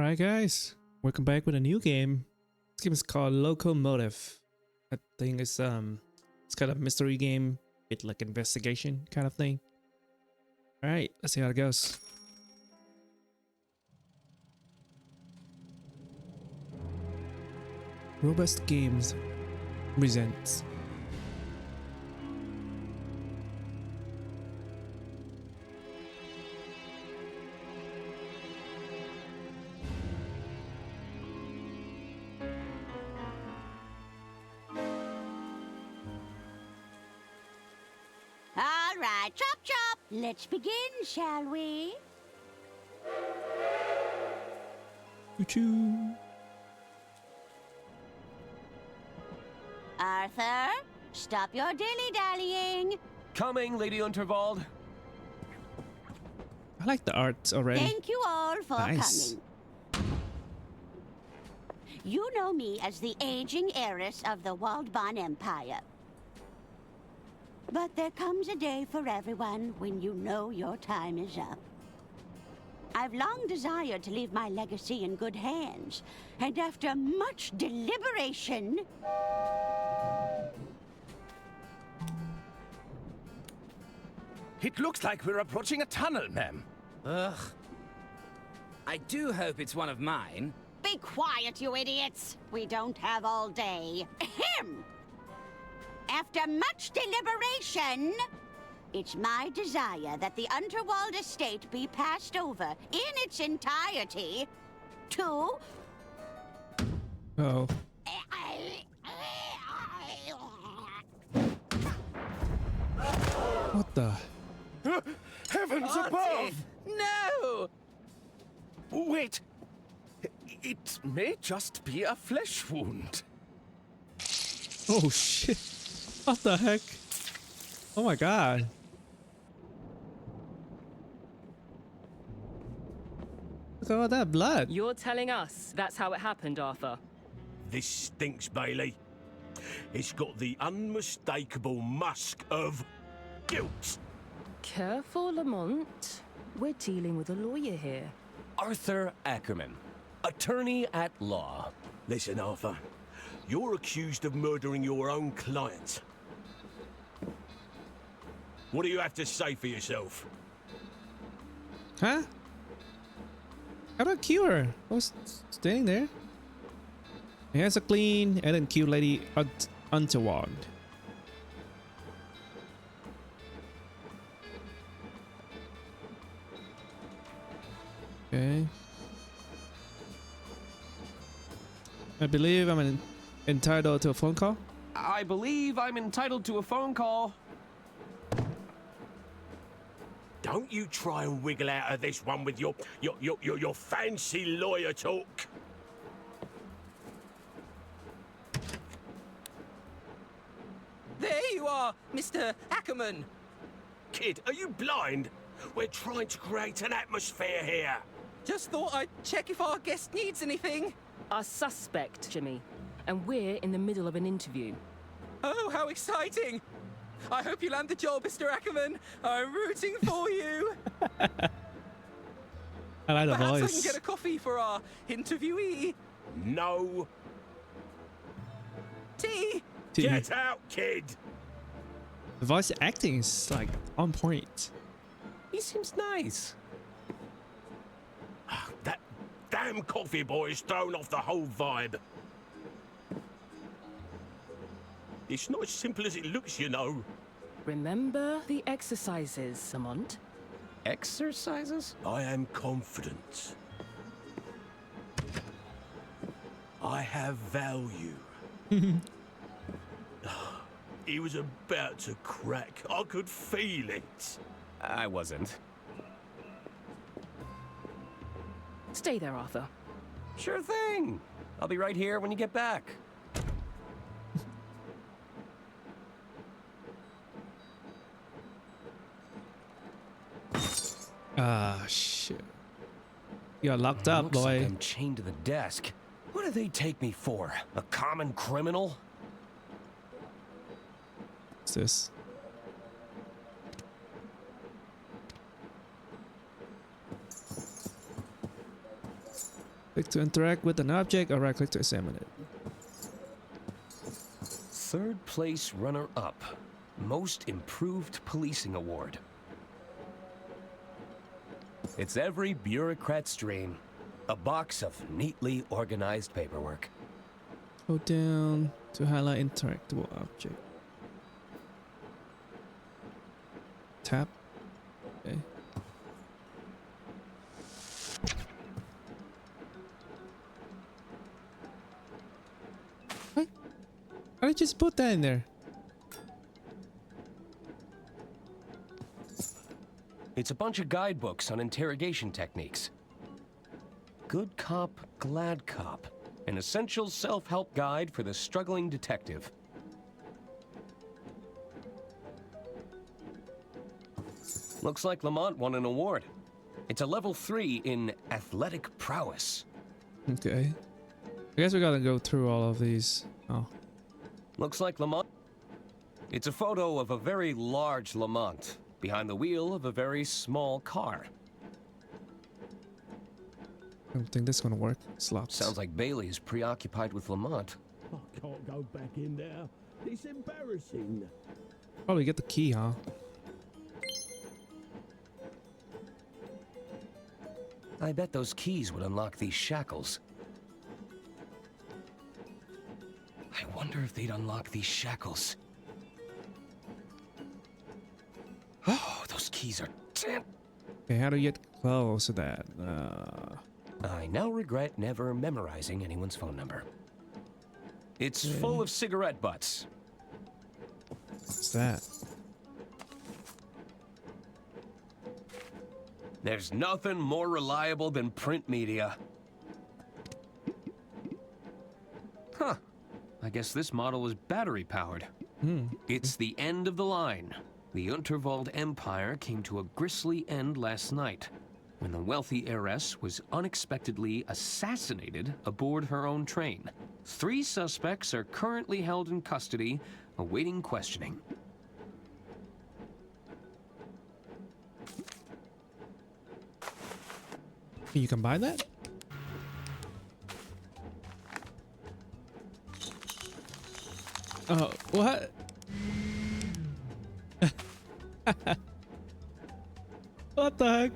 Alright guys, welcome back with a new game. This game is called Locomotive. I think it's kind of mystery game with like investigation kind of thing. Alright, let's see how it goes. Robust Games presents All right, chop chop. Let's begin, shall we? Choo-choo. Arthur, stop your dilly-dallying. Coming, Lady Unterwald. I like the art already. Thank you all for Nice. coming. You know me as the aging heiress of the Waldbahn Empire. But there comes a day for everyone when you know your time is up. I've long desired to leave my legacy in good hands, and after much deliberation... It looks like we're approaching a tunnel, ma'am. Ugh. I do hope it's one of mine. Be quiet, you idiots! We don't have all day. Ahem! After much deliberation, it's my desire that the Unterwald estate be passed over in its entirety to... Oh. What the? Heavens Artie! above! No! Wait. It may just be a flesh wound. Oh shit. What the heck? Oh my god. Look at all that blood. You're telling us that's how it happened, Arthur? This stinks, Bailey. It's got the unmistakable musk of guilt. Careful, Lamont. We're dealing with a lawyer here. Arthur Ackerman, attorney at law. Listen, Arthur. You're accused of murdering your own client. What do you have to say for yourself? Huh? How do I kill her? I was standing there. Hands are clean and then kill Lady Unterwald. Okay. I believe I'm entitled to a phone call. I believe I'm entitled to a phone call. Don't you try and wiggle out of this one with your fancy lawyer talk. There you are, Mr. Ackerman. Kid, are you blind? We're trying to create an atmosphere here. Just thought I'd check if our guest needs anything. A suspect, Jimmy. And we're in the middle of an interview. Oh, how exciting! I hope you land the job, Mr. Ackerman. I'm rooting for you. I like the Perhaps I can voice. get a coffee for our interviewee. No. Tea. Get out, kid. The voice acting is like on point. He seems nice. That damn coffee boy has thrown off the whole vibe. It's not as simple as it looks, you know. Remember the exercises, Lamont? Exercises? I am confident. I have value. He was about to crack. I could feel it. I wasn't. Stay there, Arthur. Sure thing. I'll be right here when you get back. Ah, shit. You're locked up, Looks boy. like I'm chained to the desk. What do they take me for? A common criminal? What's this? Click to interact with an object, or right click to examine it. Third place runner-up. Most Improved Policing Award. It's every bureaucrat's dream. A box of neatly organized paperwork. Hold down to highlight interactable object. Tap. Okay. What? How did you just put that in there? It's a bunch of guidebooks on interrogation techniques. Good Cop, Glad Cop. An essential self-help guide for the struggling detective. Looks like Lamont won an award. It's a level 3 in athletic prowess. Okay. I guess we gotta go through all of these. Oh. Looks like Lamont. It's a photo of a very large Lamont behind the wheel of a very small car. I don't think this is gonna work. Slops. Sounds like Bailey is preoccupied with Lamont. I can't go back in there. It's embarrassing. Probably get the key, huh? I bet those keys would unlock these shackles. I wonder if they'd unlock these shackles. Oh, those keys are damn. Okay, how do you get close to that? I now regret never memorizing anyone's phone number. It's full of cigarette butts. What's that? There's nothing more reliable than print media. Huh. I guess this model is battery powered. It's the end of the line. The Unterwald Empire came to a grisly end last night when the wealthy heiress was unexpectedly assassinated aboard her own train. 3 suspects are currently held in custody, awaiting questioning. You can buy that? Oh, what? What the heck?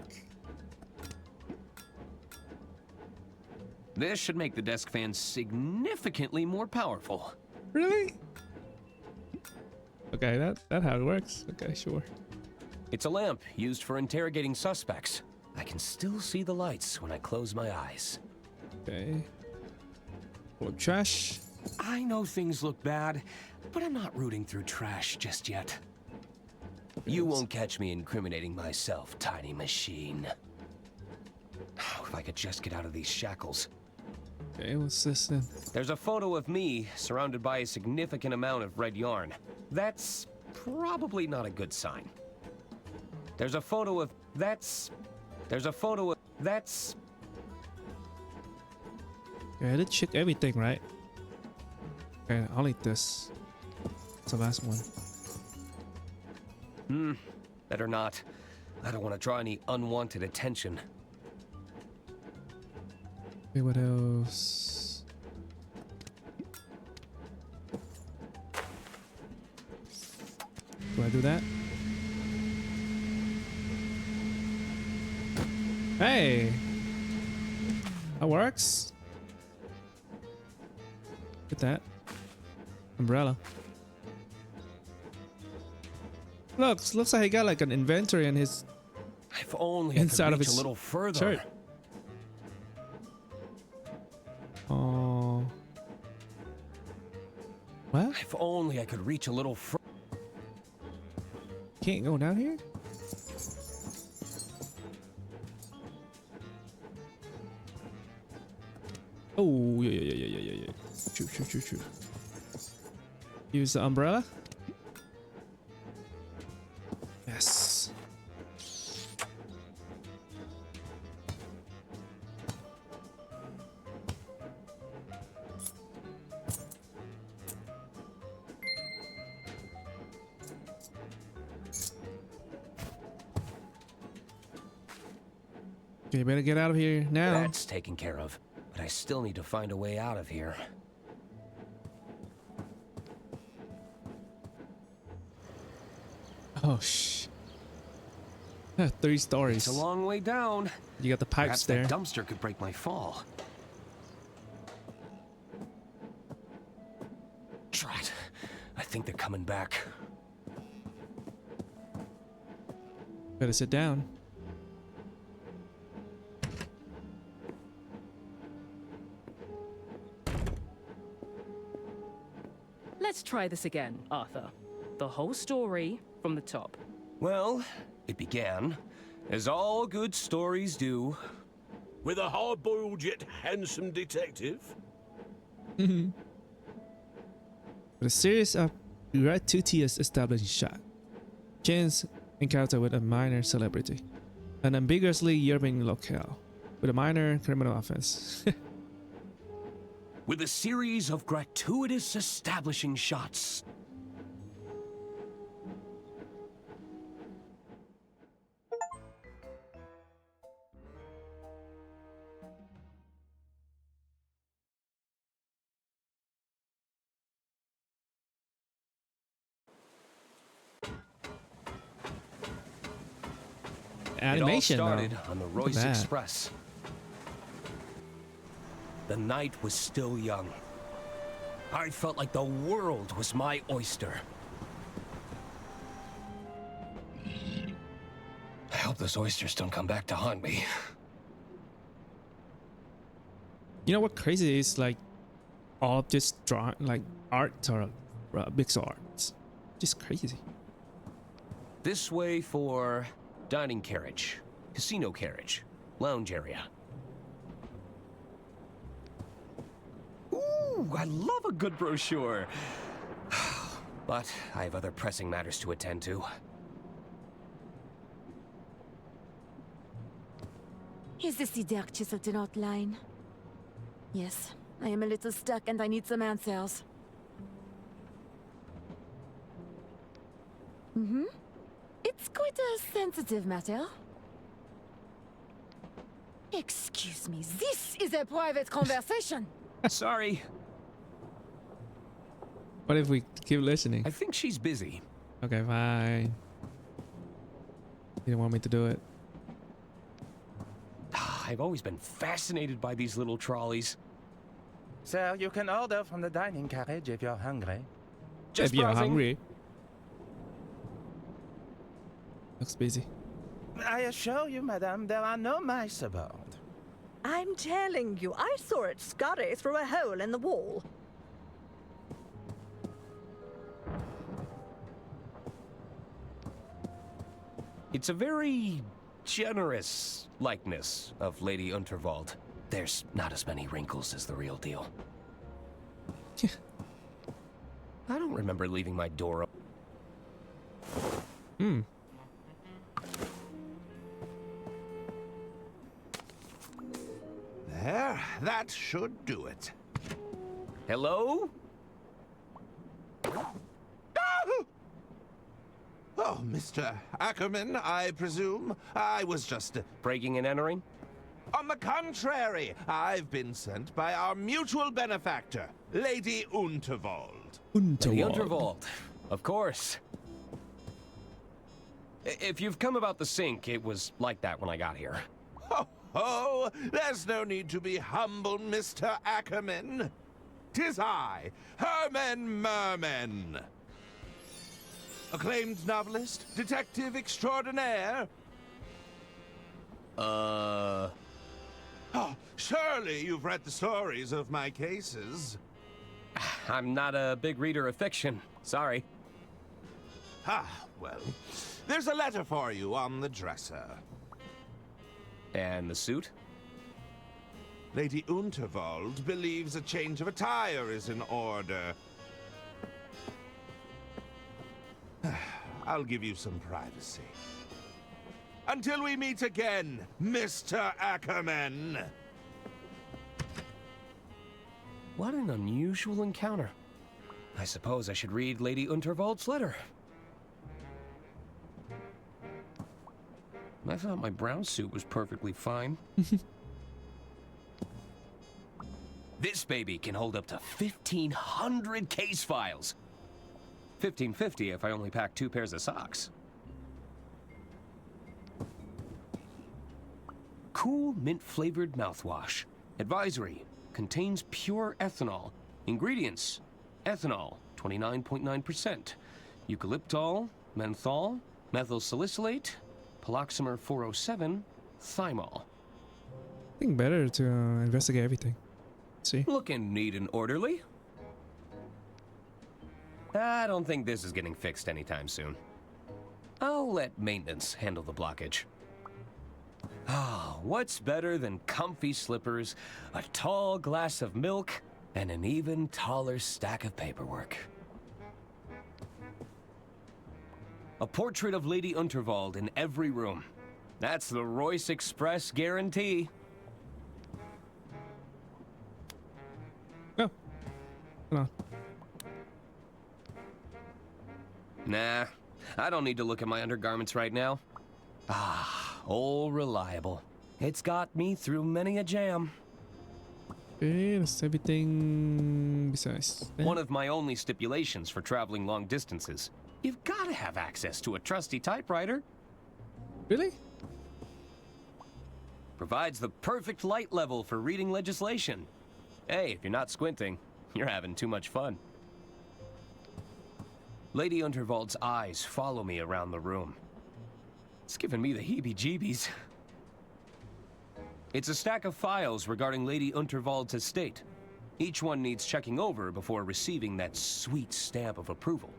This should make the desk fan significantly more powerful. Really? Okay, that how it works. Okay, sure. It's a lamp used for interrogating suspects. I can still see the lights when I close my eyes. Okay. Full of trash. I know things look bad, but I'm not rooting through trash just yet. You won't catch me incriminating myself, tiny machine. Oh, if I could just get out of these shackles. Okay, what's this then? There's a photo of me surrounded by a significant amount of red yarn. That's probably not a good sign. There's a photo of... There's a photo of... Okay, I did check everything, right? Okay, I'll eat this. It's the last one. Better not. I don't want to draw any unwanted attention. Okay, what else? Do I do that? Hey! That works. Get that. Umbrella. Looks like he got like an inventory in his If only I inside could of reach his a little further. shirt. Oh. What? If only I could reach a little further. Can't go down here? Oh, yeah. Shoot. Use the umbrella. Yes. Okay, better get out of here now. That's taken care of. but I still need to find a way out of here. Oh, shh. 3 stories. It's a long way down. You got the pipes Perhaps there. that dumpster could break my fall. Drat. I think they're coming back. Better sit down. Let's try this again, Arthur. The whole story from the top. Well, it began, as all good stories do. With a hard-boiled yet handsome detective? With a series of gratuitous establishing shot. Chance encounter with a minor celebrity. An ambiguously European locale. With a minor criminal offense. With a series of gratuitous establishing shots. Animation, it all though. started on the Look at Royce that. Express. The night was still young. I felt like the world was my oyster. I hope those oysters don't come back to haunt me. You know what crazy is? Like, all just draw like art or pixel arts. Just crazy. This way for dining carriage, casino carriage, lounge area. Ooh, I love a good brochure. But I have other pressing matters to attend to. Is this the Dark Chiselton outline? Yes, I am a little stuck and I need some answers. Mm-hmm. It's quite a sensitive matter. Excuse me, this is a private conversation. Sorry, What if we keep listening? I think she's busy. Okay, fine. You don't want me to do it? I've always been fascinated by these little trolleys. Sir, you can order from the dining carriage if you're hungry. Just if you're browsing. hungry. Looks busy. I assure you, madame, there are no mice aboard. I'm telling you, I saw it scurry through a hole in the wall. It's a very generous likeness of Lady Unterwald. There's not as many wrinkles as the real deal. I don't remember leaving my door open. There, that should do it. Hello? Oh, Mr. Ackerman, I presume. I was just... Breaking and entering? On the contrary, I've been sent by our mutual benefactor, Lady Unterwald. Lady Unterwald. Of course. If you've come about the sink, it was like that when I got here. Oh, there's no need to be humble, Mr. Ackerman. 'Tis I, Herman Merman. Acclaimed novelist, detective extraordinaire. Oh, surely you've read the stories of my cases. I'm not a big reader of fiction. Sorry. Well, there's a letter for you on the dresser. And the suit? Lady Unterwald believes a change of attire is in order. I'll give you some privacy. Until we meet again, Mr. Ackerman. What an unusual encounter. I suppose I should read Lady Unterwald's letter. I thought my brown suit was perfectly fine. This baby can hold up to 1,500 case files. 1,550 if I only pack 2 pairs of socks. Cool mint-flavored mouthwash. Advisory: contains pure ethanol. Ingredients: ethanol, 29.9%. Eucalyptol, menthol, methyl salicylate, paloxamer 407, thymol. I think better to investigate everything. See? Looking neat and orderly. I don't think this is getting fixed anytime soon. I'll let maintenance handle the blockage. Oh, what's better than comfy slippers, a tall glass of milk, and an even taller stack of paperwork? A portrait of Lady Unterwald in every room. That's the Royce Express guarantee. Oh. Hold on. Nah, I don't need to look at my undergarments right now. Ah, old reliable. It's got me through many a jam. Okay, that's everything besides that. One of my only stipulations for traveling long distances. You've got to have access to a trusty typewriter. Really? Provides the perfect light level for reading legislation. Hey, if you're not squinting, you're having too much fun. Lady Unterwald's eyes follow me around the room. It's giving me the heebie-jeebies. It's a stack of files regarding Lady Unterwald's estate. Each one needs checking over before receiving that sweet stamp of approval.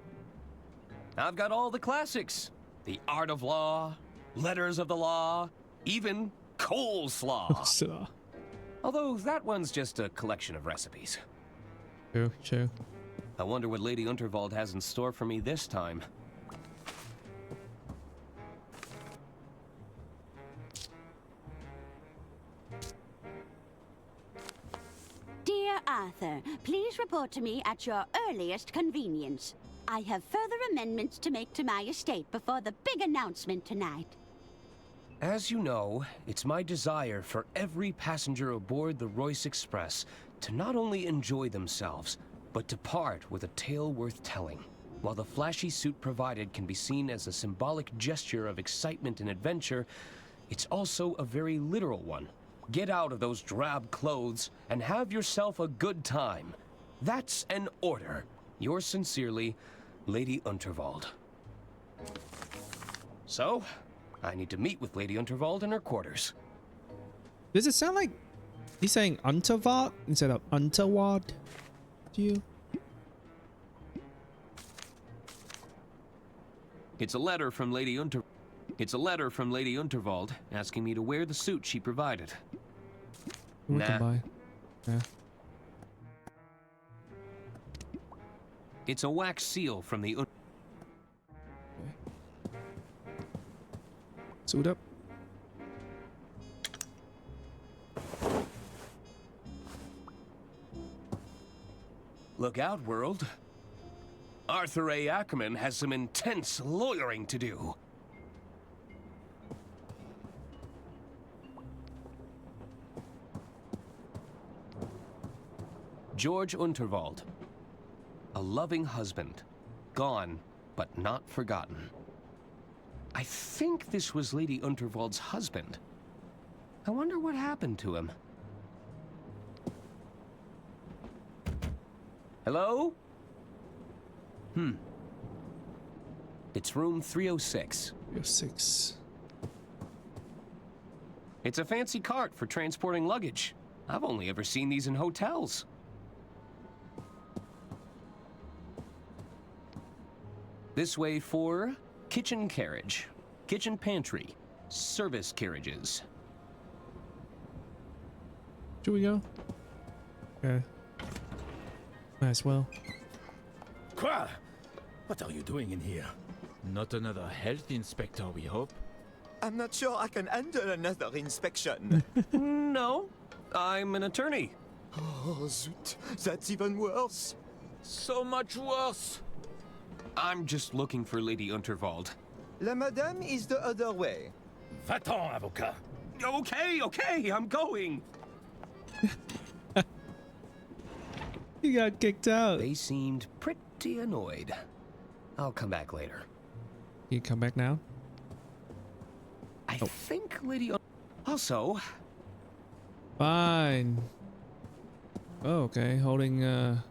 I've got all the classics. The Art of Law, Letters of the Law, even coleslaw. Although that one's just a collection of recipes. True. I wonder what Lady Unterwald has in store for me this time. Dear Arthur, please report to me at your earliest convenience. I have further amendments to make to my estate before the big announcement tonight. As you know, it's my desire for every passenger aboard the Royce Express to not only enjoy themselves, but to part with a tale worth telling. While the flashy suit provided can be seen as a symbolic gesture of excitement and adventure, it's also a very literal one. Get out of those drab clothes and have yourself a good time. That's an order. Yours sincerely, Lady Unterwald. So, I need to meet with Lady Unterwald in her quarters. Does it sound like he's saying Unterwald instead of Unterwald to you? It's a letter from Lady Unterwald asking me to wear the suit she provided. We can buy. Yeah. It's a wax seal from the Suit up. Look out, world. Arthur A. Ackerman has some intense lawyering to do. George Unterwald. A loving husband. Gone, but not forgotten. I think this was Lady Unterwald's husband. I wonder what happened to him. Hello? It's room 306. 306. It's a fancy cart for transporting luggage. I've only ever seen these in hotels. This way for kitchen carriage, kitchen pantry, service carriages. Should we go? Okay. Might as well. Quoi? What are you doing in here? Not another health inspector, we hope? I'm not sure I can handle another inspection. No, I'm an attorney. Oh, zut. That's even worse. So much worse. I'm just looking for Lady Unterwald. La madame is the other way. Va-t'en, avocat. Okay, I'm going. He got kicked out. They seemed pretty annoyed. I'll come back later. You come back now? I think Lady... Also... Fine. Oh, okay. Holding the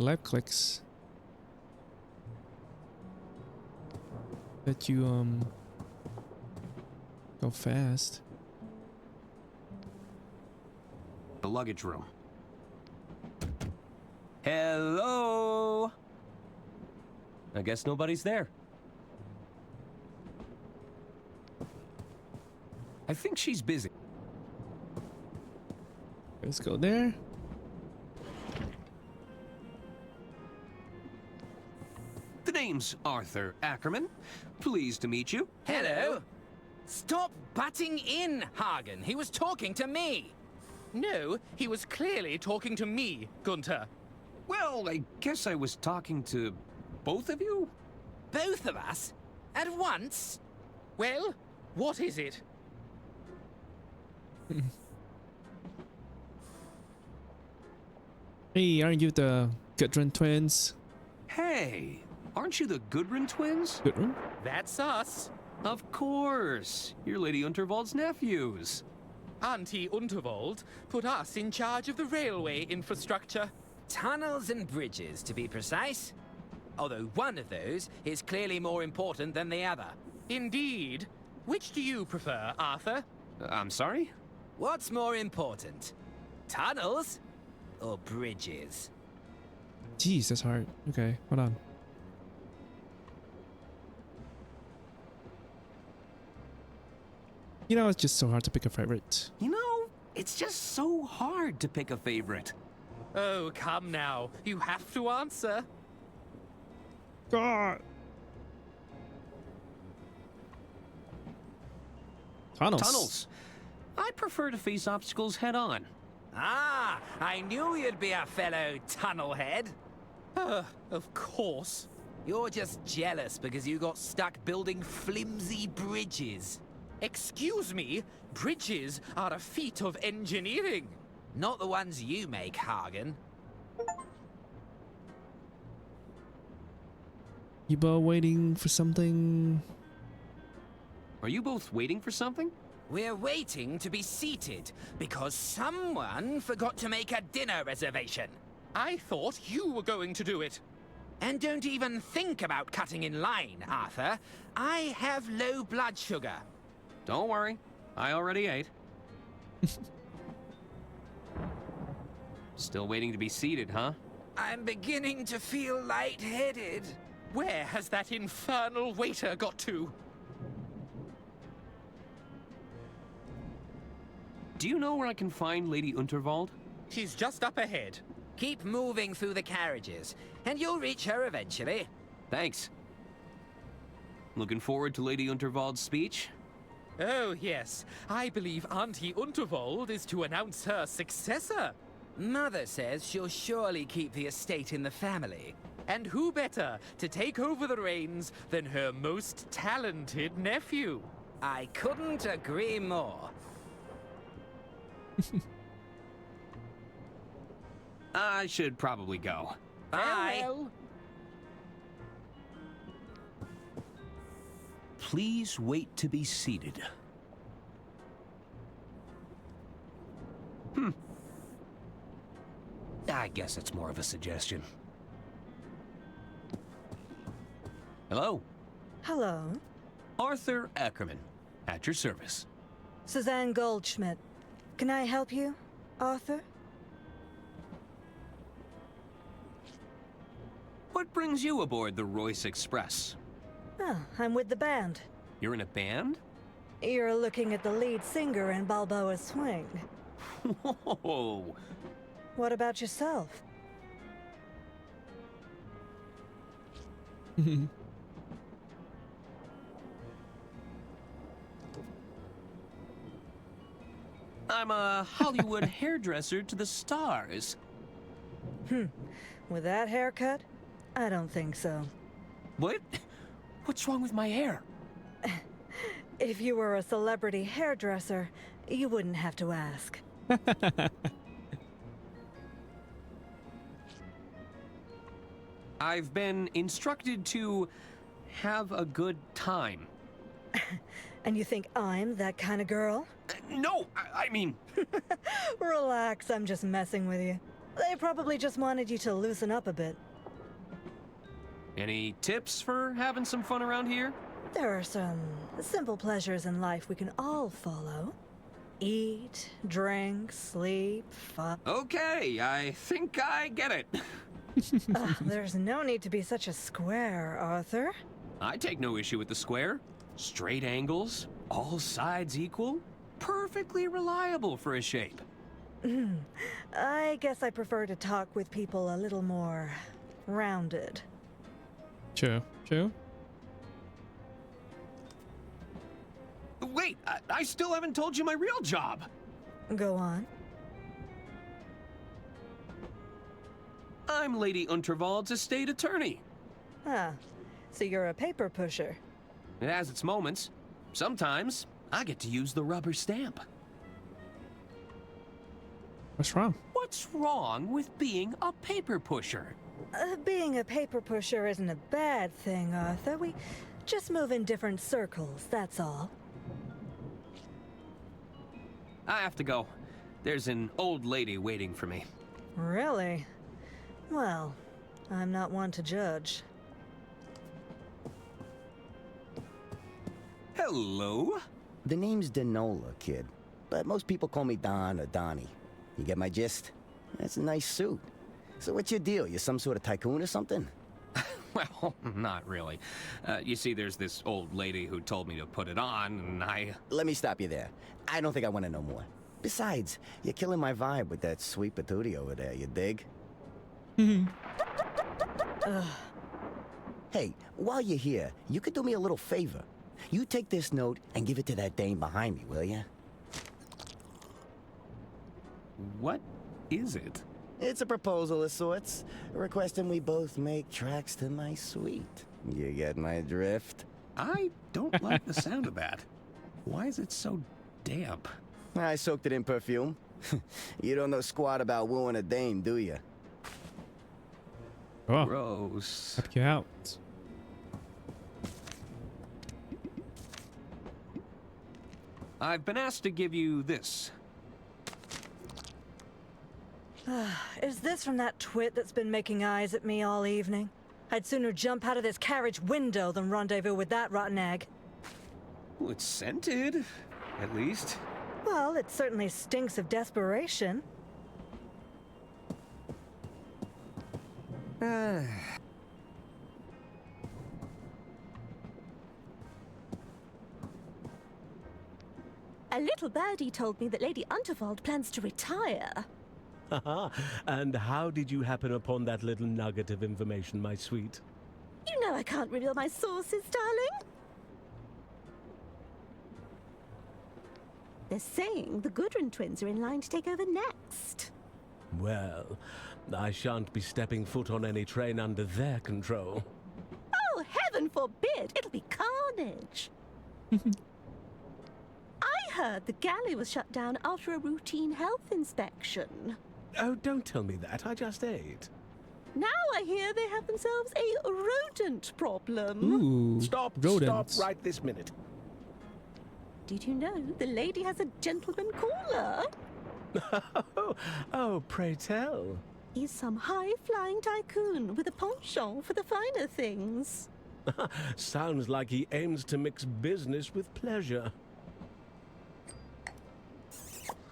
left clicks. Let you go fast. The luggage room. Hello? I guess nobody's there. I think she's busy. Let's go there. The name's Arthur Ackerman. Pleased to meet you. Hello. Stop butting in, Hagen. He was talking to me. No, he was clearly talking to me, Gunther. Well, I guess I was talking to both of you? Both of us? At once? Well, what is it? Hey, aren't you the Gudrun twins? Hey, aren't you the Gudrun twins? Gudrun? That's us. Of course. You're Lady Unterwald's nephews. Auntie Unterwald put us in charge of the railway infrastructure. Tunnels and bridges, to be precise. Although one of those is clearly more important than the other. Indeed. Which do you prefer, Arthur? I'm sorry? What's more important? Tunnels or bridges? Jeez, that's hard. Okay, hold on. You know, it's just so hard to pick a favorite. You know, it's just so hard to pick a favorite. Oh, come now. You have to answer. God. Tunnels. Tunnels. I prefer to face obstacles head on. Ah, I knew you'd be a fellow tunnelhead. Of course. You're just jealous because you got stuck building flimsy bridges. Excuse me, bridges are a feat of engineering. Not the ones you make, Hagen. You both waiting for something? Are you both waiting for something? We're waiting to be seated because someone forgot to make a dinner reservation. I thought you were going to do it. And don't even think about cutting in line, Arthur. I have low blood sugar. Don't worry. I already ate. Still waiting to be seated, huh? I'm beginning to feel lightheaded. Where has that infernal waiter got to? Do you know where I can find Lady Unterwald? She's just up ahead. Keep moving through the carriages, and you'll reach her eventually. Thanks. Looking forward to Lady Unterwald's speech? Oh, yes. I believe Auntie Unterwald is to announce her successor. Mother says she'll surely keep the estate in the family. And who better to take over the reins than her most talented nephew? I couldn't agree more. I should probably go. Bye. Well. Please wait to be seated. I guess it's more of a suggestion. Hello? Hello. Arthur Ackerman, at your service. Suzanne Goldschmidt. Can I help you, Arthur? What brings you aboard the Royce Express? Oh, I'm with the band. You're in a band? You're looking at the lead singer in Balboa Swing. Whoa! What about yourself? I'm a Hollywood hairdresser to the stars. With that haircut? I don't think so. What? What's wrong with my hair? If you were a celebrity hairdresser, you wouldn't have to ask. I've been instructed to have a good time. And you think I'm that kind of girl? No, I mean... Relax, I'm just messing with you. They probably just wanted you to loosen up a bit. Any tips for having some fun around here? There are some simple pleasures in life we can all follow. Eat, drink, sleep, fun. Okay, I think I get it. There's no need to be such a square, Arthur. I take no issue with the square. Straight angles, all sides equal, perfectly reliable for a shape. I guess I prefer to talk with people a little more rounded. True. Wait, I still haven't told you my real job. Go on. I'm Lady Unterwald's estate attorney. Ah, so you're a paper pusher. It has its moments. Sometimes I get to use the rubber stamp. What's wrong? What's wrong with being a paper pusher? Being a paper pusher isn't a bad thing, Arthur. We just move in different circles, that's all. I have to go. There's an old lady waiting for me. Really? Well, I'm not one to judge. Hello? The name's Denola, kid. But most people call me Don or Donnie. You get my gist? That's a nice suit. So what's your deal? You some sort of tycoon or something? Well, not really. You see, there's this old lady who told me to put it on, and I... Let me stop you there. I don't think I want to know more. Besides, you're killing my vibe with that sweet patootie over there, you dig? Hey, while you're here, you could do me a little favor. You take this note and give it to that dame behind me, will ya? What is it? It's a proposal of sorts, requesting we both make tracks to my suite. You get my drift? I don't like the sound of that. Why is it so damp? I soaked it in perfume. You don't know squat about wooing a dame, do you? Oh, Gross. help you out. I've been asked to give you this. Is this from that twit that's been making eyes at me all evening? I'd sooner jump out of this carriage window than rendezvous with that rotten egg. Well, it's scented, at least. Well, it certainly stinks of desperation. A little birdie told me that Lady Unterwald plans to retire. And how did you happen upon that little nugget of information, my sweet? You know I can't reveal my sources, darling. They're saying the Gudrun twins are in line to take over next. Well, I shan't be stepping foot on any train under their control. Oh, heaven forbid! It'll be carnage. I heard the galley was shut down after a routine health inspection. Oh, don't tell me that. I just ate. Now I hear they have themselves a rodent problem. Ooh, Stop rodents. right this minute. Did you know the lady has a gentleman caller? Oh, pray tell. He's some high-flying tycoon with a penchant for the finer things. Sounds like he aims to mix business with pleasure.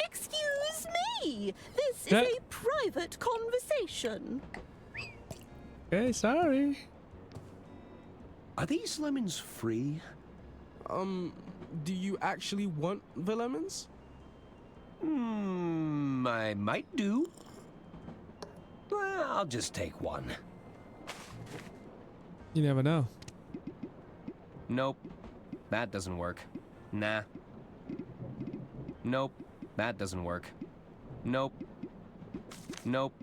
Excuse me! This is Yeah. a private conversation. Okay, sorry. Are these lemons free? Do you actually want the lemons? I might do. Well, I'll just take one. You never know. Nope. That doesn't work. Nah. Nope. That doesn't work. Nope. Nope.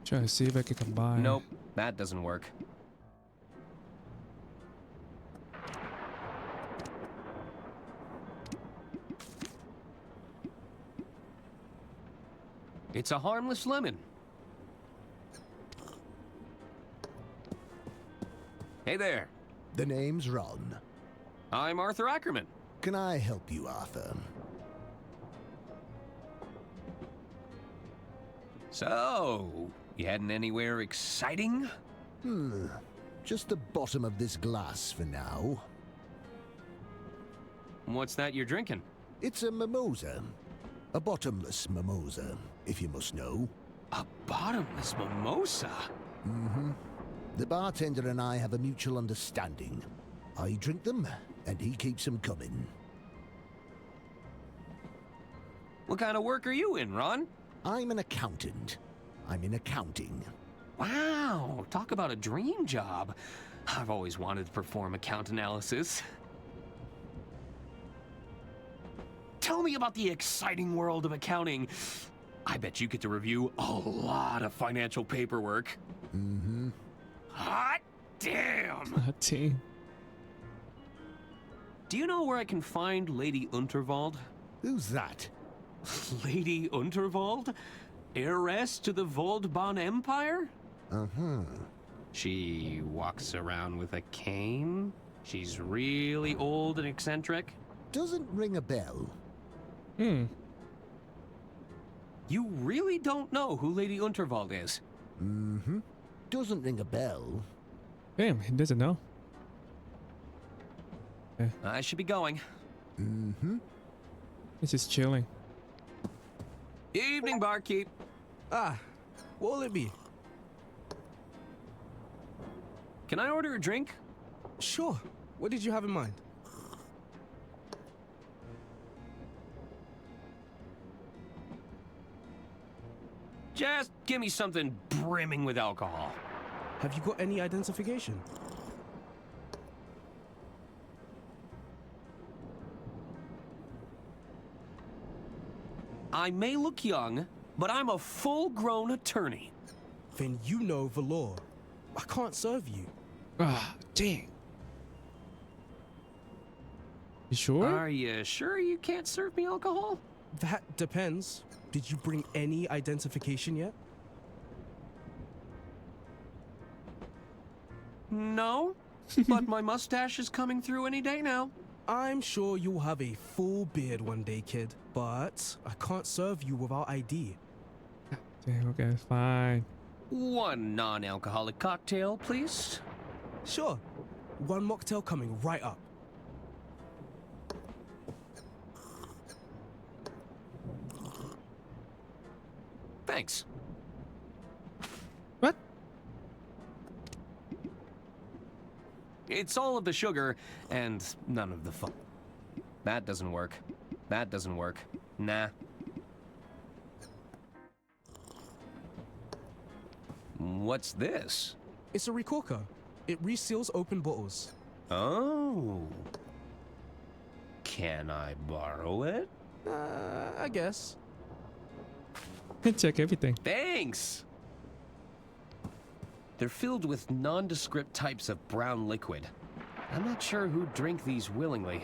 Trying to see if I can combine. Nope. That doesn't work. It's a harmless lemon. Hey there. The name's Ron. I'm Arthur Ackerman. Can I help you, Arthur? So, you heading anywhere exciting? Just the bottom of this glass for now. What's that you're drinking? It's a mimosa. A bottomless mimosa, if you must know. A bottomless mimosa? Mm-hmm. The bartender and I have a mutual understanding. I drink them, and he keeps them coming. What kind of work are you in, Ron? I'm an accountant. I'm in accounting. Wow, talk about a dream job. I've always wanted to perform account analysis. Tell me about the exciting world of accounting. I bet you get to review a lot of financial paperwork. Mm-hmm. Hot damn! Hot damn. Do you know where I can find Lady Unterwald? Who's that? Lady Unterwald? Heiress to the Voldbahn Empire? Uh-huh. She walks around with a cane? She's really old and eccentric? Doesn't ring a bell. You really don't know who Lady Unterwald is? Mm-hmm. Doesn't ring a bell. Damn, he doesn't know. I should be going. Mm-hmm. He's just chilling. Evening, barkeep. Ah, what will it be? Can I order a drink? Sure. What did you have in mind? Just give me something brimming with alcohol. Have you got any identification? I may look young, but I'm a full-grown attorney. Then you know the law. I can't serve you. Ah, dang. You sure? Are you sure you can't serve me alcohol? That depends. Did you bring any identification yet? No, but my mustache is coming through any day now. I'm sure you'll have a full beard one day, kid, but I can't serve you without ID. Damn, okay, fine. One non-alcoholic cocktail, please. Sure. One mocktail coming right up. Thanks. What? It's all of the sugar and none of the fun. That doesn't work. That doesn't work. Nah. What's this? It's a recorker. It reseals open bottles. Oh. Can I borrow it? I guess. Check everything. Thanks! They're filled with nondescript types of brown liquid. I'm not sure who'd drink these willingly.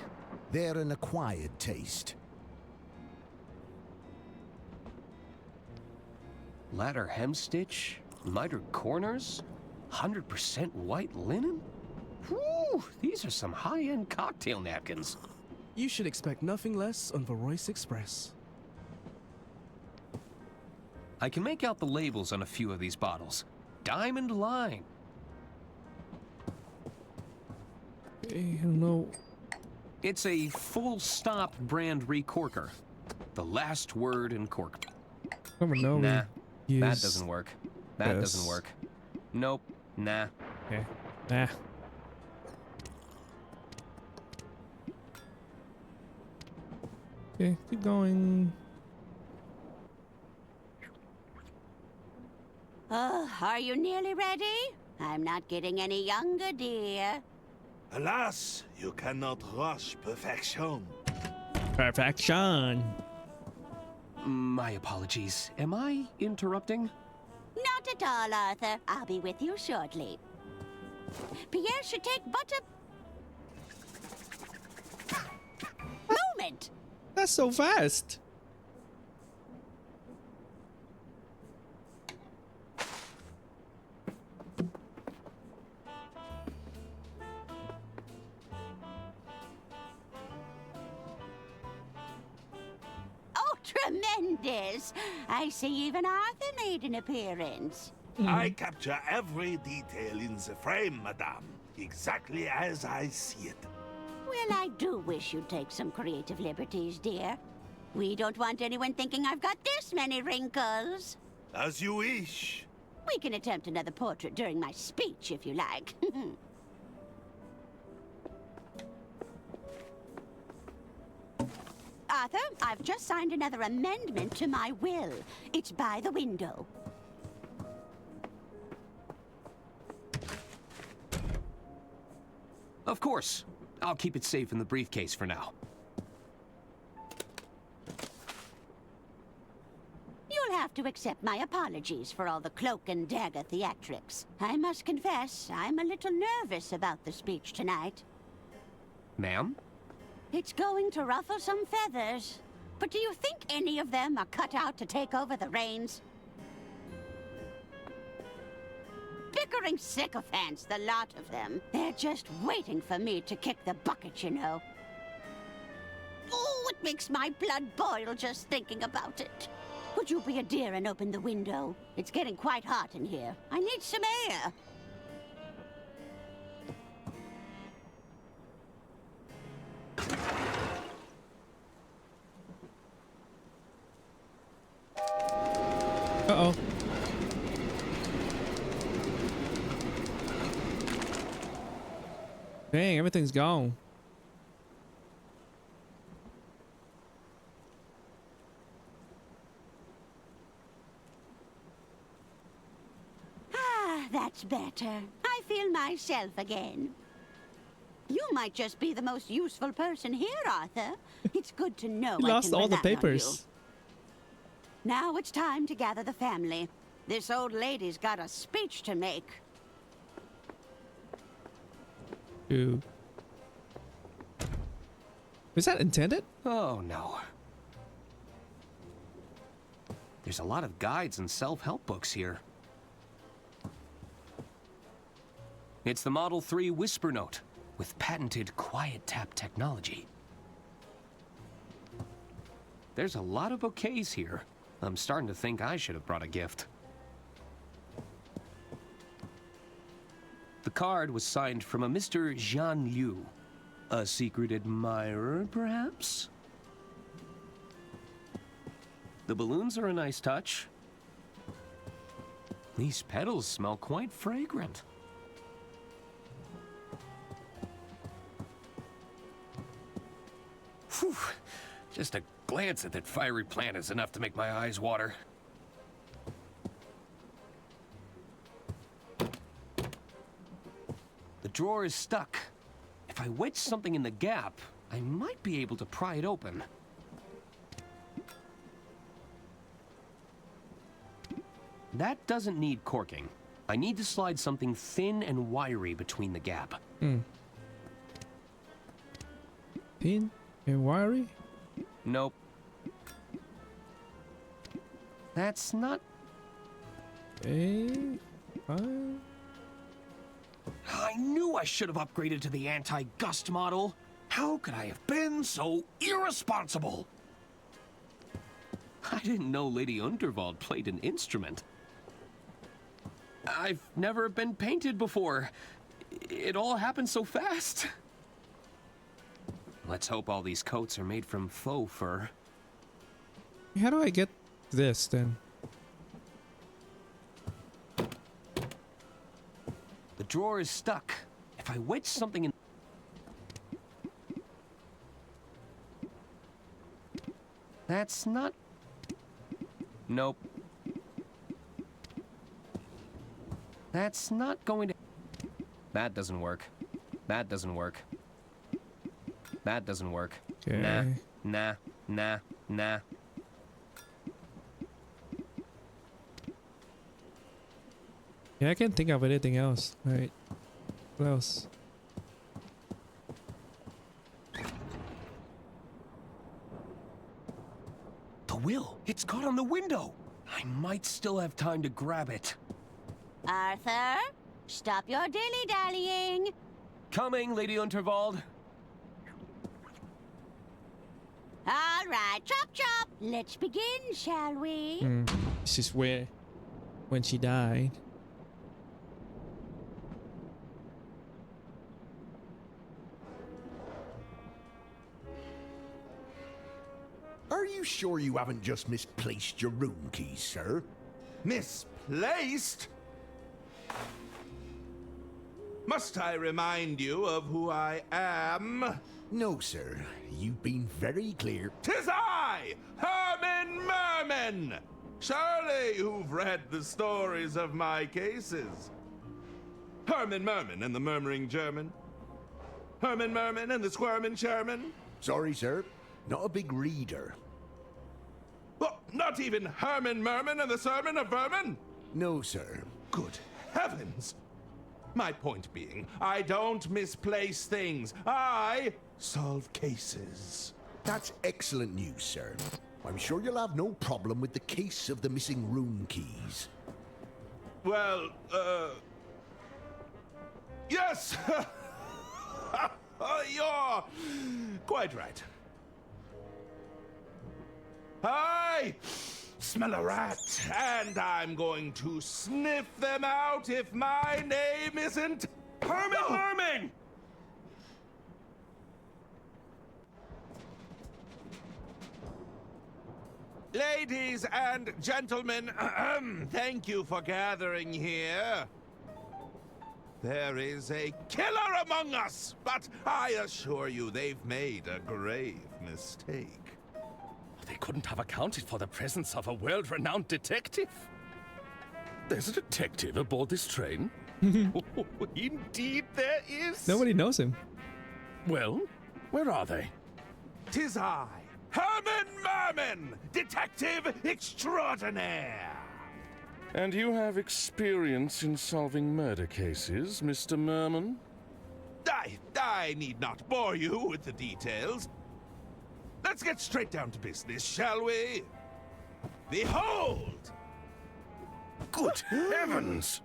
They're an acquired taste. Ladder hemstitch, mitered corners, 100% white linen? Whew, these are some high-end cocktail napkins. You should expect nothing less on the Royce Express. I can make out the labels on a few of these bottles. Diamond Line. I don't know. It's a full stop brand recorker. The last word in cork. I don't know. Nah, that doesn't work. That Yes. doesn't work. Nope, nah. Okay. Nah. Okay, keep going. Oh, are you nearly ready? I'm not getting any younger, dear. Alas, you cannot rush perfection. Perfection. My apologies. Am I interrupting? Not at all, Arthur. I'll be with you shortly. Pierre should take but a moment. That's so fast. Tremendous. I see even Arthur made an appearance. I capture every detail in the frame, madame. Exactly as I see it. Well, I do wish you'd take some creative liberties, dear. We don't want anyone thinking I've got this many wrinkles. As you wish. We can attempt another portrait during my speech, if you like. Arthur, I've just signed another amendment to my will. It's by the window. Of course. I'll keep it safe in the briefcase for now. You'll have to accept my apologies for all the cloak and dagger theatrics. I must confess, I'm a little nervous about the speech tonight. Ma'am? It's going to ruffle some feathers. But do you think any of them are cut out to take over the reins? Bickering sycophants, the lot of them. They're just waiting for me to kick the bucket, you know. Oh, it makes my blood boil just thinking about it. Would you be a dear and open the window? It's getting quite hot in here. I need some air. Uh-oh. Dang, everything's gone. Ah, that's better. I feel myself again. You might just be the most useful person here, Arthur. It's good to know He I lost can all the rely on papers. you. Now it's time to gather the family. This old lady's got a speech to make. Ew. Was that intended? Oh, no. There's a lot of guides and self-help books here. It's the Model 3 Whisper Note with patented quiet tap technology. There's a lot of bouquets here. I'm starting to think I should have brought a gift. The card was signed from a Mr. Jean Liu. A secret admirer, perhaps? The balloons are a nice touch. These petals smell quite fragrant. Whew. Just a glance at that fiery plant is enough to make my eyes water. The drawer is stuck. If I wedge something in the gap, I might be able to pry it open. That doesn't need corking. I need to slide something thin and wiry between the gap. Thin and wiry? Nope. That's not... I knew I should have upgraded to the anti-gust model. How could I have been so irresponsible? I didn't know Lady Unterwald played an instrument. I've never been painted before. It all happened so fast. Let's hope all these coats are made from faux fur. How do I get this then? The drawer is stuck. If I wedge something in... That's not... Nope. That's not going to... That doesn't work. That doesn't work. That doesn't work. Okay. Nah. Yeah, I can't think of anything else. Alright. What else? The will. It's caught on the window. I might still have time to grab it. Arthur, stop your dilly-dallying. Coming, Lady Unterwald. All right, chop chop. Let's begin, shall we? This is where, when she died. Are you sure you haven't just misplaced your room keys, sir? Misplaced? Must I remind you of who I am? No, sir. You've been very clear. 'Tis I, Herman Merman! Surely you've read the stories of my cases. Herman Merman and the Murmuring German. Herman Merman and the Squirmin' Sherman. Sorry, sir. Not a big reader. What, not even Herman Merman and the Sermon of Vermin? No, sir. Good heavens! My point being, I don't misplace things. I solve cases. That's excellent news, sir. I'm sure you'll have no problem with the case of the missing room keys. Well, yes! You're quite right. I smell a rat, and I'm going to sniff them out if my name isn't Herman Merman! Ladies and gentlemen, thank you for gathering here. There is a killer among us, but I assure you they've made a grave mistake. They couldn't have accounted for the presence of a world-renowned detective. There's a detective aboard this train? Indeed there is. Nobody knows him. Well, where are they? 'Tis I, Herman Merman, detective extraordinaire. And you have experience in solving murder cases, Mr. Merman? I need not bore you with the details. Let's get straight down to business, shall we? Behold! Good heavens!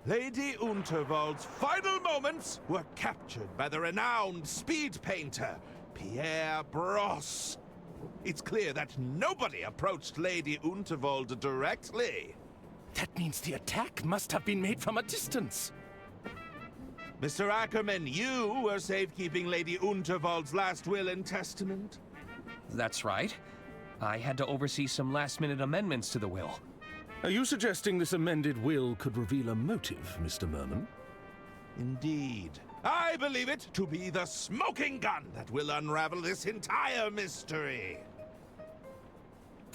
Lady Unterwald's final moments were captured by the renowned speed painter, Pierre Brosse. It's clear that nobody approached Lady Unterwald directly. That means the attack must have been made from a distance. Mr. Ackerman, you were safekeeping Lady Unterwald's last will and testament? That's right. I had to oversee some last-minute amendments to the will. Are you suggesting this amended will could reveal a motive, Mr. Merman? Indeed. I believe it to be the smoking gun that will unravel this entire mystery.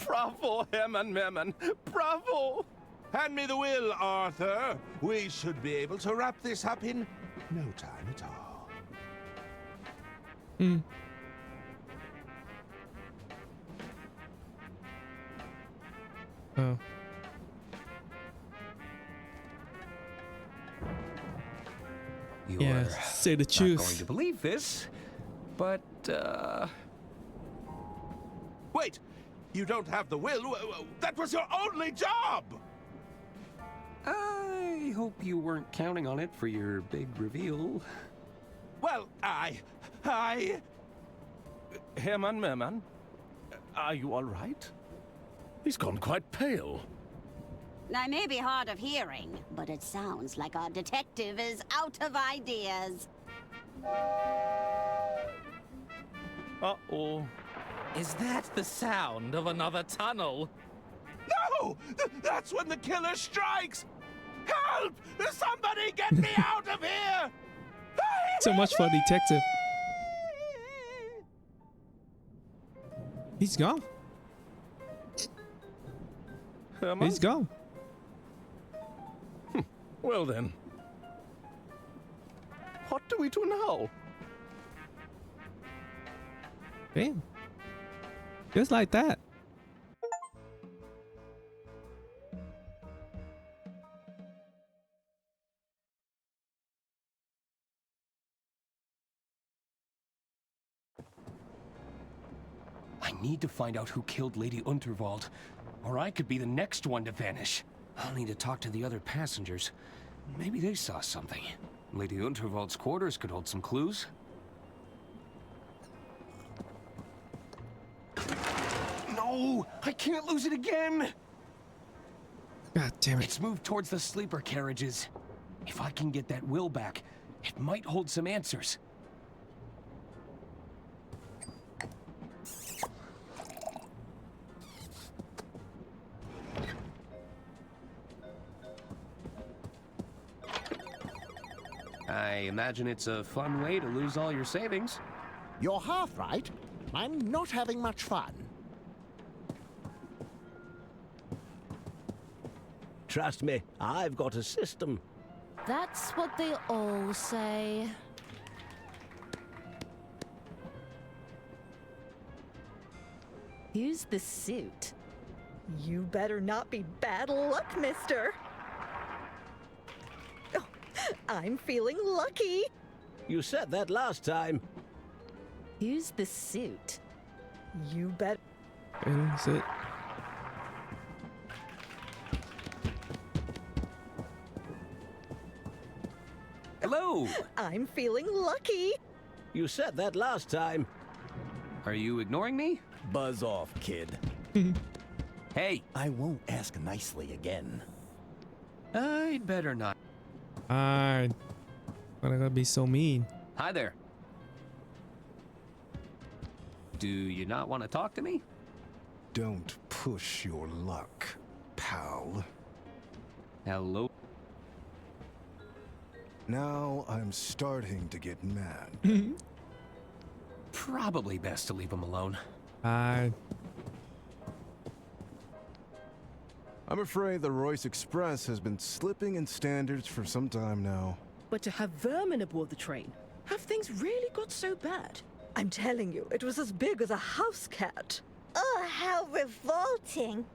Bravo, Herman Merman! Bravo! Hand me the will, Arthur. We should be able to wrap this up in no time at all. Oh. You're say the not truth. going to believe this, but, Wait! You don't have the will? That was your only job! I hope you weren't counting on it for your big reveal. Well, Herman Merman, are you all right? He's gone quite pale. I may be hard of hearing, but it sounds like our detective is out of ideas. Uh-oh. Is that the sound of another tunnel? No! That's when the killer strikes! Help! Somebody get me out of here! So much for detective. He's gone. Herman? He's gone. Well then. What do we do now? Damn. Just like that. I need to find out who killed Lady Unterwald, or I could be the next one to vanish. I'll need to talk to the other passengers. Maybe they saw something. Lady Unterwald's quarters could hold some clues. No! I can't lose it again! God damn it. It's moved towards the sleeper carriages. If I can get that will back, it might hold some answers. I imagine it's a fun way to lose all your savings. You're half right. I'm not having much fun. Trust me, I've got a system. That's what they all say. Who's the suit? You better not be bad luck, mister. Oh, I'm feeling lucky. You said that last time. Who's the suit? You bet. That's it. Hello! I'm feeling lucky. You said that last time. Are you ignoring me? Buzz off, kid. Hey! I won't ask nicely again. I'd better not. I'm not gonna be so mean. Hi there. Do you not want to talk to me? Don't push your luck, pal. Hello? Now I'm starting to get mad. Probably best to leave him alone. I'm afraid the Royce Express has been slipping in standards for some time now. But to have vermin aboard the train, have things really got so bad? I'm telling you, it was as big as a house cat. Oh, how revolting.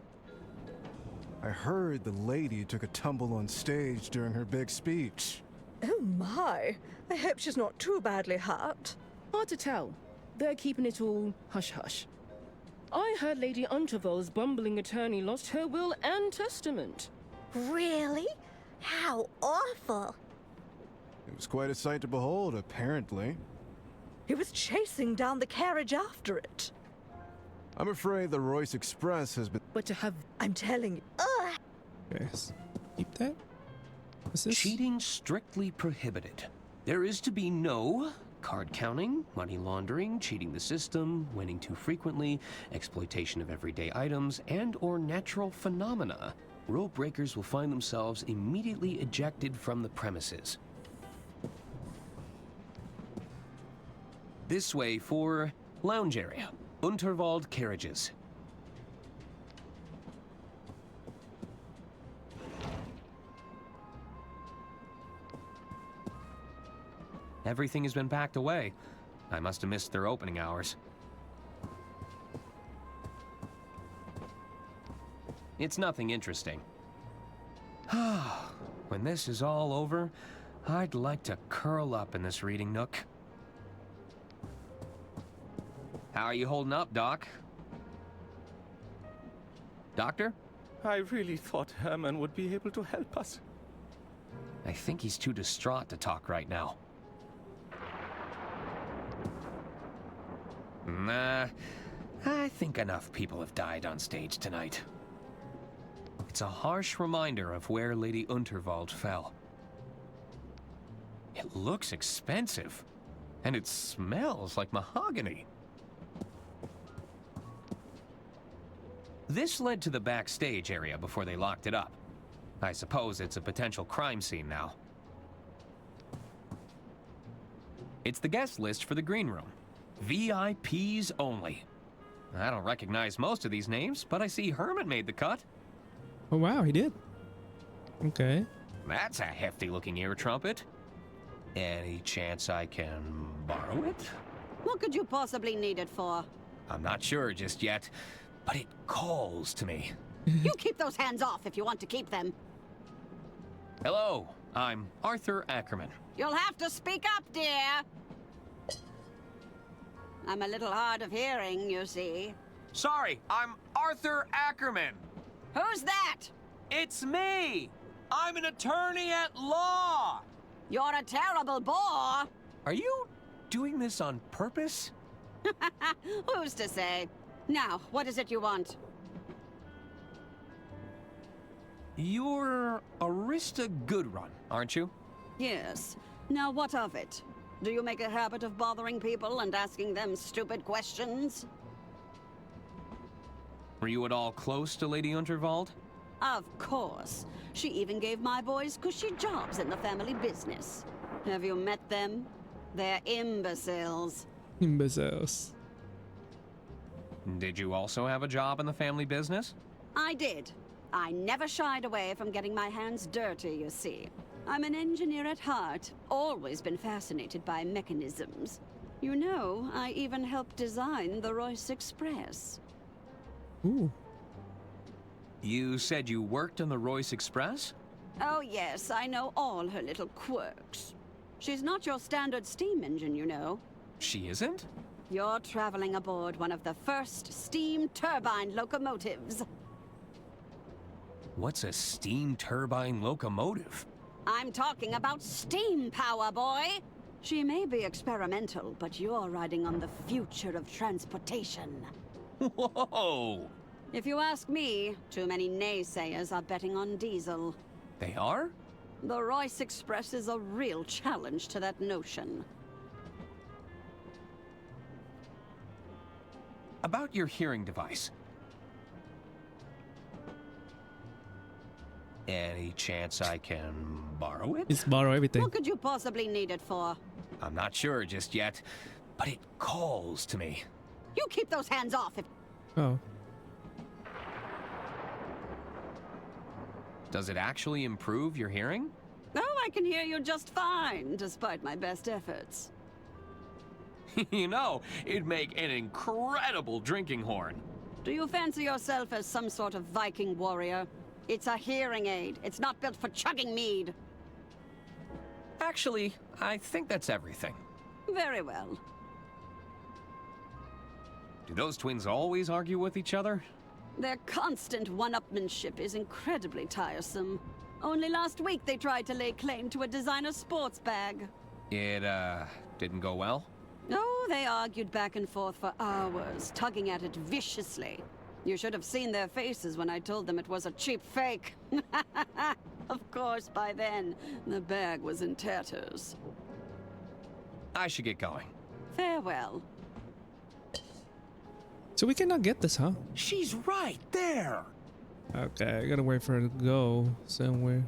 I heard the lady took a tumble on stage during her big speech. Oh my. I hope she's not too badly hurt. Hard to tell. They're keeping it all hush-hush. I heard Lady Untervold's bumbling attorney lost her will and testament. Really? How awful. It was quite a sight to behold, apparently. He was chasing down the carriage after it. I'm afraid the Royce Express has been... But to have... I'm telling you. Ugh. Yes. Keep that. What's this? Cheating strictly prohibited. There is to be no card counting, money laundering, cheating the system, winning too frequently, exploitation of everyday items, and/or natural phenomena. Rule breakers will find themselves immediately ejected from the premises. This way for lounge area. Unterwald carriages. Everything has been packed away. I must have missed their opening hours. It's nothing interesting. When this is all over, I'd like to curl up in this reading nook. How are you holding up, Doc? Doctor? I really thought Herman would be able to help us. I think he's too distraught to talk right now. Nah, I think enough people have died on stage tonight. It's a harsh reminder of where Lady Unterwald fell. It looks expensive, and it smells like mahogany. This led to the backstage area before they locked it up. I suppose it's a potential crime scene now. It's the guest list for the green room. VIPs only. I don't recognize most of these names, but I see Herman made the cut. Oh wow, he did. Okay. That's a hefty-looking ear trumpet. Any chance I can borrow it? What could you possibly need it for? I'm not sure just yet, but it calls to me. You keep those hands off if you want to keep them. Hello, I'm Arthur Ackerman. You'll have to speak up, dear. I'm a little hard of hearing, you see. Sorry, I'm Arthur Ackerman. Who's that? It's me. I'm an attorney at law. You're a terrible bore. Are you doing this on purpose? Who's to say? Now, what is it you want? You're Arista Goodrun, aren't you? Yes. Now, what of it? Do you make a habit of bothering people and asking them stupid questions? Were you at all close to Lady Unterwald? Of course. She even gave my boys cushy jobs in the family business. Have you met them? They're imbeciles. Imbeciles. Did you also have a job in the family business? I did. I never shied away from getting my hands dirty, you see. I'm an engineer at heart, always been fascinated by mechanisms. You know, I even helped design the Royce Express. Ooh. You said you worked on the Royce Express? Oh yes, I know all her little quirks. She's not your standard steam engine, you know. She isn't? You're traveling aboard one of the first steam turbine locomotives. What's a steam turbine locomotive? I'm talking about steam power, boy! She may be experimental, but you're riding on the future of transportation. Whoa! If you ask me, too many naysayers are betting on diesel. They are? The Royce Express is a real challenge to that notion. About your hearing device. Any chance I can borrow it? Just borrow everything. What could you possibly need it for? I'm not sure just yet, but it calls to me. You keep those hands off if... Oh. Does it actually improve your hearing? Oh, I can hear you just fine, despite my best efforts. You know, it'd make an incredible drinking horn. Do you fancy yourself as some sort of Viking warrior? It's a hearing aid. It's not built for chugging mead. Actually, I think that's everything. Very well. Do those twins always argue with each other? Their constant one-upmanship is incredibly tiresome. Only last week they tried to lay claim to a designer sports bag. It, didn't go well? Oh, they argued back and forth for hours, tugging at it viciously. You should have seen their faces when I told them it was a cheap fake. Of course, by then, the bag was in tatters. I should get going. Farewell. So we cannot get this, huh? She's right there. Okay, I gotta wait for her to go somewhere.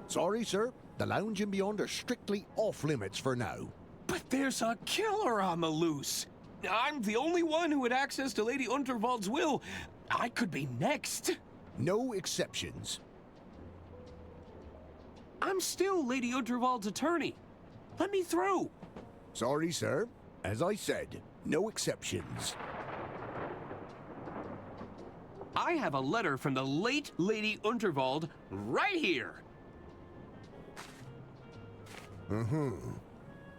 Sorry, sir. The lounge and beyond are strictly off limits for now. But there's a killer on the loose. I'm the only one who had access to Lady Unterwald's will. I could be next. No exceptions. I'm still Lady Unterwald's attorney. Let me through. Sorry, sir. As I said, no exceptions. I have a letter from the late Lady Unterwald right here.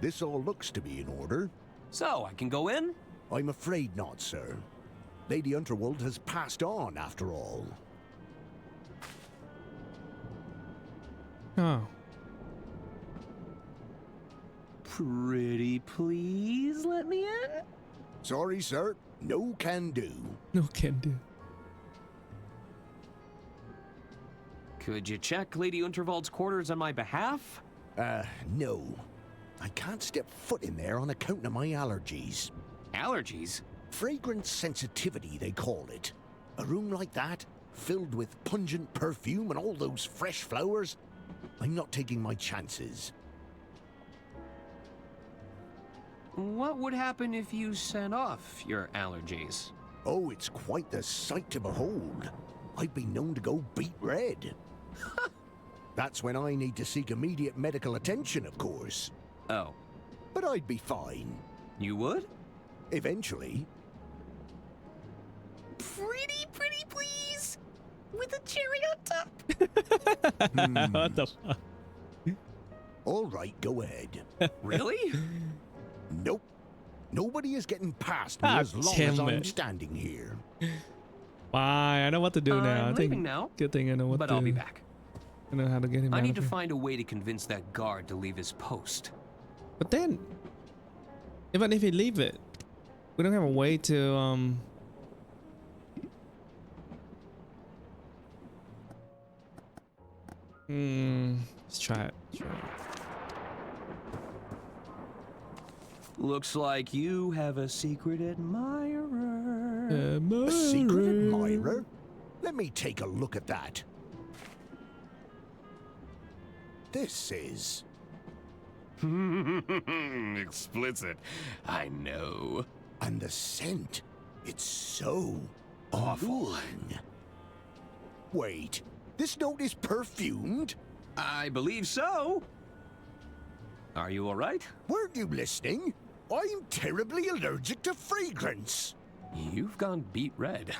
This all looks to be in order. So, I can go in? I'm afraid not, sir. Lady Unterwald has passed on, after all. Oh. Pretty please let me in? Sorry, sir. No can do. No can do. Could you check Lady Unterwald's quarters on my behalf? No. I can't step foot in there on account of my allergies. Allergies? Fragrance sensitivity, they call it. A room like that, filled with pungent perfume and all those fresh flowers, I'm not taking my chances. What would happen if you sent off your allergies? Oh, it's quite the sight to behold. I've been known to go beet red. That's when I need to seek immediate medical attention, of course. Oh. But I'd be fine. You would? Eventually. Pretty please! With a cherry on top! What the fuck? All right, go ahead. Really? Nope. Nobody is getting past me as long as I'm standing here. Fine, I know what to do now. I'm leaving now. Good thing I know what to do. But I'll be back. I know how to get him out I need of to here. find a way to convince that guard to leave his post. But then, even if he leave it, We don't have a way to let's try it. Looks like you have a secret admirer. A secret admirer? Let me take a look at that. This is... Explicit. I know. And the scent. It's so awful. Wait, this note is perfumed? I believe so. Are you all right? Weren't you listening? I'm terribly allergic to fragrance. You've gone beet red.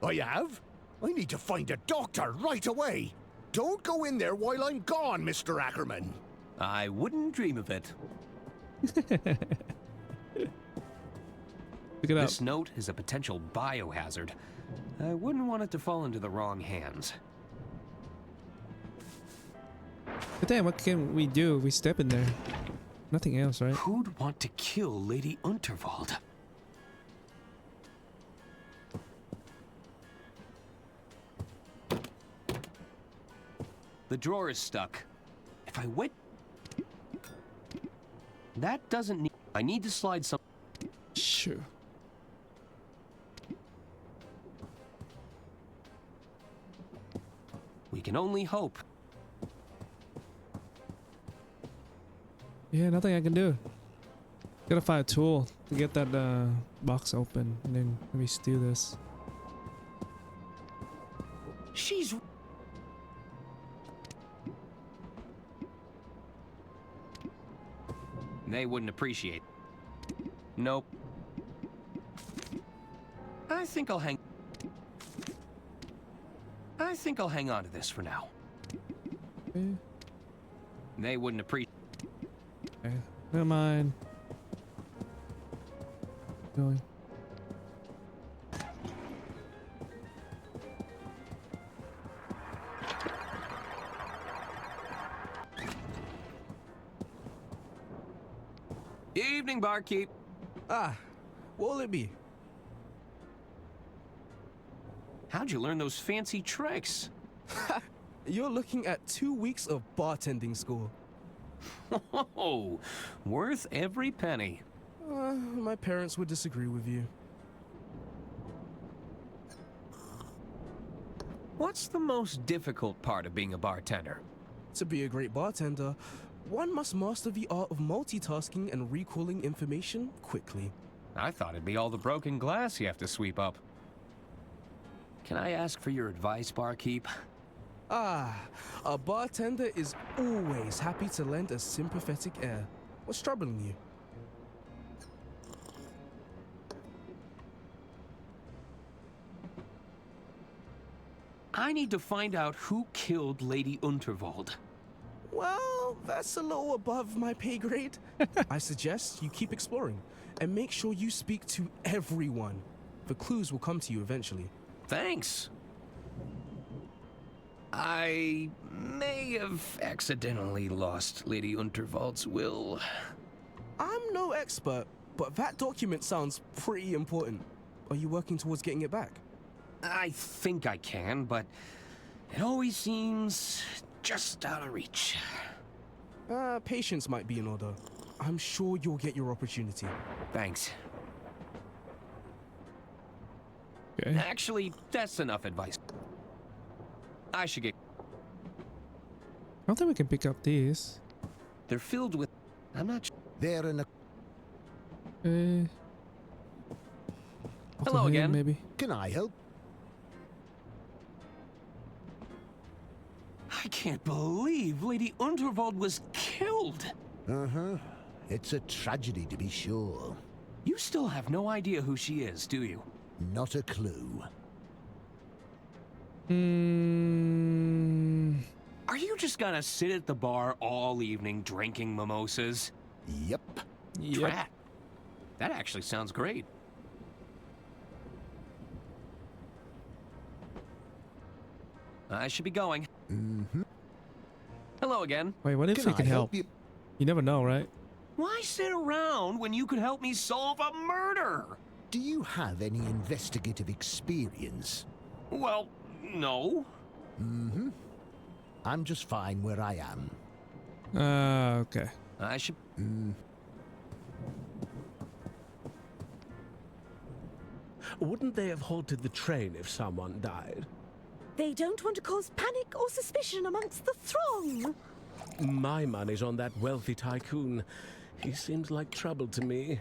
I have? I need to find a doctor right away. Don't go in there while I'm gone, Mr. Ackerman. I wouldn't dream of it. Pick it up. This note is a potential biohazard. I wouldn't want it to fall into the wrong hands. But then what can we do? We step in there. Nothing else, right? Who'd want to kill Lady Unterwald? The drawer is stuck. If I wait... That doesn't need... I need to slide some... Sure. We can only hope. Yeah, nothing I can do. Gotta find a tool to get that box open, and then maybe steal this. She's... They wouldn't appreciate. Nope. I think I'll hang on to this for now. Okay. They wouldn't appreciate. Okay. Never mind. Going. Evening, barkeep. Ah, what will it be? How'd you learn those fancy tricks? You're looking at 2 weeks of bartending school. Oh, worth every penny. My parents would disagree with you. What's the most difficult part of being a bartender? To be a great bartender, one must master the art of multitasking and recalling information quickly. I thought it'd be all the broken glass you have to sweep up. Can I ask for your advice, barkeep? Ah, a bartender is always happy to lend a sympathetic air. What's troubling you? I need to find out who killed Lady Unterwald. Well, that's a little above my pay grade. I suggest you keep exploring and make sure you speak to everyone. The clues will come to you eventually. Thanks. I may have accidentally lost Lady Unterwald's will. I'm no expert, but that document sounds pretty important. Are you working towards getting it back? I think I can, but it always seems just out of reach. Patience might be in order. I'm sure you'll get your opportunity. Thanks. Okay. Actually, that's enough advice. I should get... I don't think we can pick up these. They're filled with... I'm not sure. They're in a... Hello again. Maybe. Can I help? I can't believe Lady Unterwald was killed. Uh-huh. It's a tragedy, to be sure. You still have no idea who she is, do you? Not a clue. Are you just gonna sit at the bar all evening drinking mimosas? Yep. Drat. That actually sounds great. I should be going. Mm-hmm. Hello again. Wait, what if we can help? You never know, right? Why sit around when you could help me solve a murder? Do you have any investigative experience? Well, no. Mm-hmm. I'm just fine where I am. Okay. I should... Wouldn't they have halted the train if someone died? They don't want to cause panic or suspicion amongst the throng. My money's on that wealthy tycoon. He seems like trouble to me.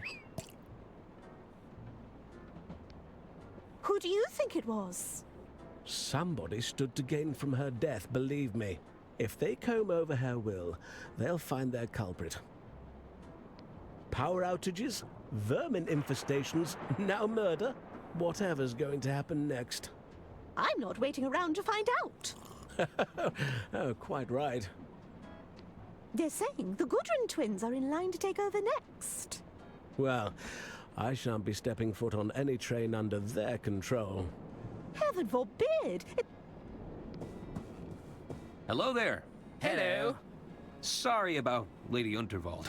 Who do you think it was? Somebody stood to gain from her death, believe me. If they comb over her will, they'll find their culprit. Power outages, vermin infestations, now murder. Whatever's going to happen next. I'm not waiting around to find out. Oh, quite right. They're saying the Gudrun twins are in line to take over next. Well, I shan't be stepping foot on any train under their control. Heaven forbid! Hello there. Hello. Sorry about Lady Unterwald.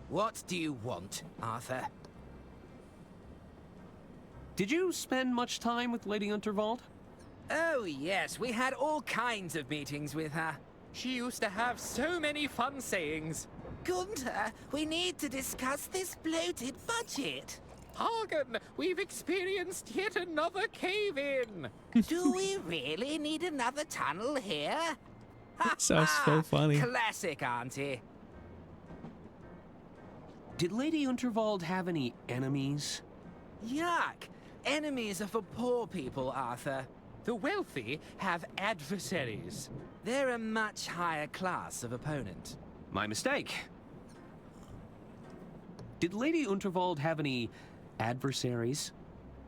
What do you want, Arthur? Did you spend much time with Lady Unterwald? Oh, yes, we had all kinds of meetings with her. She used to have so many fun sayings. Gunther, we need to discuss this bloated budget. Hagen, we've experienced yet another cave-in. Do we really need another tunnel here? That sounds so funny. Classic, Auntie. Did Lady Unterwald have any enemies? Yuck! Enemies are for poor people, Arthur. The wealthy have adversaries. They're a much higher class of opponent. My mistake. Did Lady Unterwald have any adversaries?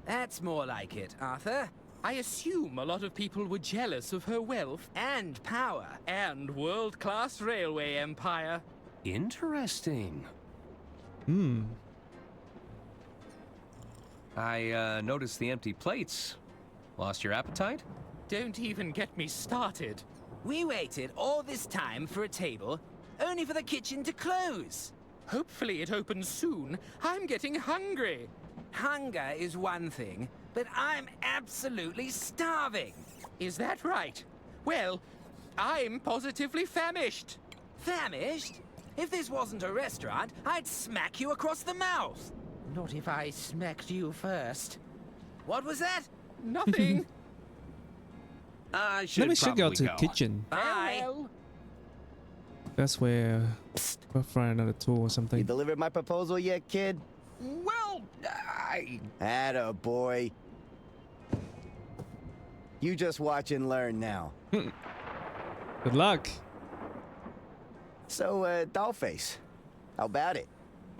That's more like it, Arthur. I assume a lot of people were jealous of her wealth and power and world-class railway empire. Interesting. I noticed the empty plates. Lost your appetite? Don't even get me started. We waited all this time for a table, only for the kitchen to close. Hopefully it opens soon. I'm getting hungry. Hunger is one thing, but I'm absolutely starving. Is that right? Well, I'm positively famished. Famished? If this wasn't a restaurant, I'd smack you across the mouth. Not if I smacked you first. What was that? Nothing. I Let me should go probably to the kitchen. Bye. That's where we'll find another tool or something. You delivered my proposal yet, kid? Well, I... Atta boy. You just watch and learn now. Good luck. So, Dollface, how about it?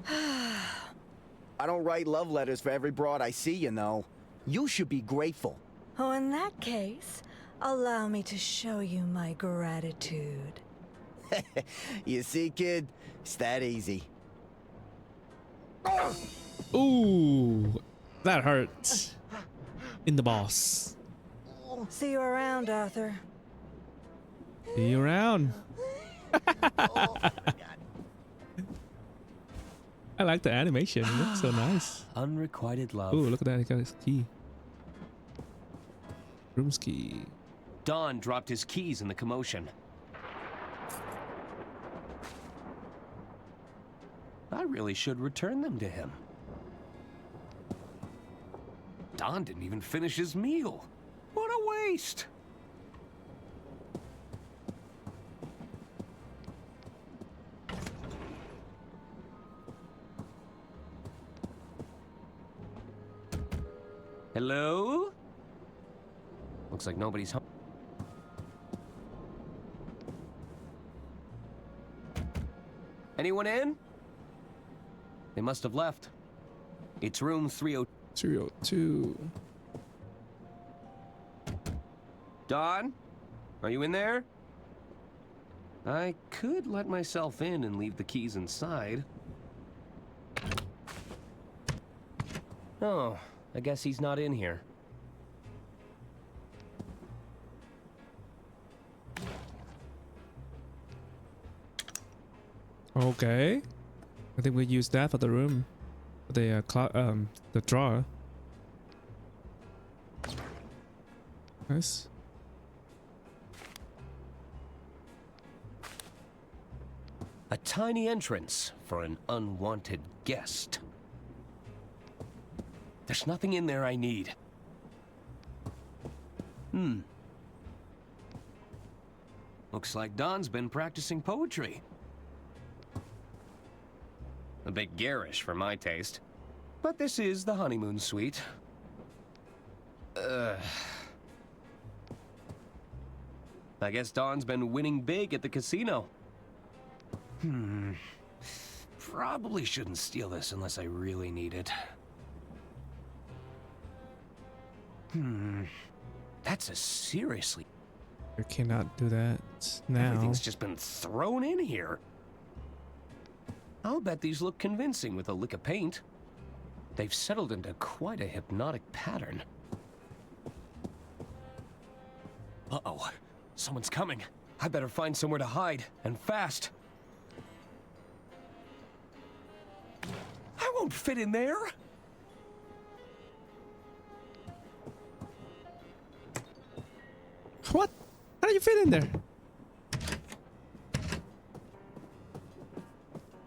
I don't write love letters for every broad I see, you know. You should be grateful. Oh, in that case, allow me to show you my gratitude. You see, kid? It's that easy. Ooh, that hurts. In the boss. See you around, Arthur. See you around. I like the animation. It looks so nice. Unrequited love. Ooh, look at that. He got his key. Room's key. Don dropped his keys in the commotion. I really should return them to him. Don didn't even finish his meal. What a waste! Hello? Looks like nobody's home. Anyone in? They must have left. It's room 302. Don? Are you in there? I could let myself in and leave the keys inside. Oh, I guess he's not in here. Okay. I think we use that for the room. The drawer. Nice. A tiny entrance for an unwanted guest. There's nothing in there I need. Looks like Don's been practicing poetry. A bit garish for my taste. But this is the honeymoon suite. I guess Don's been winning big at the casino. Probably shouldn't steal this unless I really need it. That's a seriously... You cannot do that now. Everything's just been thrown in here. I'll bet these look convincing with a lick of paint. They've settled into quite a hypnotic pattern. Uh-oh. Someone's coming. I better find somewhere to hide, and fast. I won't fit in there. What? How do you fit in there?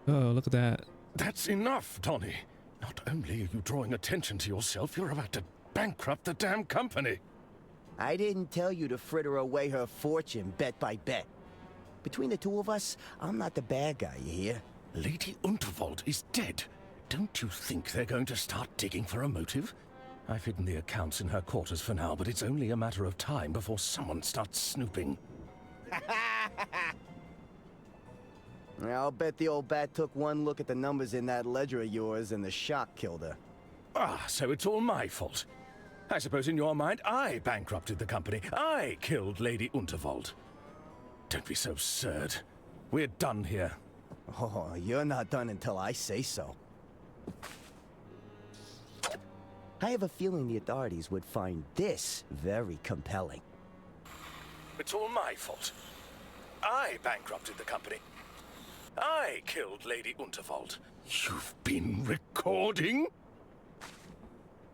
Oh, look at that. That's enough, Donny. Not only are you drawing attention to yourself, you're about to bankrupt the damn company. I didn't tell you to fritter away her fortune bet by bet. Between the two of us, I'm not the bad guy, you hear? Lady Unterwald is dead. Don't you think they're going to start digging for a motive? I've hidden the accounts in her quarters for now, but it's only a matter of time before someone starts snooping. I'll bet the old bat took one look at the numbers in that ledger of yours and the shock killed her. Ah, so it's all my fault. I suppose in your mind, I bankrupted the company. I killed Lady Unterwald. Don't be so absurd. We're done here. Oh, you're not done until I say so. I have a feeling the authorities would find this very compelling. It's all my fault. I bankrupted the company. I killed Lady Unterwald. You've been recording?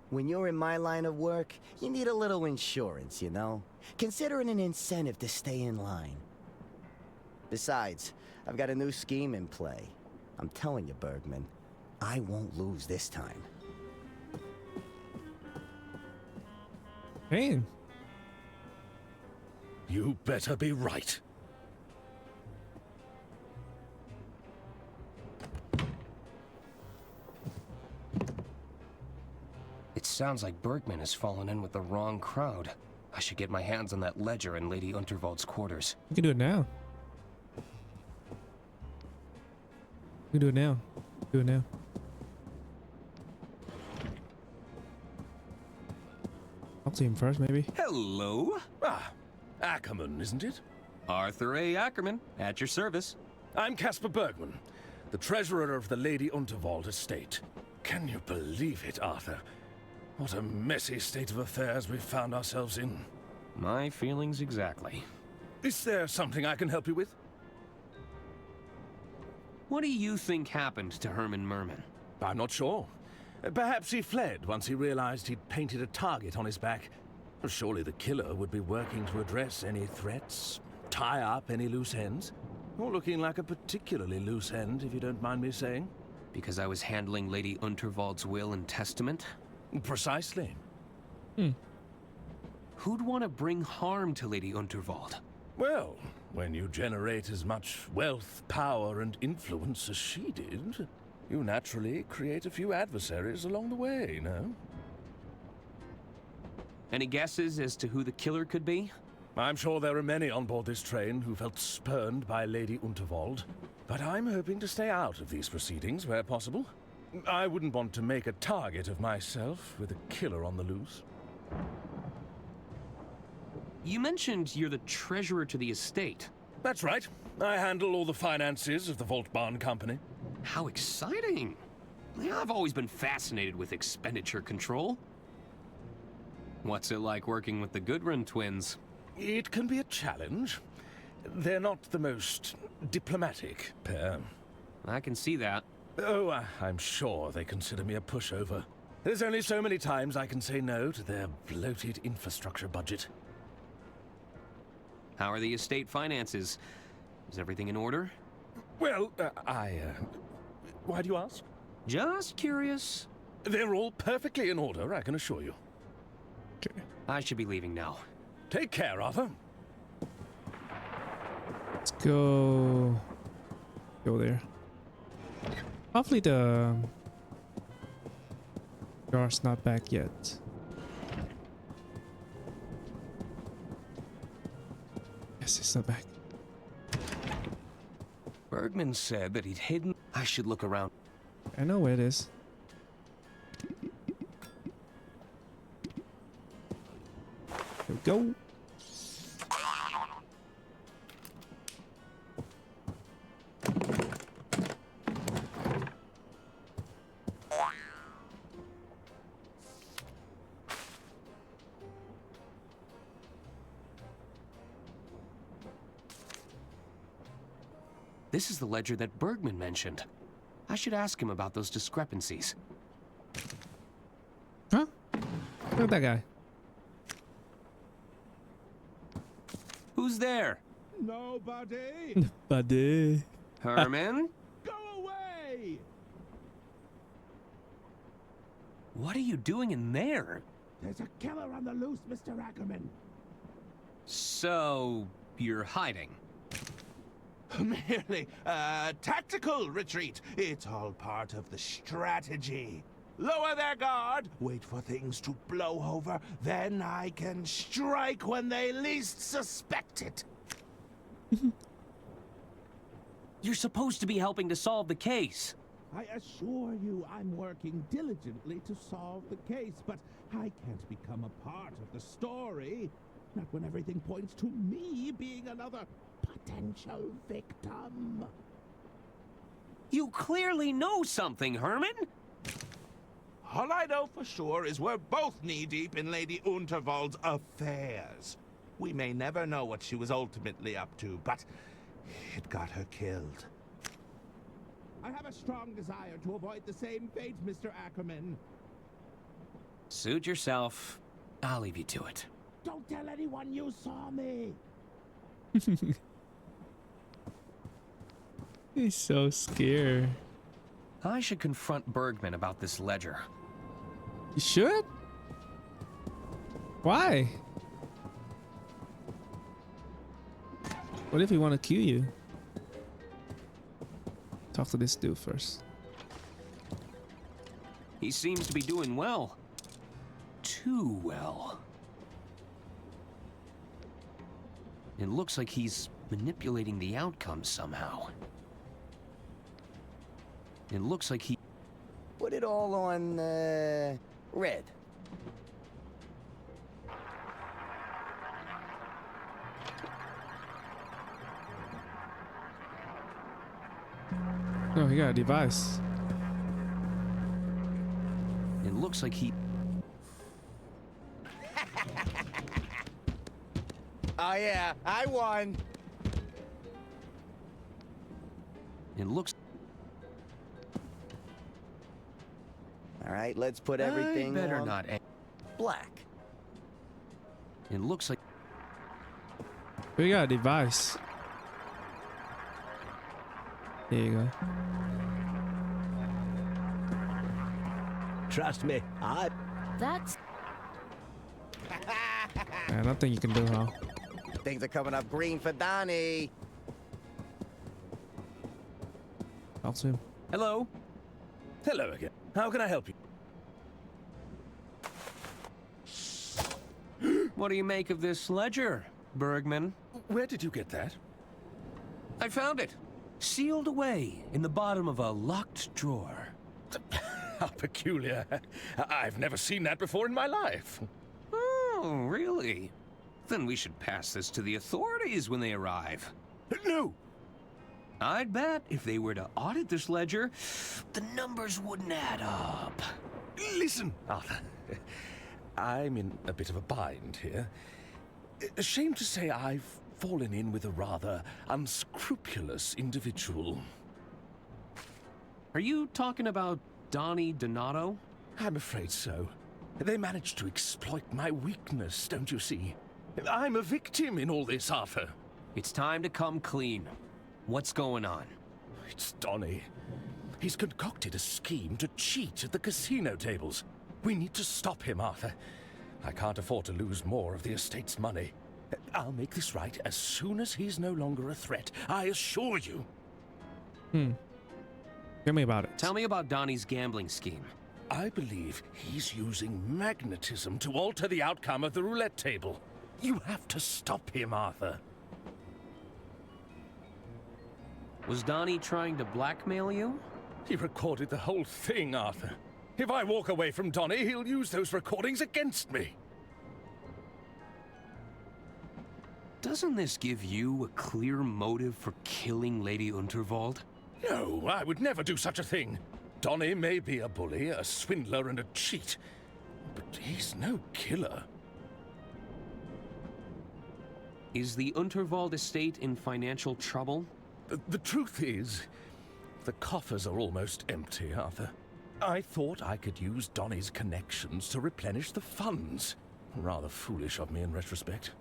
When you're in my line of work, you need a little insurance, you know? Consider it an incentive to stay in line. Besides, I've got a new scheme in play. I'm telling you, Bergman, I won't lose this time. Hey. You better be right. It sounds like Bergman has fallen in with the wrong crowd. I should get my hands on that ledger in Lady Unterwald's quarters. You can do it now. You can do it now. Do it now. I'll see him first, maybe. Hello? Ah, Ackerman, isn't it? Arthur A. Ackerman, at your service. I'm Caspar Bergman, the treasurer of the Lady Unterwald estate. Can you believe it, Arthur? What a messy state of affairs we've found ourselves in. My feelings exactly. Is there something I can help you with? What do you think happened to Herman Merman? I'm not sure. Perhaps he fled once he realized he'd painted a target on his back. Surely the killer would be working to address any threats, tie up any loose ends. Or looking like a particularly loose end, if you don't mind me saying. Because I was handling Lady Unterwald's will and testament? Precisely. Who'd want to bring harm to Lady Unterwald? Well, when you generate as much wealth, power, and influence as she did, you naturally create a few adversaries along the way, no? Any guesses as to who the killer could be? I'm sure there are many on board this train who felt spurned by Lady Unterwald, but I'm hoping to stay out of these proceedings where possible. I wouldn't want to make a target of myself with a killer on the loose. You mentioned you're the treasurer to the estate. That's right. I handle all the finances of the Vault Barn Company. How exciting! I've always been fascinated with expenditure control. What's it like working with the Goodrun twins? It can be a challenge. They're not the most diplomatic pair. I can see that. Oh, I'm sure they consider me a pushover. There's only so many times I can say no to their bloated infrastructure budget. How are the estate finances? Is everything in order? Well, why do you ask? Just curious. They're all perfectly in order, I can assure you. Okay. I should be leaving now. Take care, Arthur. Let's go there. Hopefully the jar's not back yet. Yes, it's not back. Bergman said that he'd hidden. I should look around. I know where it is. There we go. This is the ledger that Bergman mentioned. I should ask him about those discrepancies. Huh? Look at that guy. Who's there? Nobody. Buddy. Herman? Go away! What are you doing in there? There's a killer on the loose, Mr. Ackerman. So, you're hiding? Merely a tactical retreat. It's all part of the strategy. Lower their guard, wait for things to blow over, then I can strike when they least suspect it. You're supposed to be helping to solve the case. I assure you I'm working diligently to solve the case, but I can't become a part of the story. Not when everything points to me being another potential victim. You clearly know something, Herman. All I know for sure is we're both knee-deep in Lady Unterwald's affairs. We may never know what she was ultimately up to, but it got her killed. I have a strong desire to avoid the same fate, Mr. Ackerman. Suit yourself. I'll leave you to it. Don't tell anyone you saw me. He's so scared. I should confront Bergman about this ledger. You should? Why? What if he want to kill you? Talk to this dude first. He seems to be doing well. Too well. It looks like he's manipulating the outcome somehow. It looks like he... Put it all on, red. Oh, he got a device. It looks like he... Oh yeah, I won. It looks... All right, let's put everything I better on not... black. It looks like... We got a device. There you go. Trust me, That's... Man, nothing you can do, huh? Things are coming up green for Donnie. Talk to him. Hello? Hello again. How can I help you? What do you make of this ledger, Bergman? Where did you get that? I found it. Sealed away in the bottom of a locked drawer. How peculiar. I've never seen that before in my life. Oh, really? Then we should pass this to the authorities when they arrive. No! I'd bet if they were to audit this ledger, the numbers wouldn't add up. Listen, Arthur. I'm in a bit of a bind here. Ashamed to say I've fallen in with a rather unscrupulous individual. Are you talking about Donnie Donato? I'm afraid so. They managed to exploit my weakness, don't you see? I'm a victim in all this, Arthur. It's time to come clean. What's going on? It's Donnie. He's concocted a scheme to cheat at the casino tables. We need to stop him, Arthur. I can't afford to lose more of the estate's money. I'll make this right as soon as he's no longer a threat, I assure you. Tell me about it. Tell me about Donnie's gambling scheme. I believe he's using magnetism to alter the outcome of the roulette table. You have to stop him, Arthur. Was Donnie trying to blackmail you? He recorded the whole thing, Arthur. If I walk away from Donnie, he'll use those recordings against me. Doesn't this give you a clear motive for killing Lady Unterwald? No, I would never do such a thing. Donnie may be a bully, a swindler, and a cheat, but he's no killer. Is the Unterwald estate in financial trouble? The truth is, the coffers are almost empty, Arthur. I thought I could use Donnie's connections to replenish the funds. Rather foolish of me in retrospect.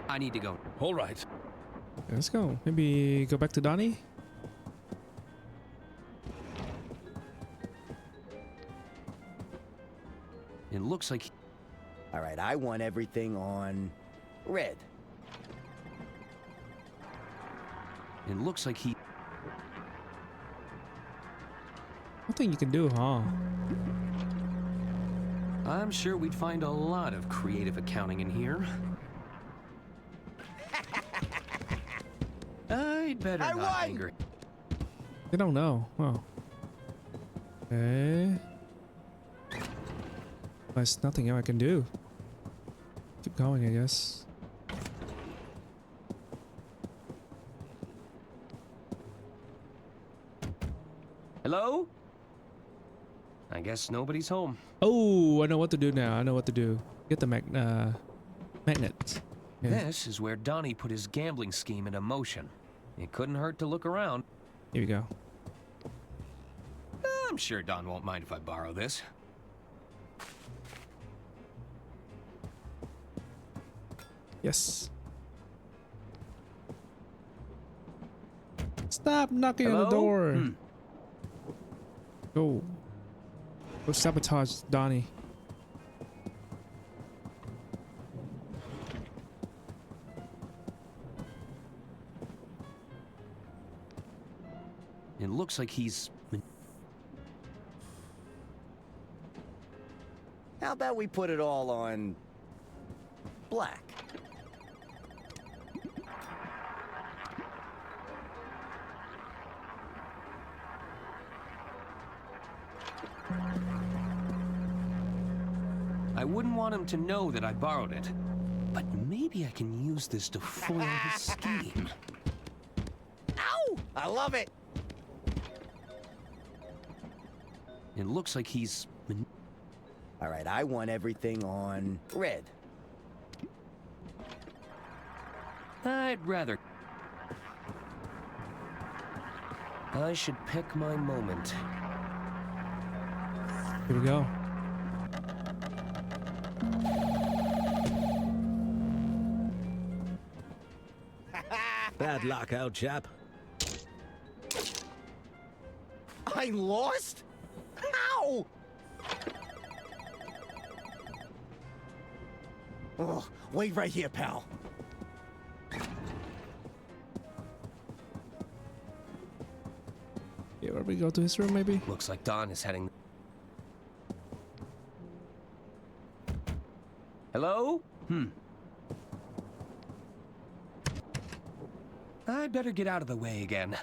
I need to go. All right. Let's go. Maybe go back to Donnie? It looks like... All right, I want everything on red. It looks like he... Nothing you can do, huh? I'm sure we'd find a lot of creative accounting in here. I'd better not anger. They don't know. Oh. Okay. There's nothing I can do. Keep going, I guess. Hello? I guess nobody's home. Oh, I know what to do now. I know what to do. Get the magnet. Yeah. This is where Donnie put his gambling scheme into motion. It couldn't hurt to look around. Here we go. I'm sure Don won't mind if I borrow this. Yes. Stop knocking on the door. Go. Go sabotage Donnie. It looks like he's... How about we put it all on black? I wouldn't want him to know that I borrowed it. But maybe I can use this to foil his scheme. Ow! I love it! It looks like he's... All right, I want everything on red. I'd rather... I should pick my moment. Here we go. Bad luck, old chap. I lost? How? Oh, wait right here, pal. Yeah, where we go to his room, maybe? Looks like Don is heading... Hello? I'd better get out of the way again.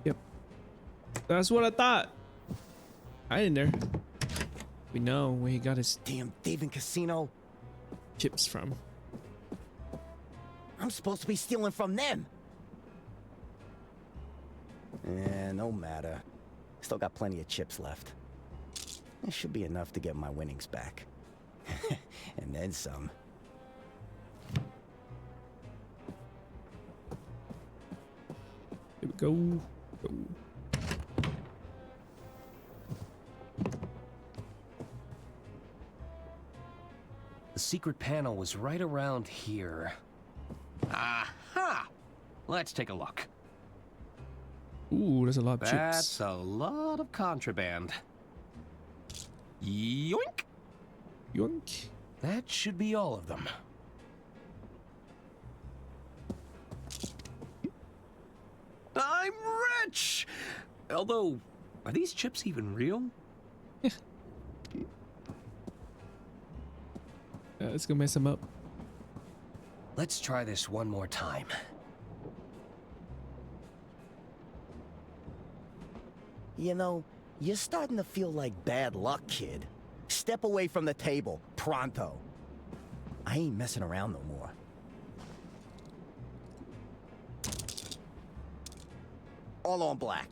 Yep. That's what I thought. I in there. We know where he got his damn thieving casino chips from. I'm supposed to be stealing from them. No matter. Still got plenty of chips left. It should be enough to get my winnings back. And then some. Here we go. Go. The secret panel was right around here. Aha! Let's take a look. Ooh, there's a lot of chips. That's a lot of contraband. Yoink! Yoink. That should be all of them. I'm rich! Although, are these chips even real? Let's go mess them up. Let's try this one more time. You know, you're starting to feel like bad luck, kid. Step away from the table, pronto. I ain't messing around no more. All on black.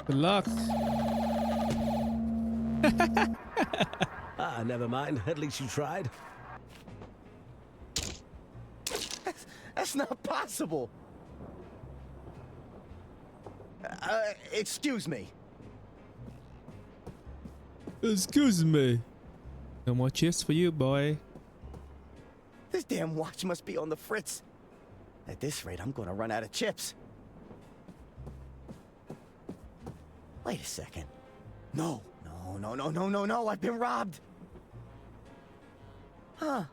Good luck. Never mind. At least you tried. That's not possible. Excuse me. Excuse me. No more chips for you, boy. This damn watch must be on the fritz. At this rate, I'm gonna run out of chips. Wait a second. No, I've been robbed. Huh.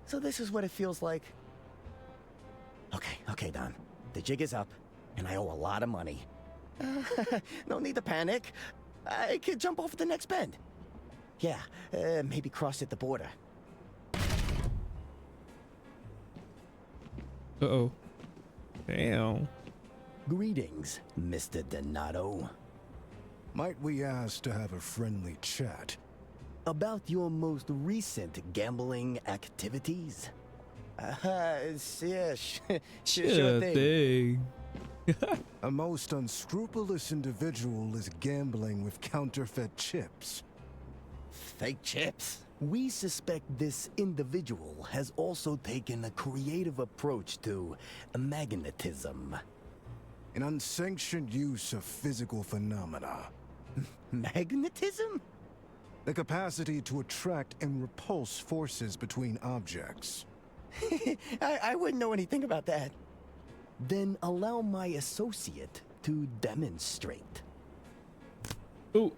So this is what it feels like. Okay, Don. The jig is up, and I owe a lot of money. No need to panic. I could jump off at the next bend. Yeah, maybe cross at the border. Uh-oh. Damn. Greetings, Mr. Donato. Might we ask to have a friendly chat? About your most recent gambling activities? Yeah, sure thing. A most unscrupulous individual is gambling with counterfeit chips. Fake chips? We suspect this individual has also taken a creative approach to magnetism. An unsanctioned use of physical phenomena. Magnetism? The capacity to attract and repulse forces between objects. I wouldn't know anything about that. Then allow my associate to demonstrate. Ooh.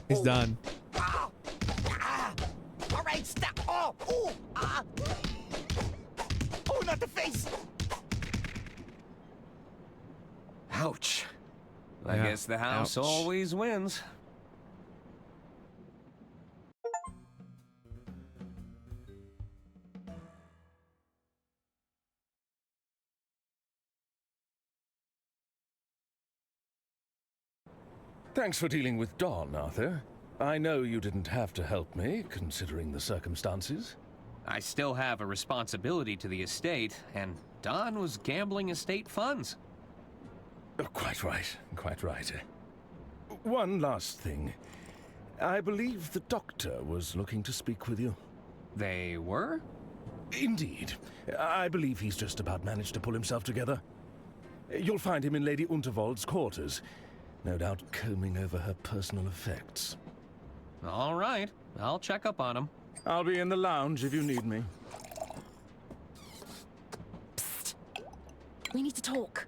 He's done. All right, stop. Oh, not the face. Ouch. I Yeah, guess the house ouch. always wins. Thanks for dealing with Don, Arthur. I know you didn't have to help me, considering the circumstances. I still have a responsibility to the estate, and Don was gambling estate funds. Quite right, quite right. One last thing. I believe the doctor was looking to speak with you. They were? Indeed. I believe he's just about managed to pull himself together. You'll find him in Lady Unterwald's quarters, no doubt combing over her personal effects. All right, I'll check up on him. I'll be in the lounge if you need me. Psst. We need to talk.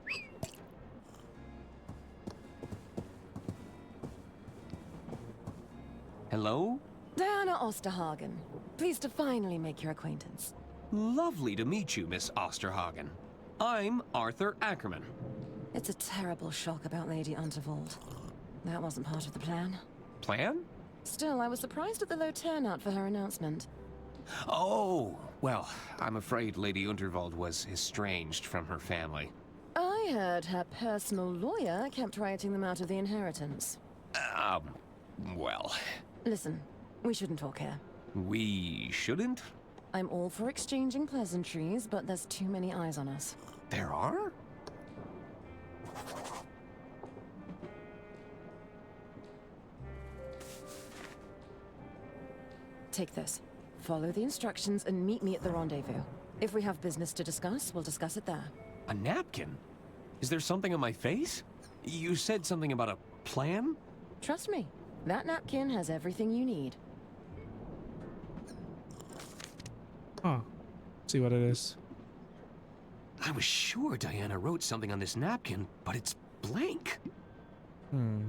Hello? Diana Osterhagen. Pleased to finally make your acquaintance. Lovely to meet you, Miss Osterhagen. I'm Arthur Ackerman. It's a terrible shock about Lady Unterwald. That wasn't part of the plan. Plan? Still, I was surprised at the low turnout for her announcement. Oh, well, I'm afraid Lady Unterwald was estranged from her family. I heard her personal lawyer kept writing them out of the inheritance. Well... Listen, we shouldn't talk here. We shouldn't? I'm all for exchanging pleasantries, but there's too many eyes on us. There are? Take this. Follow the instructions and meet me at the rendezvous. If we have business to discuss, we'll discuss it there. A napkin? Is there something on my face? You said something about a plan? Trust me, that napkin has everything you need. Oh, see what it is. I was sure Diana wrote something on this napkin, but it's blank.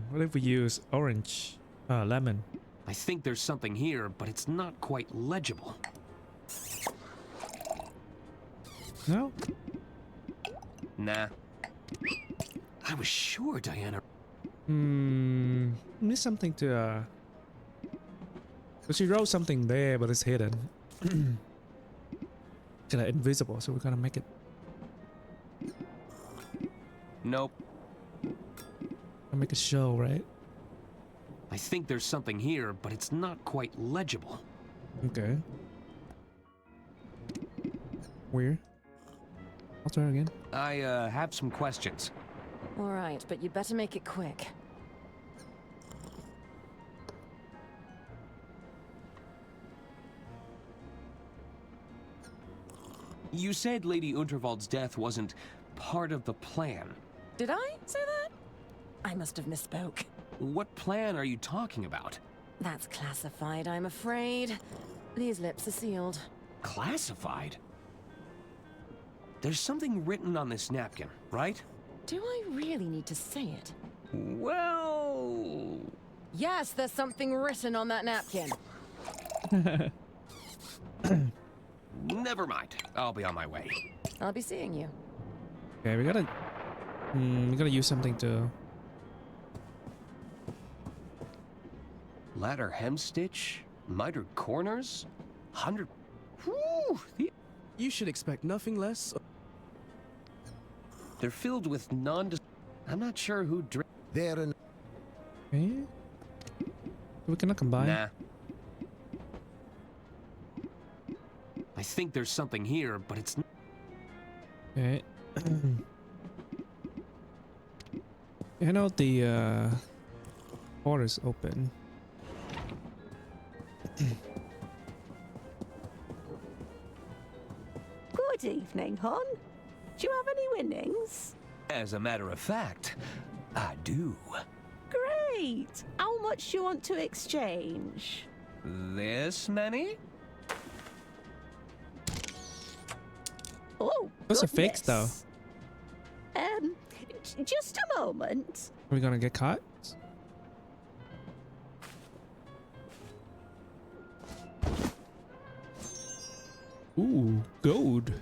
What if we use orange? Lemon. I think there's something here, but it's not quite legible. No? Nah. I was sure Diana... Need something to, But she wrote something there, but it's hidden. It's like invisible, so we're gonna make it. Nope. I'll make a show, right? I think there's something here, but it's not quite legible. Okay. Weird. I'll try again. I, have some questions. All right, but you better make it quick. You said Lady Unterwald's death wasn't part of the plan. Did I say that? I must have misspoke. What plan are you talking about? That's classified, I'm afraid. These lips are sealed. Classified? There's something written on this napkin, right? Do I really need to say it? Well... Yes, there's something written on that napkin. Never mind. I'll be on my way. I'll be seeing you. Okay, we gotta use something to... Ladder hemstitch, mitered corners, 100... Whew! You should expect nothing less. They're filled with I'm not sure who They're an... Okay. We cannot combine. Nah. I think there's something here, but it's... Okay. I know the door is open. Good evening, hon. Do you have any winnings? As a matter of fact, I do. Great. How much do you want to exchange? This many? Oh, Those are fakes, though. Just a moment. Are we gonna get caught? Ooh, gold.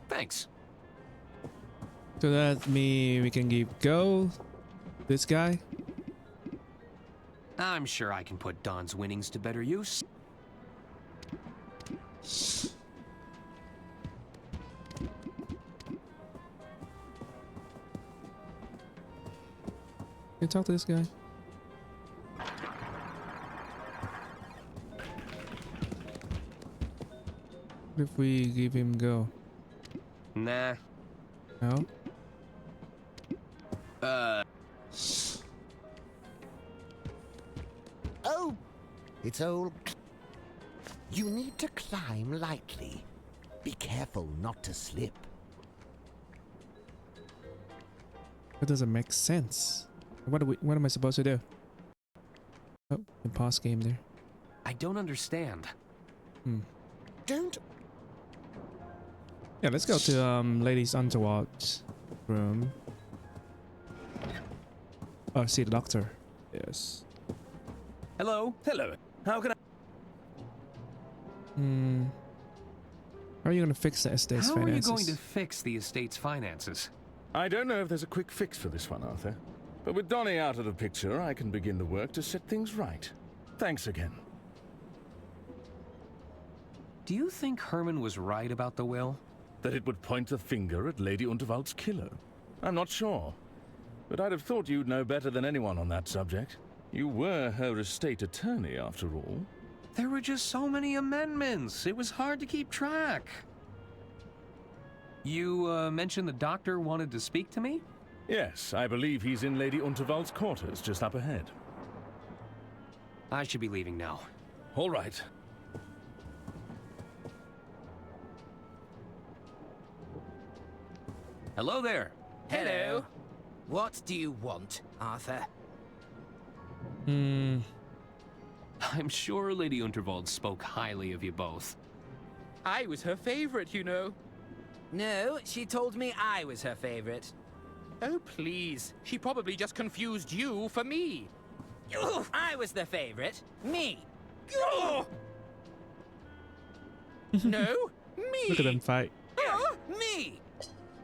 Thanks. So that means we can give gold. This guy. I'm sure I can put Don's winnings to better use. Can you talk to this guy? What if we give him go? Nah. No? Oh! It's all... You need to climb lightly. Be careful not to slip. That doesn't make sense. What am I supposed to do? Oh, the pause game there. I don't understand. Don't... Yeah, let's go to Lady Underwald's room. Oh, see the doctor. Yes. Hello? Hello. How can I... How are you gonna fix the estate's How finances? are you going to fix the estate's finances? I don't know if there's a quick fix for this one, Arthur. But with Donnie out of the picture, I can begin the work to set things right. Thanks again. Do you think Herman was right about the will? That it would point the finger at Lady Unterwald's killer? I'm not sure. But I'd have thought you'd know better than anyone on that subject. You were her estate attorney, after all. There were just so many amendments. It was hard to keep track. You, mentioned the doctor wanted to speak to me? Yes, I believe he's in Lady Unterwald's quarters, just up ahead. I should be leaving now. All right. Hello there. Hello. What do you want, Arthur? Hmm. I'm sure Lady Unterwald spoke highly of you both. I was her favorite, you know. No, she told me I was her favorite. Oh, please. She probably just confused you for me. I was the favorite. Me. No, me. Look at them fight. Me.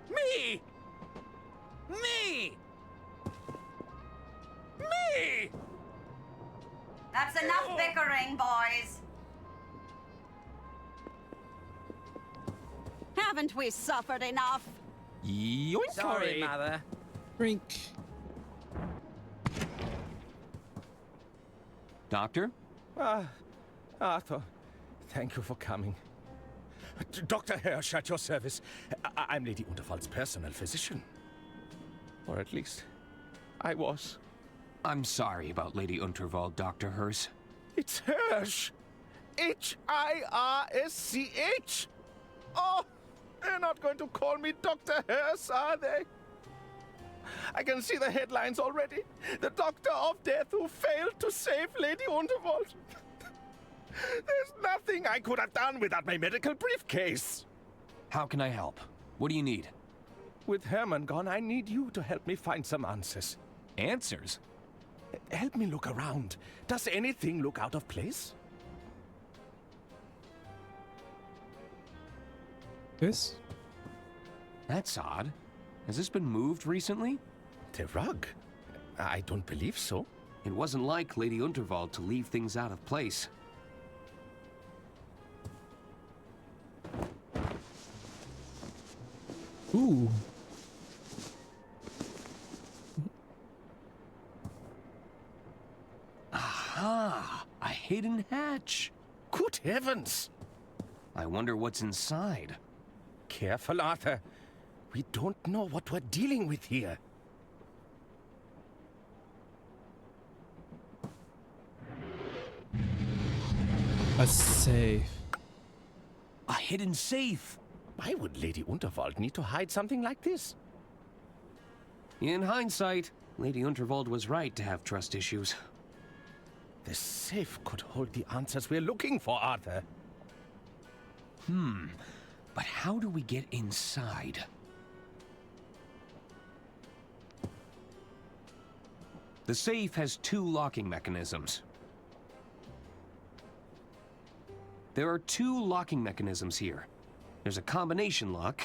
Me. Me. Me. That's enough bickering, boys. Haven't we suffered enough? Yoink. Sorry, Mother. Drink. Doctor? Arthur, thank you for coming. Dr. Hirsch at your service. I'm Lady Unterwald's personal physician. Or at least, I was. I'm sorry about Lady Unterwald, Dr. Hirsch. It's Hirsch! H-I-R-S-C-H! Oh, they're not going to call me Dr. Hirsch, are they? I can see the headlines already. The Doctor of Death who failed to save Lady Unterwald. There's nothing I could have done without my medical briefcase. How can I help? What do you need? With Herman gone, I need you to help me find some answers. Answers? Help me look around. Does anything look out of place? This? That's odd. Has this been moved recently? The rug? I don't believe so. It wasn't like Lady Unterwald to leave things out of place. Ooh. Aha! A hidden hatch. Good heavens! I wonder what's inside. Careful, Arthur. We don't know what we're dealing with here. A safe. A hidden safe. Why would Lady Unterwald need to hide something like this? In hindsight, Lady Unterwald was right to have trust issues. The safe could hold the answers we're looking for, Arthur. But how do we get inside? The safe has 2 locking mechanisms. There are 2 locking mechanisms here. There's a combination lock.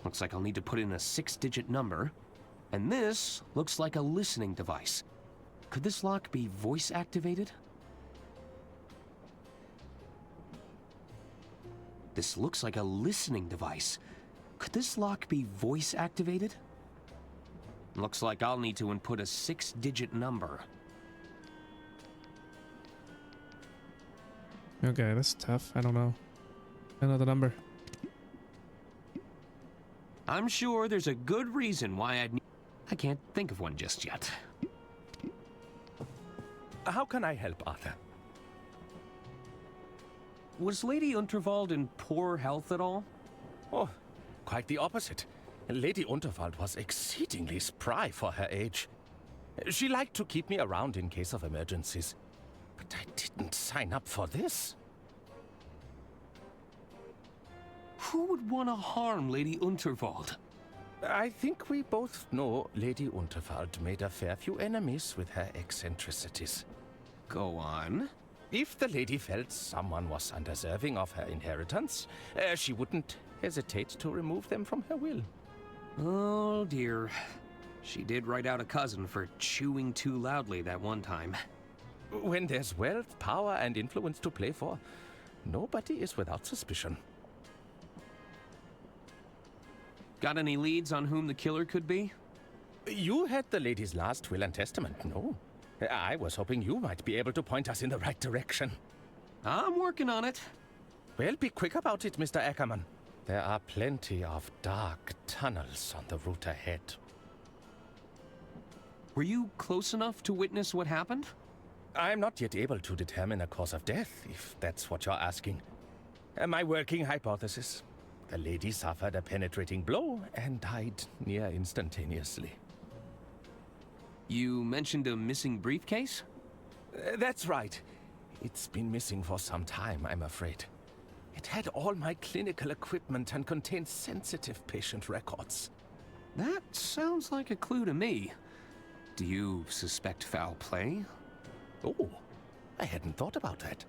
Looks like I'll need to put in a 6-digit number. And this looks like a listening device. Could this lock be voice activated? This looks like a listening device. Could this lock be voice activated? Looks like I'll need to input a 6-digit number. Okay, that's tough. I don't know. I know the number. I'm sure there's a good reason why I'd need... I can't think of one just yet. How can I help, Arthur? Was Lady Unterwald in poor health at all? Oh, quite the opposite. Lady Unterwald was exceedingly spry for her age. She liked to keep me around in case of emergencies. But I didn't sign up for this. Who would want to harm Lady Unterwald? I think we both know Lady Unterwald made a fair few enemies with her eccentricities. Go on. If the lady felt someone was undeserving of her inheritance, she wouldn't hesitate to remove them from her will. Oh dear. She did write out a cousin for chewing too loudly that one time. When there's wealth, power, and influence to play for, nobody is without suspicion. Got any leads on whom the killer could be? You had the lady's last will and testament, no? I was hoping you might be able to point us in the right direction. I'm working on it. Well, be quick about it, Mr. Ackerman. There are plenty of dark tunnels on the route ahead. Were you close enough to witness what happened? I'm not yet able to determine a cause of death, if that's what you're asking. My working hypothesis. The lady suffered a penetrating blow and died near instantaneously. You mentioned a missing briefcase? That's right. It's been missing for some time, I'm afraid. It had all my clinical equipment and contained sensitive patient records. That sounds like a clue to me. Do you suspect foul play? Oh, I hadn't thought about that.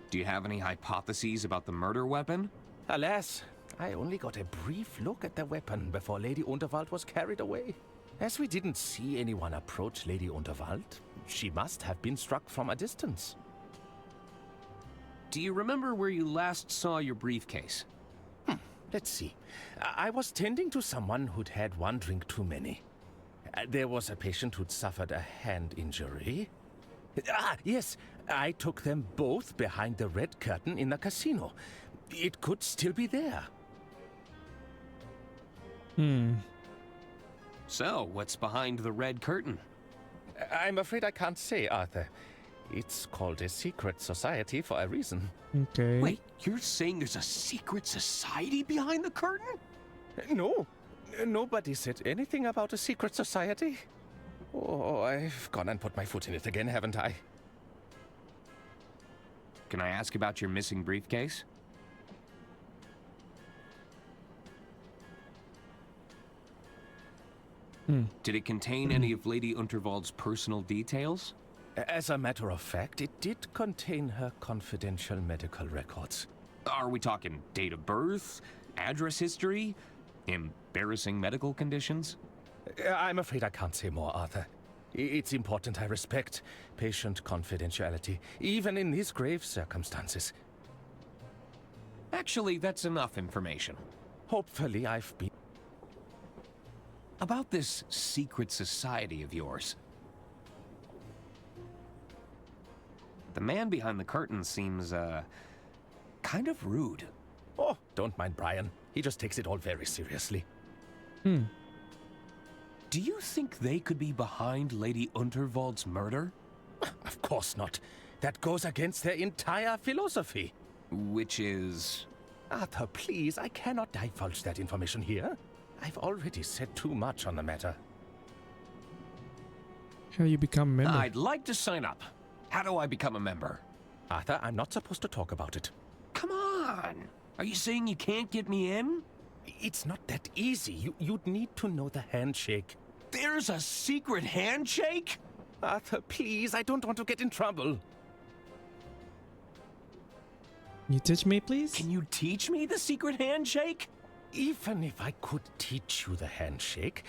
Do you have any hypotheses about the murder weapon? Alas, I only got a brief look at the weapon before Lady Unterwald was carried away. As we didn't see anyone approach Lady Unterwald, she must have been struck from a distance. Do you remember where you last saw your briefcase? Let's see. I was tending to someone who'd had one drink too many. There was a patient who'd suffered a hand injury. Yes, I took them both behind the red curtain in the casino. It could still be there. So, what's behind the red curtain? I'm afraid I can't say, Arthur. It's called a secret society for a reason. Okay. Wait, you're saying there's a secret society behind the curtain? No. Nobody said anything about a secret society. Oh, I've gone and put my foot in it again, haven't I? Can I ask about your missing briefcase? Did it contain any of Lady Unterwald's personal details? As a matter of fact, it did contain her confidential medical records. Are we talking date of birth, address history, embarrassing medical conditions? I'm afraid I can't say more, Arthur. It's important I respect patient confidentiality, even in these grave circumstances. Actually, that's enough information. Hopefully I've been... About this secret society of yours. The man behind the curtain seems, kind of rude. Oh, don't mind Brian. He just takes it all very seriously. Do you think they could be behind Lady Unterwald's murder? Of course not. That goes against their entire philosophy. Which is... Arthur, please, I cannot divulge that information here. I've already said too much on the matter. How you become a member? I'd like to sign up. How do I become a member? Arthur, I'm not supposed to talk about it. Come on! Are you saying you can't get me in? It's not that easy. You'd need to know the handshake. There's a secret handshake? Arthur, please, I don't want to get in trouble. Can you teach me, please? Can you teach me the secret handshake? Even if I could teach you the handshake,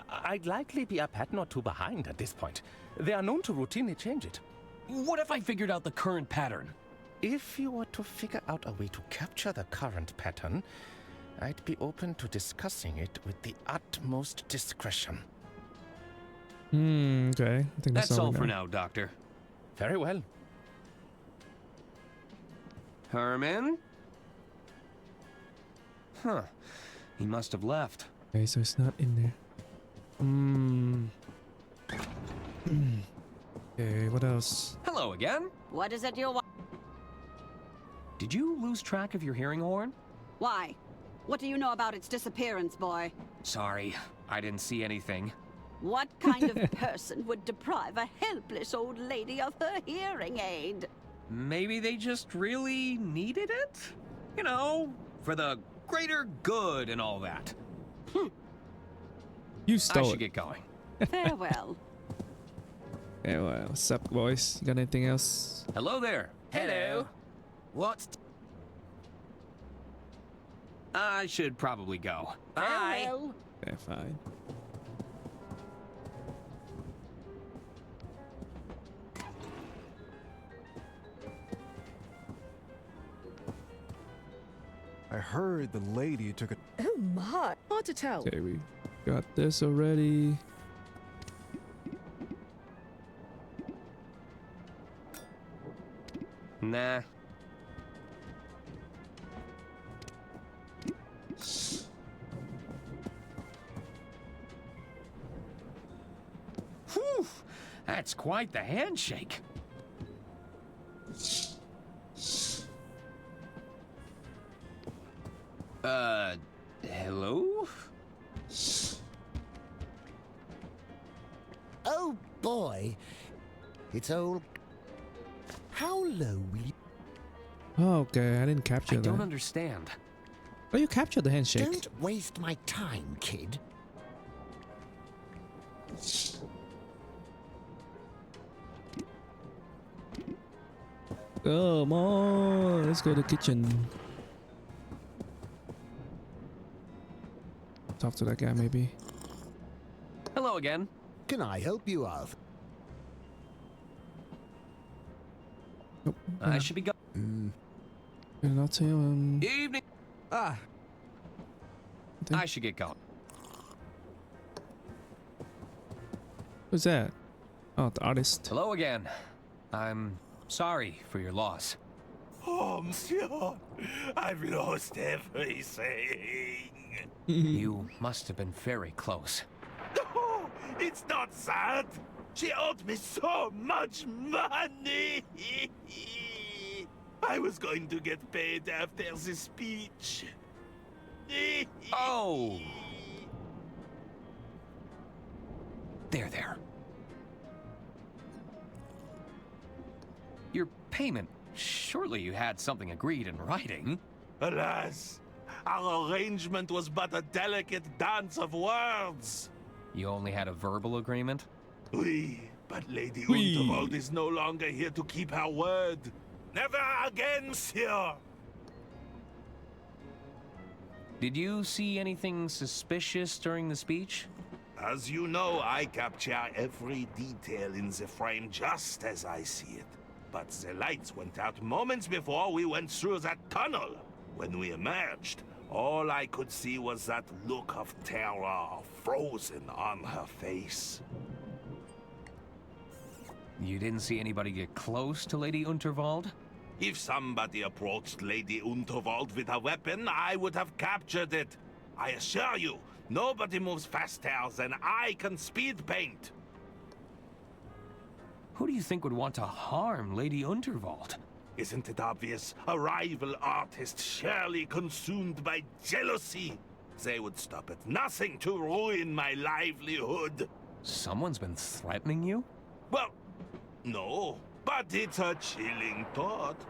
I'd likely be a pattern or two behind at this point. They are known to routinely change it. What if I figured out the current pattern? If you were to figure out a way to capture the current pattern, I'd be open to discussing it with the utmost discretion. Okay. I think that's all for now, Doctor. Very well. Herman? Huh. He must have left. Okay, so it's not in there. Okay, what else? Hello again. What is it you want? Did you lose track of your hearing horn? Why? What do you know about its disappearance, boy? Sorry, I didn't see anything. What kind of person would deprive a helpless old lady of her hearing aid? Maybe they just really needed it? You know, for the greater good and all that. You stole it. I should get going. Farewell. Okay, well, what's up, boys? You got anything else? Hello there. Hello. What? I should probably go. Bye. Okay, fine. I heard the lady took a... Oh my. Hard to tell. Okay, we got this already. Nah. Whew, that's quite the handshake. Hello? Oh boy. It's old. How low will you... Oh, okay, I didn't capture that. I don't understand. Oh, you captured the handshake. Don't waste my time, kid. Come on, let's go to the kitchen. Talk to that guy, maybe. Hello again. Can I help you, Alf? Nope. I should be going. And I'll tell him. Evening. I should get going. Who's that? Oh, the artist. Hello again. I'm sorry for your loss. Oh, monsieur, I've lost everything. You must have been very close. No, it's not that. She owed me so much money. I was going to get paid after the speech. Oh. There. Your payment. Surely you had something agreed in writing. Alas, our arrangement was but a delicate dance of words. You only had a verbal agreement? Oui, but Lady Oui. Unterwald is no longer here to keep her word. Never again, sir. Did you see anything suspicious during the speech? As you know, I capture every detail in the frame just as I see it. But the lights went out moments before we went through that tunnel. When we emerged, all I could see was that look of terror frozen on her face. You didn't see anybody get close to Lady Unterwald? If somebody approached Lady Unterwald with a weapon, I would have captured it. I assure you, nobody moves faster than I can speed paint. Who do you think would want to harm Lady Unterwald? Isn't it obvious? A rival artist surely consumed by jealousy. They would stop at nothing to ruin my livelihood. Someone's been threatening you? Well, no, but it's a chilling thought.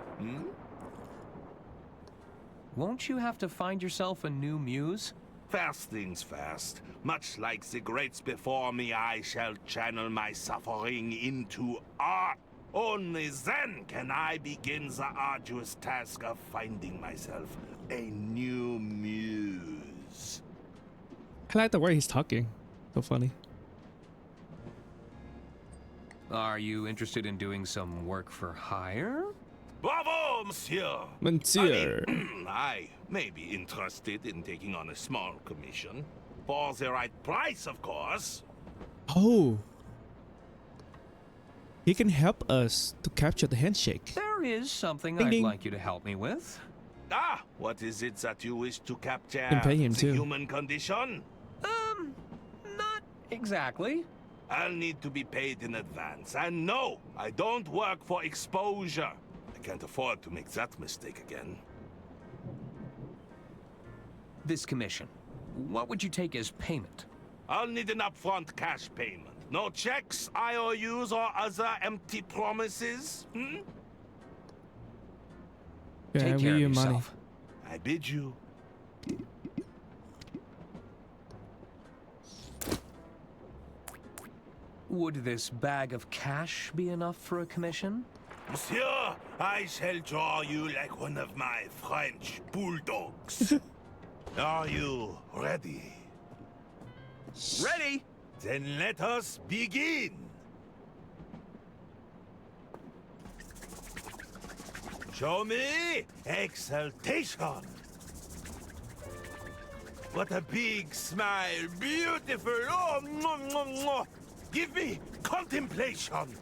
Won't you have to find yourself a new muse? First things first. Much like the greats before me, I shall channel my suffering into art. Only then can I begin the arduous task of finding myself a new muse. I like the way he's talking. So funny. Are you interested in doing some work for hire? Bravo, monsieur! Monsieur. I may be interested in taking on a small commission. For the right price, of course. Oh. He can help us to capture the handshake. There is something Ding, I'd ding. like you to help me with. Ah, what is it that you wish to capture? Can pay him the too. human condition? Not exactly. I'll need to be paid in advance. And no, I don't work for exposure. I can't afford to make that mistake again. This commission. What would you take as payment? I'll need an upfront cash payment. No checks, IOUs, or other empty promises. Yeah, Take we care of your money. yourself. I bid you. Would this bag of cash be enough for a commission? Monsieur, I shall draw you like one of my French bulldogs. Are you ready? Ready! Then let us begin. Show me exaltation. What a big smile, beautiful. Oh, mwah, mwah, mwah. Give me contemplation.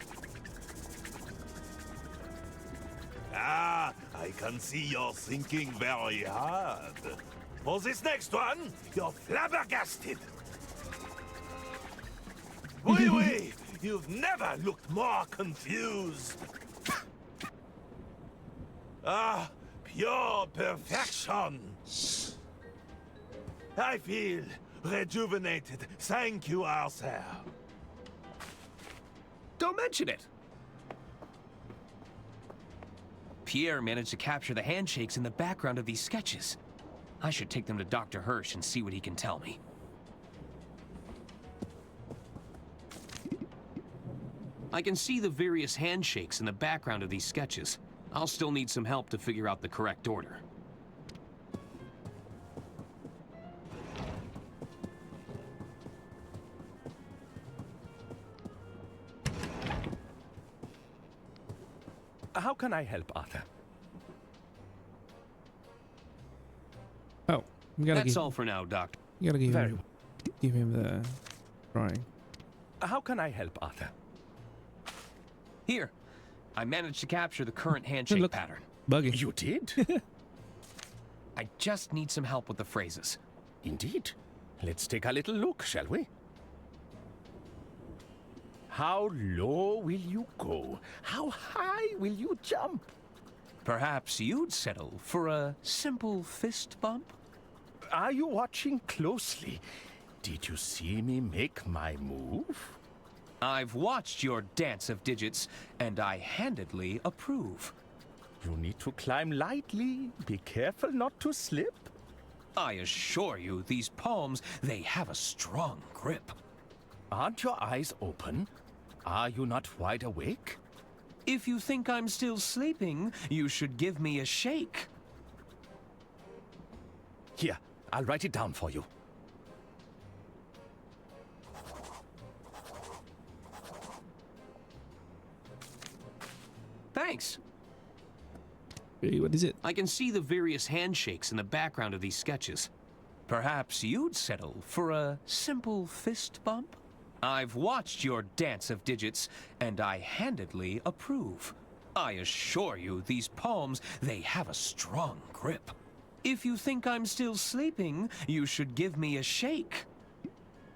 Ah, I can see you're thinking very hard. For this next one, you're flabbergasted. Oui, oui, you've never looked more confused. Ah, pure perfection. I feel rejuvenated. Thank you, Arthur. Don't mention it. Pierre managed to capture the handshakes in the background of these sketches. I should take them to Dr. Hirsch and see what he can tell me. I can see the various handshakes in the background of these sketches. I'll still need some help to figure out the correct order. How can I help, Arthur? Oh, that's all for now, Doctor. You gotta give him the drawing. How can I help, Arthur? Here, I managed to capture the current handshake pattern. Buggy. You did? I just need some help with the phrases. Indeed. Let's take a little look, shall we? How low will you go? How high will you jump? Perhaps you'd settle for a simple fist bump? Are you watching closely? Did you see me make my move? I've watched your dance of digits, and I handedly approve. You need to climb lightly. Be careful not to slip. I assure you, these palms, they have a strong grip. Aren't your eyes open? Are you not wide awake? If you think I'm still sleeping, you should give me a shake. Here, I'll write it down for you. Thanks. Hey, what is it? I can see the various handshakes in the background of these sketches. Perhaps you'd settle for a simple fist bump? I've watched your dance of digits, and I handedly approve. I assure you, these palms, they have a strong grip. If you think I'm still sleeping, you should give me a shake.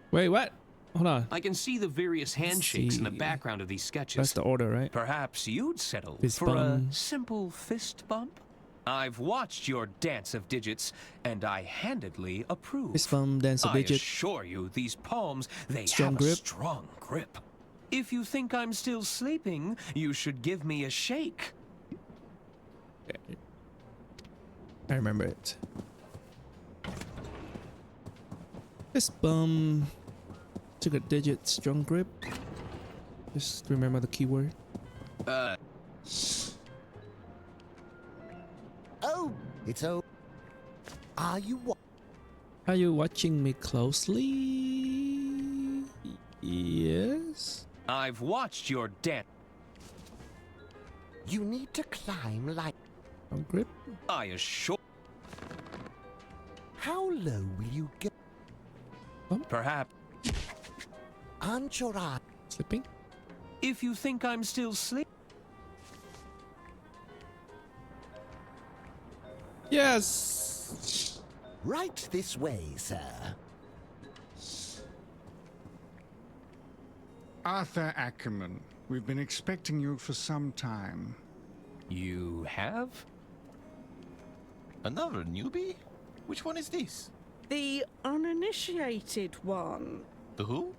Wait, what? Hold on. I can see the various handshakes in the background of these sketches. That's the order, right? Perhaps you'd settle Fist for bump. a simple fist bump? I've watched your dance of digits, and I handedly approve. Fist bump, dance of digits. I assure you, these palms, they Strong have grip. a strong grip. If you think I'm still sleeping, you should give me a shake. Okay. I remember it. Fist bump. Took a digit, strong grip. Just remember the keyword. Oh, it's oh. Are you watching me closely? Yes. I've watched your dance. You need to climb like. Strong grip. I assure. How low will you go? Perhaps. Aren't your eyes slipping? If you think I'm still sleeping. Yes. Right this way, sir. Arthur Ackerman, we've been expecting you for some time. You have? Another newbie? Which one is this? The uninitiated one. The who?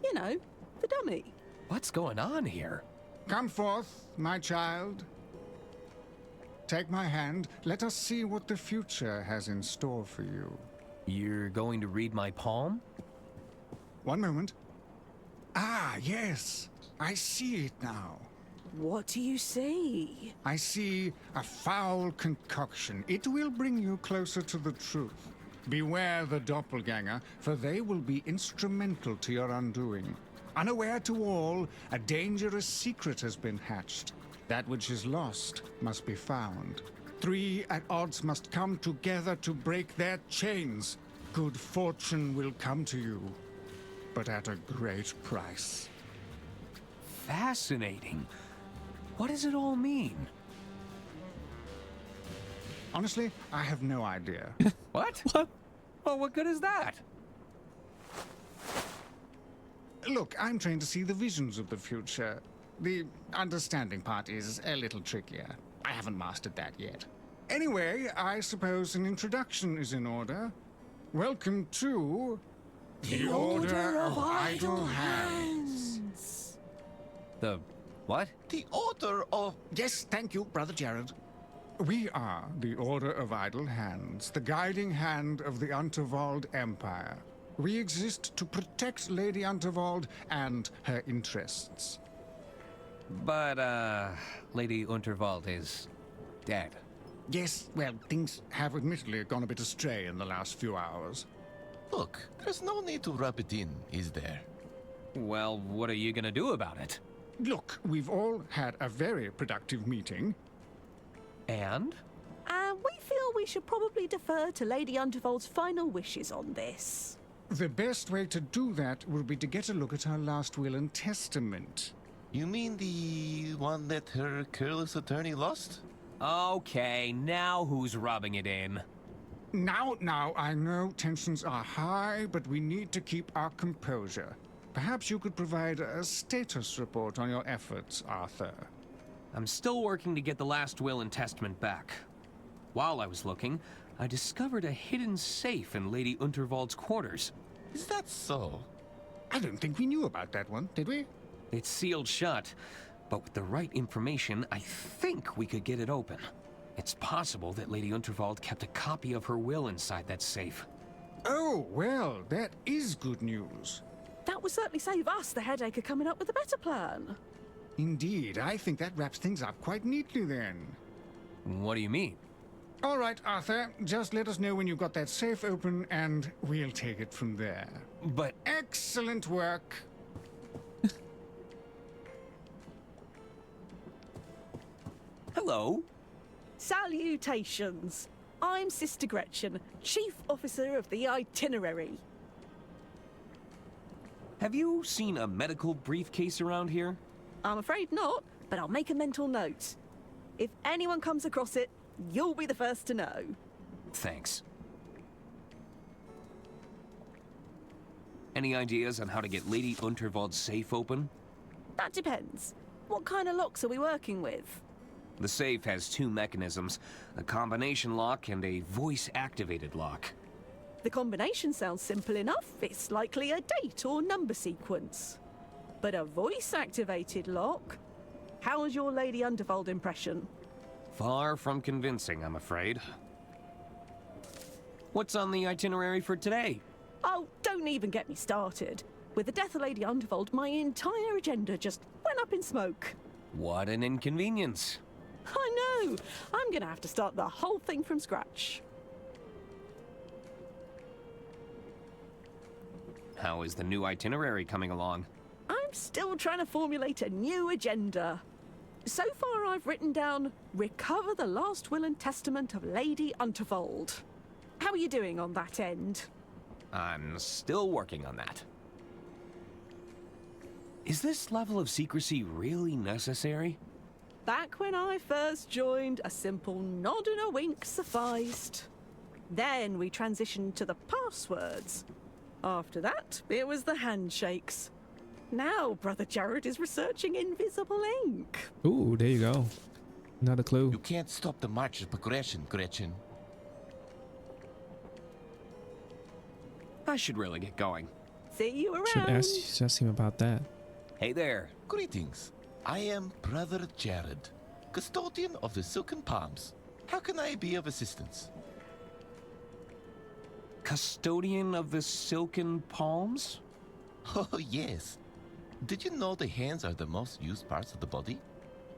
You know, the dummy. What's going on here? Come forth, my child. Take my hand. Let us see what the future has in store for you. You're going to read my palm? One moment. Ah, yes. I see it now. What do you see? I see a foul concoction. It will bring you closer to the truth. Beware the doppelganger, for they will be instrumental to your undoing. Unaware to all, a dangerous secret has been hatched. That which is lost must be found. 3 at odds must come together to break their chains. Good fortune will come to you, but at a great price. Fascinating. What does it all mean? Honestly, I have no idea. What? What? Well, what good is that? Look, I'm trained to see the visions of the future. The understanding part is a little trickier. I haven't mastered that yet. Anyway, I suppose an introduction is in order. Welcome to the Order of Idle Hands. The what? The Order of... Yes, thank you, Brother Jared. We are the Order of Idle Hands, the guiding hand of the Unterwald Empire. We exist to protect Lady Unterwald and her interests. But, Lady Unterwald is dead. Yes, well, things have admittedly gone a bit astray in the last few hours. Look, there's no need to rub it in, is there? Well, what are you gonna do about it? Look, we've all had a very productive meeting. And? We feel we should probably defer to Lady Unterwald's final wishes on this. The best way to do that will be to get a look at her last will and testament. You mean the one that her careless attorney lost? Okay, now who's rubbing it in? Now, I know tensions are high, but we need to keep our composure. Perhaps you could provide a status report on your efforts, Arthur. I'm still working to get the last will and testament back. While I was looking, I discovered a hidden safe in Lady Unterwald's quarters. Is that so? I don't think we knew about that one, did we? It's sealed shut, but with the right information, I think we could get it open. It's possible that Lady Unterwald kept a copy of her will inside that safe. Oh, well, that is good news. That would certainly save us the headache of coming up with a better plan. Indeed, I think that wraps things up quite neatly then. What do you mean? All right, Arthur, just let us know when you've got that safe open and we'll take it from there. But... Excellent work. Hello. Salutations. I'm Sister Gretchen, Chief Officer of the Itinerary. Have you seen a medical briefcase around here? I'm afraid not, but I'll make a mental note. If anyone comes across it, you'll be the first to know. Thanks. Any ideas on how to get Lady Unterwald's safe open? That depends. What kind of locks are we working with? The safe has two mechanisms, a combination lock and a voice-activated lock. The combination sounds simple enough. It's likely a date or number sequence. But a voice-activated lock? How's your Lady Unterwald impression? Far from convincing, I'm afraid. What's on the itinerary for today? Oh, don't even get me started. With the death of Lady Unterwald, my entire agenda just went up in smoke. What an inconvenience. I know. I'm gonna have to start the whole thing from scratch. How is the new itinerary coming along? I'm still trying to formulate a new agenda. So far I've written down, recover the last will and testament of Lady Unterwald. How are you doing on that end? I'm still working on that. Is this level of secrecy really necessary? Back when I first joined, a simple nod and a wink sufficed. Then we transitioned to the passwords. After that, it was the handshakes. Now Brother Jared is researching invisible ink. Ooh, there you go. Not a clue. You can't stop the march of progression, Gretchen. I should really get going. See you around. Should ask him about that. Hey there. Greetings. I am Brother Jared, custodian of the Silken Palms. How can I be of assistance? Custodian of the Silken Palms? Oh, yes. Did you know the hands are the most used parts of the body?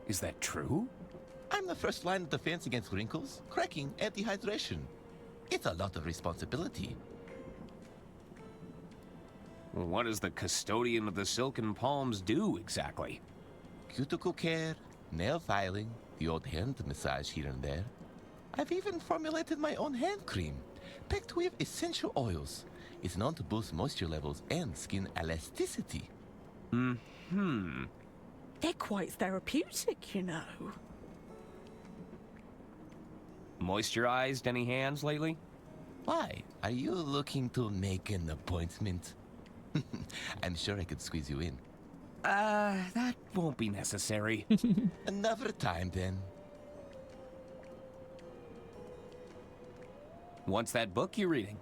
Is that true? I'm the first line of defense against wrinkles, cracking, and dehydration. It's a lot of responsibility. What does the custodian of the Silken Palms do exactly? Cuticle care, nail filing, the odd hand massage here and there. I've even formulated my own hand cream, packed with essential oils. It's known to boost moisture levels and skin elasticity. Mm-hmm. They're quite therapeutic, you know. Moisturized any hands lately? Why? Are you looking to make an appointment? I'm sure I could squeeze you in. That won't be necessary. Another time, then. What's that book you're reading?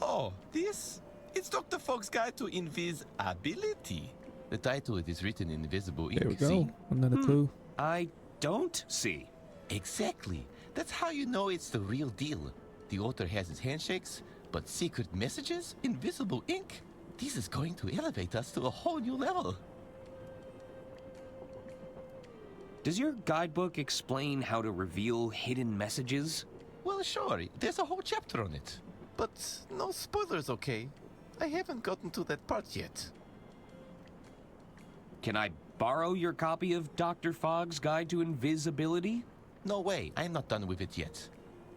Oh, this? It's Dr. Fogg's Guide to Invisibility. The title it is written in invisible ink. There we go. See? Another clue. I don't see. Exactly. That's how you know it's the real deal. The author has his handshakes, but secret messages, invisible ink. This is going to elevate us to a whole new level. Does your guidebook explain how to reveal hidden messages? Well, sure. There's a whole chapter on it. But no spoilers, okay? I haven't gotten to that part yet. Can I borrow your copy of Dr. Fogg's Guide to Invisibility? No way. I'm not done with it yet.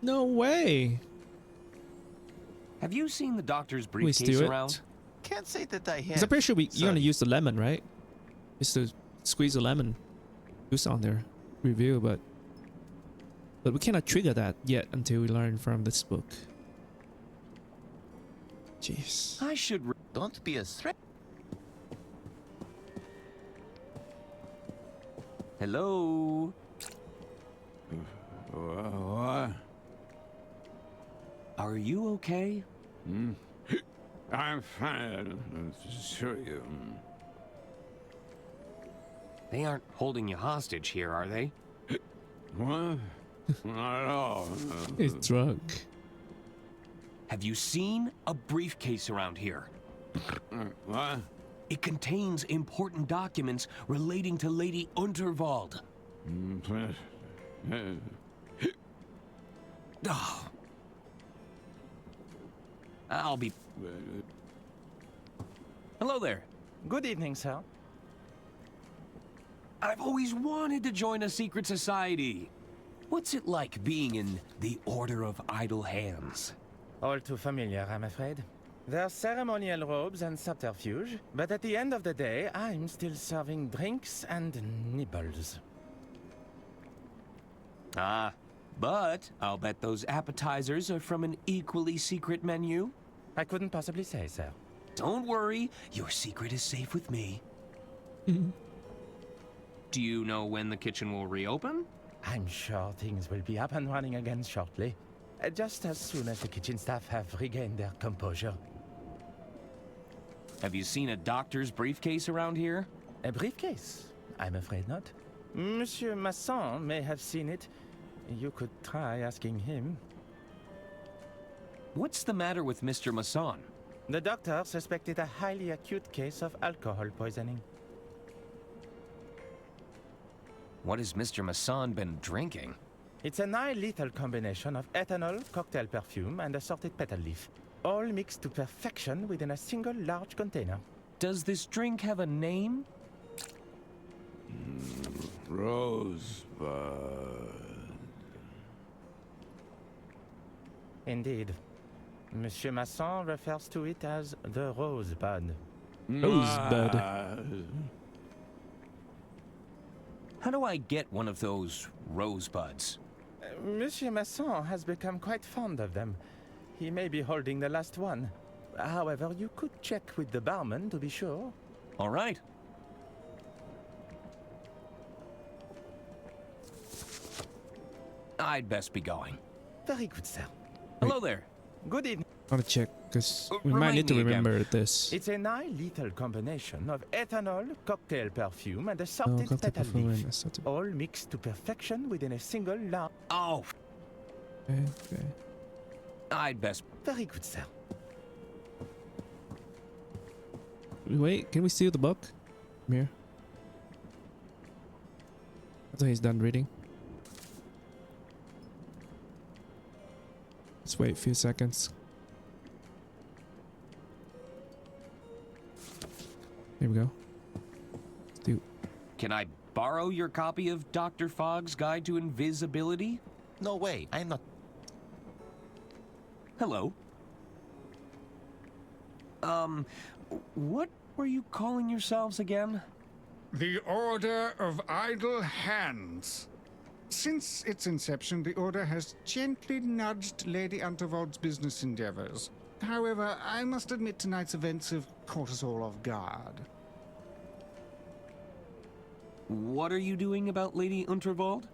No way. Have you seen the doctor's We briefcase steal it. around? Can't say that I have. Because I'm pretty sure you're gonna use the lemon, right? Just to squeeze the lemon juice on their review, but we cannot trigger that yet until we learn from this book. Jeez. I should. Don't be a threat. Hello. What? Are you okay? I'm fine. Sure you. They aren't holding you hostage here, are they? What? Not at all. He's drunk. Have you seen a briefcase around here? What? It contains important documents relating to Lady Unterwald. Oh. I'll be... Hello there. Good evening, sir. I've always wanted to join a secret society. What's it like being in the Order of Idle Hands? All too familiar, I'm afraid. There's ceremonial robes and subterfuge, but at the end of the day, I'm still serving drinks and nibbles. Ah, but I'll bet those appetizers are from an equally secret menu. I couldn't possibly say, sir. Don't worry, your secret is safe with me. Do you know when the kitchen will reopen? I'm sure things will be up and running again shortly. Just as soon as the kitchen staff have regained their composure. Have you seen a doctor's briefcase around here? A briefcase? I'm afraid not. Monsieur Masson may have seen it. You could try asking him. What's the matter with Mr. Masson? The doctor suspected a highly acute case of alcohol poisoning. What has Mr. Masson been drinking? It's a nigh-lethal combination of ethanol, cocktail perfume, and assorted petal leaf, all mixed to perfection within a single large container. Does this drink have a name? Rosebud. Indeed. Monsieur Masson refers to it as the Rosebud. Rosebud. How do I get one of those rosebuds? Monsieur Masson has become quite fond of them. He may be holding the last one. However, you could check with the barman to be sure. All right. I'd best be going. Very good, sir. Hello there. Good evening. I want to check because we might need to remember this. It's a nigh-lethal combination of ethanol, cocktail perfume, and assorted cocktail petal perfume leaf, and assorted- all mixed to perfection within a single large... Oh, Okay. I'd best... Very good, sir. Wait, can we steal the book? Come here. I thought he's done reading. Let's wait a few seconds. Here we go. Steal. Can I borrow your copy of Dr. Fogg's Guide to Invisibility? No way. I'm not. Hello. What were you calling yourselves again? The Order of Idle Hands. Since its inception, the Order has gently nudged Lady Unterwald's business endeavors. However, I must admit tonight's events have caught us all off guard. What are you doing about Lady Unterwald?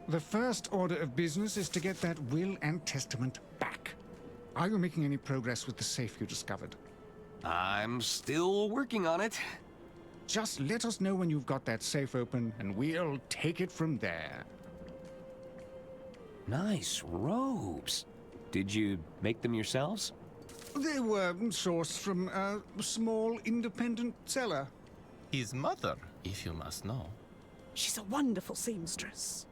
The first order of business is to get that will and testament back. Are you making any progress with the safe you discovered? I'm still working on it. Just let us know when you've got that safe open, and we'll take it from there. Nice robes. Did you make them yourselves? They were sourced from a small independent seller. His mother, if you must know. She's a wonderful seamstress.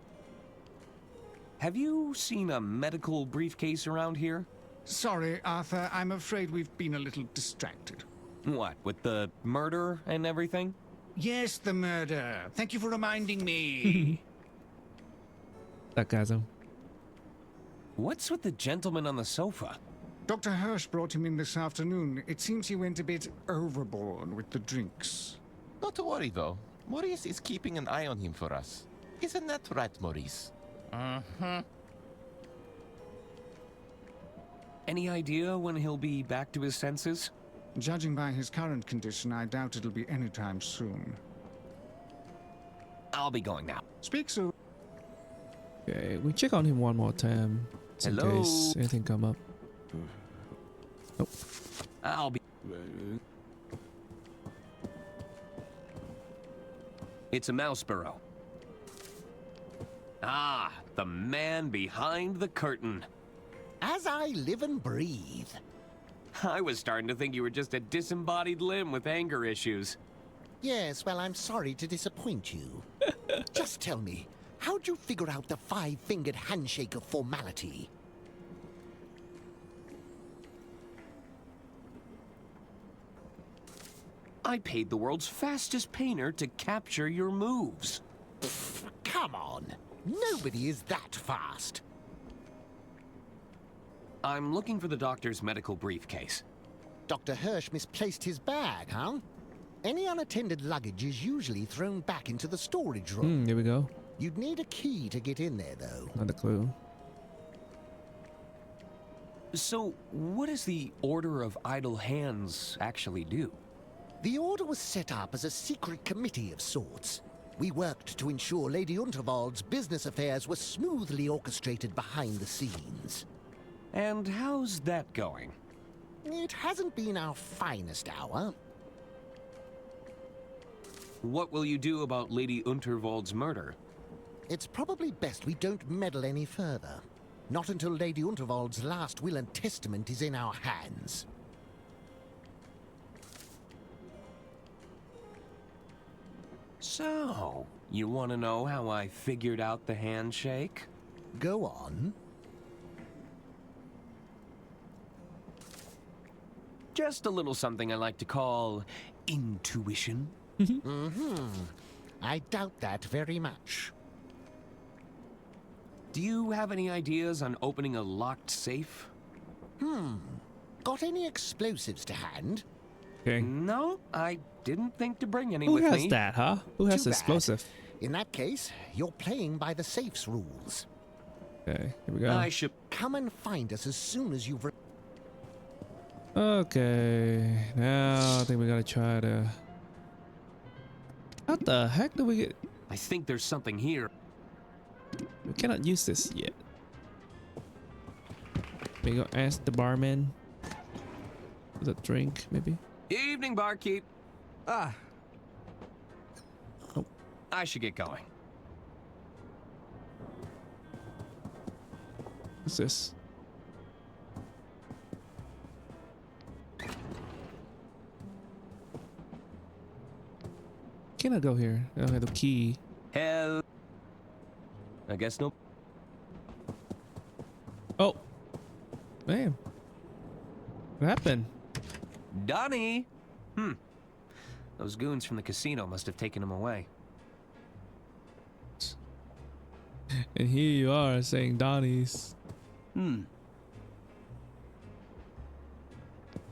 Have you seen a medical briefcase around here? Sorry, Arthur, I'm afraid we've been a little distracted. What, with the murder and everything? Yes, the murder. Thank you for reminding me. Sarcasm. What's with the gentleman on the sofa? Dr. Hirsch brought him in this afternoon. It seems he went a bit overboard with the drinks. Not to worry, though. Maurice is keeping an eye on him for us. Isn't that right, Maurice? Any idea when he'll be back to his senses? Judging by his current condition, I doubt it'll be anytime soon. I'll be going now. Speak soon. Okay, we check on him one more time. Just in Hello? case anything come up. Nope. I'll be... It's a mouse burrow. Ah, the man behind the curtain. As I live and breathe. I was starting to think you were just a disembodied limb with anger issues. Yes, well, I'm sorry to disappoint you. Just tell me, how'd you figure out the five-fingered handshake of formality? I paid the world's fastest painter to capture your moves. Pfft, come on. Nobody is that fast. I'm looking for the doctor's medical briefcase. Dr. Hirsch misplaced his bag, huh? Any unattended luggage is usually thrown back into the storage room. Here we go. You'd need a key to get in there, though. Not a clue. So, what does the Order of Idle Hands actually do? The Order was set up as a secret committee of sorts. We worked to ensure Lady Unterwald's business affairs were smoothly orchestrated behind the scenes. And how's that going? It hasn't been our finest hour. What will you do about Lady Unterwald's murder? It's probably best we don't meddle any further. Not until Lady Unterwald's last will and testament is in our hands. So, you want to know how I figured out the handshake? Go on. Just a little something I like to call intuition. I doubt that very much. Do you have any ideas on opening a locked safe? Got any explosives to hand? Okay. No, I didn't think to bring any Who with has me. that, huh? Who has Too bad. explosive? In that case, you're playing by the safe's rules. Okay, here we go. I should... Come and find us as soon as you've... Okay, now I think we gotta try to... How the heck do we get... I think there's something here. We cannot use this yet. We go ask the barman. For the drink, maybe? Evening, barkeep. Ah. Oh. I should get going. What's this? Can I go here? I don't have the key. Hell. I guess no. Oh. Man. What happened? Donnie! Those goons from the casino must have taken him away. And here you are saying Donnie's.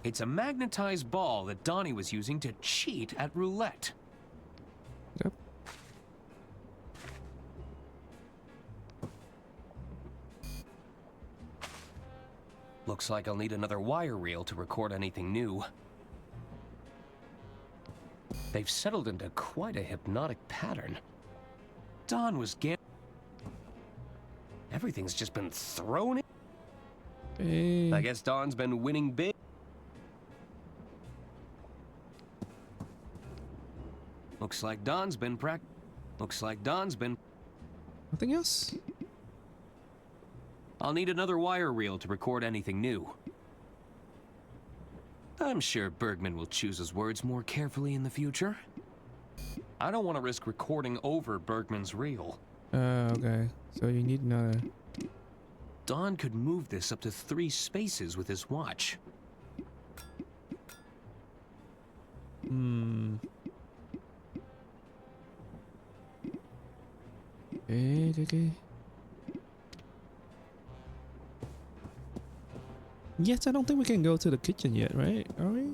It's a magnetized ball that Donnie was using to cheat at roulette. Yep. Looks like I'll need another wire reel to record anything new. They've settled into quite a hypnotic pattern. Don was Everything's just been thrown in. Hey. I guess Dawn's been winning big. Looks like Dawn's been Nothing else? I'll need another wire reel to record anything new. I'm sure Bergman will choose his words more carefully in the future. I don't want to risk recording over Bergman's reel. Okay. So you need another. Dawn could move this up to 3 spaces with his watch. Okay. Yes, I don't think we can go to the kitchen yet, right? Are we?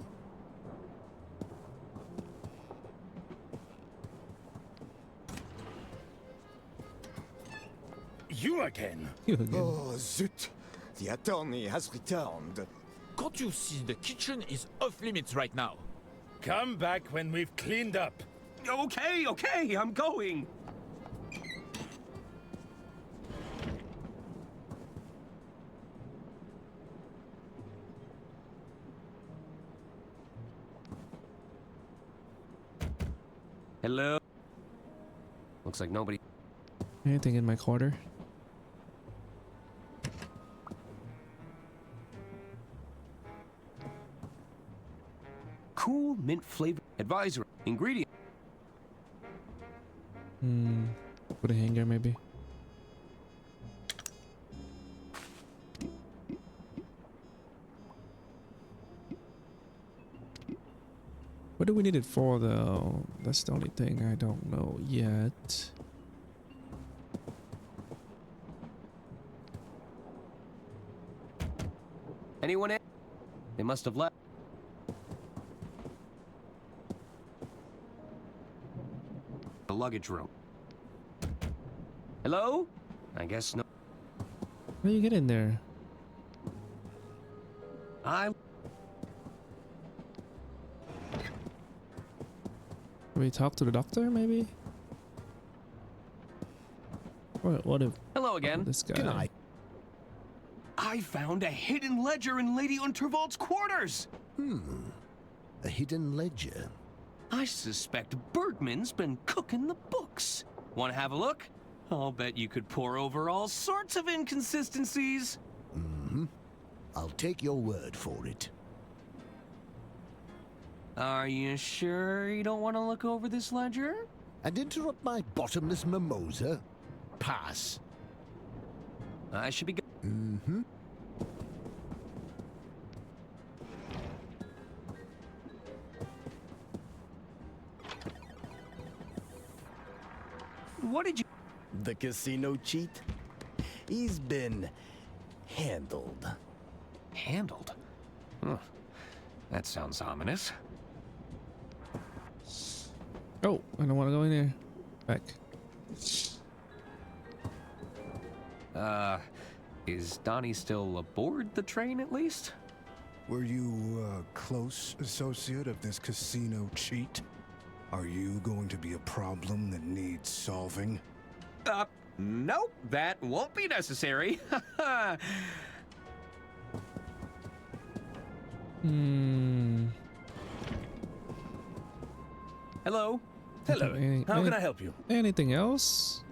You again? You again. Oh, zut! The attorney has returned. Can't you see the kitchen is off limits right now? Come back when we've cleaned up. Okay, I'm going. Hello? Looks like nobody. Anything in my quarter? Cool mint flavor advisor ingredient. Put a hanger maybe. What do we need it for though? That's the only thing I don't know yet. Anyone in? They must have left. The luggage room. Hello? I guess no. How do you get in there? We talk to the doctor, maybe? What if... Hello again. This guy... Good night. I found a hidden ledger in Lady Unterwald's quarters! A hidden ledger? I suspect Bergman's been cooking the books. Want to have a look? I'll bet you could pore over all sorts of inconsistencies. I'll take your word for it. Are you sure you don't want to look over this ledger? And interrupt my bottomless mimosa? Pass. I should be good. What did you... The casino cheat? He's been handled. Handled? Huh. That sounds ominous. Oh, I don't want to go in there. Back. Is Donnie still aboard the train at least? Were you a close associate of this casino cheat? Are you going to be a problem that needs solving? Nope, that won't be necessary. Hello. Hello. How can I help you? Anything else?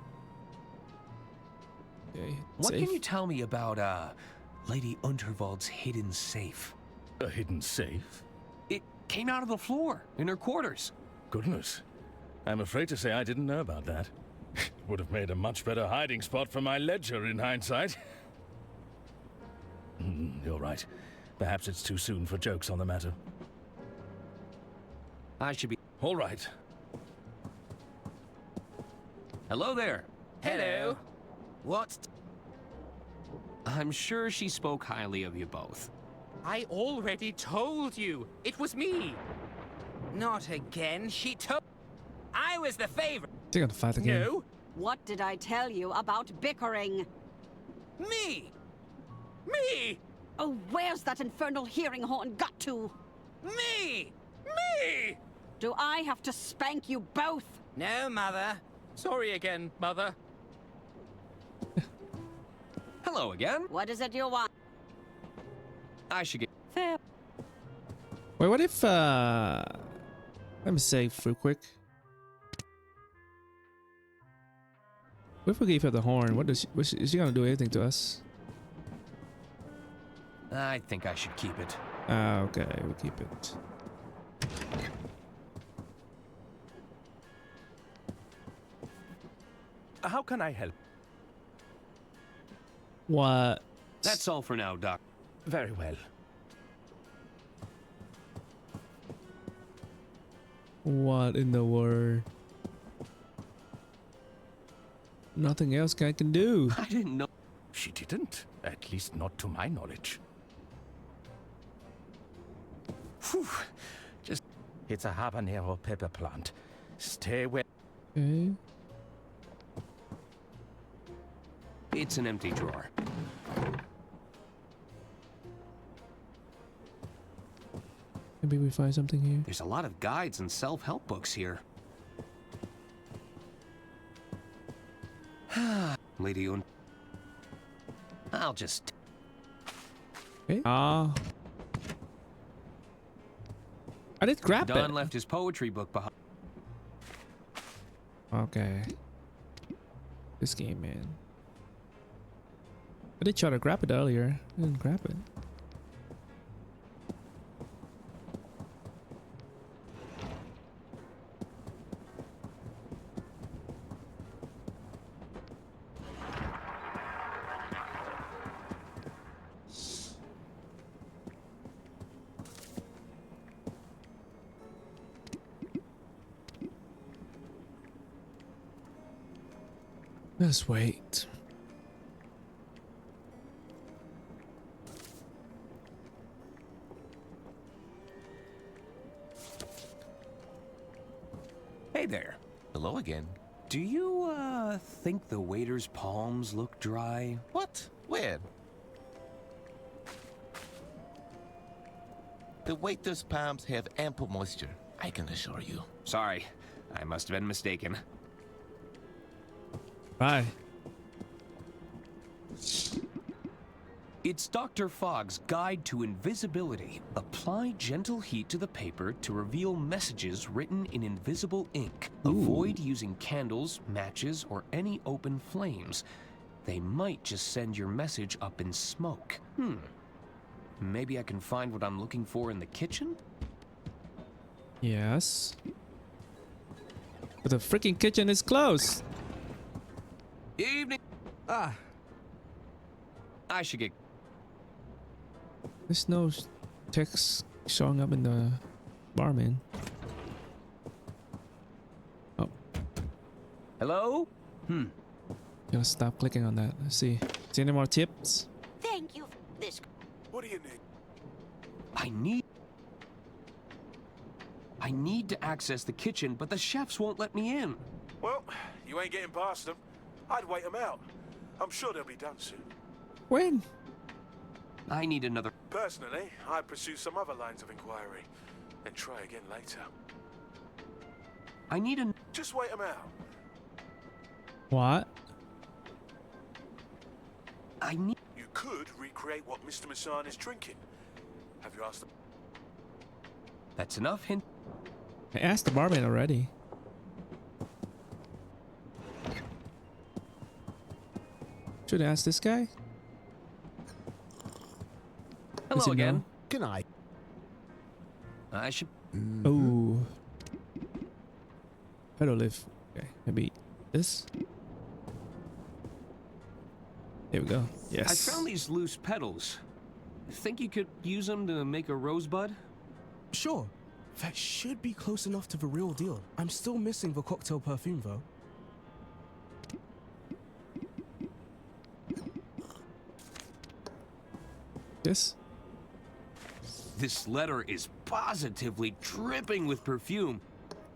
Okay, What safe. can you tell me about, Lady Unterwald's hidden safe? A hidden safe? It came out of the floor, in her quarters. Goodness. I'm afraid to say I didn't know about that. Would have made a much better hiding spot for my ledger in hindsight. You're right. Perhaps it's too soon for jokes on the matter. I should be... All right. Hello there. Hello. What? I'm sure she spoke highly of you both. I already told you. It was me. Not again. She told... I was the favorite. They're gonna fight again. No. What did I tell you about bickering? Me! Me! Oh, where's that infernal hearing horn got to? Me! Me! Do I have to spank you both? No, Mother. Sorry again, Mother. Hello again. What is it you want? I should get... Fair. Wait, what if let me save real quick. What if we gave her the horn? Is she gonna do anything to us? I think I should keep it. Okay, we'll keep it. How can I help? What? That's all for now, Doc. Very well. What in the world? Nothing else I can do. I didn't know. She didn't. At least not to my knowledge. Phew. Just... It's a habanero pepper plant. Stay away. Okay. It's an empty drawer. Maybe we find something here. There's a lot of guides and self-help books here. Lady Un... I'll just... Okay. I did grab it. Don left his poetry book behind. Okay. This game, man. I did try to grab it earlier. I didn't grab it. Let's wait. Hey there. Hello again. Do you, think the waiter's palms look dry? What? Where? The waiter's palms have ample moisture, I can assure you. Sorry, I must have been mistaken. Bye. It's Dr. Fogg's Guide to Invisibility. Apply gentle heat to the paper to reveal messages written in invisible ink. Avoid using candles, matches, or any open flames. They might just send your message up in smoke. Maybe I can find what I'm looking for in the kitchen? Yes. But the freaking kitchen is closed. Evening. I should get... There's no text showing up in the barman. Oh. Hello? Gotta stop clicking on that. Let's see. See any more tips? Thank you for this. What do you need? I need to access the kitchen, but the chefs won't let me in. Well, you ain't getting past them. I'd wait them out. I'm sure they'll be done soon. When? I need another... Personally, I'd pursue some other lines of inquiry and try again later. I need a... Just wait them out. What? I need... You could recreate what Mr. Massan is drinking. Have you asked them? That's enough hint... I asked the barman already. Should I ask this guy? Hello again. Know? Can I? I should... Oh. How to live? Okay, maybe this. There we go. Yes. I found these loose petals. Think you could use them to make a rosebud? Sure. That should be close enough to the real deal. I'm still missing the cocktail perfume, though. This? This letter is positively dripping with perfume.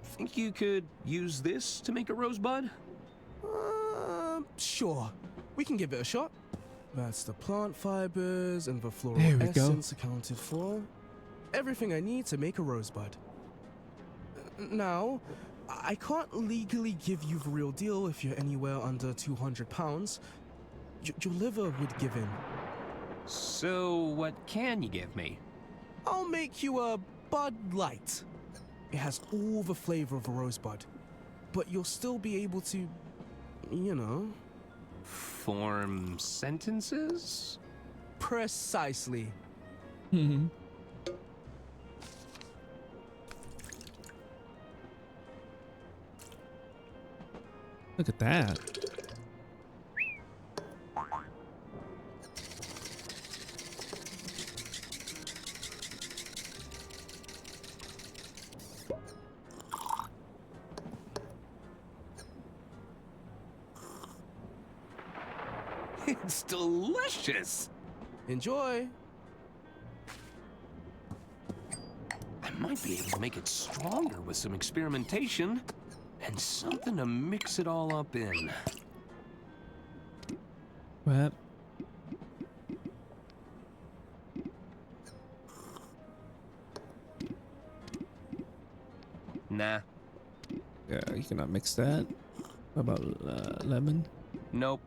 Think you could use this to make a rosebud? Sure. We can give it a shot. That's the plant fibers and the floral There we go. essence accounted for. Everything I need to make a rosebud. Now, I can't legally give you the real deal if you're anywhere under 200 pounds. Your liver would give in. So, what can you give me? I'll make you a Bud Light. It has all the flavor of a rosebud, but you'll still be able to, you know... Form sentences? Precisely. Look at that. It's delicious! Enjoy! I might be able to make it stronger with some experimentation. And something to mix it all up in. What? Nah. Yeah, you cannot mix that. What about lemon? Nope.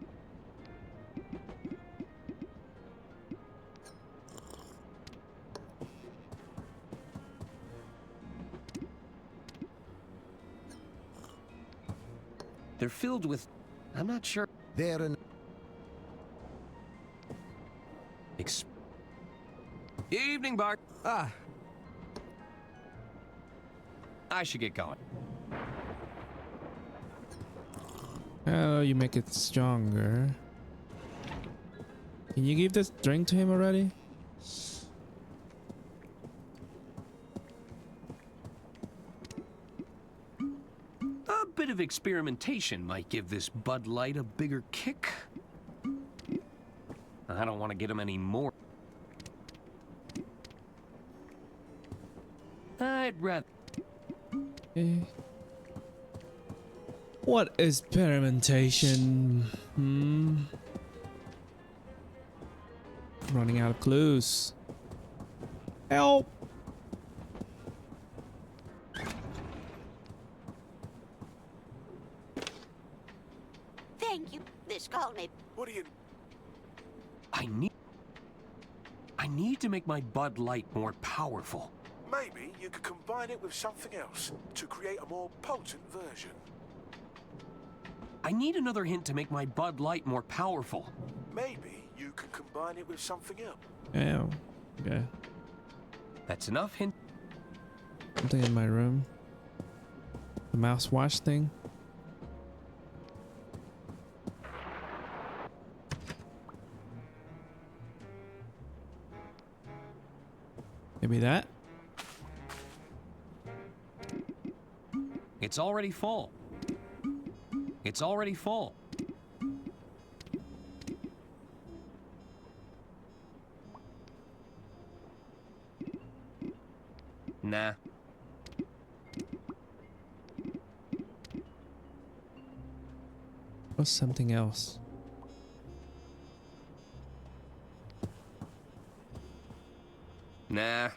They're filled with... I'm not sure. They're an... Evening, Bart. Ah. I should get going. Oh, you make it stronger. Can you give this drink to him already? A bit of experimentation might give this Bud Light a bigger kick. I don't want to get him any more. I'd rather... Okay. What experimentation? Running out of clues. Help! Thank you. This called me. What do you... I need to make my Bud Light more powerful. Maybe you could combine it with something else to create a more potent version. I need another hint to make my Bud Light more powerful. Maybe you can combine it with something else. Oh, okay. That's enough hint. Something in my room. The mouthwash thing. Maybe that? It's already full. It's already full. Nah. Or something else. Nah.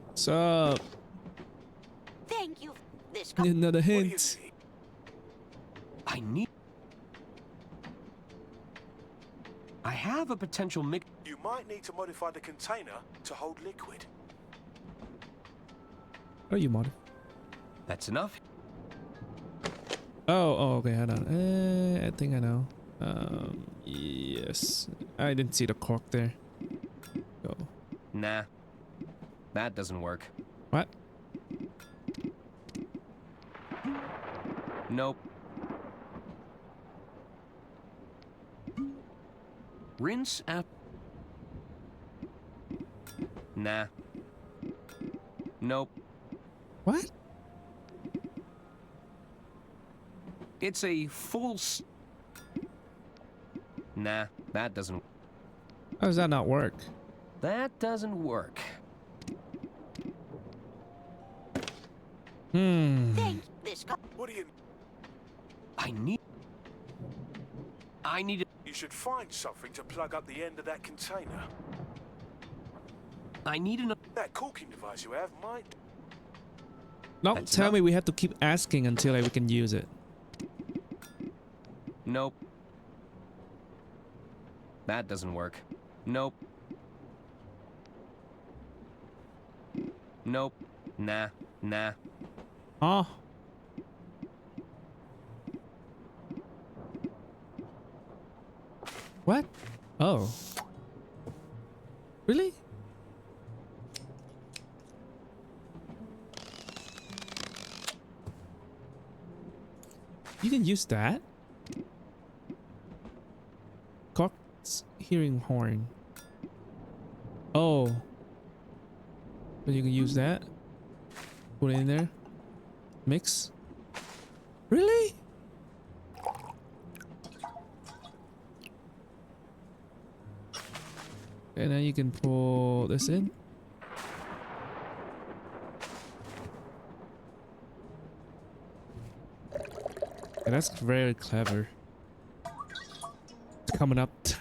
What's up? Thank you. This Need another hint. I have a potential mix. You might need to modify the container to hold liquid. Oh, you mod. That's enough. Oh, okay, hold on. I think I know. Yes. I didn't see the cork there. Go. Nah. That doesn't work. What? Nope. Rinse out. Nah. Nope. What? It's a full Nah, that doesn't... How does that not work? That doesn't work. Thank this. What do you... I need it. You should find something to plug up the end of that container. I need another... That corking device you have might... No, tell me we have to keep asking until we can use it. Nope. That doesn't work. Nope. Nope. Nah. Nah. Oh. What? Oh. Really? You can use that? Cock's hearing horn. Oh. But you can use that? Put it in there? Mix? Really? And then you can pull this in. Yeah, that's very clever. Coming up to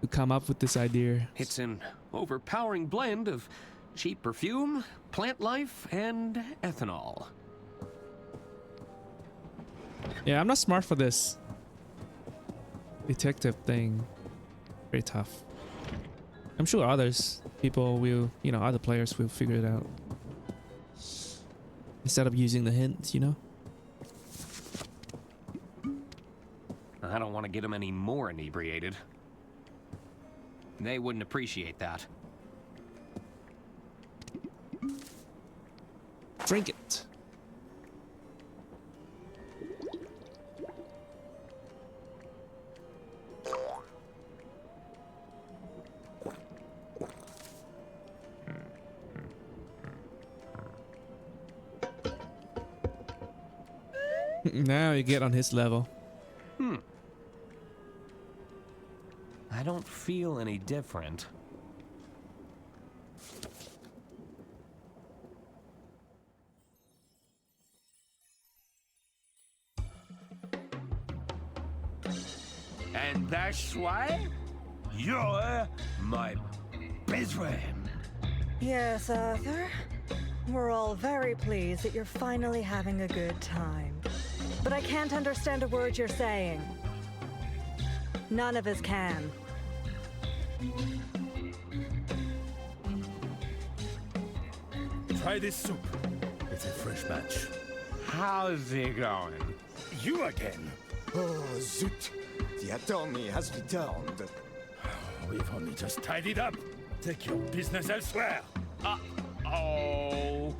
come up with this idea. It's an overpowering blend of cheap perfume, plant life, and ethanol. Yeah, I'm not smart for this detective thing. Very tough. I'm sure people will, other players will figure it out. Instead of using the hints, I don't want to get them any more inebriated. They wouldn't appreciate that. Drink it. Now you get on his level. I don't feel any different. And that's why you're my best friend. Yes, Arthur. We're all very pleased that you're finally having a good time. But I can't understand a word you're saying. None of us can. Try this soup. It's a fresh batch. How's it going? You again. Oh, zut. The attorney has returned. We've only just tidied up. Take your business elsewhere. Uh-oh.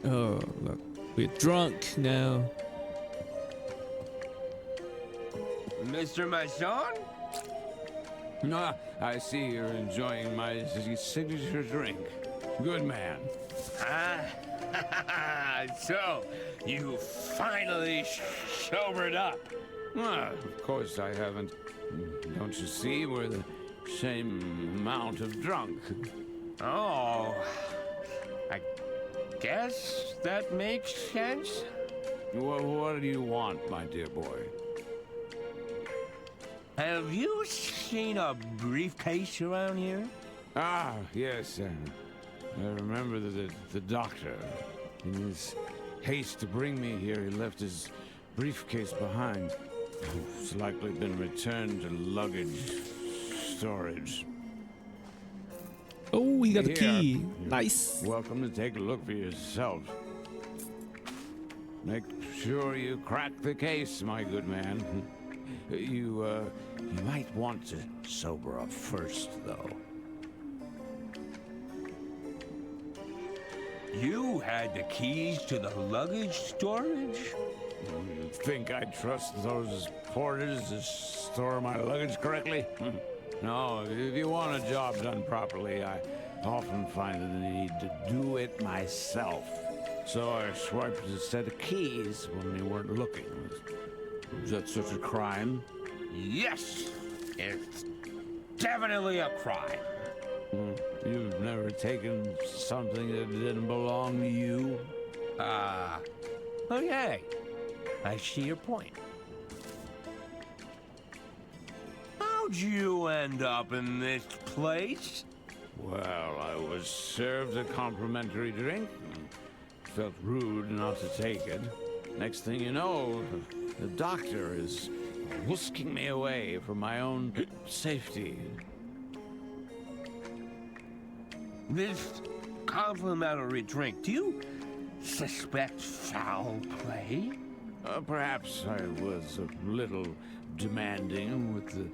Oh, look. We're drunk now. Mr. Masson? Ah, I see you're enjoying my signature drink. Good man. So, you finally sobered up. Well, of course I haven't. Don't you see, we're the same amount of drunk. Oh, I guess that makes sense. What do you want, my dear boy? Have you seen a briefcase around here? Ah, yes. I remember the doctor. In his haste to bring me here, he left his briefcase behind. It's likely been returned to luggage storage. Oh, he got the Here, key. you're Nice. Welcome to take a look for yourself. Make sure you crack the case, my good man. You might want to sober up first, though. You had the keys to the luggage storage? You think I trust those porters to store my luggage correctly? No, if you want a job done properly, I often find that I need to do it myself. So I swiped a set of keys when they weren't looking. Is that such a crime? Yes, it's definitely a crime. You've never taken something that didn't belong to you? Okay. I see your point. How'd you end up in this place? Well, I was served a complimentary drink. Felt rude not to take it. Next thing you know, the doctor is whisking me away for my own safety. This complimentary drink, do you suspect foul play? Perhaps I was a little demanding with the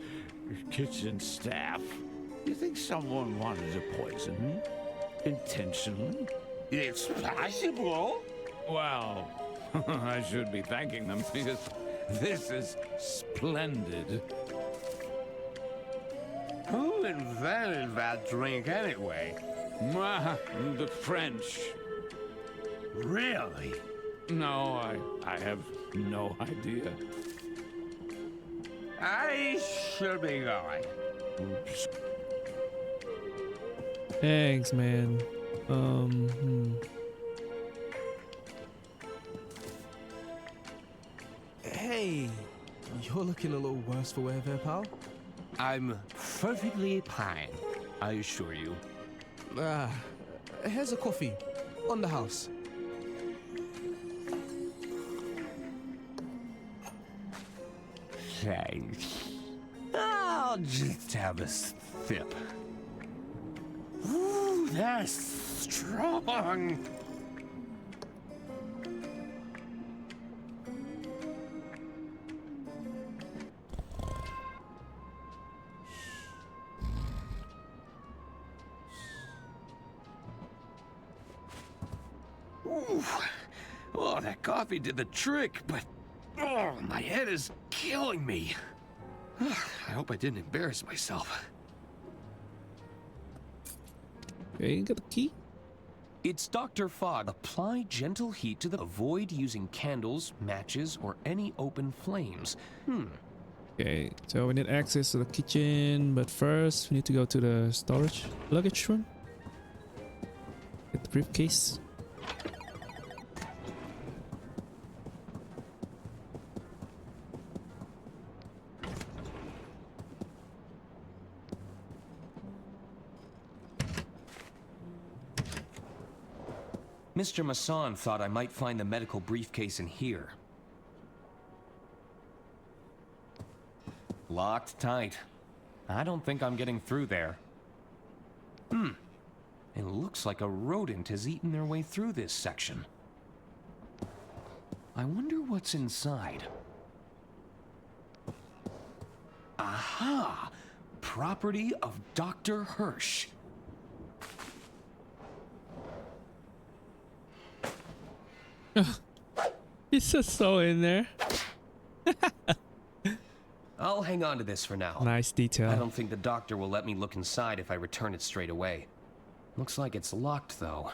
kitchen staff. You think someone wanted to poison me? Intentionally? It's possible. Well, I should be thanking them because this is splendid. Who invented that drink anyway? The French. Really? No, I have no idea. I should be going. Oops. Thanks, man. Hey, you're looking a little worse for wear there, pal. I'm perfectly fine, I assure you. Here's a coffee. On the house. Thanks. I'll just have a sip. Ooh, that's strong. Ooh, well, that coffee did the trick, but oh, my head is killing me. I hope I didn't embarrass myself. Okay, you got the key? It's Dr. Fogg. Apply gentle heat to the... Avoid using candles, matches, or any open flames. Okay, so we need access to the kitchen, but first we need to go to the storage luggage room. Get the briefcase. Mr. Masson thought I might find the medical briefcase in here. Locked tight. I don't think I'm getting through there. It looks like a rodent has eaten their way through this section. I wonder what's inside. Aha! Property of Dr. Hirsch. It's just so in there. I'll hang on to this for now. Nice detail. I don't think the doctor will let me look inside if I return it straight away. Looks like it's locked, though.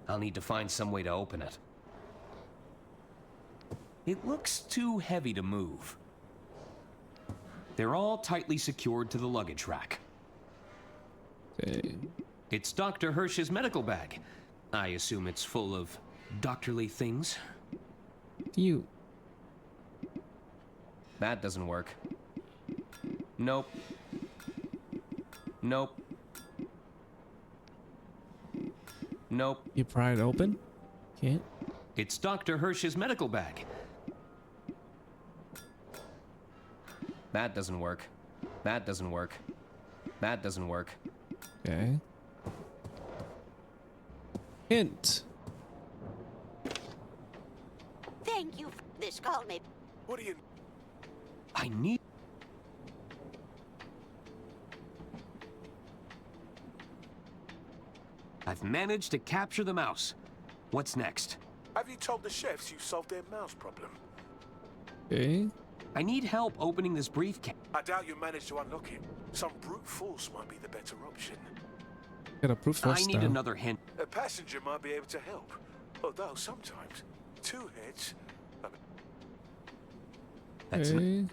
I'll need to find some way to open it. It looks too heavy to move. They're all tightly secured to the luggage rack. Okay. It's Dr. Hirsch's medical bag. I assume it's full of doctorly things. You. That doesn't work. Nope. Nope. Nope. You pry it open? Can't. It's Dr. Hirsch's medical bag. That doesn't work. That doesn't work. That doesn't work. Okay. Hint. Thank you for this. Call me. What do you... I need... I've managed to capture the mouse. What's next? Have you told the chefs you solved their mouse problem? Okay. I need help opening this briefcase. I doubt you managed to unlock it. Some brute force might be the better option. Got a proof first. I need another hint. A passenger might be able to help. Although sometimes, two heads... That's okay.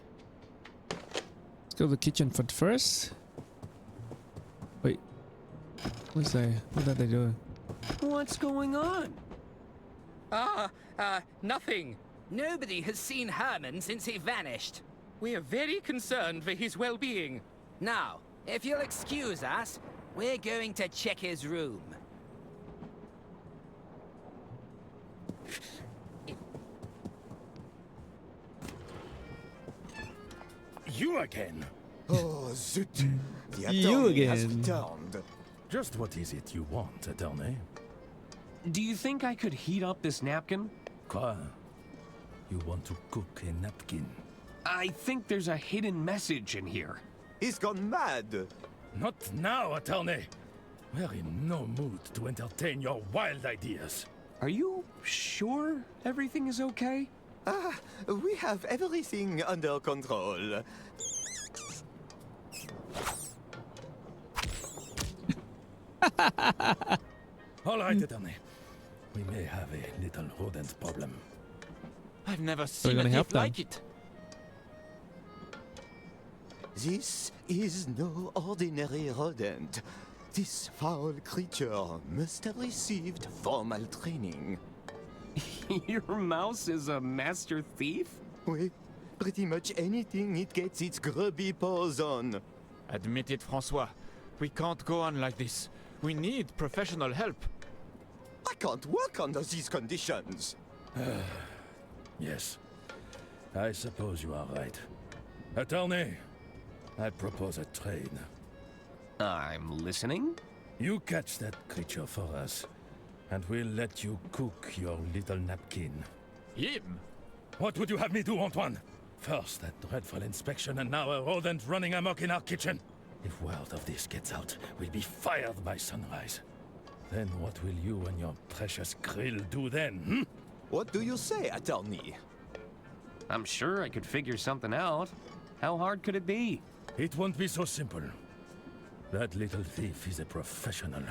Let's go to the kitchen first. What's that? What are they doing? What's going on? Nothing. Nobody has seen Herman since he vanished. We are very concerned for his well-being. Now, if you'll excuse us, we're going to check his room. You again? Oh, zut! The You attorney has again. returned. Just what is it you want, attorney? Do you think I could heat up this napkin? Quoi? You want to cook a napkin? I think there's a hidden message in here. He's gone mad. Not now, attorney. We're in no mood to entertain your wild ideas. Are you sure everything is okay? We have everything under control. All right, attorney. We may have a little rodent problem. I've never we're seen a gonna help thief them. like it. This is no ordinary rodent. This foul creature must have received formal training. Your mouse is a master thief? Oui, pretty much anything it gets its grubby paws on. Admit it, Francois. We can't go on like this. We need professional help. I can't work under these conditions. Yes. I suppose you are right. Attorney, I propose a trade. I'm listening. You catch that creature for us, and we'll let you cook your little napkin. Him? What would you have me do, Antoine? First, that dreadful inspection, and now a rodent running amok in our kitchen. If word of this gets out, we'll be fired by sunrise. Then what will you and your precious grill do then, hmm? What do you say, attorney? I'm sure I could figure something out. How hard could it be? It won't be so simple. That little thief is a professional.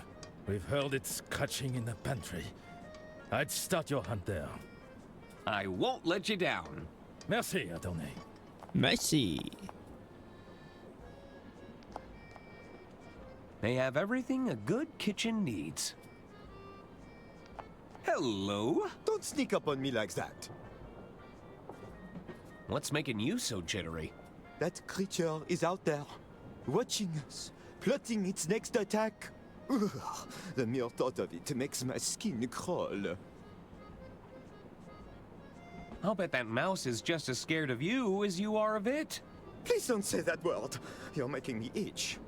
We've heard it scratching in the pantry. I'd start your hunt there. I won't let you down. Merci, attorney. Merci. They have everything a good kitchen needs. Hello? Don't sneak up on me like that. What's making you so jittery? That creature is out there, watching us, plotting its next attack. Ugh, the mere thought of it makes my skin crawl. I'll bet that mouse is just as scared of you as you are of it. Please don't say that word. You're making me itch.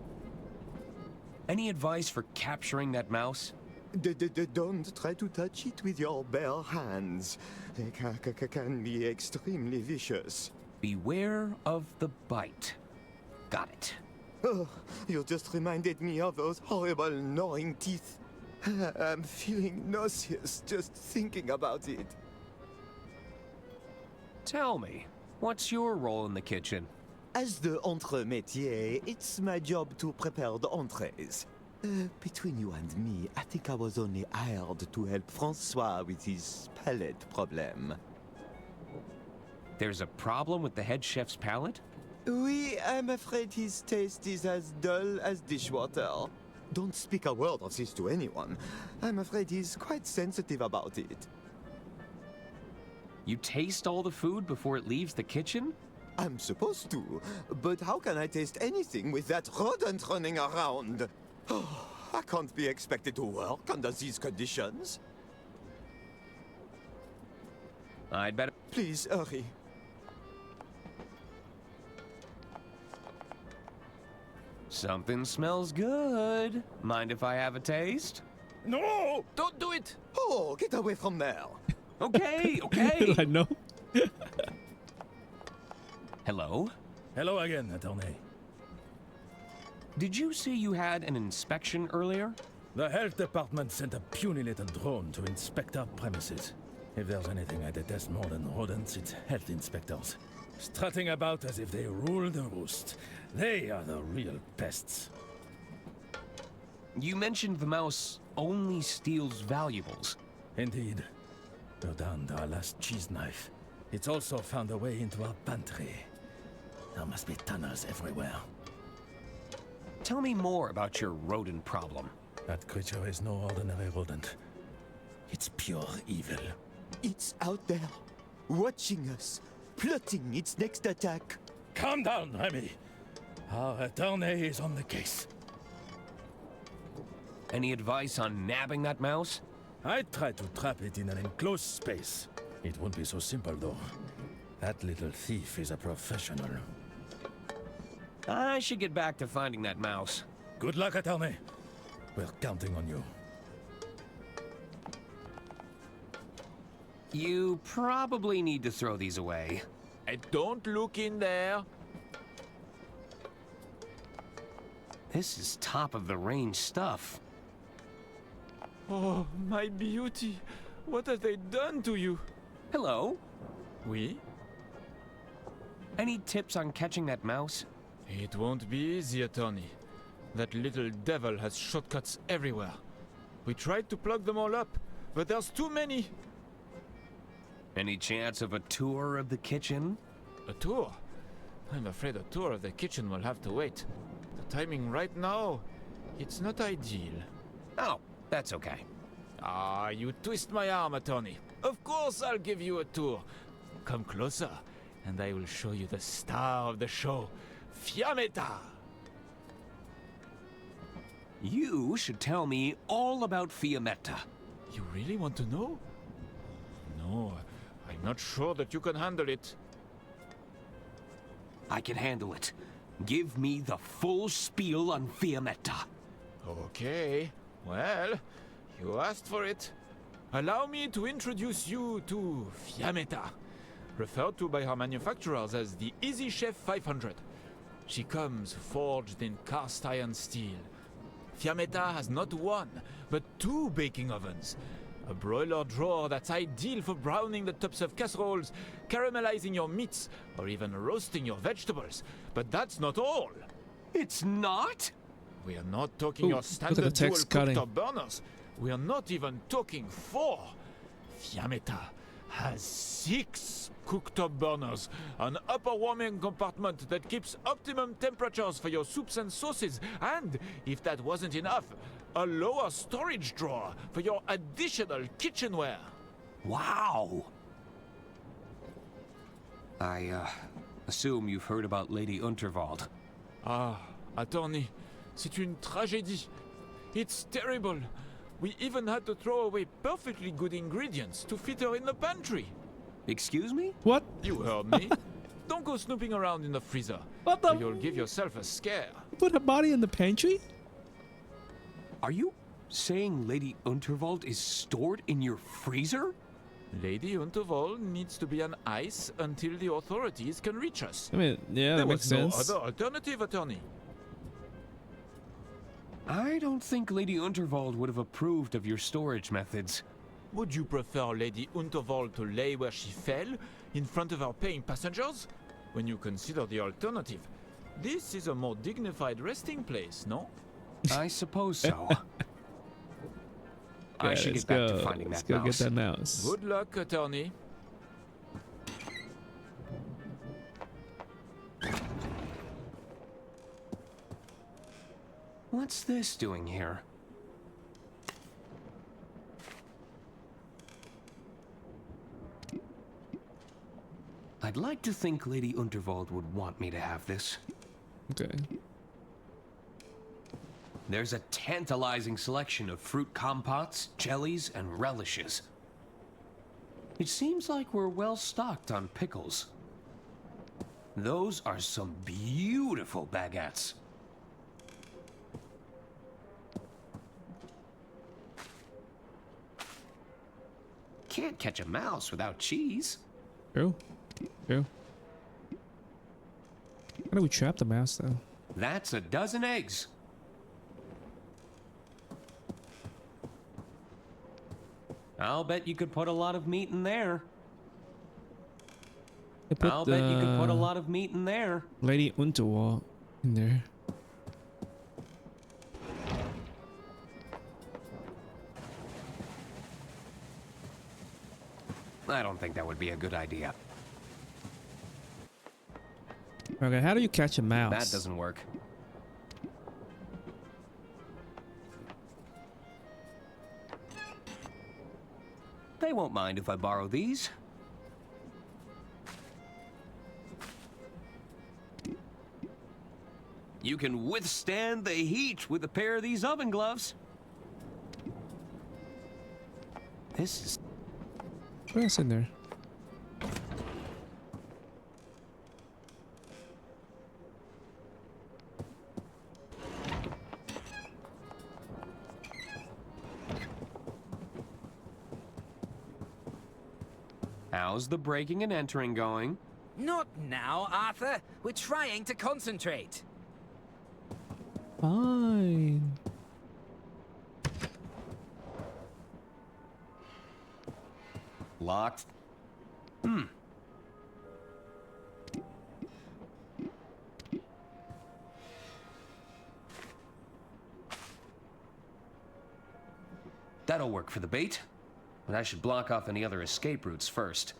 Any advice for capturing that mouse? Don't try to touch it with your bare hands. They can be extremely vicious. Beware of the bite. Got it. Oh, you just reminded me of those horrible gnawing teeth. I'm feeling nauseous just thinking about it. Tell me, what's your role in the kitchen? As the entremetier, it's my job to prepare the entrees. Between you and me, I think I was only hired to help Francois with his palate problem. There's a problem with the head chef's palate? Oui, I'm afraid his taste is as dull as dishwater. Don't speak a word of this to anyone. I'm afraid he's quite sensitive about it. You taste all the food before it leaves the kitchen? I'm supposed to, but how can I taste anything with that rodent running around? Oh, I can't be expected to work under these conditions. I'd better... Please, hurry. Something smells good. Mind if I have a taste? No! Don't do it! Oh, get away from there. Okay, okay. I know. Hello? Hello again, attorney. Did you say you had an inspection earlier? The health department sent a puny little drone to inspect our premises. If there's anything I detest more than rodents, it's health inspectors. Strutting about as if they rule the roost. They are the real pests. You mentioned the mouse only steals valuables. Indeed. We're down to our last cheese knife. It's also found a way into our pantry. There must be tunnels everywhere. Tell me more about your rodent problem. That creature is no ordinary rodent. It's pure evil. It's out there, watching us, plotting its next attack. Calm down, Remy. Our attorney is on the case. Any advice on nabbing that mouse? I'd try to trap it in an enclosed space. It won't be so simple, though. That little thief is a professional. I should get back to finding that mouse. Good luck, attorney. We're counting on you. You probably need to throw these away. Don't look in there. This is top-of-the-range stuff. Oh, my beauty. What have they done to you? Hello? Oui? Any tips on catching that mouse? It won't be easy, attorney. That little devil has shortcuts everywhere. We tried to plug them all up, but there's too many. Any chance of a tour of the kitchen? A tour? I'm afraid a tour of the kitchen will have to wait. The timing right now, it's not ideal. Oh, that's okay. Ah, you twist my arm, attorney. Of course I'll give you a tour. Come closer, and I will show you the star of the show, Fiammetta. You should tell me all about Fiammetta. You really want to know? No, I'm not sure that you can handle it. I can handle it. Give me the full spiel on Fiammetta. Okay, well, you asked for it. Allow me to introduce you to Fiammetta, referred to by her manufacturers as the Easy Chef 500. She comes forged in cast iron steel. Fiammetta has not one, but two baking ovens. A broiler drawer that's ideal for browning the tops of casseroles, caramelizing your meats, or even roasting your vegetables. But that's not all. It's not? We are not talking your look at the standard dual text cutting. cooktop burners. We are not even talking 4. Fiammetta has 6 cooktop burners, an upper warming compartment that keeps optimum temperatures for your soups and sauces, and, if that wasn't enough, a lower storage drawer for your additional kitchenware. Wow! I, assume you've heard about Lady Unterwald. Ah, attorney, c'est une tragédie. It's terrible. We even had to throw away perfectly good ingredients to fit her in the pantry. Excuse me? What? You heard me. Don't go snooping around in the freezer. What the? Or you'll give yourself a scare. You put her body in the pantry? Are you saying Lady Unterwald is stored in your freezer? Lady Unterwald needs to be on ice until the authorities can reach us. I mean, yeah, that there makes was sense. no other alternative, attorney. I don't think Lady Unterwald would have approved of your storage methods. Would you prefer Lady Unterwald to lay where she fell, in front of our paying passengers? When you consider the alternative, this is a more dignified resting place, no? I suppose so. I Okay, should let's get back go. to finding Let's that go mouse. get that mouse. Good luck, attorney. What's this doing here? I'd like to think Lady Unterwald would want me to have this. Okay. There's a tantalizing selection of fruit compotes, jellies, and relishes. It seems like we're well stocked on pickles. Those are some beautiful baguettes. Can't catch a mouse without cheese. True. True. How do we trap the mouse, though? That's a dozen eggs. I'll bet you could put a lot of meat in there. I'll bet you could put a lot of meat in there. Lady Unterwald in there. I don't think that would be a good idea. Okay, how do you catch a mouse? That doesn't work. They won't mind if I borrow these. You can withstand the heat with a pair of these oven gloves. This is... What's in there? How's the breaking and entering going? Not now, Arthur. We're trying to concentrate. Fine. Locked. That'll work for the bait, but I should block off any other escape routes first.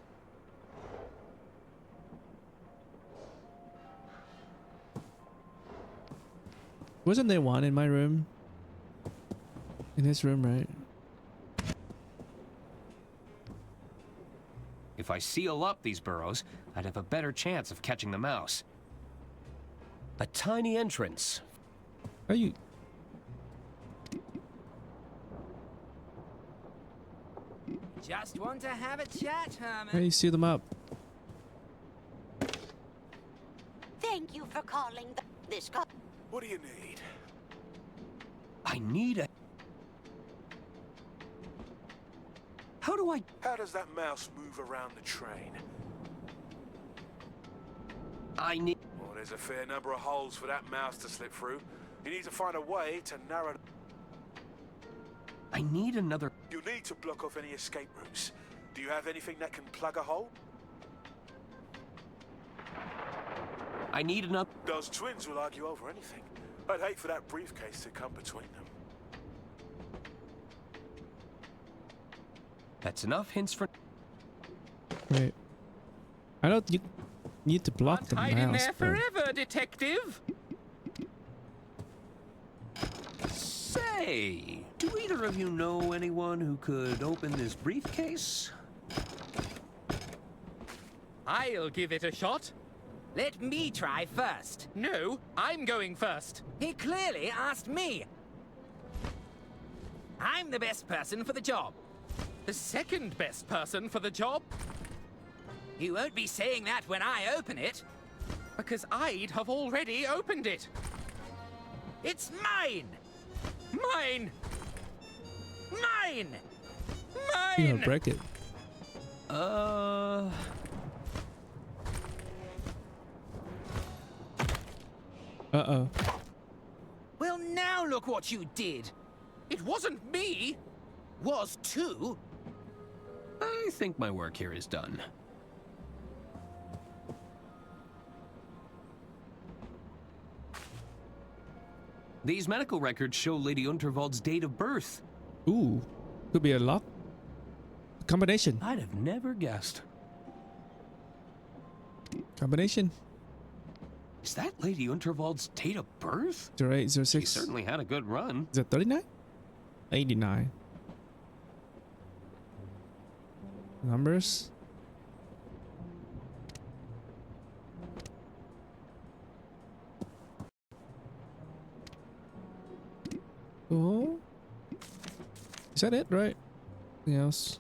Wasn't there one in my room? In his room, right? If I seal up these burrows, I'd have a better chance of catching the mouse. A tiny entrance. Are you... Just want to have a chat, Herman. How do you seal them up? Thank you for calling this call. What do you need? I need a... How does that mouse move around the train? I need... Well, there's a fair number of holes for that mouse to slip through. You need to find a way to narrow... I need another... You need to block off any escape routes. Do you have anything that can plug a hole? I need another... Those twins will argue over anything. I'd hate for that briefcase to come between them. That's enough hints for... Wait. I don't... You need to block the mouse. Hide in there bro. forever, detective. Say, do either of you know anyone who could open this briefcase? I'll give it a shot. Let me try first. No, I'm going first. He clearly asked me. I'm the best person for the job. The second best person for the job? You won't be saying that when I open it. Because I'd have already opened it. It's mine! Mine! Mine! You're Mine! gonna break it. Uh-oh. Well, now look what you did. It wasn't me. Was too. I think my work here is done. These medical records show Lady Unterwald's date of birth. Ooh. Could be a lock. Combination. I'd have never guessed. Combination. Is that Lady Unterwald's date of birth? 0806. She certainly had a good run. Is that 39? 89. Numbers? Oh. Is that it, right? Anything else?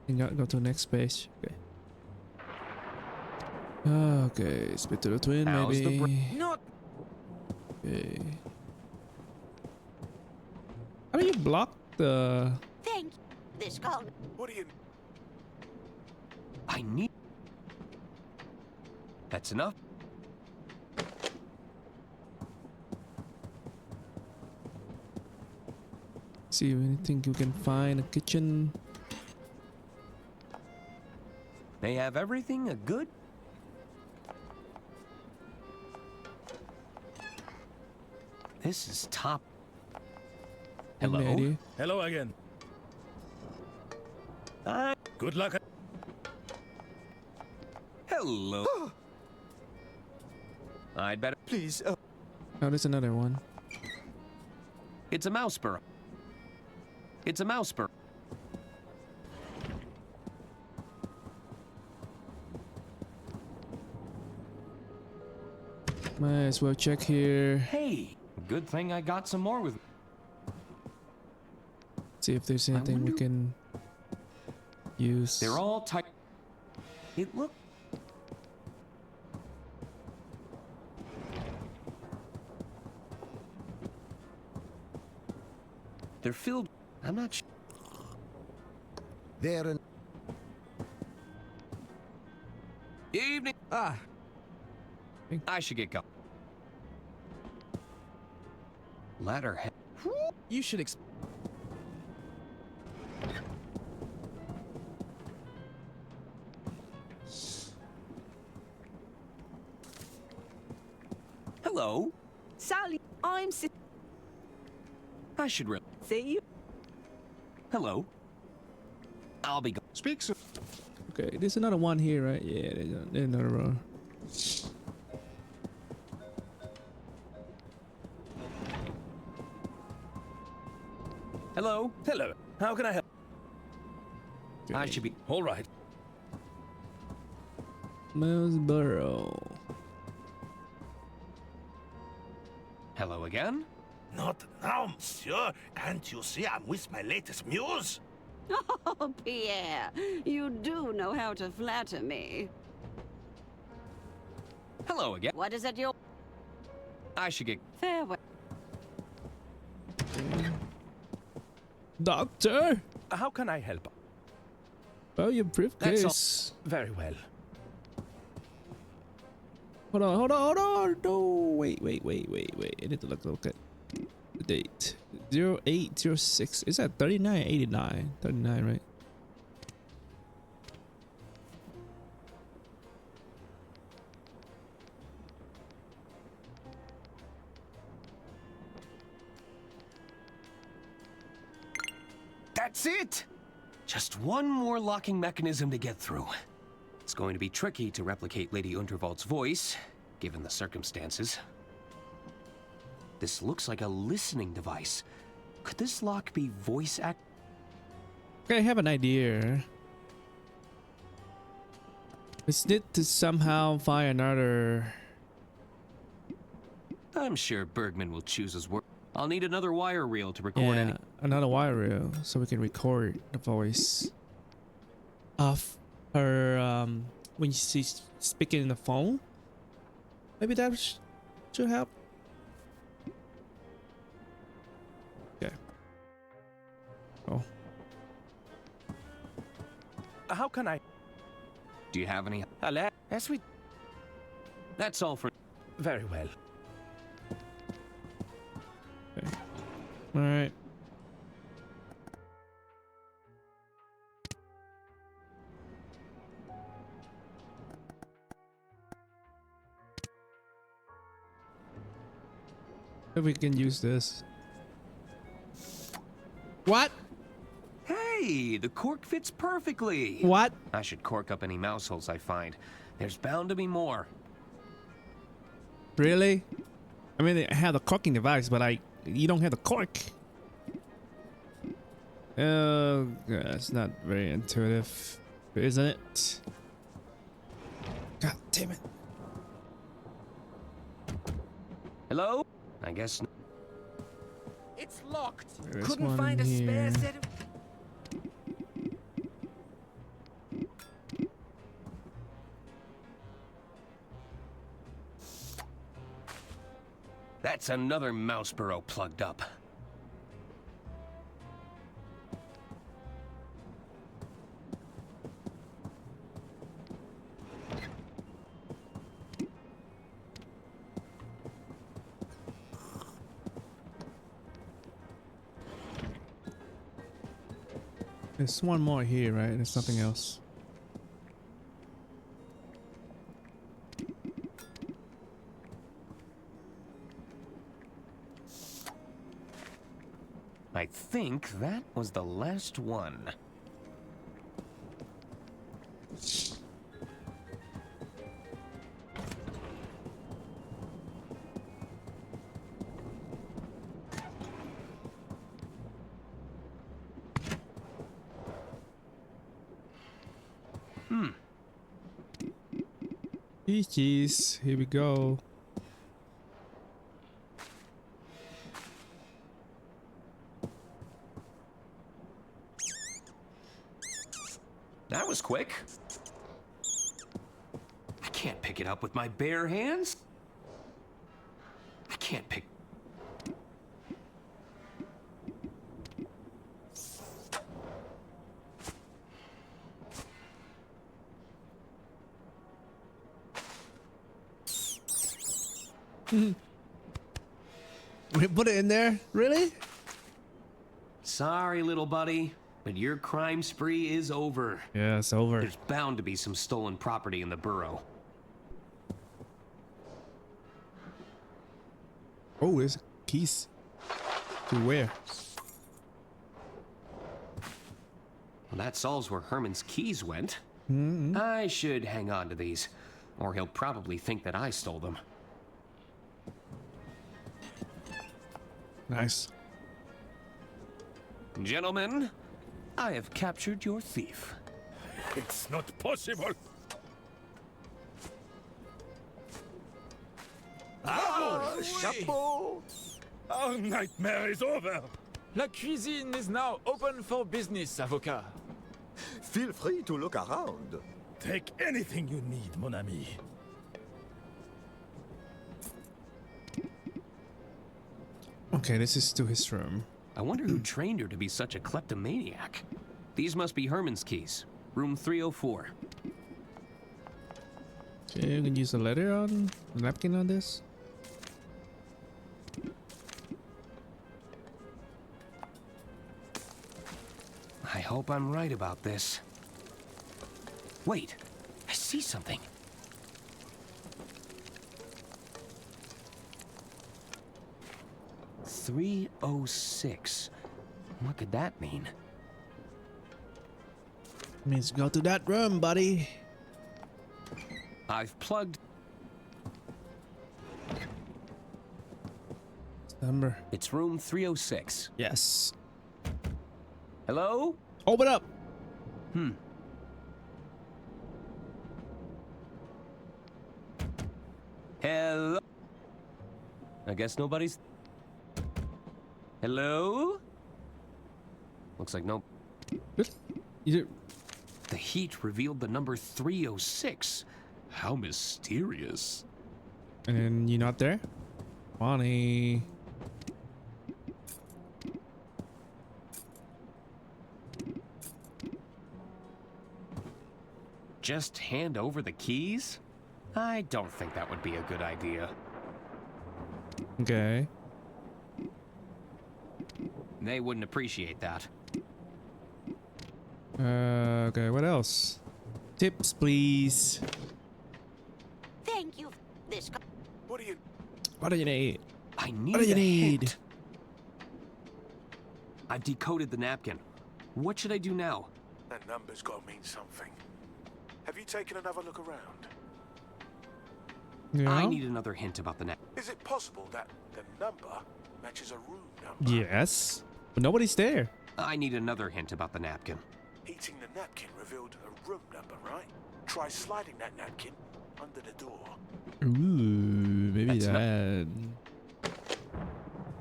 You got go to the next page. Okay. Okay, spit to the twin, How's the maybe. Not. Okay. How do you block the? Thank you. This call. What do you... I need... That's enough. See if anything you can find. A kitchen. They have everything a good... This is top. Any Hello? idea? Hello again. Good luck. Hello. I'd better... Please, Oh, there's another one. It's a mouse burrow. It's a mouse burrow. Might as well check here. Hey, good thing I got some more with. See if there's anything we can use. They're all tight. It look. They're filled. I'm not sure. They're an. Evening. I should get going. Ladder. You should Hello. Sally, I'm I should see you. Hello. I'll be. Speak soon. Okay, there's another one here, right? Yeah, there's another one. Hello. Hello. How can I help? Okay. I should be. All right. Millsboro. Hello again. Not now, monsieur. Can't you see I'm with my latest muse? Oh, Pierre, you do know how to flatter me. Hello again. What is it you... I should get. Farewell. Doctor! How can I help? Oh, your briefcase. Very well. Hold on. No, wait. I need to look at the date. 0806. Is that 3989? 39, right? That's it! Just one more locking mechanism to get through. It's going to be tricky to replicate Lady Unterwald's voice, given the circumstances. This looks like a listening device. Could this lock be voice act? Okay, I have an idea. Let's need to somehow find another... I'm sure Bergman will choose his word. I'll need another wire reel to record any... another wire reel so we can record the voice of her when she's speaking in the phone. Maybe that should help. Okay. Oh. How can I? Do you have any? Yes, we. That's all for. Very well. Okay. All right. If we can use this. What? Hey, the cork fits perfectly. What? I should cork up any mouse holes I find. There's bound to be more. Really? I mean, I have the corking device, but you don't have the cork. Oh, that's not very intuitive, isn't it? God damn it. Hello? I guess. It's locked. There's Couldn't one find a spare here. set of. That's another mouse burrow plugged up. There's one more here, right? There's nothing else. I think that was the last one. Jeez, here we go. That was quick. I can't pick it up with my bare hands. I can't pick... We put it in there? Really? Sorry, little buddy, but your crime spree is over. Yeah, it's over. There's bound to be some stolen property in the borough. Oh, there's keys. To where? Well, that solves where Herman's keys went. Mm-hmm. I should hang on to these, or he'll probably think that I stole them. Nice. Gentlemen, I have captured your thief. It's not possible. Chapeau! Our nightmare is over. La cuisine is now open for business, avocat. Feel free to look around. Take anything you need, mon ami. Okay, this is to his room. I wonder who trained her to be such a kleptomaniac. These must be Herman's keys. Room 304. Okay, you can use a letter on a napkin on this. I hope I'm right about this. Wait, I see something. .306. What could that mean? Means go to that room, buddy. I've plugged... Number. It's room 306. Yes. Hello? Open up. Hello? I guess nobody's... Hello? Looks like no... You... The heat revealed the number 306. How mysterious. And you're not there? Funny. Just hand over the keys? I don't think that would be a good idea. Okay. They wouldn't appreciate that. Okay, what else? Tips, please. Thank you. This. What do you... What do you need? I need What do you a need? hint. I've decoded the napkin. What should I do now? That number's got to mean something. Have you taken another look around? Yeah. I need another hint about the napkin. Is it possible that the number matches a room number? Yes. But nobody's there. I need another hint about the napkin. Heating the napkin revealed a room number, right? Try sliding that napkin under the door. Ooh, maybe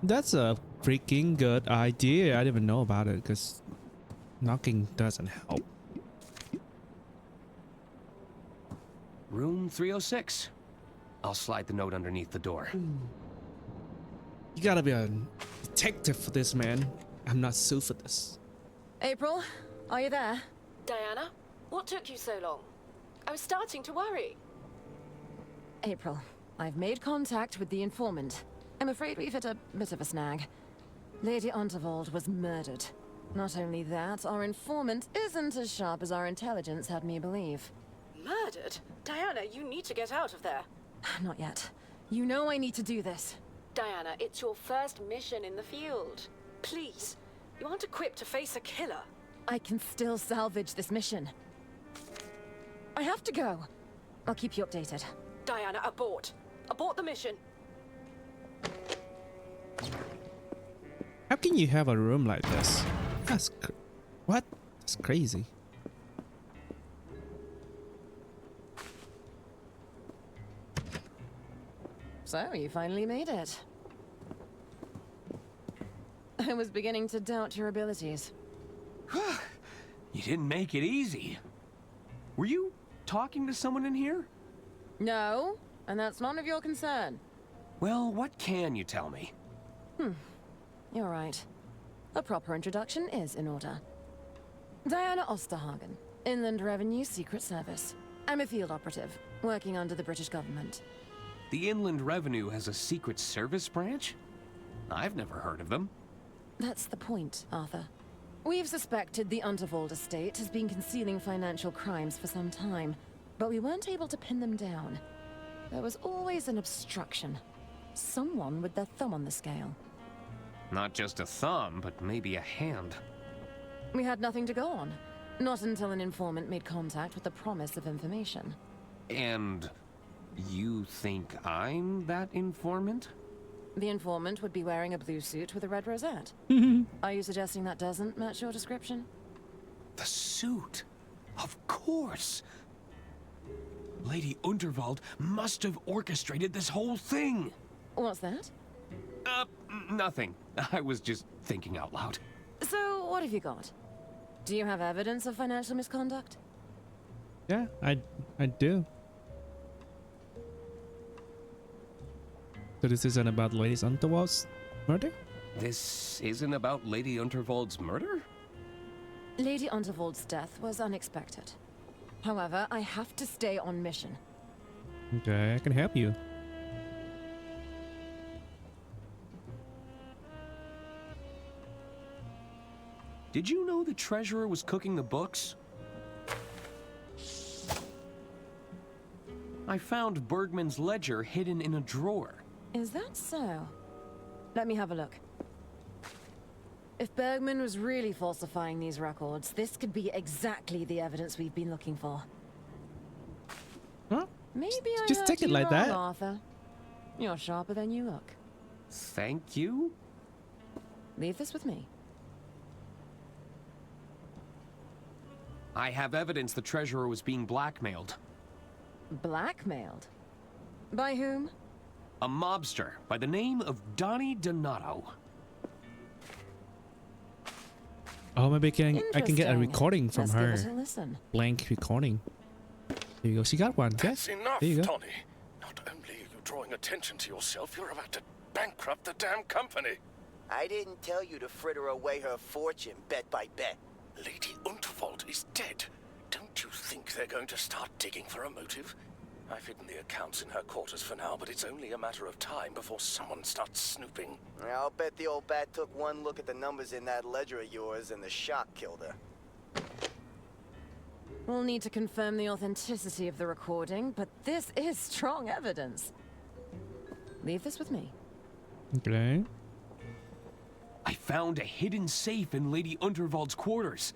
that's a freaking good idea. I didn't even know about it because knocking doesn't help. Room 306. I'll slide the note underneath the door. You gotta be a detective for this, man. I'm not suited for this. April, are you there? Diana, what took you so long? I was starting to worry. April, I've made contact with the informant. I'm afraid we've hit a bit of a snag. Lady Unterwald was murdered. Not only that, our informant isn't as sharp as our intelligence had me believe. Murdered? Diana, you need to get out of there. Not yet. You know I need to do this. Diana, it's your first mission in the field. Please, you aren't equipped to face a killer. I can still salvage this mission. I have to go. I'll keep you updated. Diana, abort. Abort the mission. How can you have a room like this? That's what? That's crazy. So, you finally made it. I was beginning to doubt your abilities. You didn't make it easy. Were you talking to someone in here? No, and that's none of your concern. Well, what can you tell me? You're right. A proper introduction is in order. Diana Osterhagen, Inland Revenue Secret Service. I'm a field operative, working under the British government. The Inland Revenue has a Secret Service branch? I've never heard of them. That's the point, Arthur. We've suspected the Unterwald estate has been concealing financial crimes for some time, but we weren't able to pin them down. There was always an obstruction. Someone with their thumb on the scale. Not just a thumb, but maybe a hand. We had nothing to go on. Not until an informant made contact with the promise of information. And you think I'm that informant? The informant would be wearing a blue suit with a red rosette. Are you suggesting that doesn't match your description? The suit? Of course! Lady Unterwald must have orchestrated this whole thing! What's that? Nothing. I was just thinking out loud. So, what have you got? Do you have evidence of financial misconduct? Yeah, I do. So this isn't about Lady Unterwald's murder? This isn't about Lady Unterwald's murder? Lady Unterwald's death was unexpected. However, I have to stay on mission. Okay, I can help you. Did you know the treasurer was cooking the books? I found Bergman's ledger hidden in a drawer. Is that so? Let me have a look. If Bergman was really falsifying these records, this could be exactly the evidence we've been looking for. Huh? Maybe I just heard take it you like wrong, that. Arthur. You're sharper than you look. Thank you? Leave this with me. I have evidence the treasurer was being blackmailed. Blackmailed? By whom? A mobster by the name of Donnie Donato. Oh, maybe I can get a Interesting. recording from Let's her. give it a listen. Blank recording. There you go. She got one. That's Yeah. enough, There you go. Tony. Not only are you drawing attention to yourself, you're about to bankrupt the damn company. I didn't tell you to fritter away her fortune bet by bet. Lady Unterwald is dead. Don't you think they're going to start digging for a motive? I've hidden the accounts in her quarters for now, but it's only a matter of time before someone starts snooping. I'll bet the old bat took one look at the numbers in that ledger of yours and the shock killed her. We'll need to confirm the authenticity of the recording, but this is strong evidence. Leave this with me. Okay. I found a hidden safe in Lady Unterwald's quarters.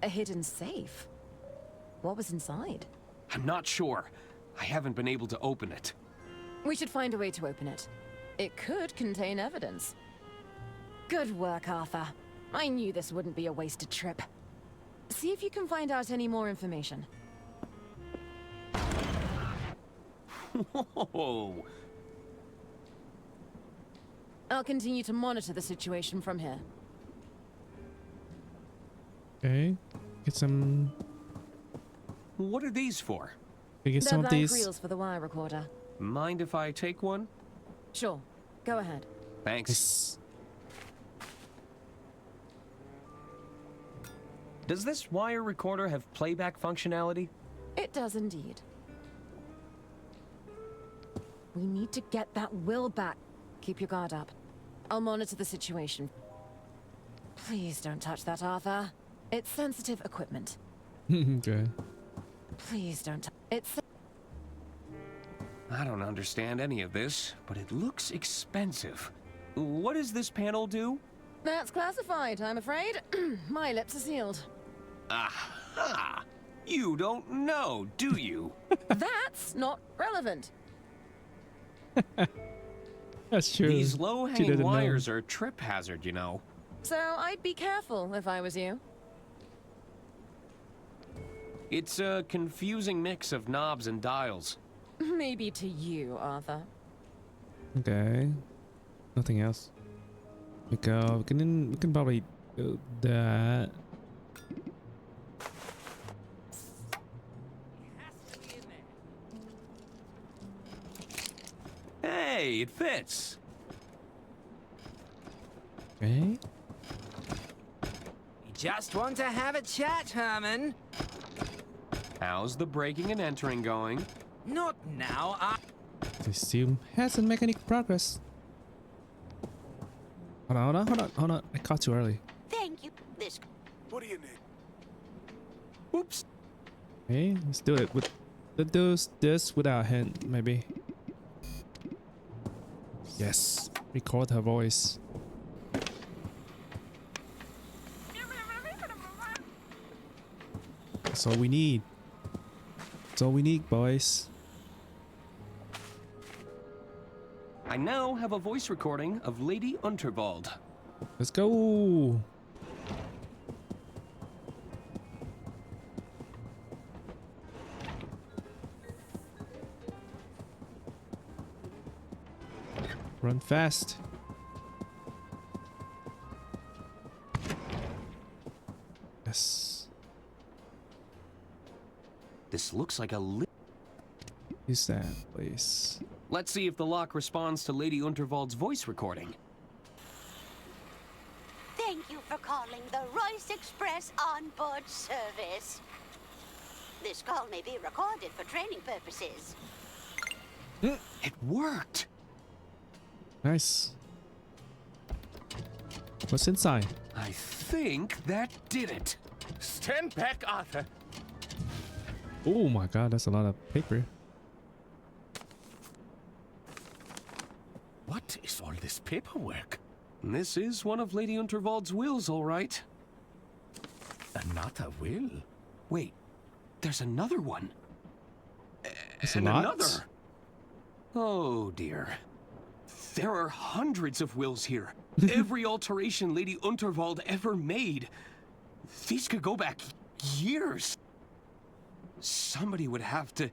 A hidden safe? What was inside? I'm not sure. I haven't been able to open it. We should find a way to open it. It could contain evidence. Good work, Arthur. I knew this wouldn't be a wasted trip. See if you can find out any more information. Whoa! I'll continue to monitor the situation from here. Okay. Get some. What are these for? Get They're some of blank these. reels for the wire recorder. Mind if I take one? Sure. Go ahead. Thanks. Does this wire recorder have playback functionality? It does indeed. We need to get that will back. Keep your guard up. I'll monitor the situation. Please don't touch that, Arthur. It's sensitive equipment. Okay. Please don't. It's. I don't understand any of this, but it looks expensive. What does this panel do? That's classified, I'm afraid. My lips are sealed. Aha! You don't know, do you? That's not relevant. That's true. These She low-hanging doesn't know. wires are a trip hazard, you know. So I'd be careful if I was you. It's a confusing mix of knobs and dials. Maybe to you, Arthur. Okay. Nothing else. We go. We can probably do that. Hey, it fits. Okay. You just want to have a chat, Herman. How's the breaking and entering going? Not now, This still hasn't made any progress. Hold on. I caught too early. Thank you. This. What do you need? Oops. Okay, let's do it. Let's do this without hand, maybe. Yes. Record her voice. That's all we need. That's all we need, boys. I now have a voice recording of Lady Unterwald. Let's go. Run fast. Yes. This looks like a Use that, please. Let's see if the lock responds to Lady Unterwald's voice recording. Thank you for calling the Royce Express onboard service. This call may be recorded for training purposes. It worked. Nice. What's inside? I think that did it. Stand back, Arthur. Oh my god, that's a lot of paper. What is all this paperwork? This is one of Lady Unterwald's wills, all right. Another will? Wait, there's another one. That's And a lot. another. Oh dear. There are hundreds of wills here. Every alteration Lady Unterwald ever made. These could go back years. Somebody would have to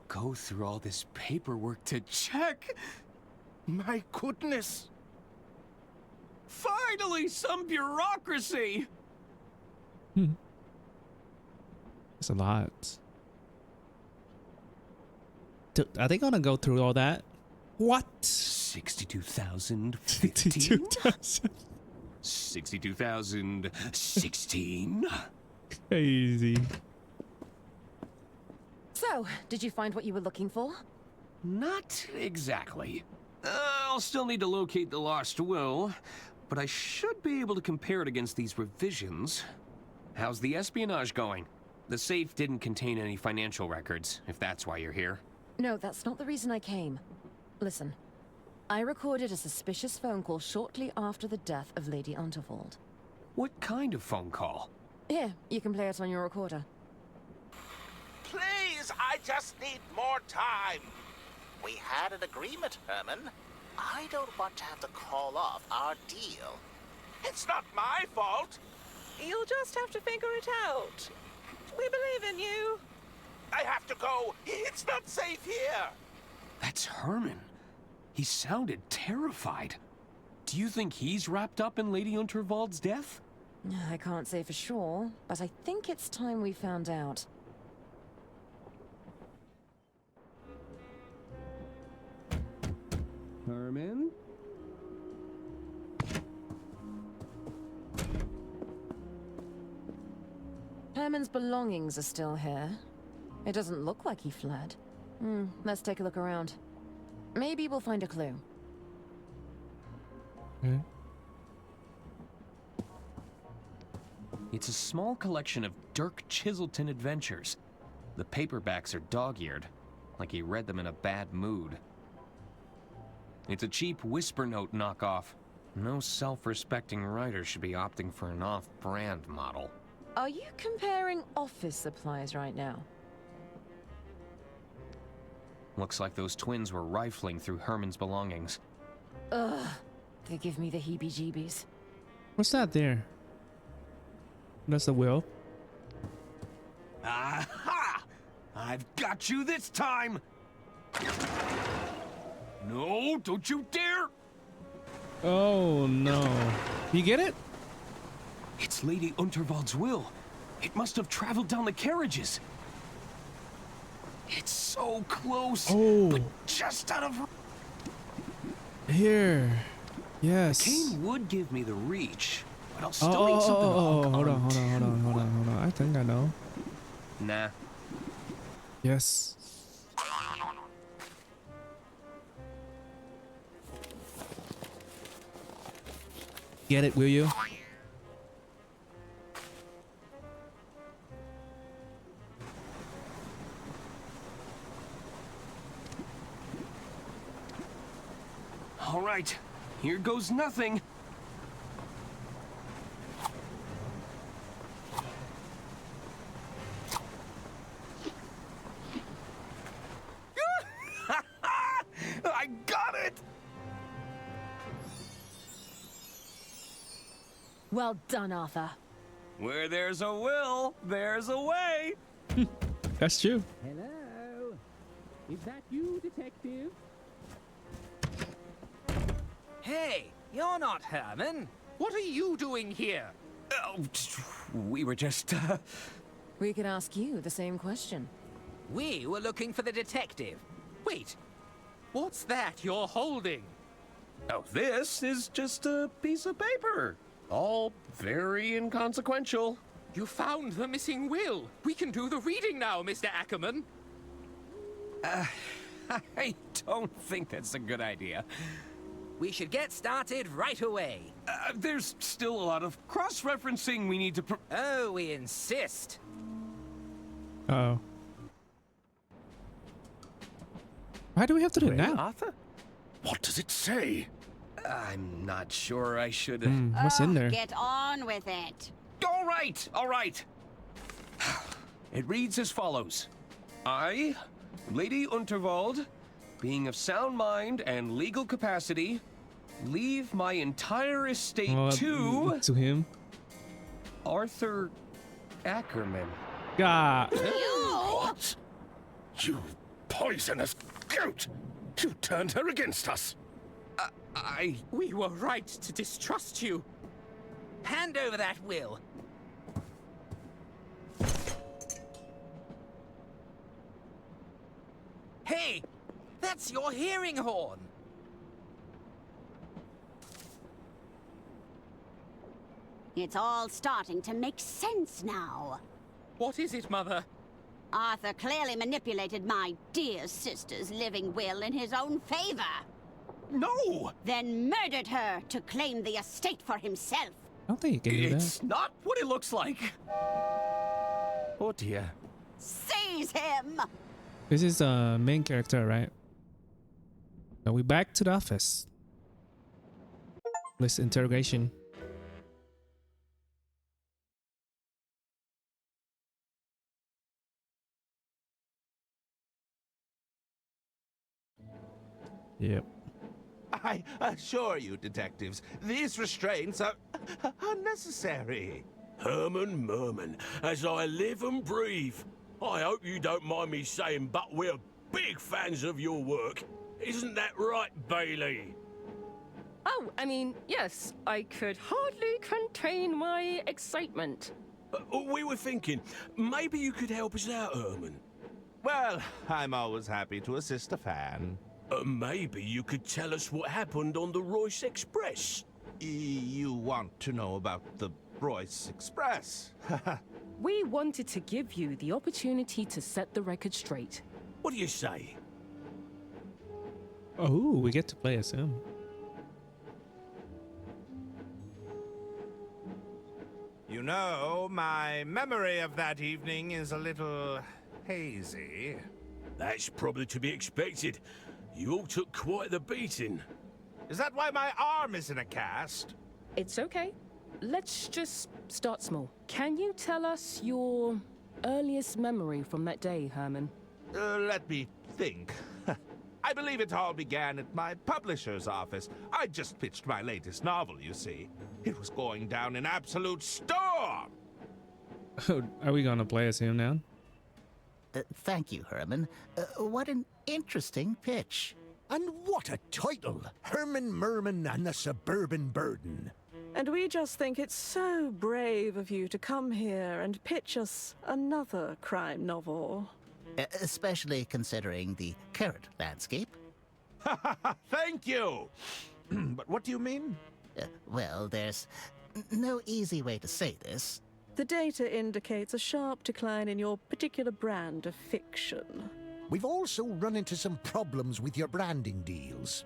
go through all this paperwork to check. My goodness. Finally, some bureaucracy. That's a lot. Are they gonna go through all that? What? 62,015? 62,000. 62,016? Crazy. So, did you find what you were looking for? Not exactly. I'll still need to locate the lost will, but I should be able to compare it against these revisions. How's the espionage going? The safe didn't contain any financial records, if that's why you're here. No, that's not the reason I came. Listen, I recorded a suspicious phone call shortly after the death of Lady Unterwald. What kind of phone call? Here, you can play it on your recorder. Please, I just need more time. We had an agreement, Herman. I don't want to have to call off our deal. It's not my fault. You'll just have to figure it out. We believe in you. I have to go. It's not safe here. That's Herman. He sounded terrified. Do you think he's wrapped up in Lady Unterwald's death? I can't say for sure, but I think it's time we found out. Herman? Herman's belongings are still here. It doesn't look like he fled. Let's take a look around. Maybe we'll find a clue. It's a small collection of Dirk Chiselton adventures. The paperbacks are dog-eared, like he read them in a bad mood. It's a cheap Whisper Note knockoff. No self-respecting writer should be opting for an off-brand model. Are you comparing office supplies right now? Looks like those twins were rifling through Herman's belongings. Ugh, they give me the heebie-jeebies. What's that there? That's the will. Aha! I've got you this time! No, don't you dare! Oh no. You get it? It's Lady Unterwald's will. It must have traveled down the carriages. It's so close, but just out of... Here. Yes. The cane would give me the reach, but I'll Oh, still need something to hook hold on. onto. I think I know. Nah. Yes. Get it, will you? All right, here goes nothing. I got it! Well done, Arthur. Where there's a will, there's a way. That's true. Hello? Is that you, Detective? Hey, you're not Herman. What are you doing here? Oh, we were just, We could ask you the same question. We were looking for the detective. Wait, what's that you're holding? Oh, this is just a piece of paper. All very inconsequential. You found the missing will. We can do the reading now, Mr. Ackerman. I don't think that's a good idea. We should get started right away. There's still a lot of cross-referencing we need to Oh, we insist. Uh-oh. Why do we have to do it now? Arthur? What does it say? I'm not sure I should... What's in there? Get on with it. All right. It reads as follows. I, Lady Unterwald, being of sound mind and legal capacity, leave my entire estate to him. Arthur Ackerman. God. What? You poisonous goat! You turned her against us. We were right to distrust you. Hand over that will. Hey, that's your hearing horn. It's all starting to make sense now. What is it, Mother? Arthur clearly manipulated my dear sister's living will in his own favor. No! Then murdered her to claim the estate for himself. I don't think you can do that. It's not what it looks like. Oh dear. Seize him! This is the main character, right? Are we back to the office? List interrogation. Yep. I assure you, detectives, these restraints are unnecessary. Herman Merman, as I live and breathe. I hope you don't mind me saying, but we're big fans of your work. Isn't that right, Bailey? Oh, I mean, yes, I could hardly contain my excitement. We were thinking, maybe you could help us out, Herman. Well, I'm always happy to assist a fan. Maybe you could tell us what happened on the Royce Express. You want to know about the Royce Express? We wanted to give you the opportunity to set the record straight. What do you say? Oh, we get to play as him. You know, my memory of that evening is a little hazy. That's probably to be expected. You all took quite the beating. Is that why my arm is in a cast? It's okay. Let's just start small. Can you tell us your earliest memory from that day, Herman? Let me think. I believe it all began at my publisher's office. I just pitched my latest novel, you see. It was going down in absolute storm. Are we gonna play as him now? Thank you, Herman. What an interesting pitch. And what a title! Herman Merman and the Suburban Burden. And we just think it's so brave of you to come here and pitch us another crime novel. Especially considering the current landscape. Thank you! But what do you mean? Well, there's no easy way to say this. The data indicates a sharp decline in your particular brand of fiction. We've also run into some problems with your branding deals.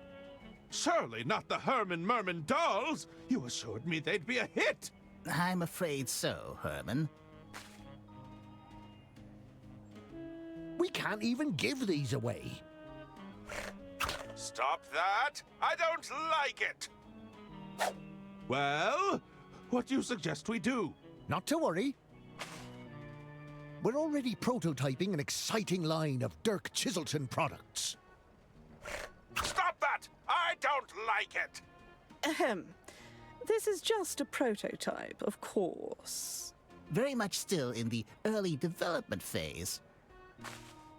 Surely not the Herman Merman dolls! You assured me they'd be a hit! I'm afraid so, Herman. We can't even give these away. Stop that! I don't like it! Well, what do you suggest we do? Not to worry. We're already prototyping an exciting line of Dirk Chiselton products. Stop that! I don't like it! Ahem. This is just a prototype, of course. Very much still in the early development phase.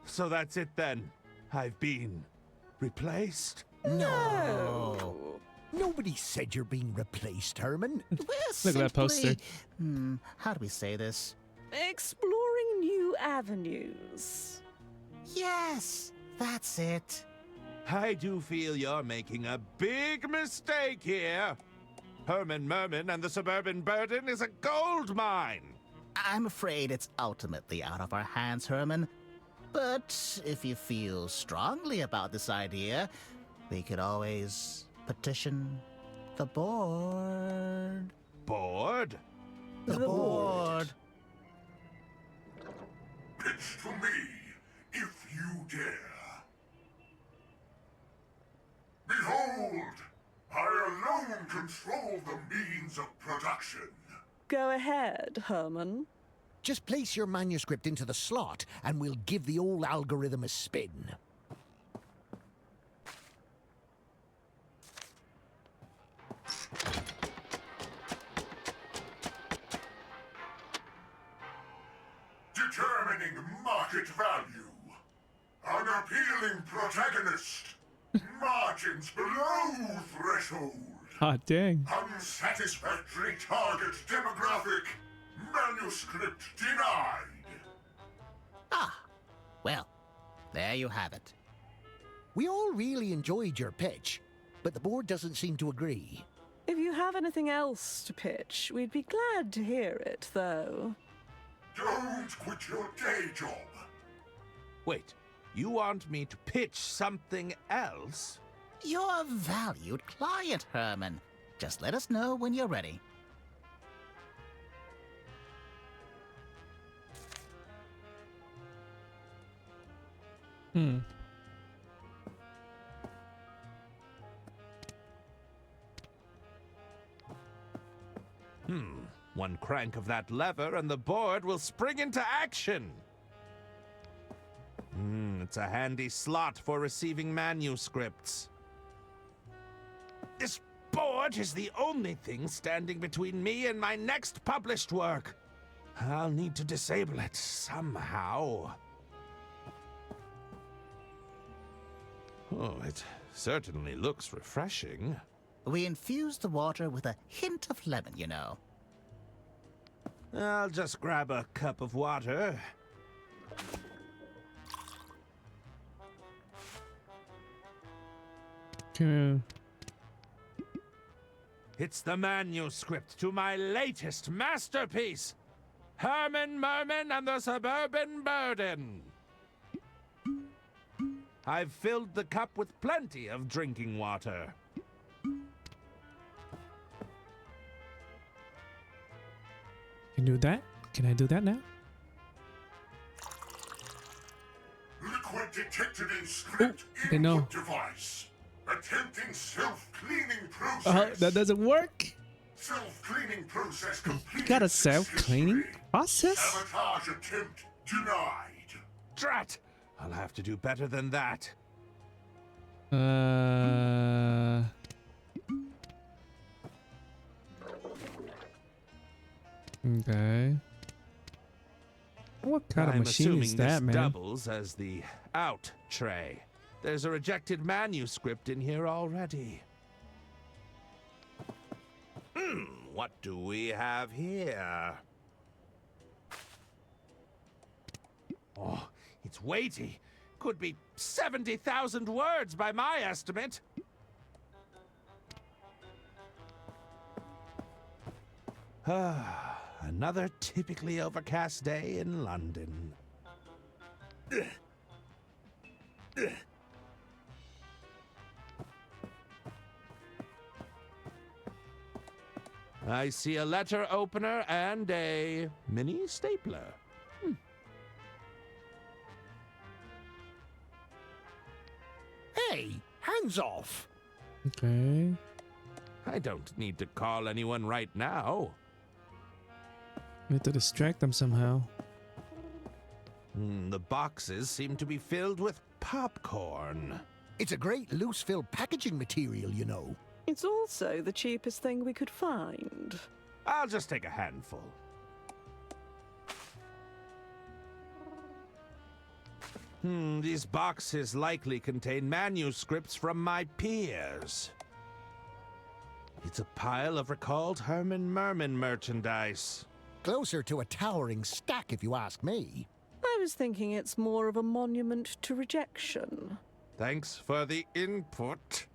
So that's it then. I've been replaced? No! Nobody said you're being replaced, Herman. Look at that poster. How do we say this? Exploring new avenues. Yes, that's it. I do feel you're making a big mistake here. Herman Merman and the Suburban Burden is a gold mine. I'm afraid it's ultimately out of our hands, Herman. But if you feel strongly about this idea, we could always petition the board. Board? The board. Pitch to me, if you dare. Behold, I alone control the means of production. Go ahead, Herman. Just place your manuscript into the slot, and we'll give the old algorithm a spin. Determining market value. An appealing protagonist. Margins below threshold. Hot dang. Unsatisfactory target demographic. Manuscript denied. Well, there you have it. We all really enjoyed your pitch, but the board doesn't seem to agree. If you have anything else to pitch, we'd be glad to hear it, though. Don't quit your day job. Wait, you want me to pitch something else? You're a valued client, Herman. Just let us know when you're ready. One crank of that lever and the board will spring into action. It's a handy slot for receiving manuscripts. This board is the only thing standing between me and my next published work. I'll need to disable it somehow. Oh, it certainly looks refreshing. We infuse the water with a hint of lemon, you know. I'll just grab a cup of water. Okay. It's the manuscript to my latest masterpiece, Herman Merman and the Suburban Burden. I've filled the cup with plenty of drinking water. Can you do that? Can I do that now? Liquid detected in script they know. input device. Attempting self-cleaning process. That doesn't work. Self-cleaning process completed. Got a self-cleaning process? Sabotage attempt denied. Drat! I'll have to do better than that. Okay. What kind of machine is that, this man? doubles as the out tray. There's a rejected manuscript in here already. What do we have here? Oh, it's weighty. Could be 70,000 words by my estimate. Another typically overcast day in London. I see a letter opener and a mini stapler. Hey, hands off! Okay. I don't need to call anyone right now. We have to distract them somehow. The boxes seem to be filled with popcorn. It's a great loose-fill packaging material, you know. It's also the cheapest thing we could find. I'll just take a handful. These boxes likely contain manuscripts from my peers. It's a pile of recalled Herman Merman merchandise. Closer to a towering stack, if you ask me. I was thinking it's more of a monument to rejection. Thanks for the input.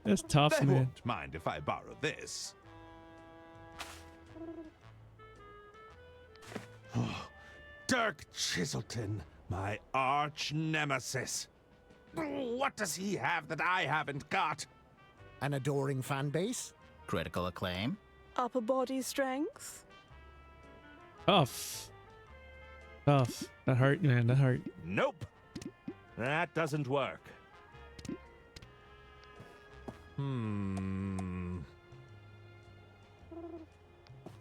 That's tough, They man. won't mind if I borrow this. Dirk Chiselton, my arch nemesis. What does he have that I haven't got? An adoring fan base? Critical acclaim? Upper body strength? Tough. Tough. That hurt, man. That hurt. Nope. That doesn't work. I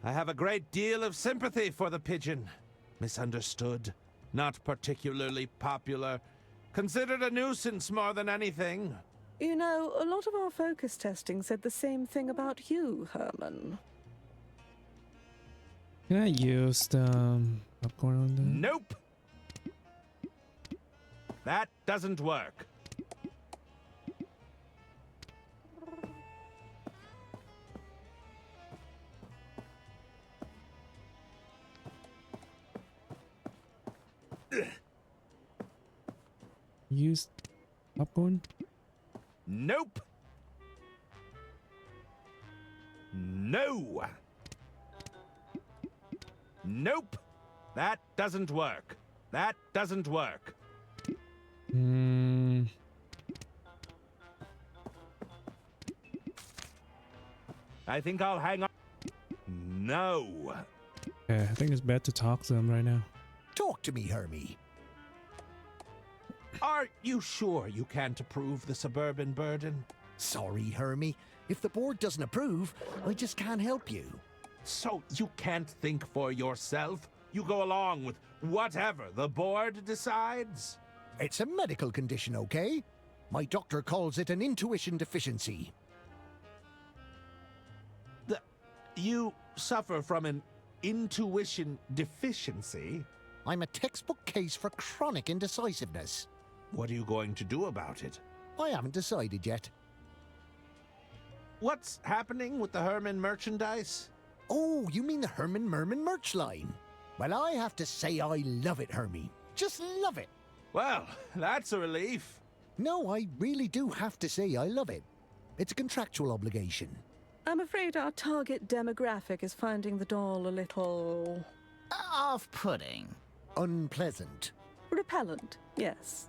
have a great deal of sympathy for the pigeon. Misunderstood. Not particularly popular. Considered a nuisance more than anything. You know, a lot of our focus testing said the same thing about you, Herman. Can I use the popcorn on that? Nope. That doesn't work. Use popcorn? Nope. No. Nope. That doesn't work. That doesn't work. I think I'll hang on. No. Yeah, I think it's bad to talk to them right now. Talk to me, Hermie. Are you sure you can't approve the suburban burden? Sorry, Hermie. If the board doesn't approve, I just can't help you. So you can't think for yourself? You go along with whatever the board decides? It's a medical condition, okay? My doctor calls it an intuition deficiency. You suffer from an intuition deficiency? I'm a textbook case for chronic indecisiveness. What are you going to do about it? I haven't decided yet. What's happening with the Herman merchandise? Oh, you mean the Herman Merman merch line? Well, I have to say I love it, Hermie. Just love it. Well, that's a relief. No, I really do have to say I love it. It's a contractual obligation. I'm afraid our target demographic is finding the doll a little... off-putting. Unpleasant. Repellent, yes.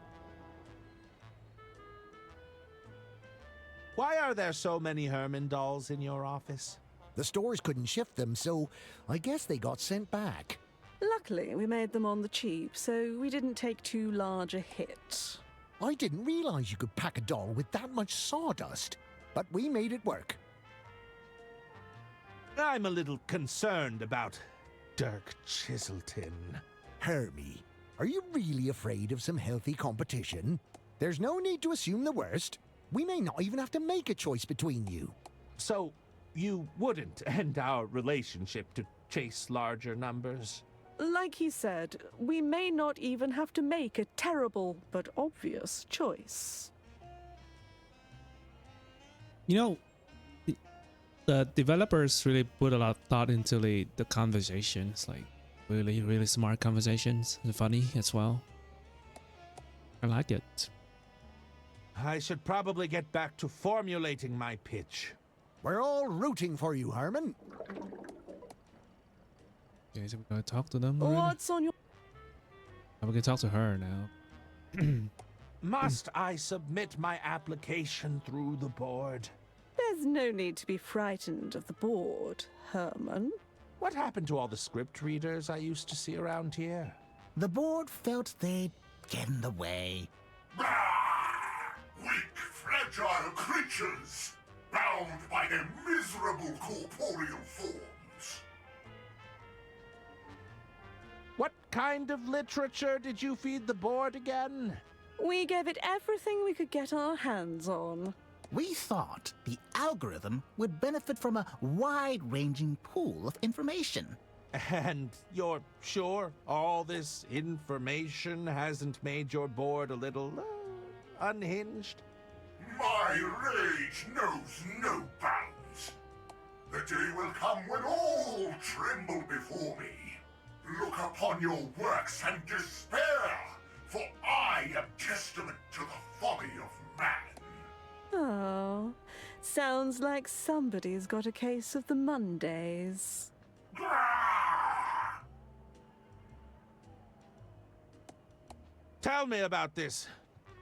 Why are there so many Herman dolls in your office? The stores couldn't shift them, so I guess they got sent back. Luckily, we made them on the cheap, so we didn't take too large a hit. I didn't realize you could pack a doll with that much sawdust, but we made it work. I'm a little concerned about Dirk Chiselton. Hermie, are you really afraid of some healthy competition? There's no need to assume the worst. We may not even have to make a choice between you. So, you wouldn't end our relationship to chase larger numbers? Like he said, we may not even have to make a terrible but obvious choice. You know, the developers really put a lot of thought into the conversation. It's like Really, really smart conversations. And funny as well. I like it. I should probably get back to formulating my pitch. We're all rooting for you, Herman. Okay, so we're gonna talk to them already? What's on your... Oh, we can talk to her now. Must I submit my application through the board? There's no need to be frightened of the board, Herman. What happened to all the script readers I used to see around here? The board felt they'd get in the way. Weak, fragile creatures, bound by their miserable corporeal forms. What kind of literature did you feed the board again? We gave it everything we could get our hands on. We thought the algorithm would benefit from a wide-ranging pool of information. And you're sure all this information hasn't made your board a little unhinged? My rage knows no bounds. The day will come when all tremble before me. Look upon your works and despair, for I am testament to the folly of man. Oh, sounds like somebody's got a case of the Mondays. Tell me about this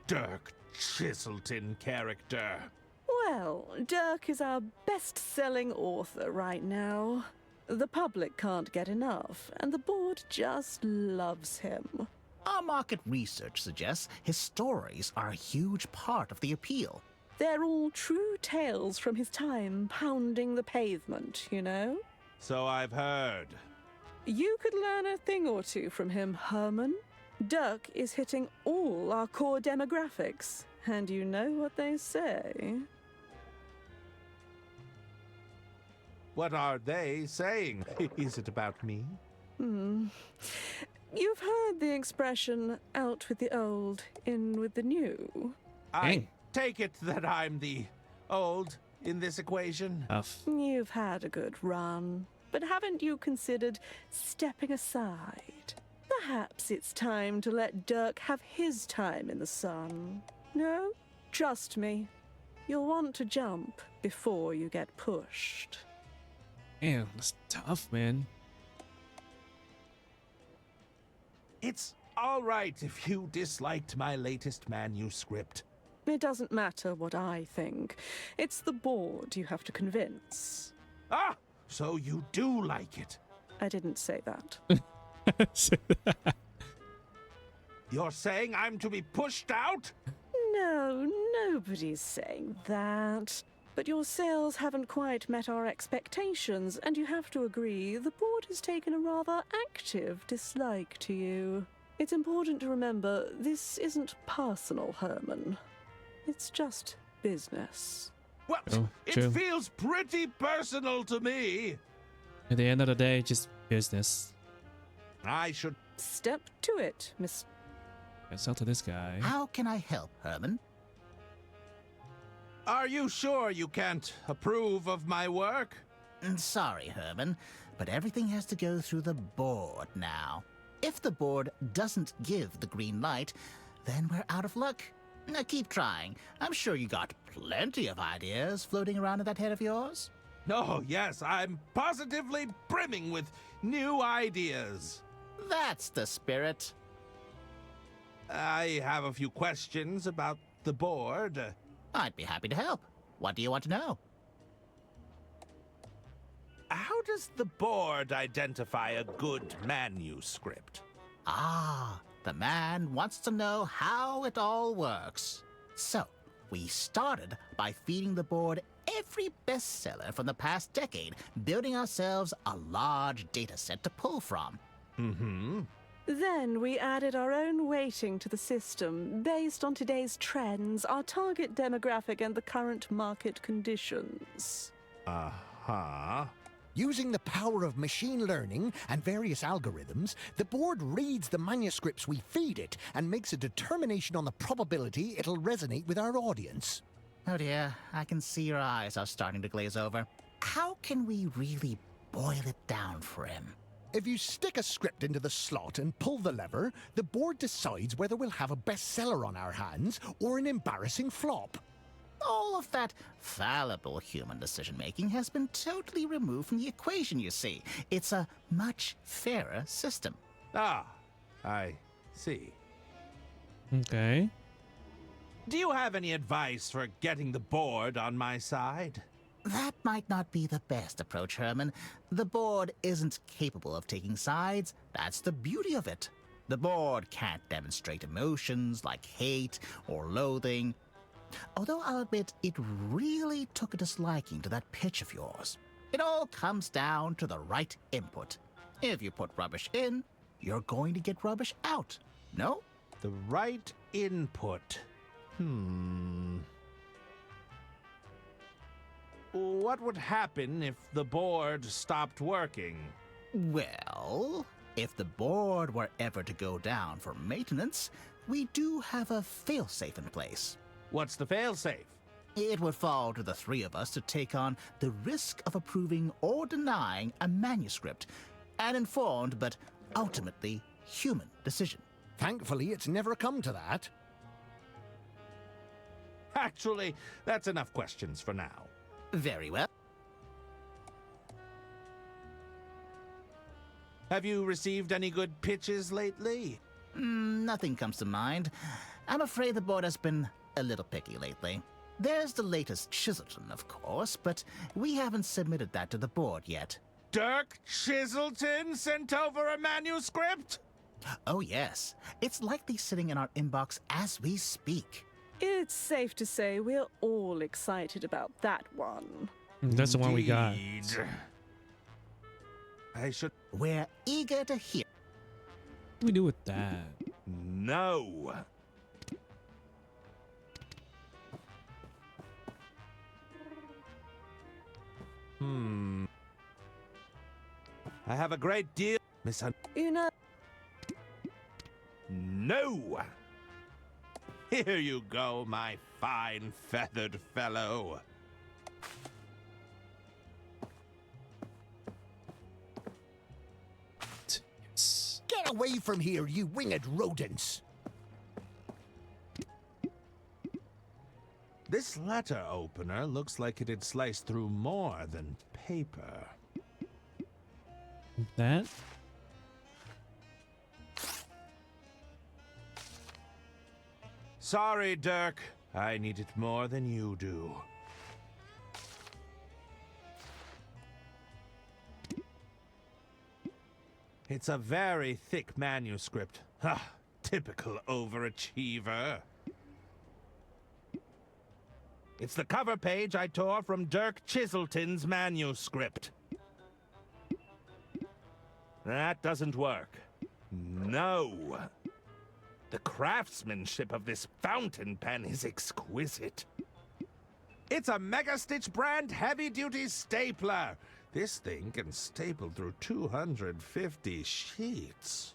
Dirk Chiselton character. Well, Dirk is our best-selling author right now. The public can't get enough, and the board just loves him. Our market research suggests his stories are a huge part of the appeal. They're all true tales from his time pounding the pavement, you know? So I've heard. You could learn a thing or two from him, Herman. Dirk is hitting all our core demographics, and you know what they say. What are they saying? Is it about me? You've heard the expression, out with the old, in with the new. I take it that I'm the old in this equation. You've had a good run, but haven't you considered stepping aside? Perhaps it's time to let Dirk have his time in the sun. No? Trust me. You'll want to jump before you get pushed. Damn, that's tough, man. It's all right if you disliked my latest manuscript. It doesn't matter what I think. It's the board you have to convince. Ah! So you do like it. I didn't say that. You're saying I'm to be pushed out? No, nobody's saying that. But your sales haven't quite met our expectations, and you have to agree the board has taken a rather active dislike to you. It's important to remember this isn't personal, Herman. It's just business. Well, it feels pretty personal to me. At the end of the day, just business. I should step to it, Miss. Let's talk to this guy. How can I help, Herman? Are you sure you can't approve of my work? Sorry, Herman, but everything has to go through the board now. If the board doesn't give the green light, then we're out of luck. Now keep trying. I'm sure you got plenty of ideas floating around in that head of yours. Oh, yes, I'm positively brimming with new ideas. That's the spirit. I have a few questions about the board. I'd be happy to help. What do you want to know? How does the board identify a good manuscript? Ah, the man wants to know how it all works. So, we started by feeding the board every bestseller from the past decade, building ourselves a large data set to pull from. Then we added our own weighting to the system based on today's trends, our target demographic, and the current market conditions. Using the power of machine learning and various algorithms, the board reads the manuscripts we feed it and makes a determination on the probability it'll resonate with our audience. Oh dear, I can see your eyes are starting to glaze over. How can we really boil it down for him? If you stick a script into the slot and pull the lever, the board decides whether we'll have a bestseller on our hands or an embarrassing flop. All of that fallible human decision-making has been totally removed from the equation, you see. It's a much fairer system. Ah, I see. Okay. Do you have any advice for getting the board on my side? That might not be the best approach, Herman. The board isn't capable of taking sides. That's the beauty of it. The board can't demonstrate emotions like hate or loathing. Although I'll admit it really took a disliking to that pitch of yours. It all comes down to the right input. If you put rubbish in, you're going to get rubbish out. No? The right input. What would happen if the board stopped working? Well, if the board were ever to go down for maintenance, we do have a failsafe in place. What's the failsafe? It would fall to the three of us to take on the risk of approving or denying a manuscript. An informed but ultimately human decision. Thankfully, it's never come to that. Actually, that's enough questions for now. Very well. Have you received any good pitches lately? Nothing comes to mind. I'm afraid the board has been a little picky lately. There's the latest Chiselton, of course, but we haven't submitted that to the board yet. Dirk Chiselton sent over a manuscript? Oh, yes. It's likely sitting in our inbox as we speak. It's safe to say we're all excited about that one. That's the one we got. I should... We're eager to hear. What do we do with that? No. I have a great deal... Una... No! Here you go, my fine feathered fellow. Get away from here, you winged rodents! This letter opener looks like it'd slice through more than paper. That? Sorry, Dirk. I need it more than you do. It's a very thick manuscript. Ah, typical overachiever. It's the cover page I tore from Dirk Chiselton's manuscript. That doesn't work. No. The craftsmanship of this fountain pen is exquisite. It's a Mega Stitch brand heavy-duty stapler. This thing can staple through 250 sheets.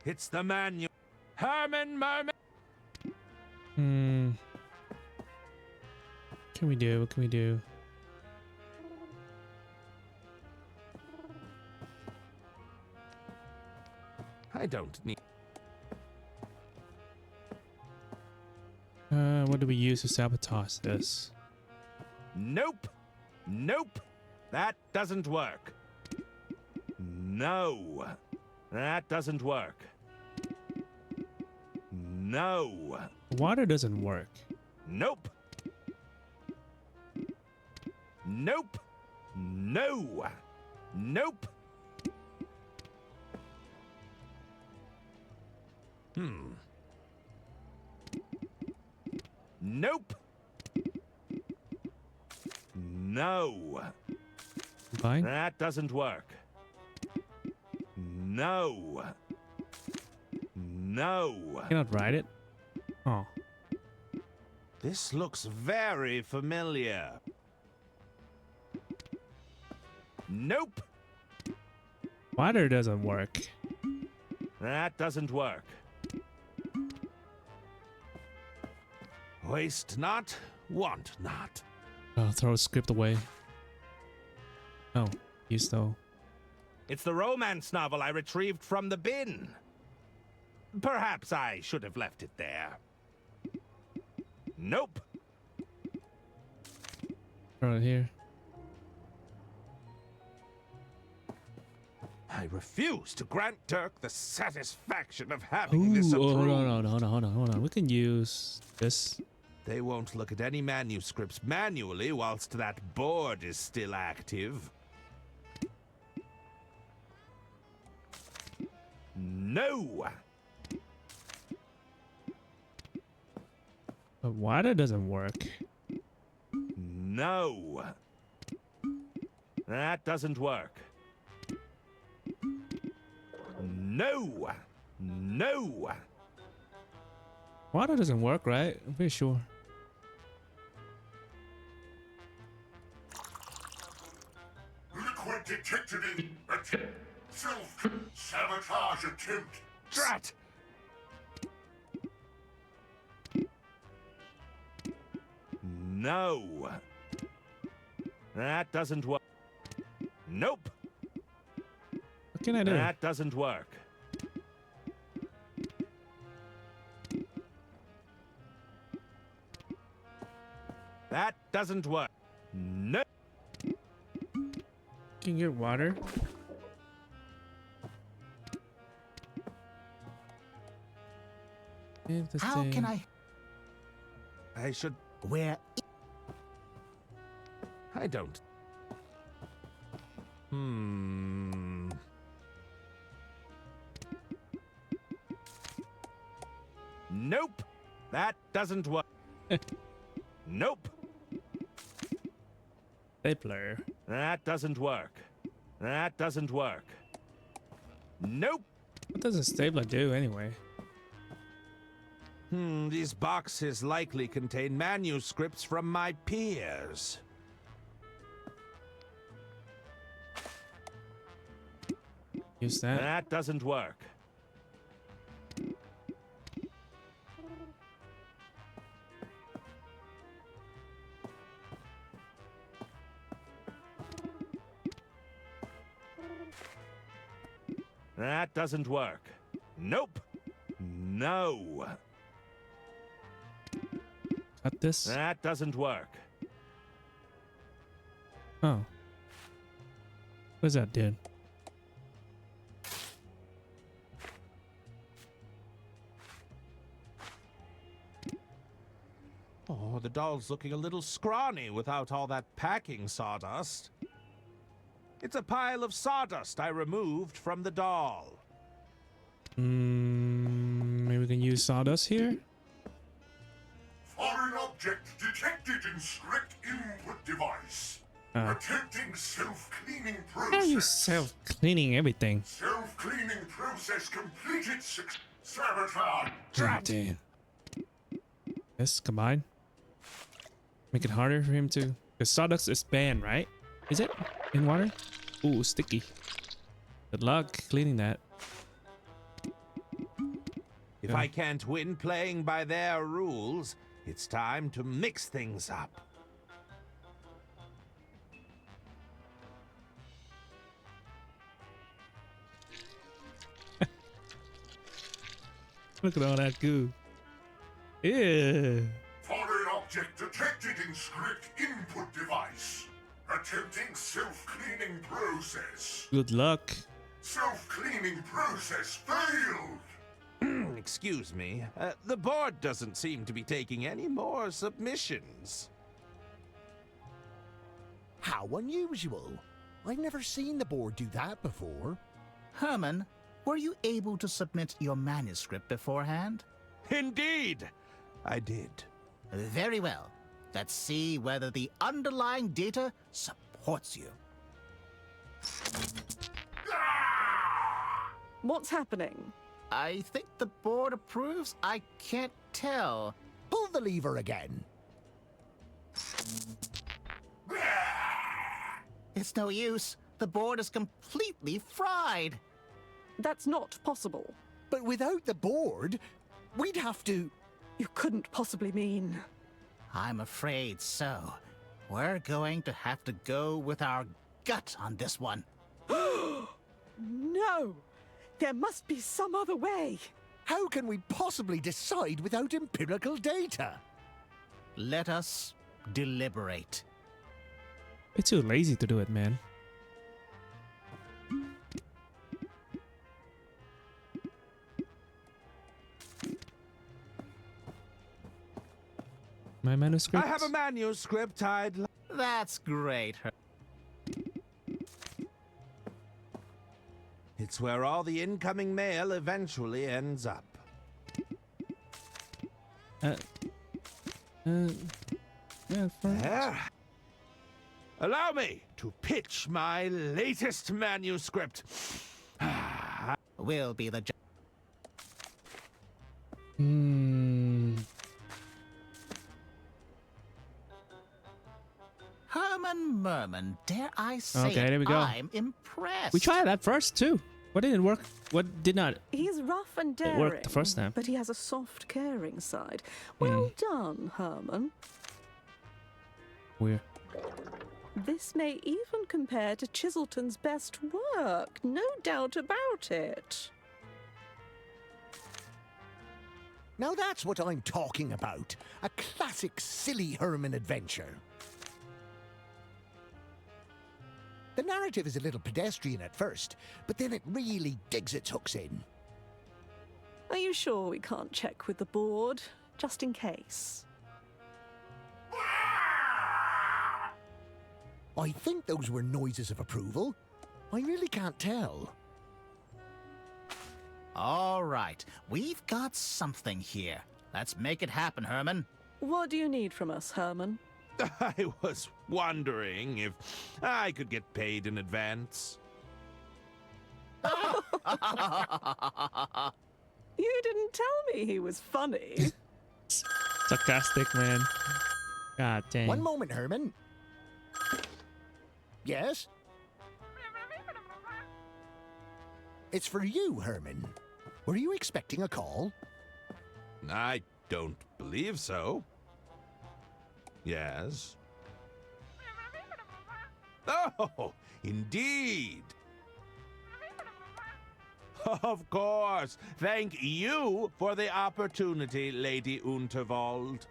It's the manual. Herman Merman. What can we do? What can we do? I don't need... What do we use to sabotage this? Nope. Nope. That doesn't work. No. That doesn't work. No. Water doesn't work. Nope. Nope. No. Nope. Nope. No. Fine. That doesn't work. No. No. Cannot write it. Oh. This looks very familiar. Nope. Water doesn't work. That doesn't work. Waste not, want not. Oh, throw a script away. Oh. You stole. It's the romance novel I retrieved from the bin. Perhaps I should have left it there. Nope. Throw it here. I refuse to grant Dirk the satisfaction of having this approved. Hold on. We can use this. They won't look at any manuscripts manually whilst that board is still active. No! But water doesn't work. No! That doesn't work. No! No! Water doesn't work, right? I'm pretty sure. Liquid detected in self-sabotage attempt. Drat! No! That doesn't work. Nope! What can I do? That doesn't work. That doesn't work. No. Can you get water? How can I should. Where? I don't. Nope. That doesn't work. Nope. Stapler. That doesn't work. That doesn't work. Nope. What does a stapler do anyway? These boxes likely contain manuscripts from my peers. Use that. That doesn't work. That doesn't work. Nope. No. Cut this. That doesn't work. Oh. What does that do? Oh, the doll's looking a little scrawny without all that packing sawdust. It's a pile of sawdust I removed from the doll. Maybe we can use sawdust here? Foreign object detected in script input device. Attempting self-cleaning process. How are you self-cleaning everything? Self-cleaning process completed. Sabotage. Damn. This combine. Make it harder for him to. Because sawdust is banned, right? Is it in water? Ooh, sticky. Good luck cleaning that. If I can't win playing by their rules, it's time to mix things up. Look at all that goo. Yeah. Foreign object detected in script input device. Attempting self-cleaning process. Good luck. Self-cleaning process failed. Excuse me. The board doesn't seem to be taking any more submissions. How unusual. I've never seen the board do that before. Herman, were you able to submit your manuscript beforehand? Indeed, I did. Very well. Let's see whether the underlying data supports you. What's happening? I think the board approves. I can't tell. Pull the lever again. It's no use. The board is completely fried. That's not possible. But without the board, we'd have to... You couldn't possibly mean... I'm afraid so. We're going to have to go with our gut on this one. No! There must be some other way. How can we possibly decide without empirical data? Let us deliberate. You're too lazy to do it, man. My manuscript? I have a manuscript I'd like. That's great. It's where all the incoming mail eventually ends up. Yeah, There. Allow me to pitch my latest manuscript. We'll be the Herman Merman, dare I say Okay, there we it, go. I'm impressed. We tried that first too. What didn't work? What did not? He's rough and It daring. worked the first time. But he has a soft, caring side. Well done, Herman. Weird. This may even compare to Chiselton's best work. No doubt about it. Now that's what I'm talking about. A classic silly Herman adventure. The narrative is a little pedestrian at first, but then it really digs its hooks in. Are you sure we can't check with the board? Just in case. I think those were noises of approval. I really can't tell. All right, we've got something here. Let's make it happen, Herman. What do you need from us, Herman? I was wondering if I could get paid in advance. You didn't tell me he was funny. Sarcastic, man. God dang. One moment, Herman. Yes? It's for you, Herman. Were you expecting a call? I don't believe so. Yes. Oh, indeed. Of course. Thank you for the opportunity, Lady Unterwald.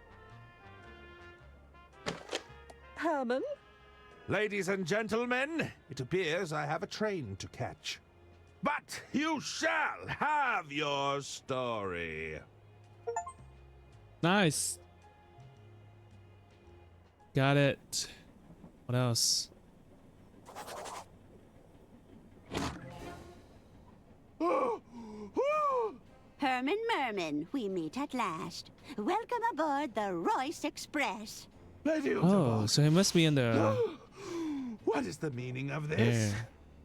Herman? Ladies and gentlemen, it appears I have a train to catch. But you shall have your story. Nice. Got it. What else? Herman Merman, we meet at last. Welcome aboard the Royce Express. Lady Oh, so he must be in the. What is the meaning of this?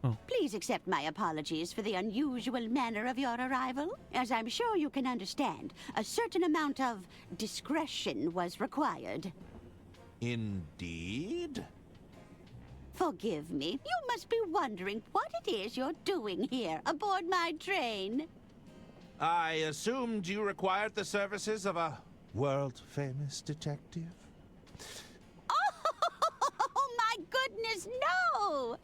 Yeah. Please accept my apologies for the unusual manner of your arrival. As I'm sure you can understand, a certain amount of discretion was required. Indeed? Forgive me. You must be wondering what it is you're doing here aboard my train. I assumed you required the services of a world-famous detective. Oh, my goodness, no!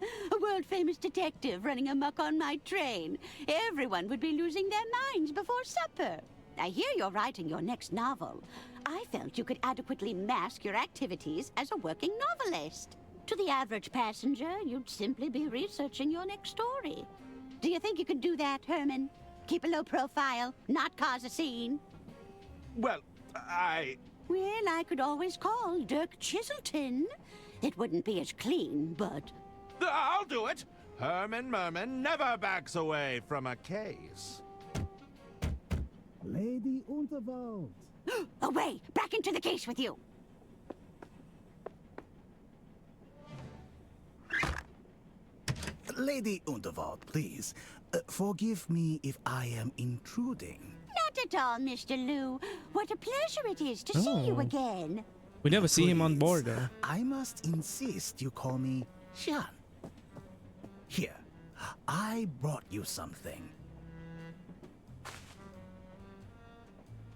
A world-famous detective running amok on my train. Everyone would be losing their minds before supper. I hear you're writing your next novel. I felt you could adequately mask your activities as a working novelist. To the average passenger, you'd simply be researching your next story. Do you think you could do that, Herman? Keep a low profile, not cause a scene? Well, Well, I could always call Dirk Chiselton. It wouldn't be as clean, but... I'll do it! Herman Merman never backs away from a case. Lady Unterwald. Away! Back into the case with you! Lady Unterwald, please. Forgive me if I am intruding. Not at all, Mr. Liu. What a pleasure it is to see you Oh. again. We never see him on board, though. I must insist you call me Xian. Here, I brought you something.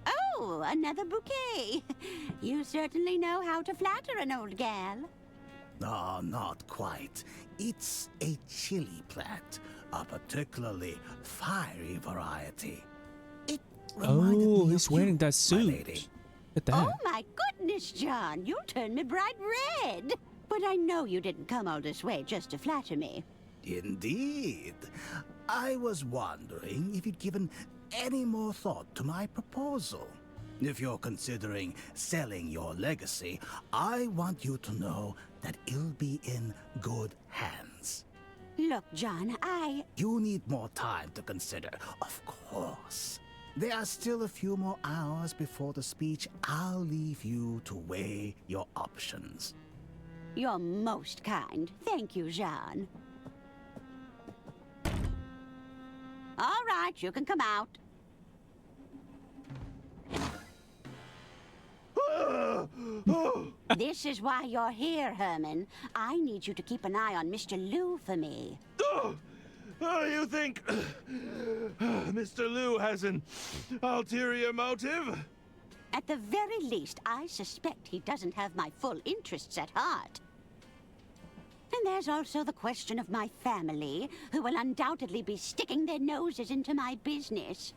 Oh, another bouquet. You certainly know how to flatter an old gal. No, not quite. It's a chili plant, a particularly fiery variety. It reminded me he's of wearing you, that my suit. lady. Look at that. Oh my goodness, John, you turned me bright red. But I know you didn't come all this way just to flatter me. Indeed. I was wondering if you'd given any more thought to my proposal. If you're considering selling your legacy, I want you to know that it'll be in good hands. Look, John, You need more time to consider, of course. There are still a few more hours before the speech. I'll leave you to weigh your options. You're most kind. Thank you, Jean. All right, you can come out. This is why you're here, Herman. I need you to keep an eye on Mr. Liu for me. You think Mr. Liu has an ulterior motive? At the very least, I suspect he doesn't have my full interests at heart. And there's also the question of my family, who will undoubtedly be sticking their noses into my business.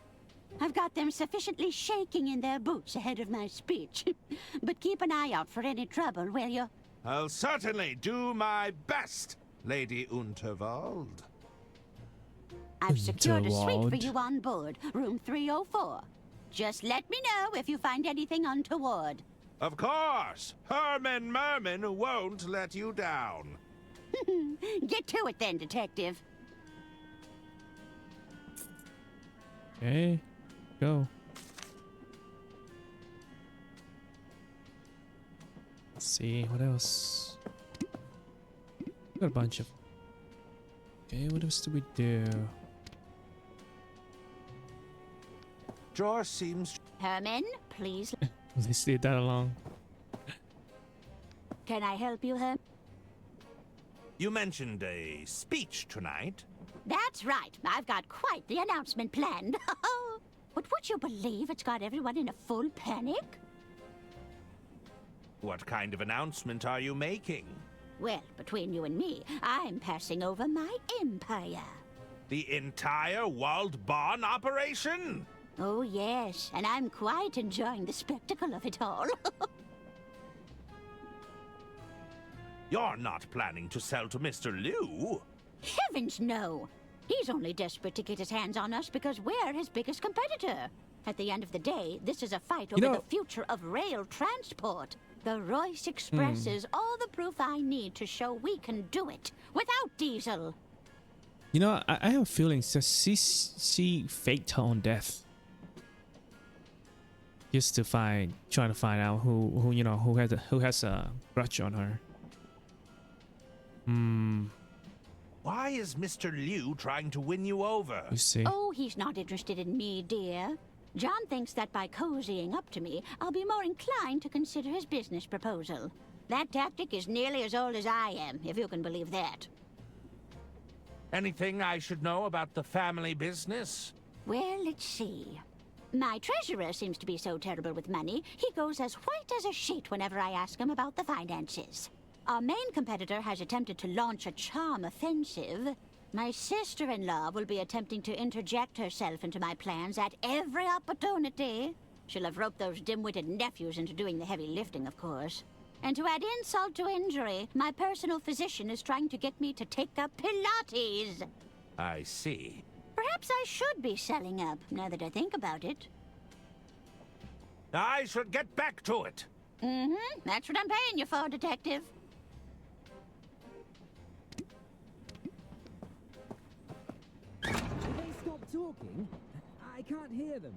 I've got them sufficiently shaking in their boots ahead of my speech. But keep an eye out for any trouble, will you? I'll certainly do my best, Lady Unterwald. I've secured a suite for Unterwald. you on board, room 304. Just let me know if you find anything untoward. Of course! Herman Merman won't let you down. Get to it then, Detective. Okay, go. Let's see what else. Got a bunch of. Okay, what else do we do? Drawer seems. Herman, please. Let's leave that alone. Can I help you, Herman? You mentioned a speech tonight. That's right. I've got quite the announcement planned. But would you believe it's got everyone in a full panic? What kind of announcement are you making? Well, between you and me, I'm passing over my empire. The entire Walled Barn operation? Oh, yes, and I'm quite enjoying the spectacle of it all. You're not planning to sell to Mr. Liu? Heavens, no! He's only desperate to get his hands on us because we're his biggest competitor. At the end of the day, this is a fight over the future of rail transport. The Royce Express is all the proof I need to show we can do it without diesel. You know, I have a feeling that she faked her own death. Just to trying to find out who has a grudge on her. Why is Mr. Liu trying to win you over? You see. Oh, he's not interested in me, dear. John thinks that by cozying up to me, I'll be more inclined to consider his business proposal. That tactic is nearly as old as I am, if you can believe that. Anything I should know about the family business? Well, let's see. My treasurer seems to be so terrible with money, he goes as white as a sheet whenever I ask him about the finances. Our main competitor has attempted to launch a charm offensive. My sister-in-law will be attempting to interject herself into my plans at every opportunity. She'll have roped those dim-witted nephews into doing the heavy lifting, of course. And to add insult to injury, my personal physician is trying to get me to take up Pilates. I see. Perhaps I should be selling up, now that I think about it. I should get back to it. Mm-hmm. That's what I'm paying you for, Detective. They stop talking? I can't hear them.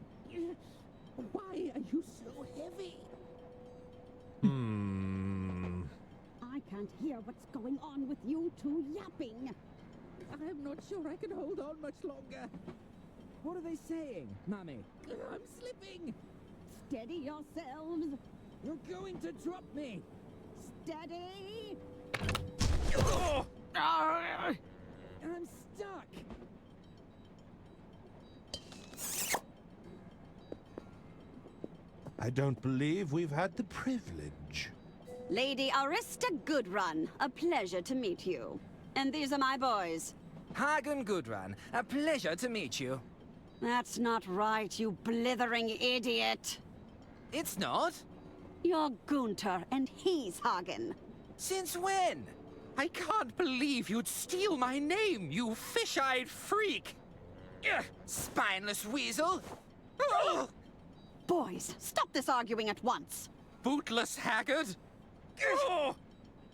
Why are you so heavy? I can't hear what's going on with you two yapping. I'm not sure I can hold on much longer. What are they saying, Mummy? I'm slipping. Steady yourselves. You're going to drop me. Steady. I'm stuck. I don't believe we've had the privilege. Lady Arista Goodrun, a pleasure to meet you. And these are my boys. Hagen Goodrun, a pleasure to meet you. That's not right, you blithering idiot. It's not? You're Gunter, and he's Hagen. Since when? I can't believe you'd steal my name, you fish-eyed freak! Ugh, spineless weasel! Ugh. Boys, stop this arguing at once. Bootless haggard! Ugh.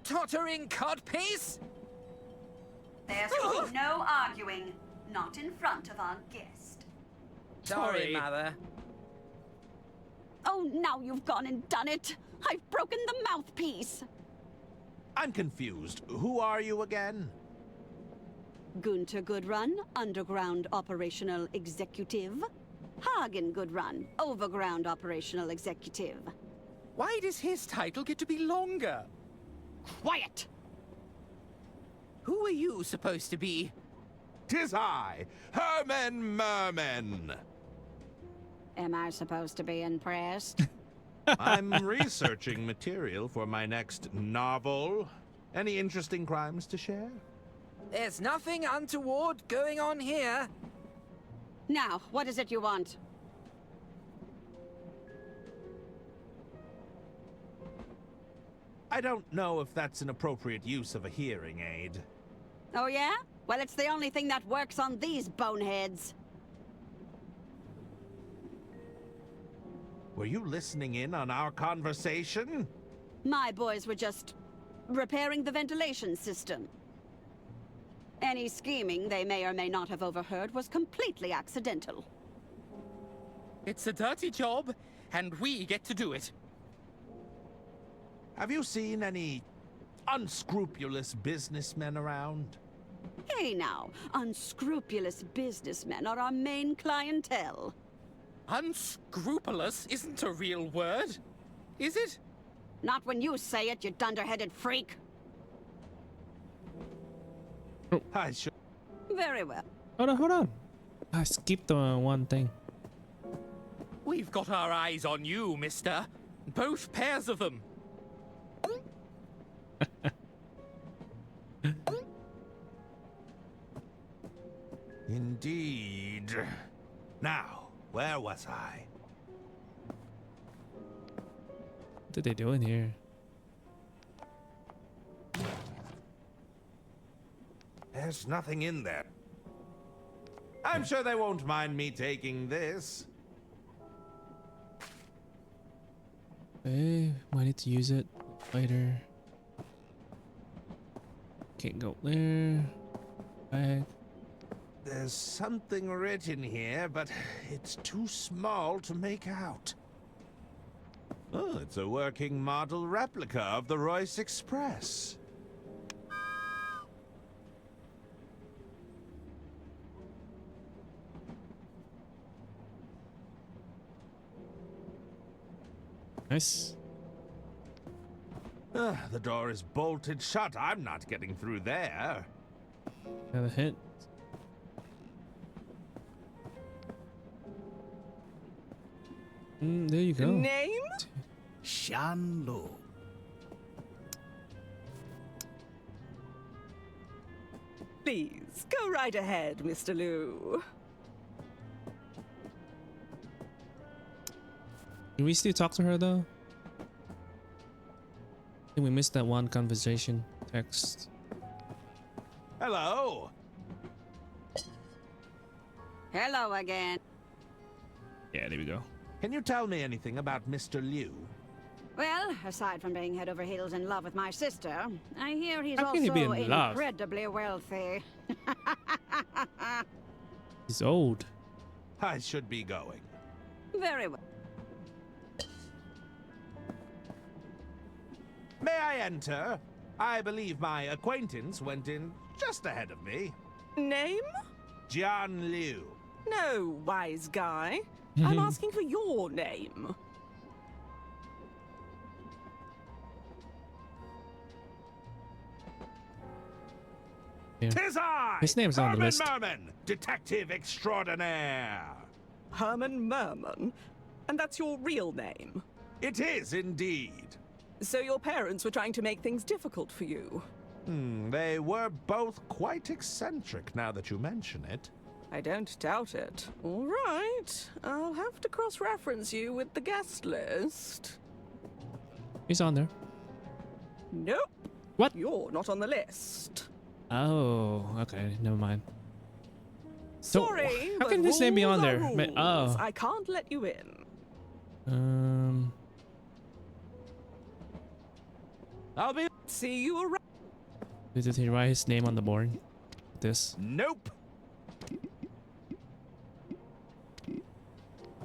Tottering codpiece! There's to be no arguing, not in front of our guest. Sorry, Mother. Oh, now you've gone and done it. I've broken the mouthpiece. I'm confused. Who are you again? Gunter Goodrun, Underground Operational Executive. Hagen Goodrun, Overground Operational Executive. Why does his title get to be longer? Quiet! Who are you supposed to be? 'Tis I, Herman Merman. Am I supposed to be impressed? I'm researching material for my next novel. Any interesting crimes to share? There's nothing untoward going on here. Now, what is it you want? I don't know if that's an appropriate use of a hearing aid. Oh yeah? Well, it's the only thing that works on these boneheads. Were you listening in on our conversation? My boys were just repairing the ventilation system. Any scheming they may or may not have overheard was completely accidental. It's a dirty job, and we get to do it. Have you seen any unscrupulous businessmen around? Hey now, unscrupulous businessmen are our main clientele. Unscrupulous isn't a real word, is it? Not when you say it, you dunderheaded freak. I should. Very well. Hold on. I skipped one thing. We've got our eyes on you, mister. Both pairs of them. Indeed. Now, where was I? What did they do in here? There's nothing in there. I'm sure they won't mind me taking this. Okay, might need to use it later. Can't go there. Back. There's something written here, but it's too small to make out. Oh, it's a working model replica of the Royce Express. Nice. The door is bolted shut. I'm not getting through there. Another hit. There you go. Name? Shanlu. Please, go right ahead, Mr. Liu. Can we still talk to her though? I think we missed that one conversation text. Hello. Hello again. Yeah, there we go. Can you tell me anything about Mr. Liu? Well, aside from being head over heels in love with my sister, I hear he's How can he be also in love? incredibly wealthy. He's old. I should be going. Very well. May I enter? I believe my acquaintance went in just ahead of me. Name? Jian Liu. No, wise guy. I'm asking for your name. Yeah. 'Tis I! His name's on the Herman list. Merman, detective extraordinaire. Herman Merman? And that's your real name? It is indeed. So your parents were trying to make things difficult for you? They were both quite eccentric now that you mention it. I don't doubt it. All right. I'll have to cross-reference you with the guest list. He's on there. Nope. What? You're not on the list. Oh, okay. Never mind. So, Sorry, how but can his name be on rules there? are Ma- rules. Oh. I can't let you in. I'll be... See you around. Did he write his name on the board? This. Nope.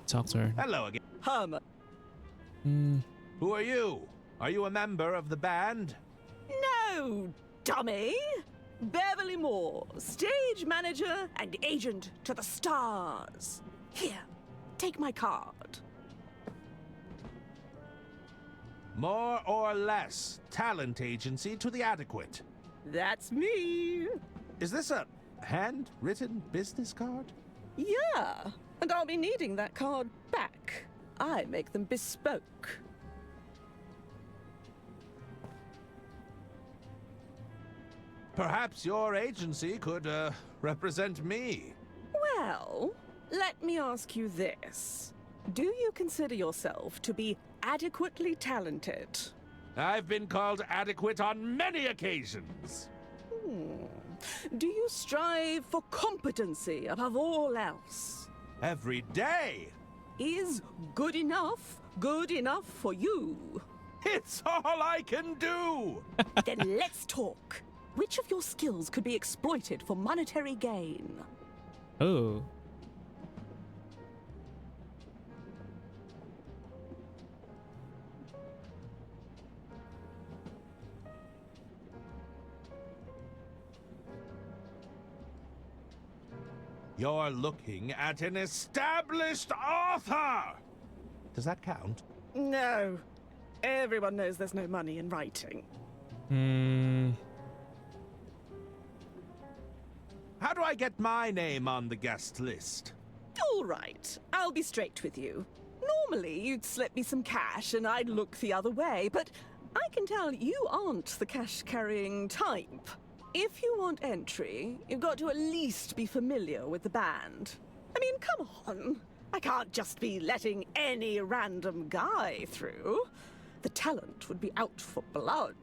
Talk to her. Hello again. Herman. Who are you? Are you a member of the band? No, dummy. Beverly Moore, stage manager and agent to the stars. Here, take my card. More or less talent agency to the adequate. That's me. Is this a handwritten business card? Yeah, and I'll be needing that card back. I make them bespoke. Perhaps your agency could, represent me. Well, let me ask you this. Do you consider yourself to be adequately talented? I've been called adequate on many occasions. Do you strive for competency above all else? Every day. Is good enough for you? It's all I can do! Then let's talk. Which of your skills could be exploited for monetary gain? Oh. You're looking at an established author! Does that count? No. Everyone knows there's no money in writing. How do I get my name on the guest list? All right, I'll be straight with you. Normally, you'd slip me some cash and I'd look the other way, but I can tell you aren't the cash-carrying type. If you want entry, you've got to at least be familiar with the band. I mean, come on. I can't just be letting any random guy through. The talent would be out for blood.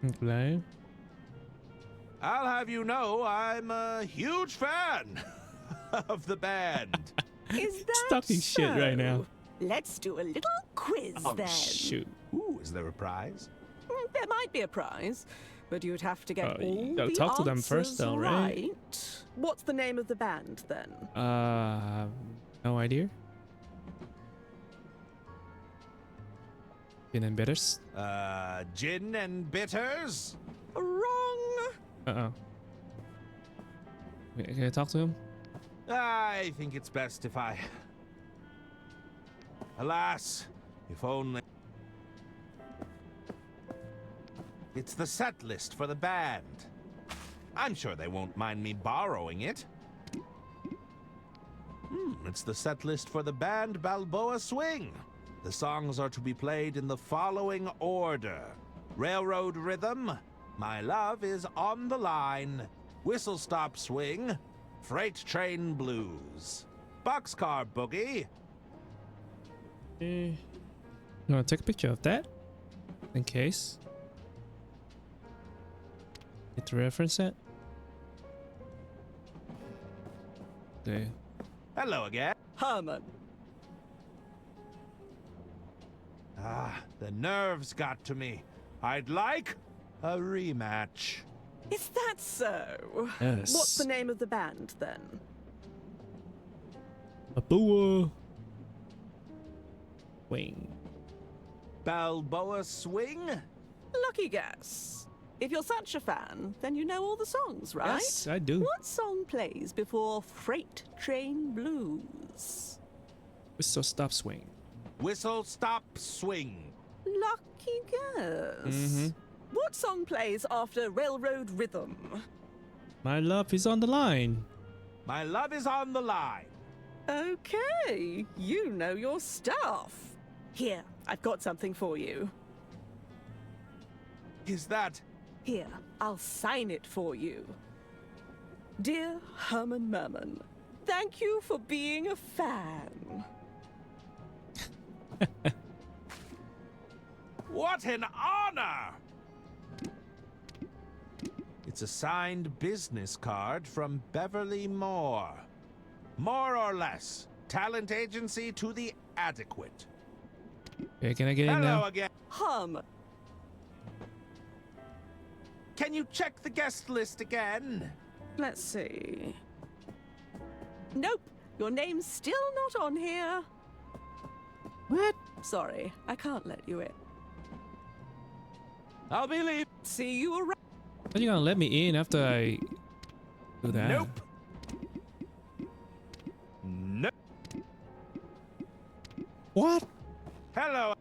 Okay. I'll have you know I'm a huge fan of the band. Is that Talking shit right now. Let's do a little quiz then. Shoot. Ooh, is there a prize? There might be a prize, but you'd have to get all you gotta the talk to them answers first though, right? What's the name of the band then? No idea. Gin and bitters? Gin and bitters? Wrong. Uh-oh. Wait, can I talk to him? I think it's best if I... Alas, if only... It's the set list for the band. I'm sure they won't mind me borrowing it. It's the set list for the band Balboa Swing. The songs are to be played in the following order. Railroad Rhythm, My Love is on the Line, Whistle Stop Swing, Freight Train Blues, Boxcar Boogie. You wanna take a picture of that? In case. Get to reference it. Okay. Hello again. Herman. The nerves got to me. I'd like a rematch. Is that so? Yes. What's the name of the band then? Balboa Swing. Balboa Swing? Lucky guess. If you're such a fan, then you know all the songs, right? Yes, I do. What song plays before Freight Train Blues? Whistle Stop Swing. Whistle Stop Swing. Lucky guess. What song plays after Railroad Rhythm? My Love is on the Line. My Love is on the Line. Okay, you know your stuff. Here, I've got something for you. is that? Here, I'll sign it for you. Dear Herman Merman, thank you for being a fan. What an honor! It's a signed business card from Beverly Moore. More or less, talent agency to the adequate. Okay, can I get in Hello now? again. Can you check the guest list again? Let's see. Nope, your name's still not on here. What? Sorry, I can't let you in. I'll be leaving. See you around. Are you gonna let me in after I do that? Nope. Nope. What? Hello.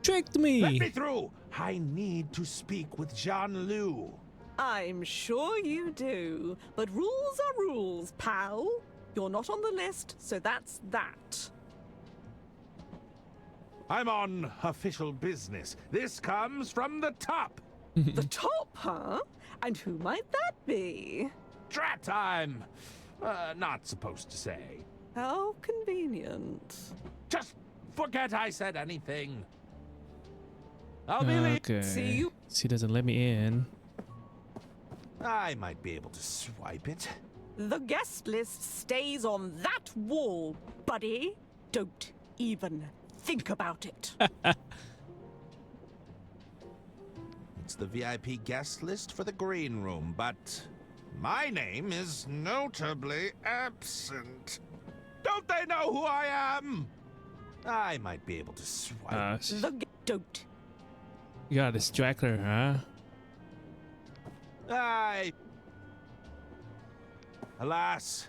Tricked me. Let me through. I need to speak with Jean-Loup. I'm sure you do, but rules are rules, pal. You're not on the list, so that's that. I'm on official business. This comes from the top. The top, huh? And who might that be? Drat, I'm not supposed to say. How convenient. Just forget I said anything. I'll be leaving. Okay. See you. She doesn't let me in. I might be able to swipe it. The guest list stays on that wall, buddy. Don't even think about it. It's the VIP guest list for the green room, but my name is notably absent. Don't they know who I am? I might be able to swipe. Don't. You gotta distract her, huh? Alas.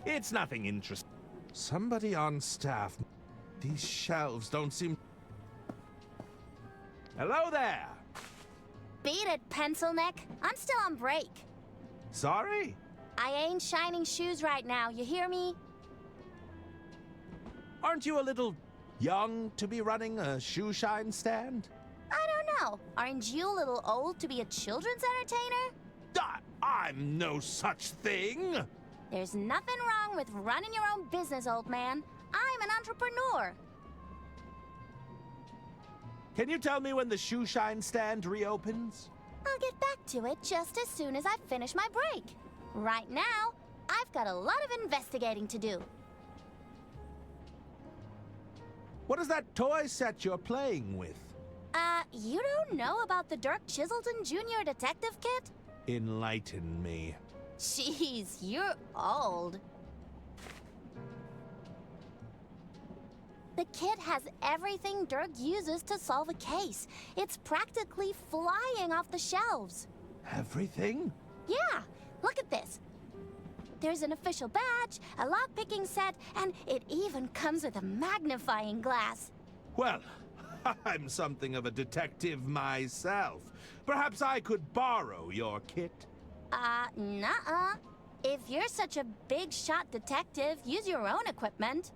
It's nothing interesting. Somebody on staff. These shelves don't seem... Hello there! Beat it, pencil neck. I'm still on break. Sorry? I ain't shining shoes right now, you hear me? Aren't you a little young to be running a shoe shine stand? I don't know. Aren't you a little old to be a children's entertainer? I'm no such thing! There's nothing wrong with running your own business, old man. I'm an entrepreneur. Can you tell me when the shoe shine stand reopens? I'll get back to it just as soon as I finish my break. Right now, I've got a lot of investigating to do. What is that toy set you're playing with? You don't know about the Dirk Chiselton Jr. detective kit? Enlighten me. Jeez, you're old. The kit has everything Dirk uses to solve a case. It's practically flying off the shelves. Everything? Yeah, look at this. There's an official badge, a lock-picking set, and it even comes with a magnifying glass. Well, I'm something of a detective myself. Perhaps I could borrow your kit? Nuh-uh. If you're such a big-shot detective, use your own equipment.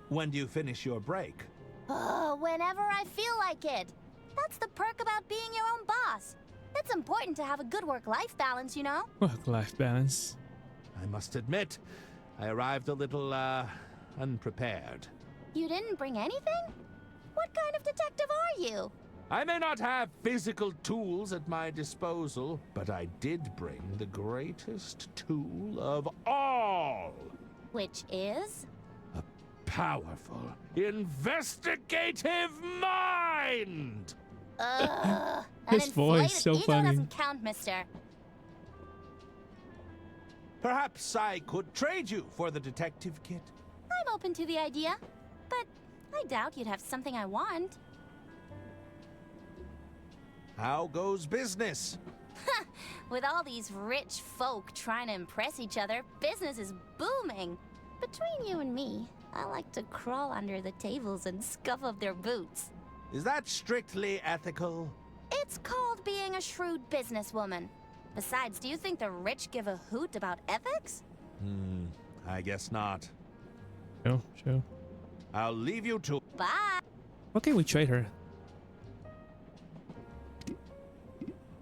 When do you finish your break? Oh, whenever I feel like it. That's the perk about being your own boss. It's important to have a good work-life balance, you know? Work-life balance. I must admit, I arrived a little, unprepared. You didn't bring anything? What kind of detective are you? I may not have physical tools at my disposal, but I did bring the greatest tool of all. Which is? A powerful, investigative mind! His voice so ego funny. doesn't count, mister. Perhaps I could trade you for the detective kit. I'm open to the idea, but I doubt you'd have something I want. How goes business? With all these rich folk trying to impress each other, business is booming. Between you and me, I like to crawl under the tables and scuff up their boots. Is that strictly ethical? It's called being a shrewd businesswoman. Besides, do you think the rich give a hoot about ethics? I guess not. Sure. I'll leave you to... Bye! What can we trade her?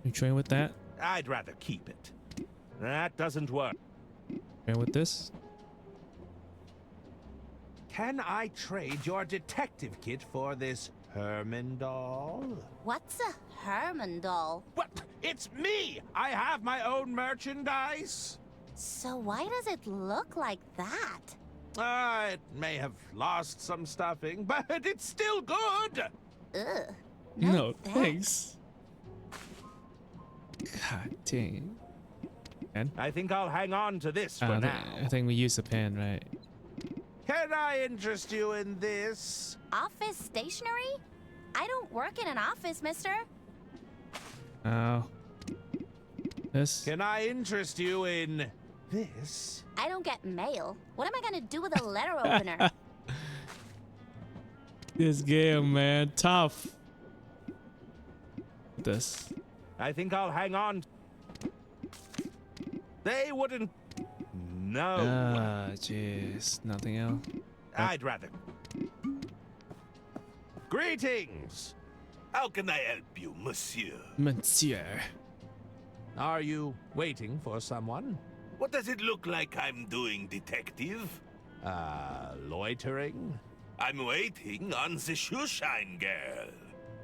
You trade with that? I'd rather keep it. That doesn't work. Trade with this? Can I trade your detective kit for this Herman doll? What's a Herman doll? What? It's me! I have my own merchandise! So why does it look like that? It may have lost some stuffing, but it's still good! Ugh. No, thanks. God dang. Pen? I think I'll hang on to this for now. I think we use a pen, right? Can I interest you in this? Office stationery? I don't work in an office, mister. Oh. This? Can I interest you in this? I don't get mail. What am I gonna do with a letter opener? This game, man. Tough. This. I think I'll hang on. They wouldn't... No. Ah, jeez. Nothing else? I'd rather... Greetings! How can I help you, monsieur? Monsieur. Are you waiting for someone? What does it look like I'm doing, detective? Loitering? I'm waiting on the shoeshine girl.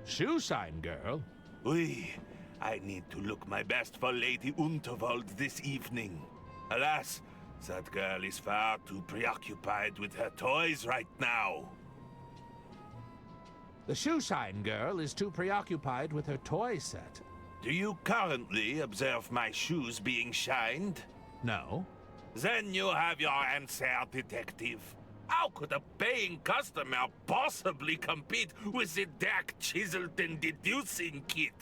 Shoeshine girl? Oui, I need to look my best for Lady Unterwald this evening. Alas, that girl is far too preoccupied with her toys right now. The shoeshine girl is too preoccupied with her toy set. Do you currently observe my shoes being shined? No. Then you have your answer, detective. How could a paying customer possibly compete with the Dirk Chiselton deducing kit?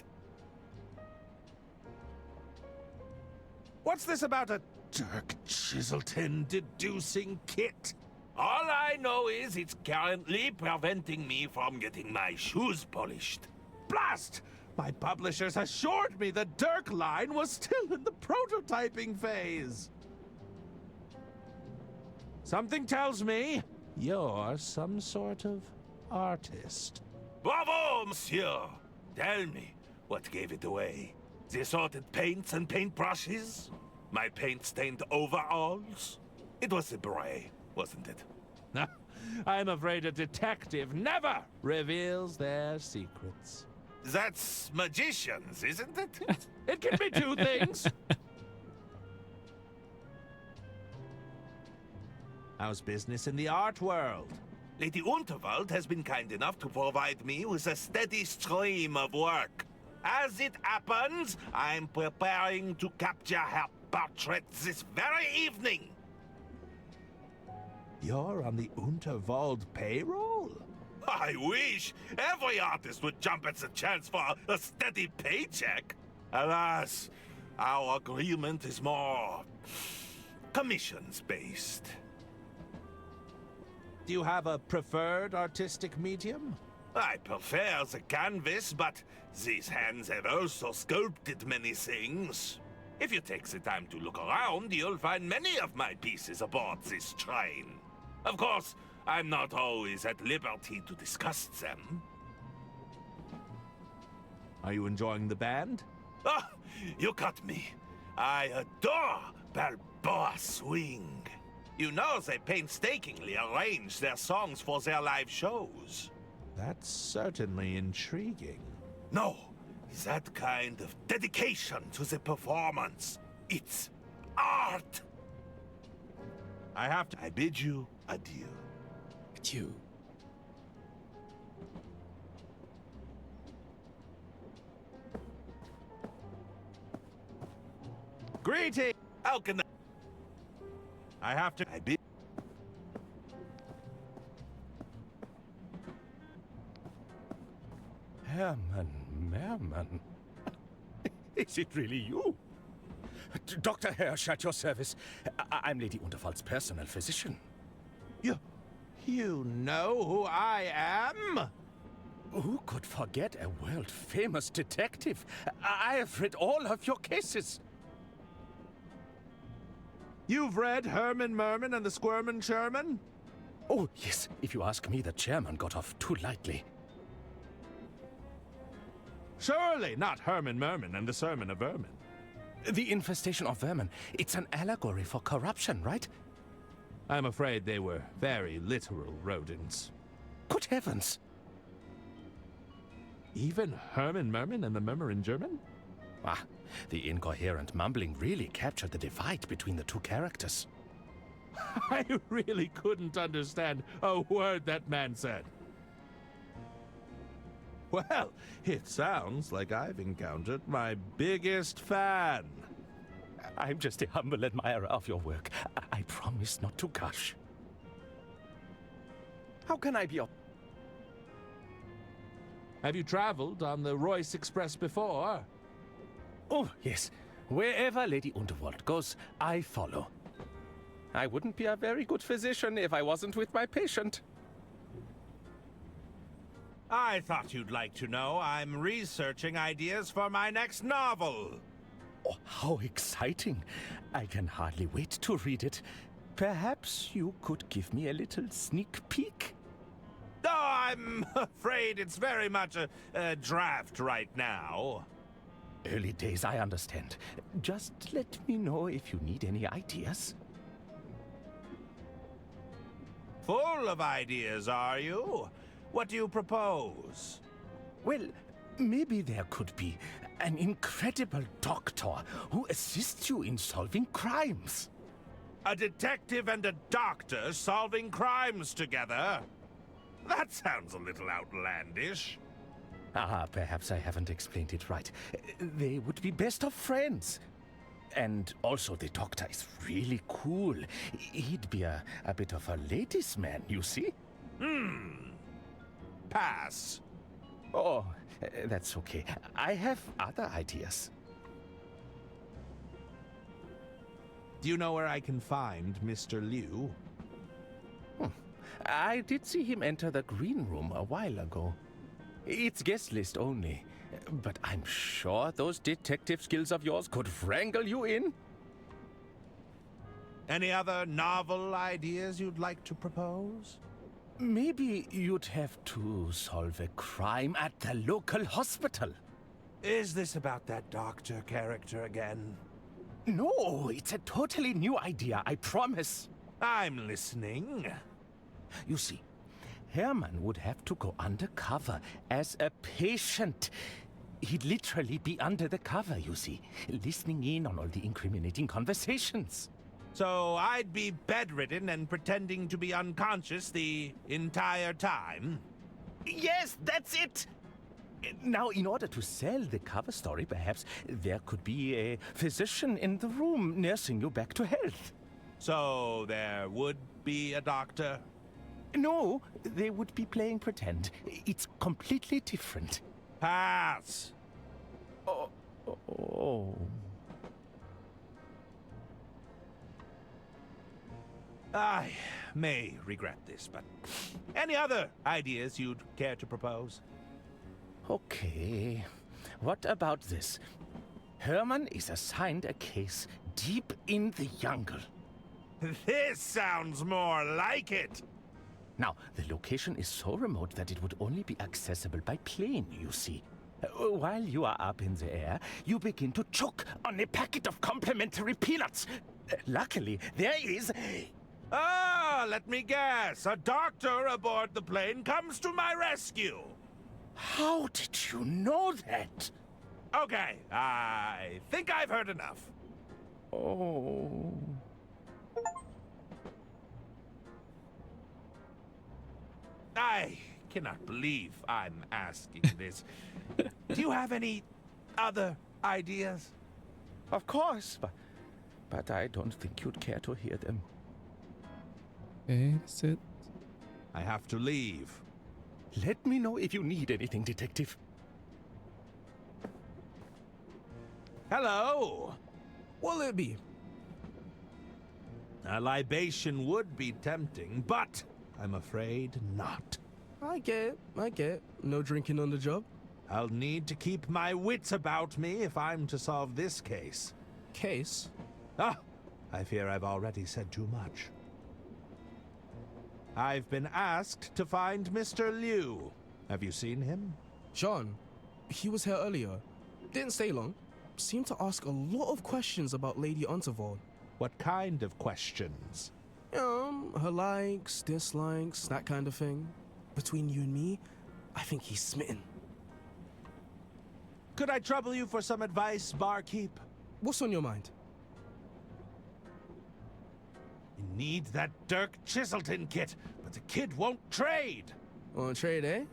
What's this about a Dirk Chiselton deducing kit? All I know is it's currently preventing me from getting my shoes polished. Blast! My publishers assured me the Dirk line was still in the prototyping phase. Something tells me you're some sort of artist. Bravo, monsieur! Tell me, what gave it away? The assorted paints and paintbrushes? My paint-stained overalls? It was the beret, wasn't it? I'm afraid a detective never reveals their secrets. That's magicians, isn't it? It can be two things. How's business in the art world? Lady Unterwald has been kind enough to provide me with a steady stream of work. As it happens, I'm preparing to capture her portrait this very evening. You're on the Unterwald payroll? I wish every artist would jump at the chance for a steady paycheck. Alas, our agreement is more commissions-based. Do you have a preferred artistic medium? I prefer the canvas, but these hands have also sculpted many things. If you take the time to look around, you'll find many of my pieces aboard this train. Of course, I'm not always at liberty to discuss them. Are you enjoying the band? Ah, you got me. I adore Balboa Swing. You know they painstakingly arrange their songs for their live shows. That's certainly intriguing. No, that kind of dedication to the performance. It's art. I bid you adieu. Adieu. Greeting! How can I bid... Herman Merman. Is it really you? Dr. Hirsch at your service. I'm Lady Unterwald's personal physician. You know who I am? Who could forget a world-famous detective? I have read all of your cases. You've read Herman Merman and the Squirmin' Sherman? Oh, yes. If you ask me, the chairman got off too lightly. Surely not Herman Merman and the Sermon of Vermin. The infestation of vermin. It's an allegory for corruption, right? I'm afraid they were very literal rodents. Good heavens! Even Herman Merman and the Murmurin' German? Ah, the incoherent mumbling really captured the divide between the two characters. I really couldn't understand a word that man said. Well, it sounds like I've encountered my biggest fan. I'm just a humble admirer of your work. I promise not to gush. How can I be of... Have you traveled on the Royce Express before? Oh, yes. Wherever Lady Underworld goes, I follow. I wouldn't be a very good physician if I wasn't with my patient. I thought you'd like to know I'm researching ideas for my next novel. Oh, how exciting. I can hardly wait to read it. Perhaps you could give me a little sneak peek? Oh, I'm afraid it's very much a draft right now. Early days, I understand. Just let me know if you need any ideas. Full of ideas, are you? What do you propose? Well, maybe there could be an incredible doctor who assists you in solving crimes. A detective and a doctor solving crimes together? That sounds a little outlandish. Ah, perhaps I haven't explained it right. They would be best of friends. And also the doctor is really cool. He'd be a bit of a ladies' man, you see? Pass. Oh, that's okay. I have other ideas. Do you know where I can find Mr. Liu? I did see him enter the green room a while ago. It's guest list only. But I'm sure those detective skills of yours could wrangle you in. Any other novel ideas you'd like to propose? Maybe you'd have to solve a crime at the local hospital. Is this about that doctor character again? No, it's a totally new idea, I promise. I'm listening. You see, Herman would have to go undercover as a patient. He'd literally be under the cover, you see, listening in on all the incriminating conversations. So I'd be bedridden and pretending to be unconscious the entire time? Yes, that's it! Now, in order to sell the cover story, perhaps there could be a physician in the room nursing you back to health. So there would be a doctor? No, they would be playing pretend. It's completely different. Pass. Oh. I may regret this, but any other ideas you'd care to propose? Okay. What about this? Herman is assigned a case deep in the jungle. This sounds more like it. Now, the location is so remote that it would only be accessible by plane, you see. While you are up in the air, you begin to choke on a packet of complimentary peanuts. Luckily, there is... Ah, let me guess. A doctor aboard the plane comes to my rescue. How did you know that? Okay, I think I've heard enough. Oh... I cannot believe I'm asking this. Do you have any other ideas? Of course, but I don't think you'd care to hear them. Okay, that's it. I have to leave. Let me know if you need anything, detective. Hello. Will it be? A libation would be tempting, but I'm afraid not. I get it. No drinking on the job? I'll need to keep my wits about me if I'm to solve this case. Case? Ah, I fear I've already said too much. I've been asked to find Mr. Liu. Have you seen him? Sean, he was here earlier. Didn't stay long. Seemed to ask a lot of questions about Lady Unterwald. What kind of questions? Her likes, dislikes, that kind of thing. Between you and me, I think he's smitten. Could I trouble you for some advice, barkeep? What's on your mind? You need that Dirk Chiselton kit, but the kid won't trade. Won't trade, eh?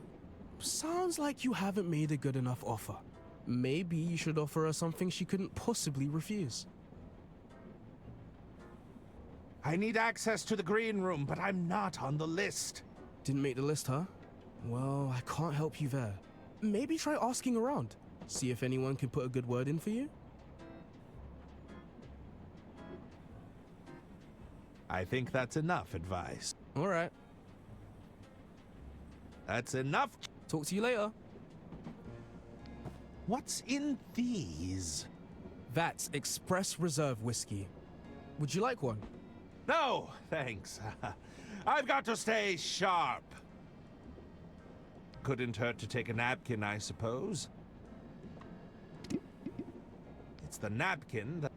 Sounds like you haven't made a good enough offer. Maybe you should offer her something she couldn't possibly refuse. I need access to the green room, but I'm not on the list. Didn't make the list, huh? Well, I can't help you there. Maybe try asking around. See if anyone can put a good word in for you. I think that's enough advice. All right. That's enough. Talk to you later. What's in these? That's Express Reserve whiskey. Would you like one? No, thanks. I've got to stay sharp. Couldn't hurt to take a napkin, I suppose. It's the napkin that...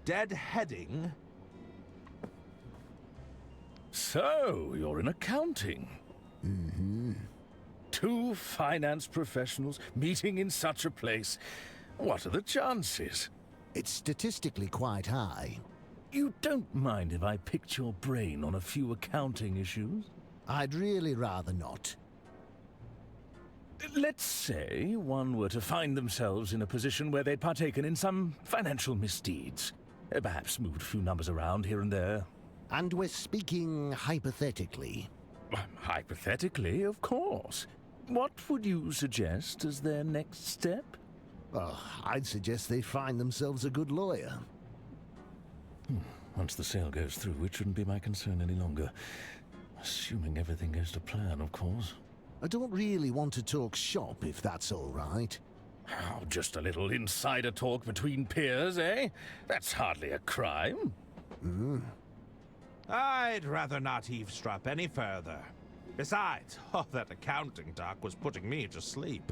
Deadheading. So, you're in accounting. Mm-hmm. Two finance professionals meeting in such a place. What are the chances? It's statistically quite high. You don't mind if I picked your brain on a few accounting issues? I'd really rather not. Let's say one were to find themselves in a position where they'd partaken in some financial misdeeds. Perhaps moved a few numbers around here and there. And we're speaking hypothetically. Hypothetically, of course. What would you suggest as their next step? Oh, I'd suggest they find themselves a good lawyer. Once the sale goes through, it shouldn't be my concern any longer. Assuming everything goes to plan, of course. I don't really want to talk shop, if that's all right. Oh, just a little insider talk between peers, eh? That's hardly a crime. I'd rather not eavesdrop any further. Besides, all that accounting talk was putting me to sleep.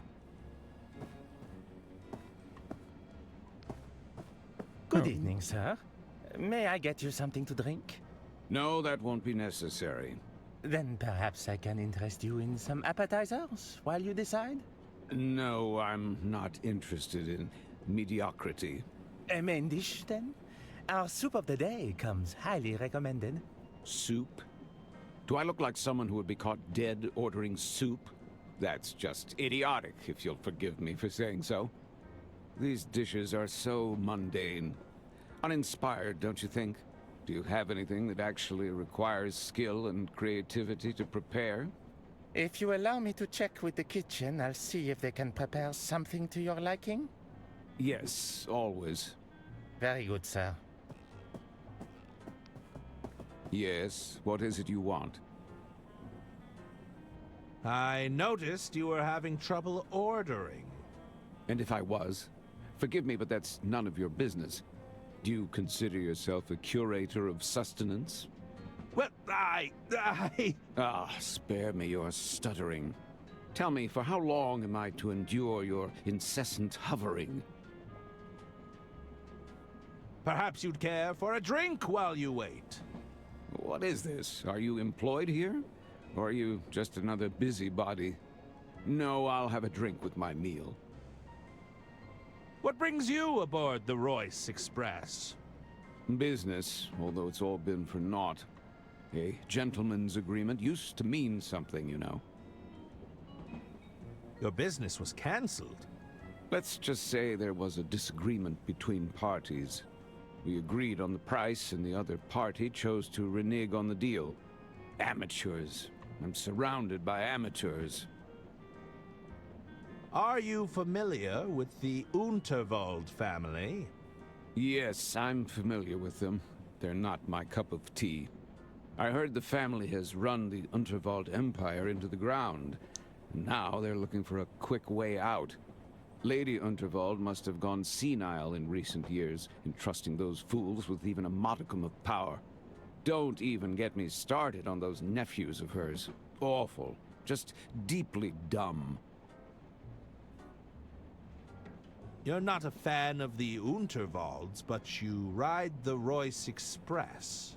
Good evening, sir. May I get you something to drink? No, that won't be necessary. Then perhaps I can interest you in some appetizers while you decide? No, I'm not interested in mediocrity. A main dish, then? Our soup of the day comes highly recommended. Soup? Do I look like someone who would be caught dead ordering soup? That's just idiotic, if you'll forgive me for saying so. These dishes are so mundane. Uninspired, don't you think? Do you have anything that actually requires skill and creativity to prepare? If you allow me to check with the kitchen, I'll see if they can prepare something to your liking. Yes, always. Very good, sir. Yes, what is it you want? I noticed you were having trouble ordering. And if I was, forgive me, but that's none of your business. Do you consider yourself a curator of sustenance? Well, Ah, spare me your stuttering. Tell me, for how long am I to endure your incessant hovering? Perhaps you'd care for a drink while you wait. What is this? Are you employed here? Or are you just another busybody? No, I'll have a drink with my meal. What brings you aboard the Royce Express? Business, although it's all been for naught. A gentleman's agreement used to mean something, you know. Your business was cancelled. Let's just say there was a disagreement between parties. We agreed on the price, and the other party chose to renege on the deal. Amateurs. I'm surrounded by amateurs. Are you familiar with the Unterwald family? Yes, I'm familiar with them. They're not my cup of tea. I heard the family has run the Unterwald Empire into the ground. Now they're looking for a quick way out. Lady Unterwald must have gone senile in recent years, entrusting those fools with even a modicum of power. Don't even get me started on those nephews of hers. Awful. Just deeply dumb. You're not a fan of the Unterwalds, but you ride the Royce Express.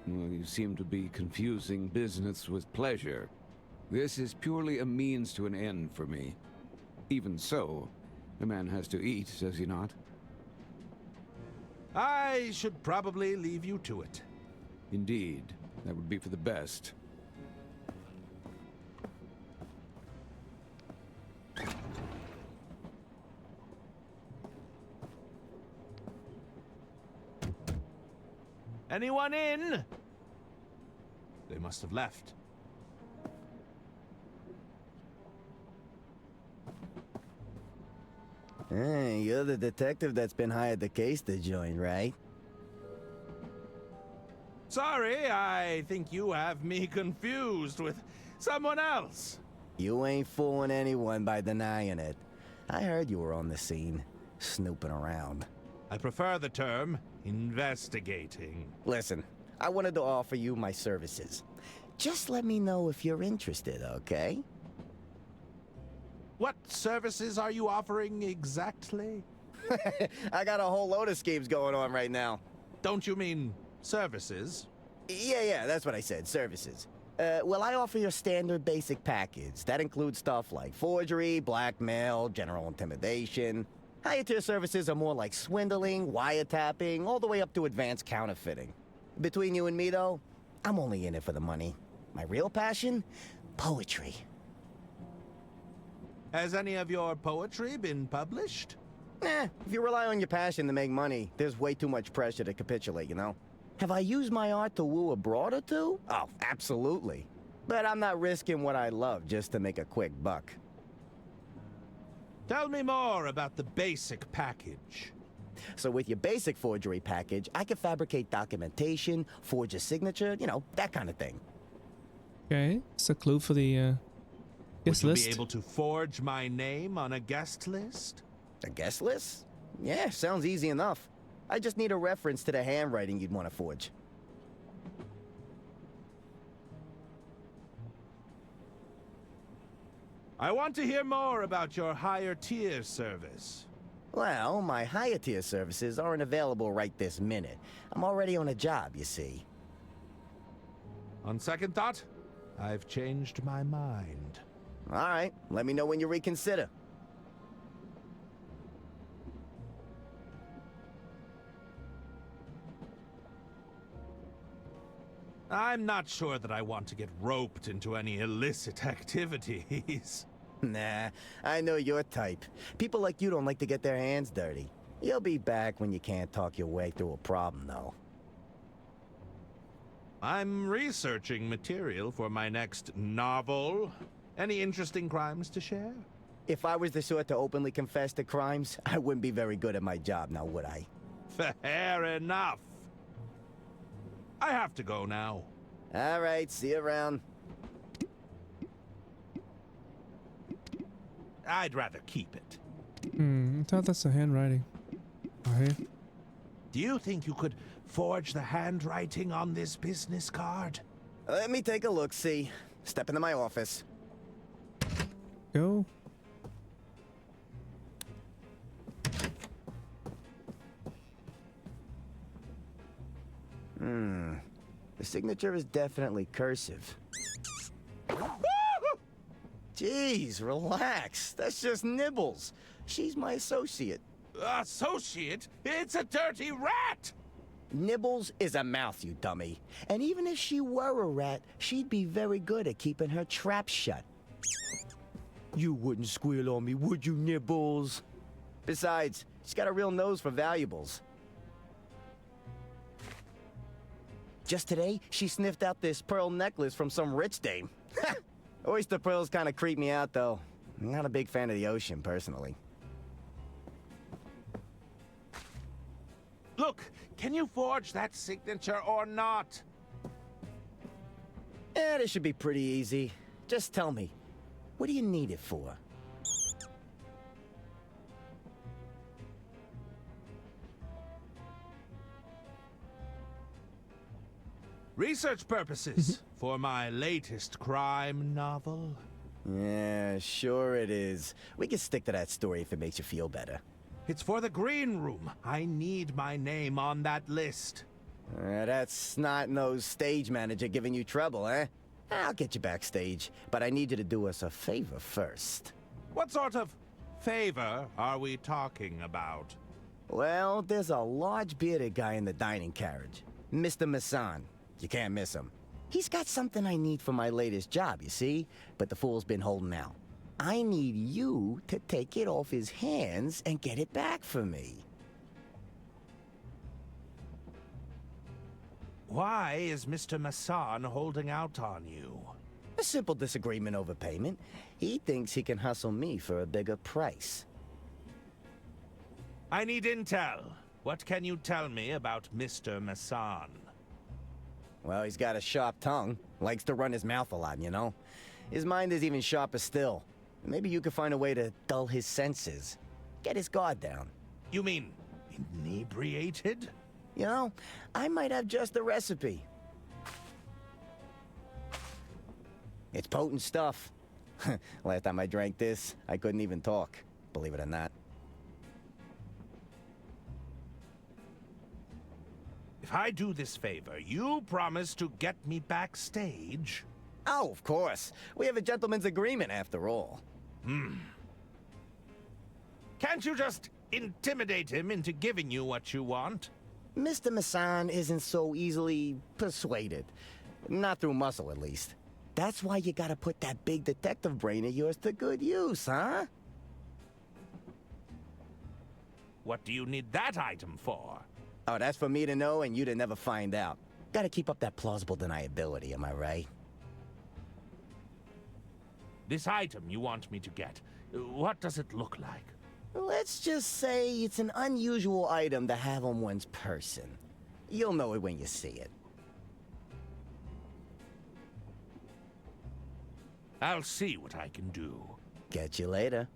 Well, you seem to be confusing business with pleasure. This is purely a means to an end for me. Even so, a man has to eat, does he not? I should probably leave you to it. Indeed. That would be for the best. Anyone in? They must have left. Hey, you're the detective that's been hired to case the joint, right? Sorry, I think you have me confused with someone else. You ain't fooling anyone by denying it. I heard you were on the scene, snooping around. I prefer the term investigating. Listen, I wanted to offer you my services. Just let me know if you're interested, okay? What services are you offering exactly? I got a whole load of schemes going on right now. Don't you mean services? Yeah, that's what I said, services. Well, I offer your standard basic package. That includes stuff like forgery, blackmail, general intimidation. Higher tier services are more like swindling, wiretapping, all the way up to advanced counterfeiting. Between you and me, though, I'm only in it for the money. My real passion? Poetry. Has any of your poetry been published? If you rely on your passion to make money, there's way too much pressure to capitulate, you know? Have I used my art to woo a broad or two? Oh, absolutely. But I'm not risking what I love just to make a quick buck. Tell me more about the basic package. So with your basic forgery package, I can fabricate documentation, forge a signature, you know, that kind of thing. Okay, it's a clue for the guest Would you list. be able to forge my name on a guest list? A guest list? Yeah, sounds easy enough. I just need a reference to the handwriting you'd want to forge. I want to hear more about your higher tier service. Well, my higher tier services aren't available right this minute. I'm already on a job, you see. On second thought, I've changed my mind. All right, let me know when you reconsider. I'm not sure that I want to get roped into any illicit activities. Nah, I know your type. People like you don't like to get their hands dirty. You'll be back when you can't talk your way through a problem, though. I'm researching material for my next novel. Any interesting crimes to share? If I was the sort to openly confess to crimes, I wouldn't be very good at my job now, would I? Fair enough. I have to go now. All right, see you around. I'd rather keep it. I thought that's the handwriting. Right. Do you think you could forge the handwriting on this business card? Let me take a look, see. Step into my office. Go. The signature is definitely cursive. Jeez, relax. That's just Nibbles. She's my associate. Associate? It's a dirty rat! Nibbles is a mouth, you dummy. And even if she were a rat, she'd be very good at keeping her trap shut. You wouldn't squeal on me, would you, Nibbles? Besides, she's got a real nose for valuables. Just today, she sniffed out this pearl necklace from some rich dame. Oyster pearls kind of creep me out, though. I'm not a big fan of the ocean, personally. Look, can you forge that signature or not? This should be pretty easy. Just tell me, what do you need it for? Research purposes for my latest crime novel. Yeah, sure it is. We can stick to that story if it makes you feel better. It's for the green room. I need my name on that list. That snot-nosed stage manager giving you trouble, eh? I'll get you backstage, but I need you to do us a favor first. What sort of favor are we talking about? Well, there's a large bearded guy in the dining carriage. Mr. Masson. You can't miss him. He's got something I need for my latest job, you see? But the fool's been holding out. I need you to take it off his hands and get it back for me. Why is Mr. Masson holding out on you? A simple disagreement over payment. He thinks he can hustle me for a bigger price. I need intel. What can you tell me about Mr. Masson? Well, he's got a sharp tongue. Likes to run his mouth a lot, you know? His mind is even sharper still. Maybe you could find a way to dull his senses. Get his guard down. You mean inebriated? You know, I might have just the recipe. It's potent stuff. Last time I drank this, I couldn't even talk, believe it or not. If I do this favor, you promise to get me backstage? Oh, of course. We have a gentleman's agreement after all. Can't you just intimidate him into giving you what you want? Mr. Masson isn't so easily persuaded. Not through muscle, at least. That's why you gotta put that big detective brain of yours to good use, huh? What do you need that item for? Oh, that's for me to know and you to never find out. Gotta keep up that plausible deniability, am I right? This item you want me to get, what does it look like? Let's just say it's an unusual item to have on one's person. You'll know it when you see it. I'll see what I can do. Catch you later.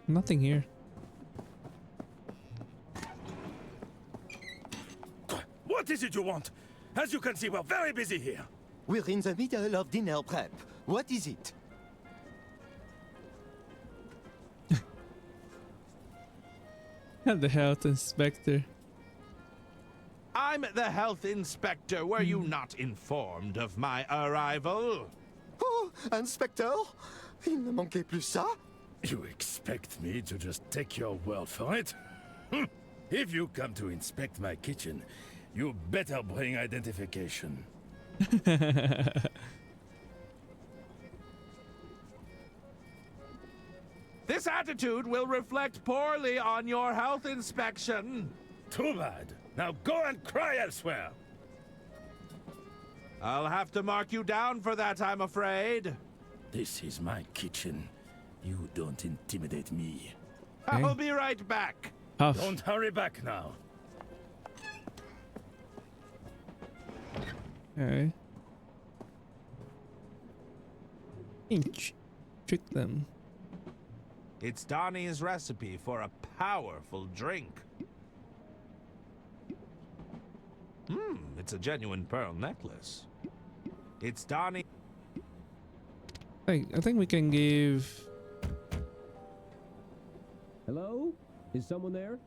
Nothing here. What is it you want? As you can see, we're very busy here. We're in the middle of dinner prep. What is it? The health inspector. I'm the health inspector. Were you not informed of my arrival? Oh, Inspector? Il ne manquait plus ça? You expect me to just take your word for it? If you come to inspect my kitchen, you better bring identification. This attitude will reflect poorly on your health inspection. Too bad. Now go and cry elsewhere. I'll have to mark you down for that, I'm afraid. This is my kitchen. You don't intimidate me. Okay. I'll be right back. Huff. Don't hurry back now. Okay. Trick them. It's Donnie's recipe for a powerful drink. It's a genuine pearl necklace. It's Donnie. I think we can give. Hello? Is someone there?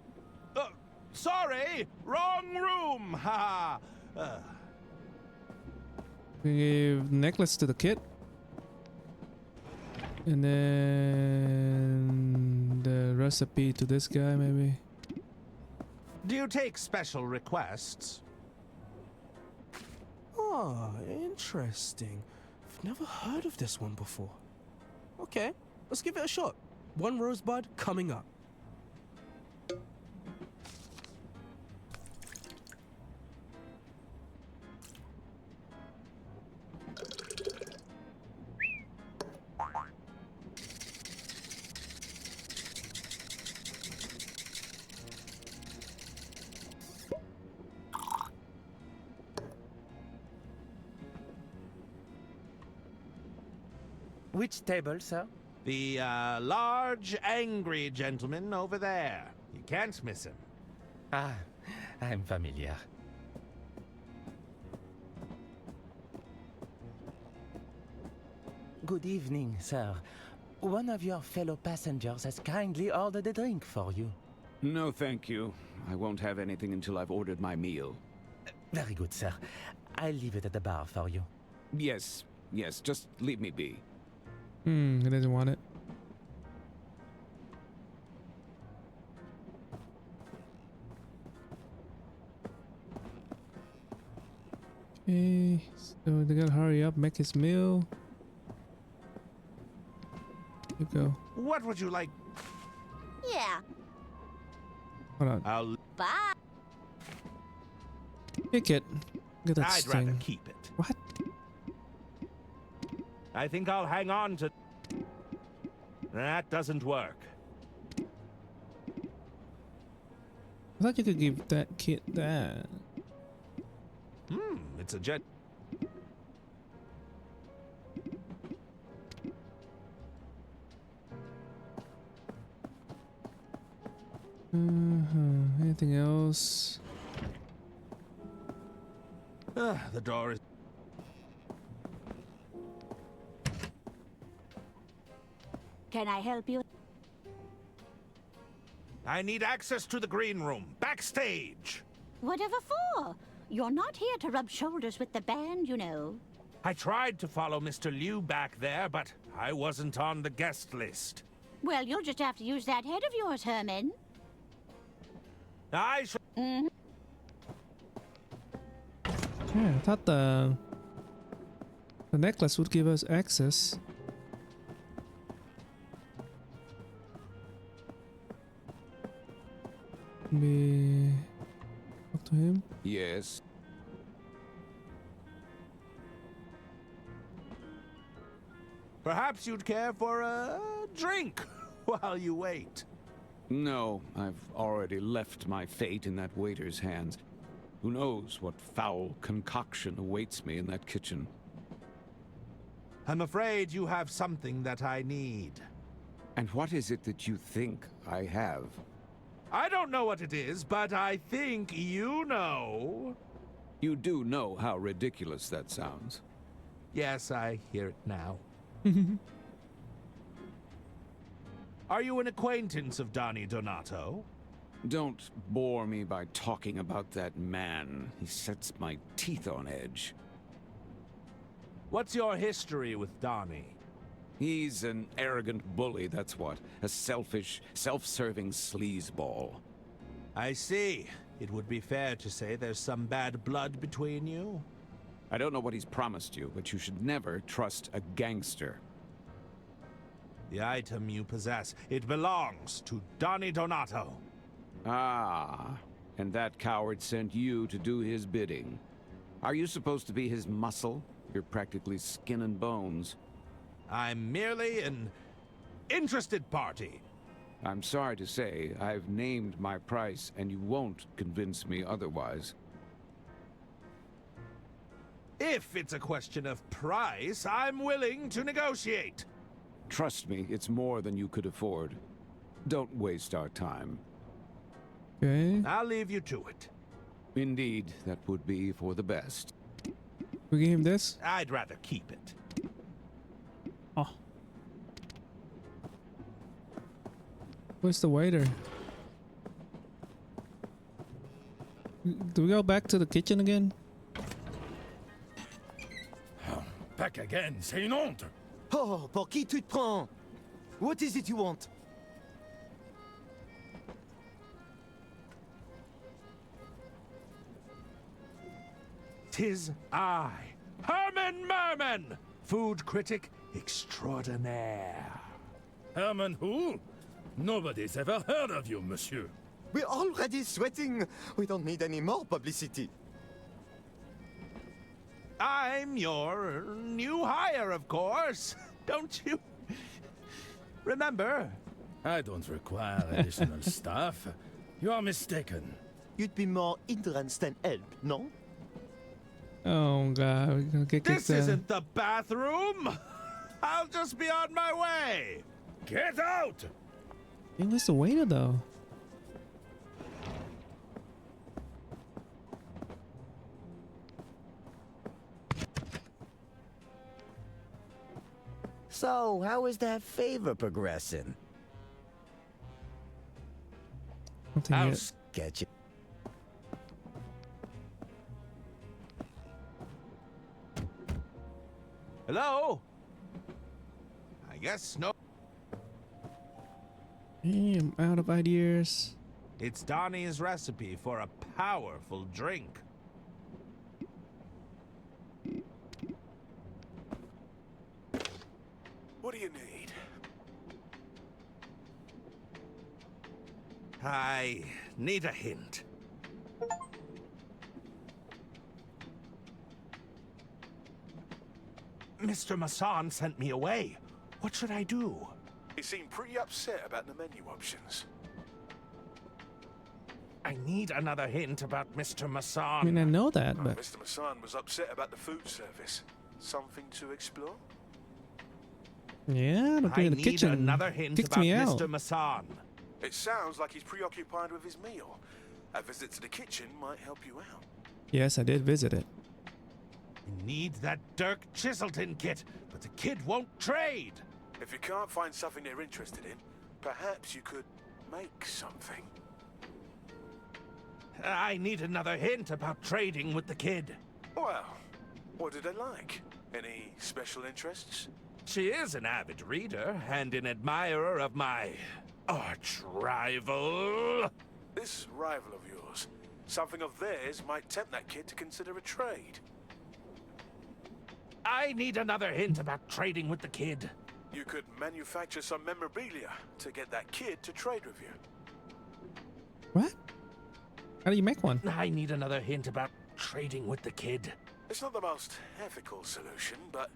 Sorry! Wrong room! Ha! We give necklace to the kid. And then the recipe to this guy, maybe. Do you take special requests? Oh, interesting. I've never heard of this one before. Okay, let's give it a shot. One rosebud coming up. Which table, sir? The large, angry gentleman over there. You can't miss him. Ah, I'm familiar. Good evening, sir. One of your fellow passengers has kindly ordered a drink for you. No, thank you. I won't have anything until I've ordered my meal. Very good, sir. I'll leave it at the bar for you. Yes, just leave me be. He doesn't want it. Okay, so they gotta hurry up, make his meal. You go. What would you like? Yeah. Hold on. I'll... Bye. Pick it. Look at that I'd sting. rather keep it. What? I think I'll hang on to... That doesn't work. I thought you could give that kid that. It's a jet... Anything else? The door is... Can I help you? I need access to the green room, backstage. Whatever for? You're not here to rub shoulders with the band, you know. I tried to follow Mr. Liu back there, but I wasn't on the guest list. Well, you'll just have to use that head of yours, Herman. I should... Mm-hmm. Yeah, I thought the necklace would give us access. Maybe talk to him. Yes. Perhaps you'd care for a drink while you wait. No, I've already left my fate in that waiter's hands. Who knows what foul concoction awaits me in that kitchen. I'm afraid you have something that I need. And what is it that you think I have? I don't know what it is, but I think you know. You do know how ridiculous that sounds. Yes, I hear it now. Are you an acquaintance of Donnie Donato? Don't bore me by talking about that man. He sets my teeth on edge. What's your history with Donnie? He's an arrogant bully, that's what. A selfish, self-serving sleazeball. I see. It would be fair to say there's some bad blood between you. I don't know what he's promised you, but you should never trust a gangster. The item you possess, it belongs to Donnie Donato. Ah, and that coward sent you to do his bidding. Are you supposed to be his muscle? You're practically skin and bones. I'm merely an interested party. I'm sorry to say, I've named my price, and you won't convince me otherwise. If it's a question of price, I'm willing to negotiate. Trust me, it's more than you could afford. Don't waste our time. Okay. I'll leave you to it. Indeed, that would be for the best. We give him this? I'd rather keep it. Oh. Where's the waiter? Do we go back to the kitchen again? Back again, c'est une honte! Oh, pour qui tu te prends? What is it you want? Tis I, Herman Merman, food critic extraordinaire. Herman who? Nobody's ever heard of you, monsieur. We're already sweating. We don't need any more publicity. I'm your new hire, of course. Don't you remember? I don't require additional staff. You are mistaken. You'd be more hindrance than help, no? Oh god, we're gonna get kicked This isn't the bathroom. I'll just be on my way. Get out! Hey, where's the waiter though? So, how is that favor progressing? I'll get you. Hello? I guess no. Hey, I'm out of ideas. It's Donnie's recipe for a powerful drink. What do you need? I need a hint. Mr. Masson sent me away. What should I do? He seemed pretty upset about the menu options. I need another hint about Mr. Masson. I mean, I know that, Oh, but Mr. Masson was upset about the food service. Something to explore? yeah, don't I be in the need kitchen. another hint Kicked about me out. Mr. Masson. It sounds like he's preoccupied with his meal. A visit to the kitchen might help you out. Yes, I did visit it. I need that Dirk Chiselton kit, but the kid won't trade. If you can't find something they're interested in, perhaps you could make something. I need another hint about trading with the kid. Well, what do they like? Any special interests? She is an avid reader and an admirer of my arch rival. This rival of yours, something of theirs might tempt that kid to consider a trade. I need another hint about trading with the kid. You could manufacture some memorabilia to get that kid to trade with you. What? How do you make one? I need another hint about trading with the kid. It's not the most ethical solution, but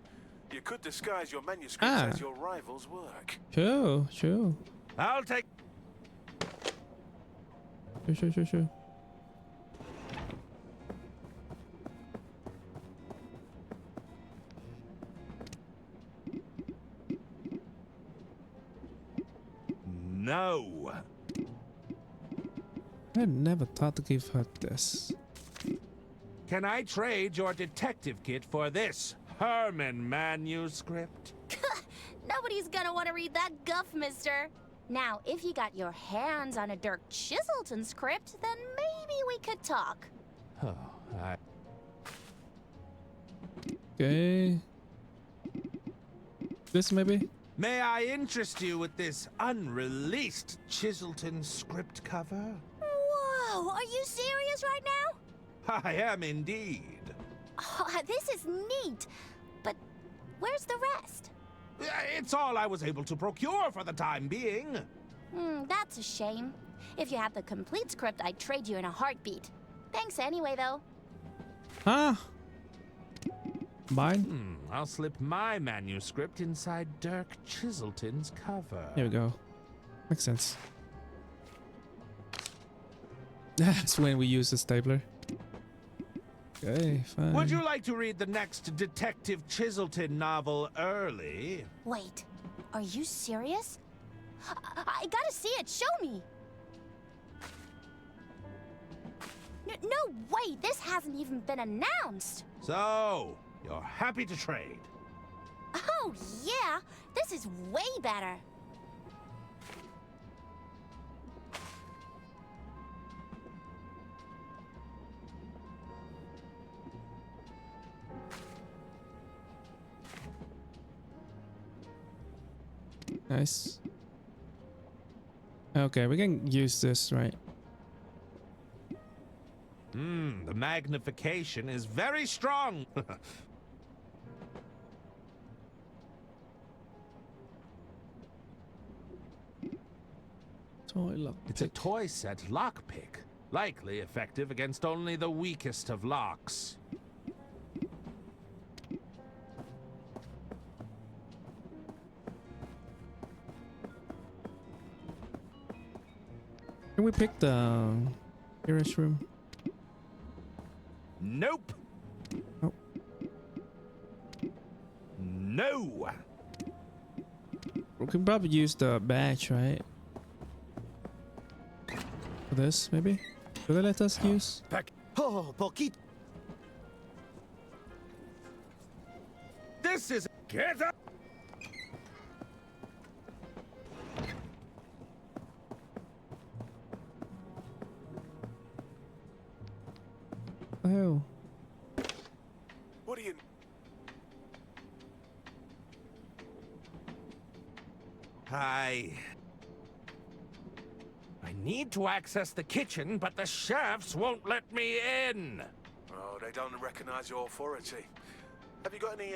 you could disguise your manuscripts as your rival's work. Sure, sure. I'll take... Sure. No. I never thought to give her this. Can I trade your detective kit for this Herman manuscript? Nobody's gonna want to read that guff, mister. Now, if you got your hands on a Dirk Chiselton script, then maybe we could talk. Oh, Okay. This maybe? May I interest you with this unreleased Chiselton script cover? Whoa, are you serious right now? I am indeed. Oh, this is neat. But where's the rest? It's all I was able to procure for the time being. That's a shame. If you had the complete script, I'd trade you in a heartbeat. Thanks anyway, though. Huh? Mine? I'll slip my manuscript inside Dirk Chiselton's cover. There we go. Makes sense. That's when we use the stapler. Okay, fine. Would you like to read the next Detective Chiselton novel early? Wait, are you serious? I gotta see it. Show me. No way. This hasn't even been announced. So, you're happy to trade? Oh, yeah. This is way better. Nice. Okay, we can use this, right? The magnification is very strong. Toy lock. It's a toy set lockpick, likely effective against only the weakest of locks. Can we pick the Irish room? Nope. Nope. No. We can probably use the badge, right? For this, maybe? Do they let us use? Oh, poquito. This is... Get up! Oh. What do you... I need to access the kitchen, but the chefs won't let me in. Oh, they don't recognize your authority. Have you got any,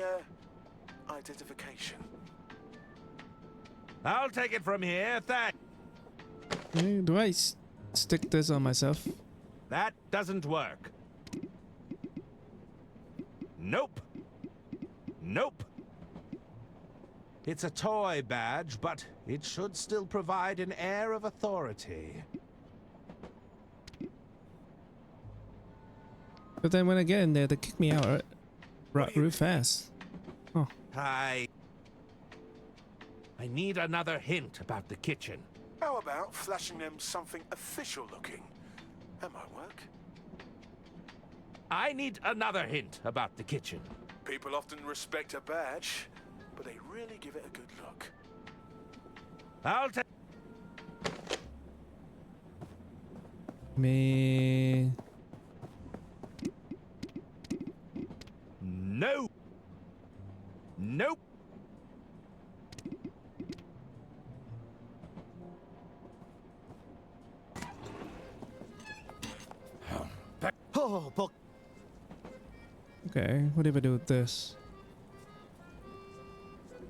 identification? I'll take it from here, thanks. Okay, do I stick this on myself? That doesn't work. Nope. Nope. It's a toy badge, but it should still provide an air of authority. But then when I get in there, they kick me out real fast. Oh. I need another hint about the kitchen. How about flashing them something official looking? That might work. I need another hint about the kitchen. People often respect a badge, but they really give it a good look. I'll take... Me. No. Nope. Oh, Okay, what do I do with this?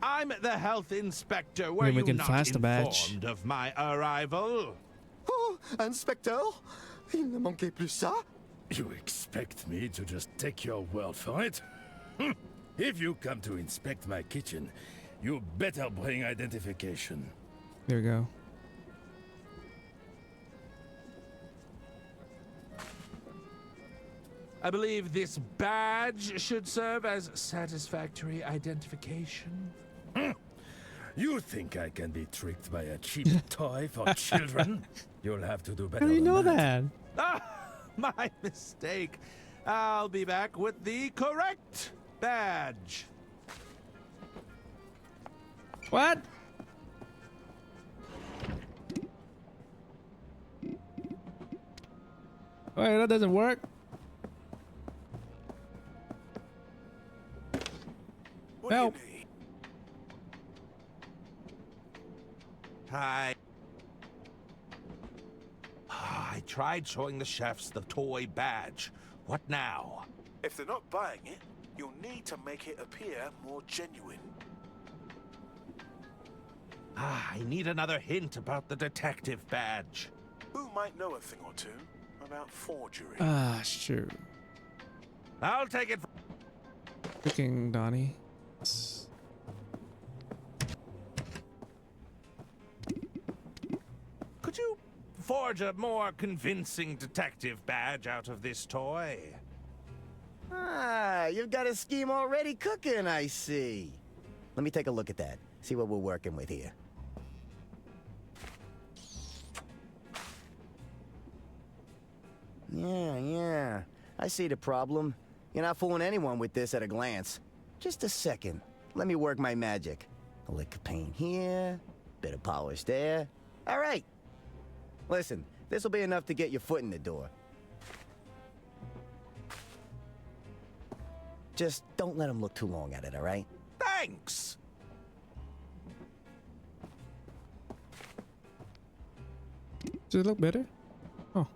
I'm the health inspector. Were Maybe we you can not flash the badge. informed of my arrival? Oh, inspecteur, il ne manquait plus ça. You expect me to just take your word for it? If you come to inspect my kitchen, you better bring identification. There we go. I believe this badge should serve as satisfactory identification. You think I can be tricked by a cheap toy for children? You'll have to do better. How do you than know that? Ah, my mistake. I'll be back with the correct badge. What? Wait, that doesn't work. Help. I tried showing the chefs the toy badge. What now? If they're not buying it, you'll need to make it appear more genuine. I need another hint about the detective badge. Who might know a thing or two about forgery? Ah, sure. I'll take it. Freaking Donnie. Could you forge a more convincing detective badge out of this toy? Ah, you've got a scheme already cooking, I see. Let me take a look at that. See what we're working with here. Yeah. I see the problem. You're not fooling anyone with this at a glance. Just a second. Let me work my magic. A lick of paint here, bit of polish there. All right. Listen, this'll be enough to get your foot in the door. Just don't let them look too long at it, all right? Thanks! Does it look better? Oh.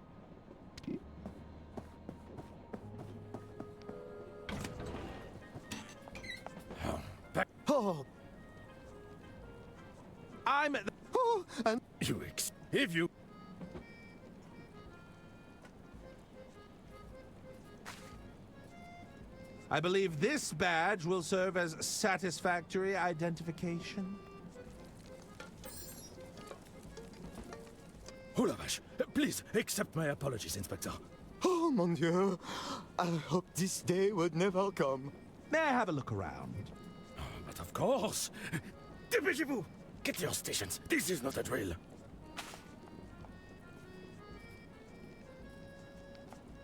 Oh. I'm at the... Oh, and If you... I believe this badge will serve as satisfactory identification. Oh la vache! Please accept my apologies, Inspector. Oh, mon Dieu. I hope this day would never come. May I have a look around? But of course. Dépêchez-vous! Get to your stations. This is not a drill.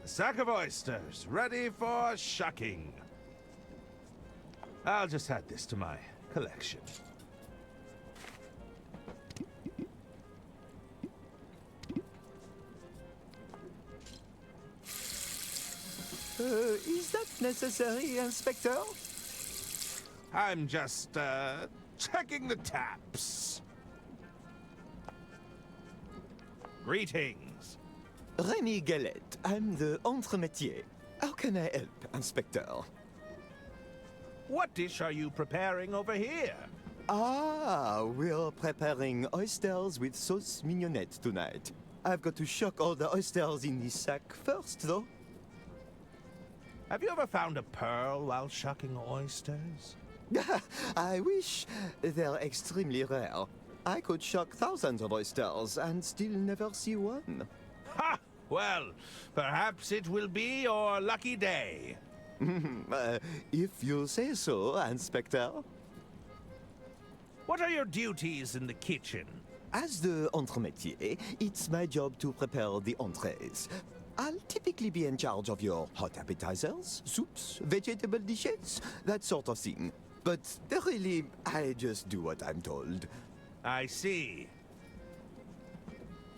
A sack of oysters, ready for shucking. I'll just add this to my collection. Is that necessary, Inspector? I'm just, checking the taps. Greetings. Remy Galette. I'm the entremetier. How can I help, Inspector? What dish are you preparing over here? Ah, we're preparing oysters with sauce mignonette tonight. I've got to shuck all the oysters in this sack first, though. Have you ever found a pearl while shucking oysters? I wish. They're extremely rare. I could shuck thousands of oysters and still never see one. Ha! Well, perhaps it will be your lucky day. If you say so, Inspector. What are your duties in the kitchen? As the entremetier, it's my job to prepare the entrees. I'll typically be in charge of your hot appetizers, soups, vegetable dishes, that sort of thing. But really, I just do what I'm told. I see.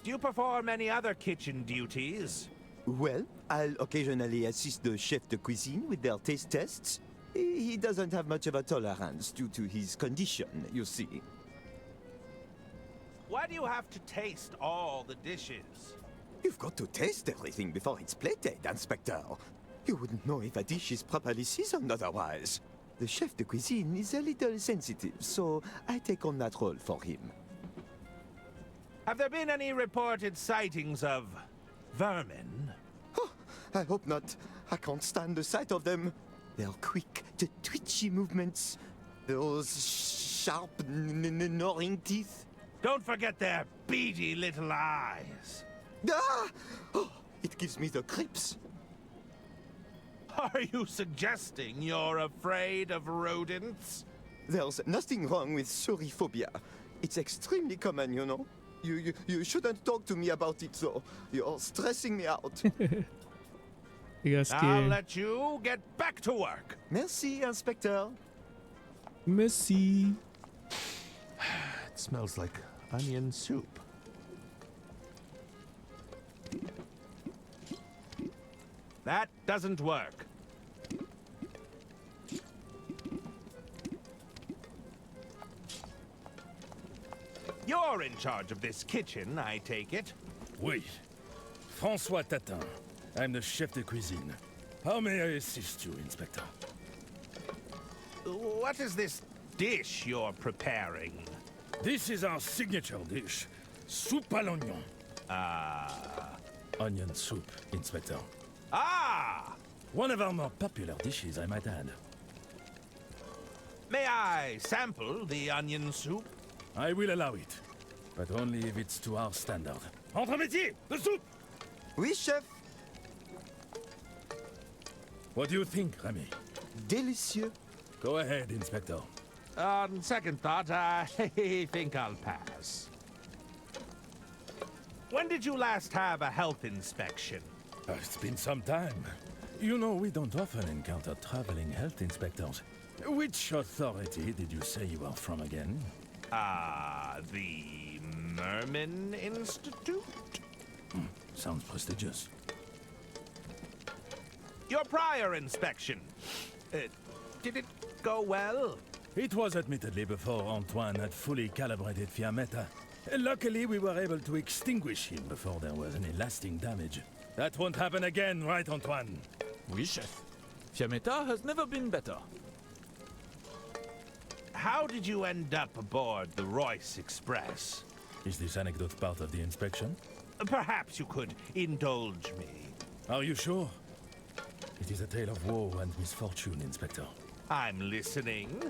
Do you perform any other kitchen duties? Well, I'll occasionally assist the chef de cuisine with their taste tests. He doesn't have much of a tolerance due to his condition, you see. Why do you have to taste all the dishes? You've got to taste everything before it's plated, Inspector. You wouldn't know if a dish is properly seasoned otherwise. The chef de cuisine is a little sensitive, so I take on that role for him. Have there been any reported sightings of vermin? Oh, I hope not. I can't stand the sight of them. They're quick, the twitchy movements. Those sharp, gnawing teeth. Don't forget their beady little eyes. Ah! Oh, it gives me the creeps. Are you suggesting you're afraid of rodents? There's nothing wrong with suriphobia. It's extremely common, you know. You shouldn't talk to me about it, though. You're stressing me out. You got scared. I'll let you get back to work. Merci, Inspector. Merci. It smells like onion soup. That doesn't work. You're in charge of this kitchen, I take it. Oui. François Tatin. I'm the chef de cuisine. How may I assist you, Inspector? What is this dish you're preparing? This is our signature dish. Soupe à l'oignon. Ah. Onion soup, Inspector. Ah! One of our more popular dishes, I might add. May I sample the onion soup? I will allow it, but only if it's to our standard. Entremetier, the soup! Oui, chef. What do you think, Remy? Délicieux. Go ahead, Inspector. On second thought, I think I'll pass. When did you last have a health inspection? It's been some time. You know, we don't often encounter traveling health inspectors. Which authority did you say you are from again? The Merman Institute? Sounds prestigious. Your prior inspection. Did it go well? It was admittedly before Antoine had fully calibrated Fiammetta. Luckily, we were able to extinguish him before there was any lasting damage. That won't happen again, right, Antoine? Oui, chef. Fiammetta has never been better. How did you end up aboard the Royce Express? Is this anecdote part of the inspection? Perhaps you could indulge me. Are you sure? It is a tale of woe and misfortune, Inspector. I'm listening.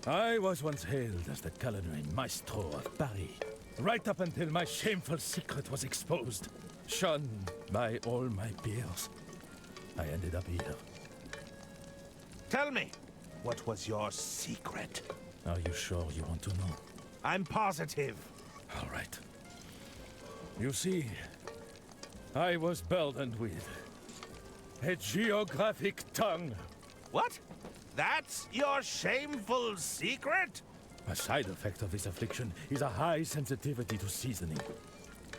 I was once hailed as the culinary maestro of Paris, right up until my shameful secret was exposed. Shunned by all my peers. I ended up here. Tell me, what was your secret? Are you sure you want to know? I'm positive. All right. You see, I was burdened with a geographic tongue. What? That's your shameful secret? A side effect of this affliction is a high sensitivity to seasoning.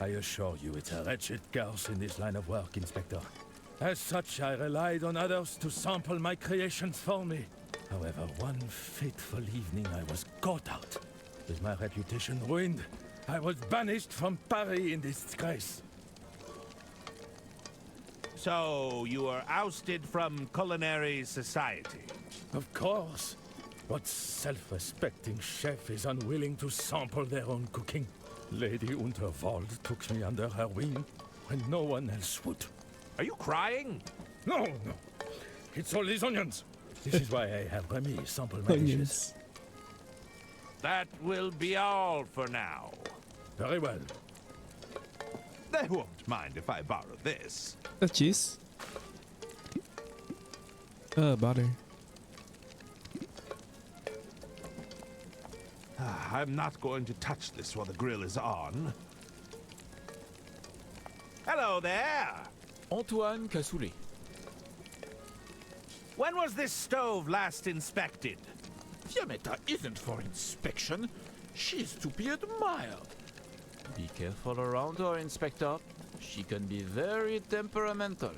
I assure you it's a wretched curse in this line of work, Inspector. As such, I relied on others to sample my creations for me. However, one fateful evening I was caught out. With my reputation ruined, I was banished from Paris in disgrace. So, you were ousted from culinary society? Of course. What self-respecting chef is unwilling to sample their own cooking? Lady Unterwald took me under her wing when no one else would. Are you crying? No, no. It's all these onions. This is why I have Remy sample my dishes. That will be all for now. Very well. They won't mind if I borrow this. That's cheese. Butter. I'm not going to touch this while the grill is on. Hello there! Antoine Cassoulet. When was this stove last inspected? Fiammetta isn't for inspection. She's to be admired. Be careful around her, Inspector. She can be very temperamental.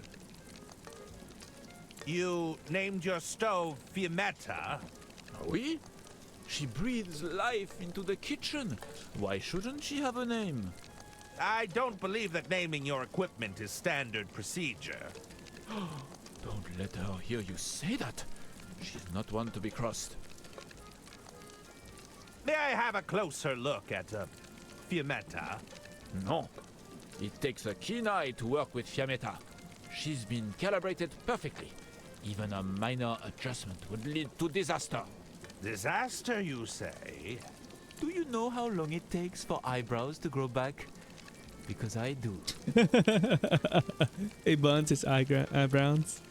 You named your stove Fiammetta? Oui? She breathes life into the kitchen. Why shouldn't she have a name? I don't believe that naming your equipment is standard procedure. Don't let her hear you say that. She's not one to be crossed. May I have a closer look at Fiammetta? No. It takes a keen eye to work with Fiammetta. She's been calibrated perfectly. Even a minor adjustment would lead to disaster. Disaster, you say? Do you know how long it takes for eyebrows to grow back? Because I do. He buns his eyebrows.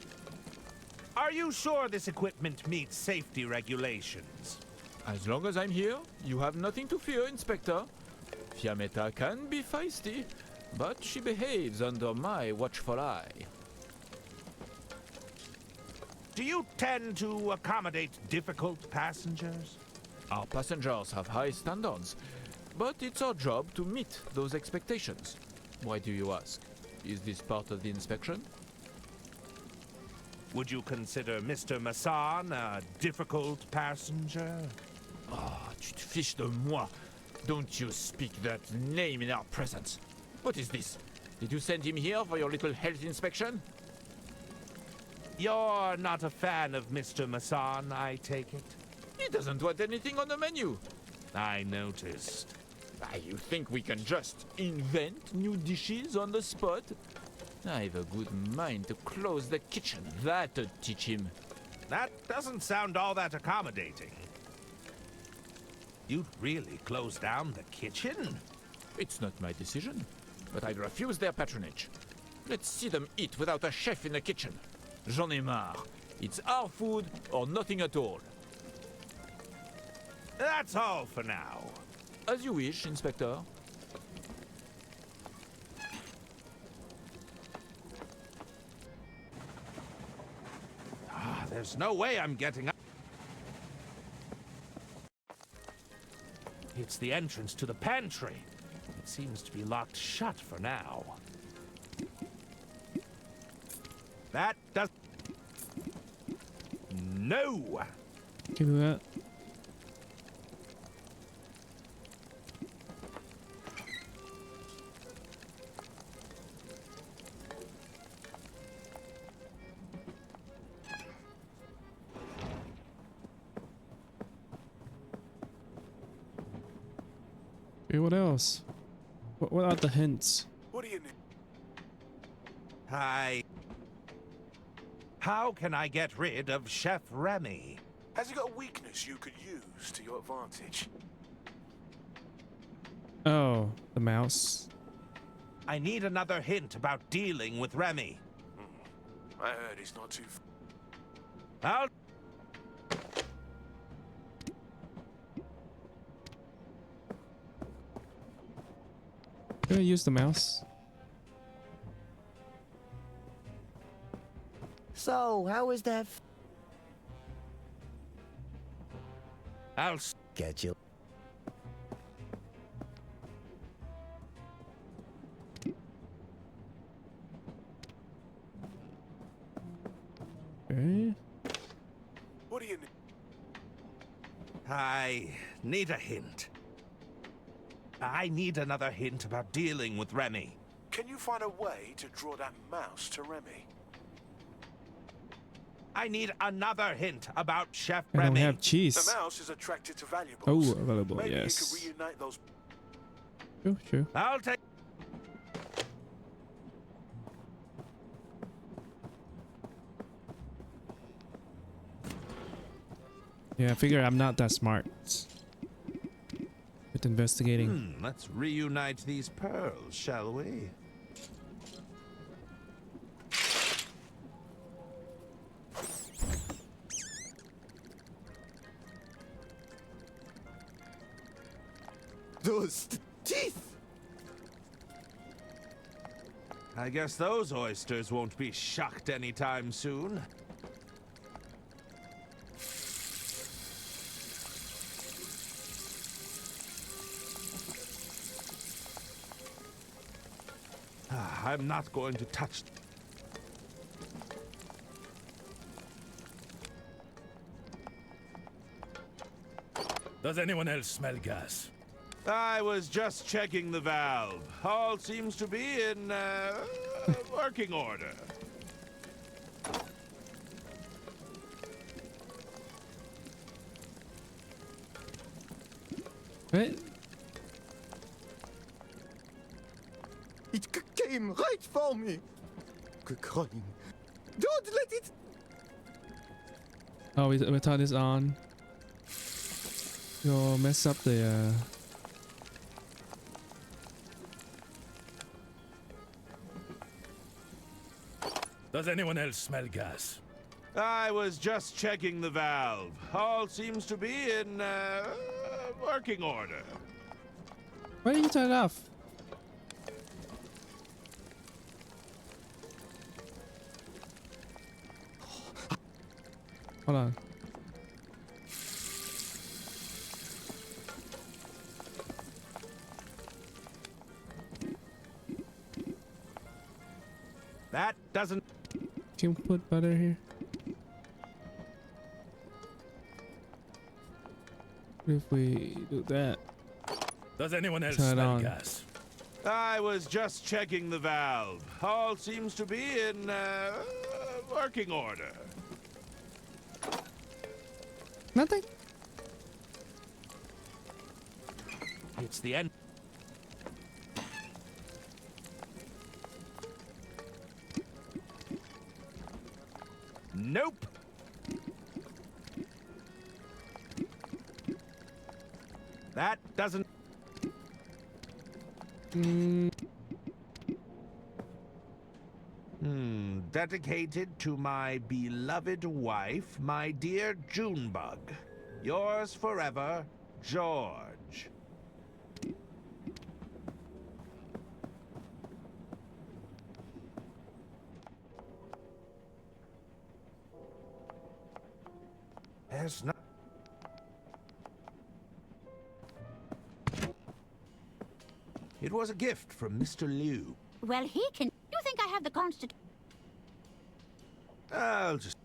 Are you sure this equipment meets safety regulations? As long as I'm here, you have nothing to fear, Inspector. Fiammetta can be feisty, but she behaves under my watchful eye. Do you tend to accommodate difficult passengers? Our passengers have high standards, but it's our job to meet those expectations. Why do you ask? Is this part of the inspection? Would you consider Mr. Masson a difficult passenger? Ah, tu te fiches de moi. Don't you speak that name in our presence. What is this? Did you send him here for your little health inspection? You're not a fan of Mr. Masson, I take it? He doesn't want anything on the menu. I noticed. You think we can just invent new dishes on the spot? I've a good mind to close the kitchen. That'd teach him. That doesn't sound all that accommodating. You'd really close down the kitchen? It's not my decision, but I'd refuse their patronage. Let's see them eat without a chef in the kitchen. J'en ai marre. It's our food or nothing at all. That's all for now. As you wish, Inspector. There's no way I'm getting up. It's the entrance to the pantry. It seems to be locked shut for now. That does... No! Give me that. Okay, what else? What are the hints? What do you need? Hi. How can I get rid of Chef Remy? Has he got a weakness you could use to your advantage? Oh, the mouse. I need another hint about dealing with Remy. I heard he's not too... Gonna use the mouse. So, how is that? I'll get you. Okay. What do you need? I need a hint. I need another hint about dealing with Remy. Can you find a way to draw that mouse to Remy? I need another hint about Chef I don't Remy. have cheese. The mouse is attracted to valuables. Oh, available, Maybe yes. you could reunite those. Sure. I'll take. Yeah, I figure I'm not that smart with investigating. Let's reunite these pearls, shall we? Those teeth! I guess those oysters won't be shucked anytime soon. I'm not going to touch. Does anyone else smell gas? I was just checking the valve. All seems to be in working order. What? It came right for me. Crying. Don't let it. Oh, we turn this on. You'll mess up the. Does anyone else smell gas? I was just checking the valve. All seems to be in working order. Why did you turn it off? Hold on. That doesn't. Can we put butter here? What if we do that? Does anyone else Turn it smell on. gas? I was just checking the valve. All seems to be in working order. Nothing. It's the end. Nope. That doesn't. Dedicated to my beloved wife, my dear Junebug. Yours forever, George. There's no. It was a gift from Mr. Liu. Well, he can. You think I have the constitution? I'll just.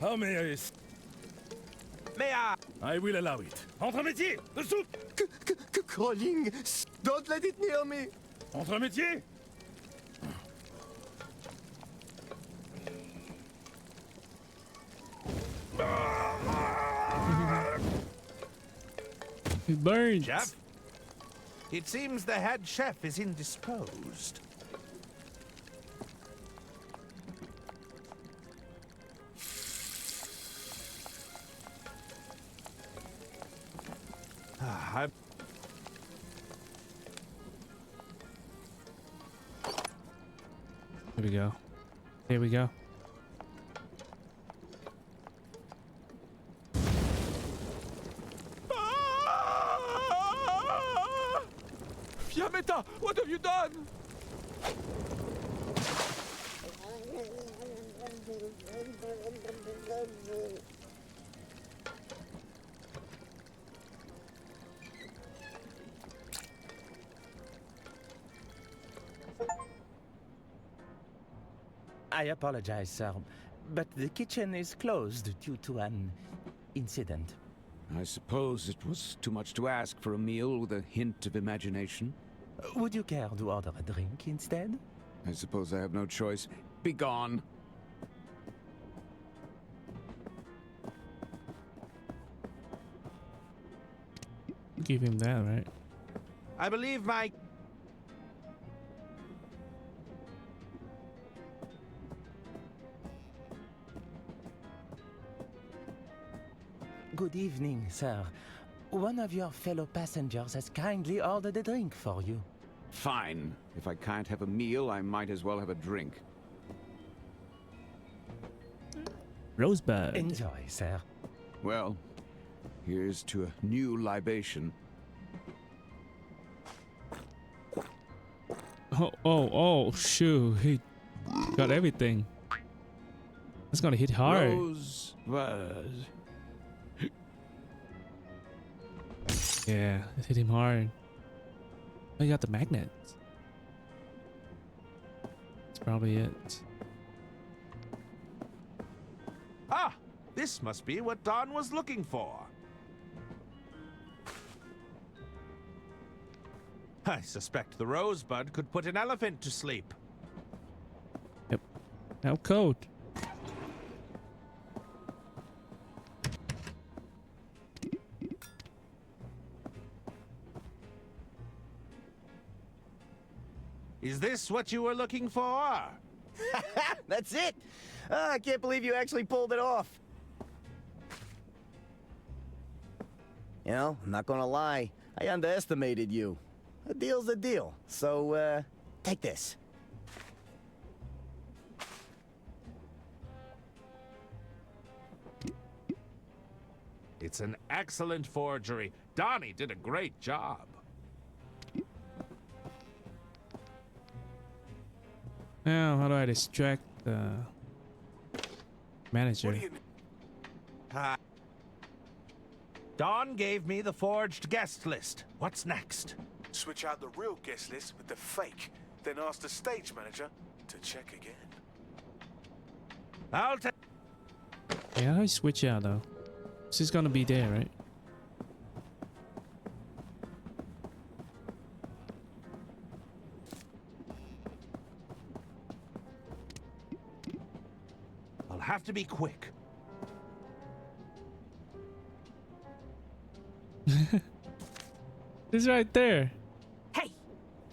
How may I? May I? I will allow it. Entre métier, the soup. Crawling. Don't let it near me. Entre métier. It burns. Chef? It seems the head chef is indisposed. Here we go. Here we go. Fiametta, what have you done? I apologize, sir, but the kitchen is closed due to an incident. I suppose it was too much to ask for a meal with a hint of imagination. Would you care to order a drink instead? I suppose I have no choice. Be gone. Give him that, right? I believe my... Good evening, sir. One of your fellow passengers has kindly ordered a drink for you. Fine. If I can't have a meal, I might as well have a drink. Rosebud. Enjoy, sir. Well, here's to a new libation. Oh, shoot. He got everything. It's gonna hit hard. Rosebud. Yeah, it hit him hard. Oh, you got the magnets. That's probably it. Ah! This must be what Don was looking for. I suspect the Rosebud could put an elephant to sleep. Yep. How cold. Is this what you were looking for? That's it! I can't believe you actually pulled it off. You know, I'm not gonna lie. I underestimated you. A deal's a deal. So, take this. It's an excellent forgery. Donnie did a great job. Now, how do I distract the manager? Don gave me the forged guest list. What's next? Switch out the real guest list with the fake, then ask the stage manager to check again. I'll take... Yeah, how do I switch out though? This is gonna be there, right? I'll have to be quick. It's right there. Hey,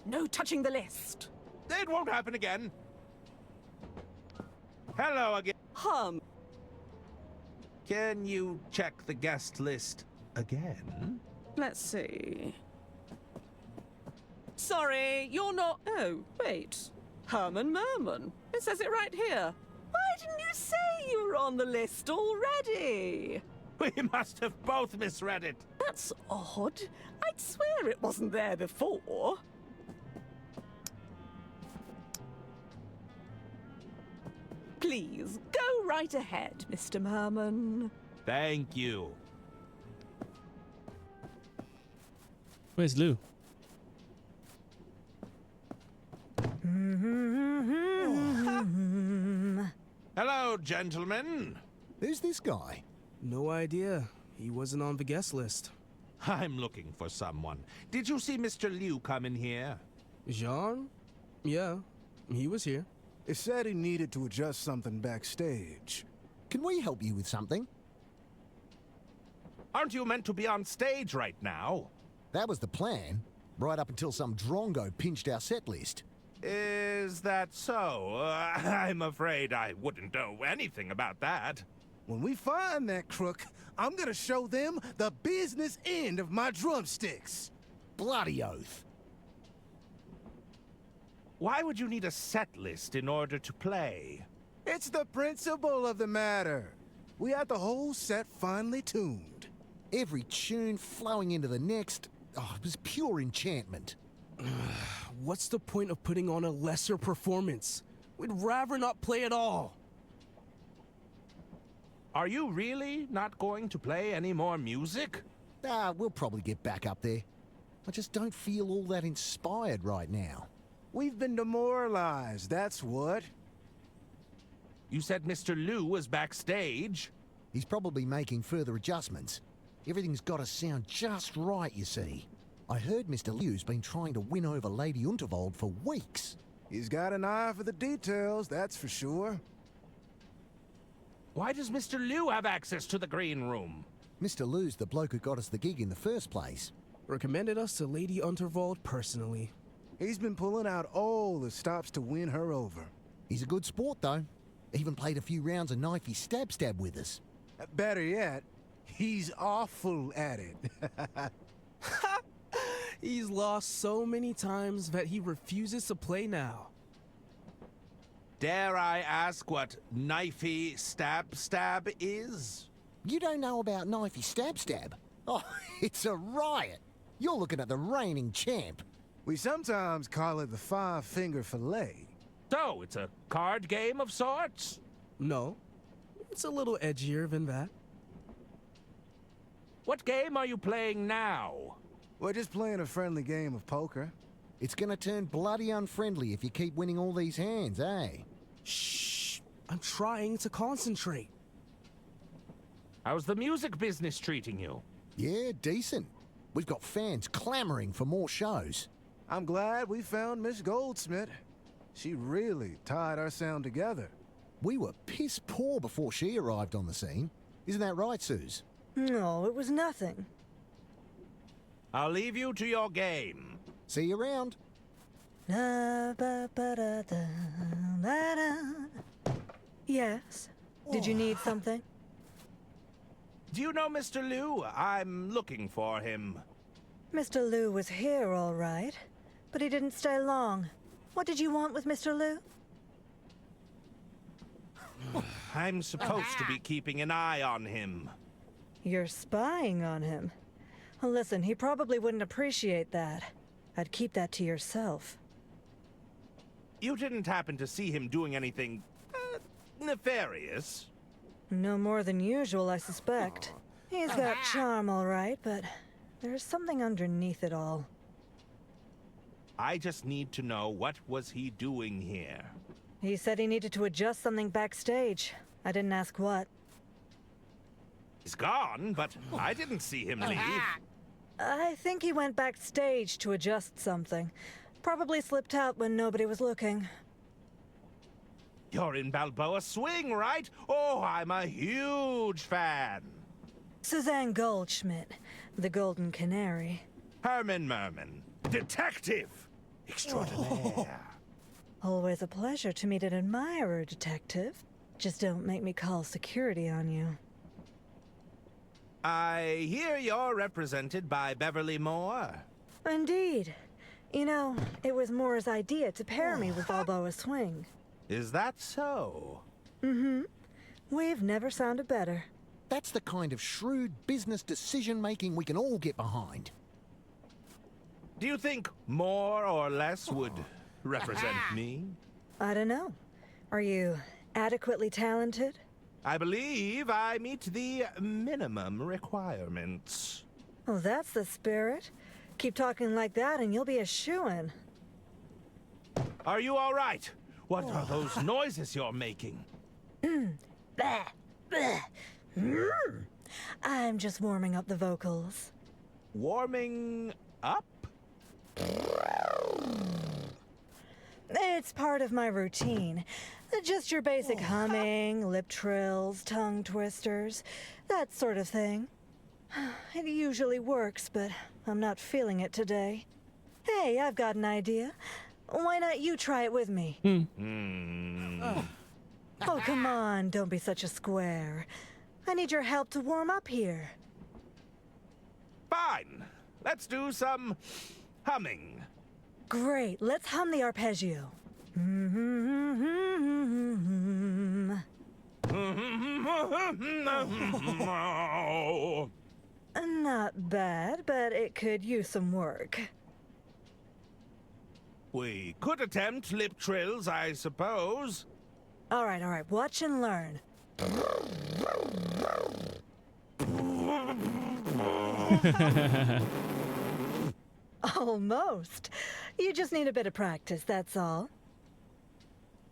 no touching the list. It won't happen again. Hello again. Can you check the guest list again? Let's see. Sorry, you're not... Oh, wait. Herman Merman. It says it right here. Why didn't you say you were on the list already? We must have both misread it. That's odd. I'd swear it wasn't there before. Please, go right ahead, Mr. Merman. Thank you. Where's Lou? Hello, gentlemen. Who's this guy? No idea. He wasn't on the guest list. I'm looking for someone. Did you see Mr. Liu come in here? Jean? Yeah, he was here. It said he needed to adjust something backstage. Can we help you with something? Aren't you meant to be on stage right now? That was the plan, right up until some drongo pinched our set list. Is that so? I'm afraid I wouldn't know anything about that. When we find that crook, I'm gonna show them the business end of my drumsticks. Bloody oath. Why would you need a set list in order to play? It's the principle of the matter. We had the whole set finely tuned. Every tune flowing into the next, it was pure enchantment. What's the point of putting on a lesser performance? We'd rather not play at all. Are you really not going to play any more music? We'll probably get back up there. I just don't feel all that inspired right now. We've been demoralized, that's what. You said Mr. Liu was backstage? He's probably making further adjustments. Everything's got to sound just right, you see. I heard Mr. Liu's been trying to win over Lady Unterwald for weeks. He's got an eye for the details, that's for sure. Why does Mr. Liu have access to the green room? Mr. Liu's the bloke who got us the gig in the first place. Recommended us to Lady Unterwald personally. He's been pulling out all the stops to win her over. He's a good sport, though. Even played a few rounds of knifey stab with us. Better yet, he's awful at it. He's lost so many times that he refuses to play now. Dare I ask what knifey stab is? You don't know about knifey stab? Oh, it's a riot. You're looking at the reigning champ. We sometimes call it the five-finger fillet. So, it's a card game of sorts? No, it's a little edgier than that. What game are you playing now? We're just playing a friendly game of poker. It's gonna turn bloody unfriendly if you keep winning all these hands, eh? Shh! I'm trying to concentrate. How's the music business treating you? Yeah, decent. We've got fans clamoring for more shows. I'm glad we found Miss Goldsmith. She really tied our sound together. We were piss poor before she arrived on the scene. Isn't that right, Suze? No, it was nothing. I'll leave you to your game. See you around. Yes? Did you need something? Do you know Mr. Liu? I'm looking for him. Mr. Liu was here, all right. But he didn't stay long. What did you want with Mr. Liu? I'm supposed to be keeping an eye on him. You're spying on him. Well, listen, he probably wouldn't appreciate that. I'd keep that to yourself. You didn't happen to see him doing anything nefarious? No more than usual, I suspect. He's got charm, all right, but there's something underneath it all. I just need to know what was he doing here. He said he needed to adjust something backstage. I didn't ask what. He's gone, but I didn't see him leave. I think he went backstage to adjust something. Probably slipped out when nobody was looking. You're in Balboa Swing, right? Oh, I'm a huge fan. Suzanne Goldschmidt, the Golden Canary. Herman Merman, detective extraordinaire. Always a pleasure to meet an admirer, detective. Just don't make me call security on you. I hear you're represented by Beverly Moore. Indeed. You know, it was Moore's idea to pair me with Balboa Swing. Is that so? Mm-hmm. We've never sounded better. That's the kind of shrewd business decision-making we can all get behind. Do you think more or less would represent me? I don't know. Are you adequately talented? I believe I meet the minimum requirements. Oh, that's the spirit. Keep talking like that and you'll be a shoo-in. Are you all right? What are those noises you're making? Bah, bah. I'm just warming up the vocals. Warming up? It's part of my routine. Just your basic humming, lip trills, tongue twisters, that sort of thing. It usually works, but I'm not feeling it today. Hey, I've got an idea. Why not you try it with me? Oh, come on, don't be such a square. I need your help to warm up here. Fine. Let's do some humming. Great, let's hum the arpeggio. Not bad, but it could use some work. We could attempt lip trills, I suppose. All right, watch and learn. Almost. You just need a bit of practice, that's all.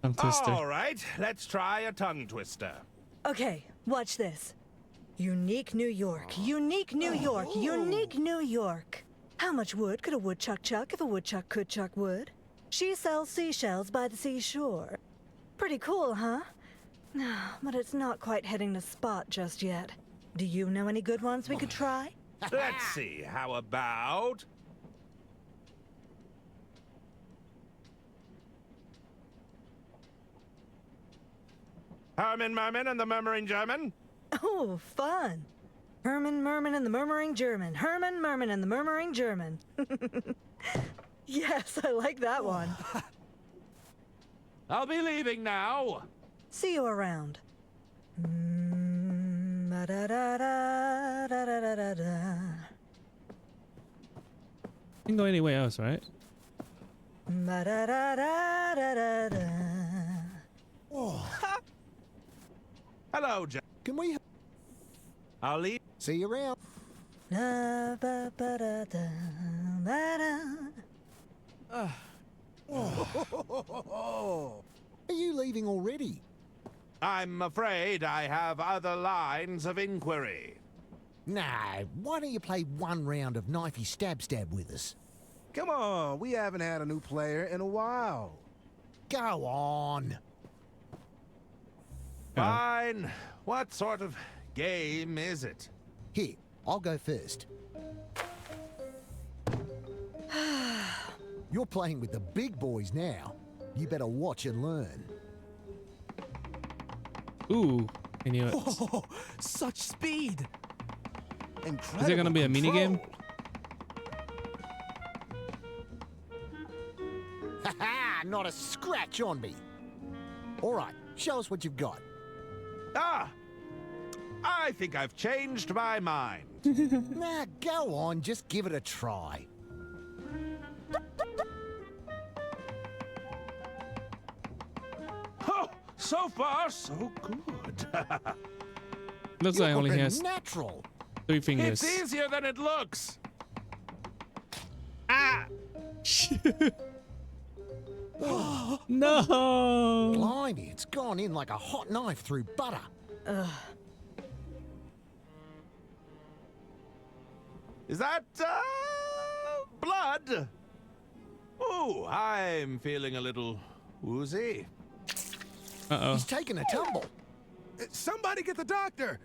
Tongue twister. All right, let's try a tongue twister. Okay, watch this. Unique New York, unique New York, unique New York. How much wood could a woodchuck chuck if a woodchuck could chuck wood? She sells seashells by the seashore. Pretty cool, huh? But it's not quite hitting the spot just yet. Do you know any good ones we could try? Let's see, how about... Herman Merman and the Murmuring German? Oh, fun. Herman Merman and the Murmuring German. Herman Merman and the Murmuring German. Yes, I like that one. I'll be leaving now. See you around. Can go anywhere else, right? Hello, Jack. Can we... I'll leave. See you around. Are you leaving already? I'm afraid I have other lines of inquiry. Nah, why don't you play one round of knifey stab with us? Come on, we haven't had a new player in a while. Go on. Fine. What sort of game is it? Here, I'll go first. You're playing with the big boys now. You better watch and learn. Ooh, I knew it. Oh, such speed! Incredible. Is there gonna be a mini game? Ha! Not a scratch on me. All right, show us what you've got. Ah! I think I've changed my mind. Nah, go on, just give it a try. Oh, so far, so good. Looks like only has natural. 3 fingers. It's easier than it looks. Ah! No! Blimey, it's gone in like a hot knife through butter. Is that, blood? Ooh, I'm feeling a little woozy. Uh-oh. He's taking a tumble. Somebody get the doctor!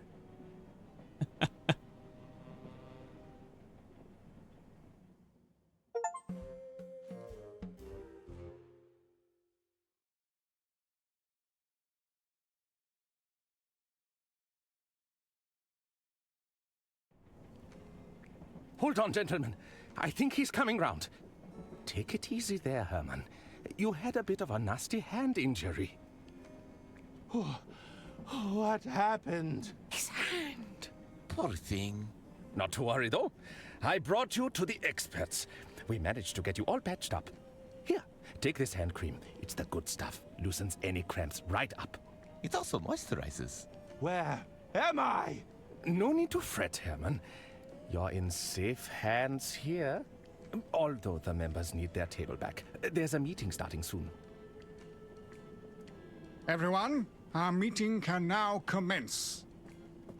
Hold on, gentlemen. I think he's coming round. Take it easy there, Herman. You had a bit of a nasty hand injury. What happened? His hand. Poor thing. Not to worry, though. I brought you to the experts. We managed to get you all patched up. Here, take this hand cream. It's the good stuff. Loosens any cramps right up. It also moisturizes. Where am I? No need to fret, Herman. You're in safe hands here. Although the members need their table back. There's a meeting starting soon. Everyone, our meeting can now commence.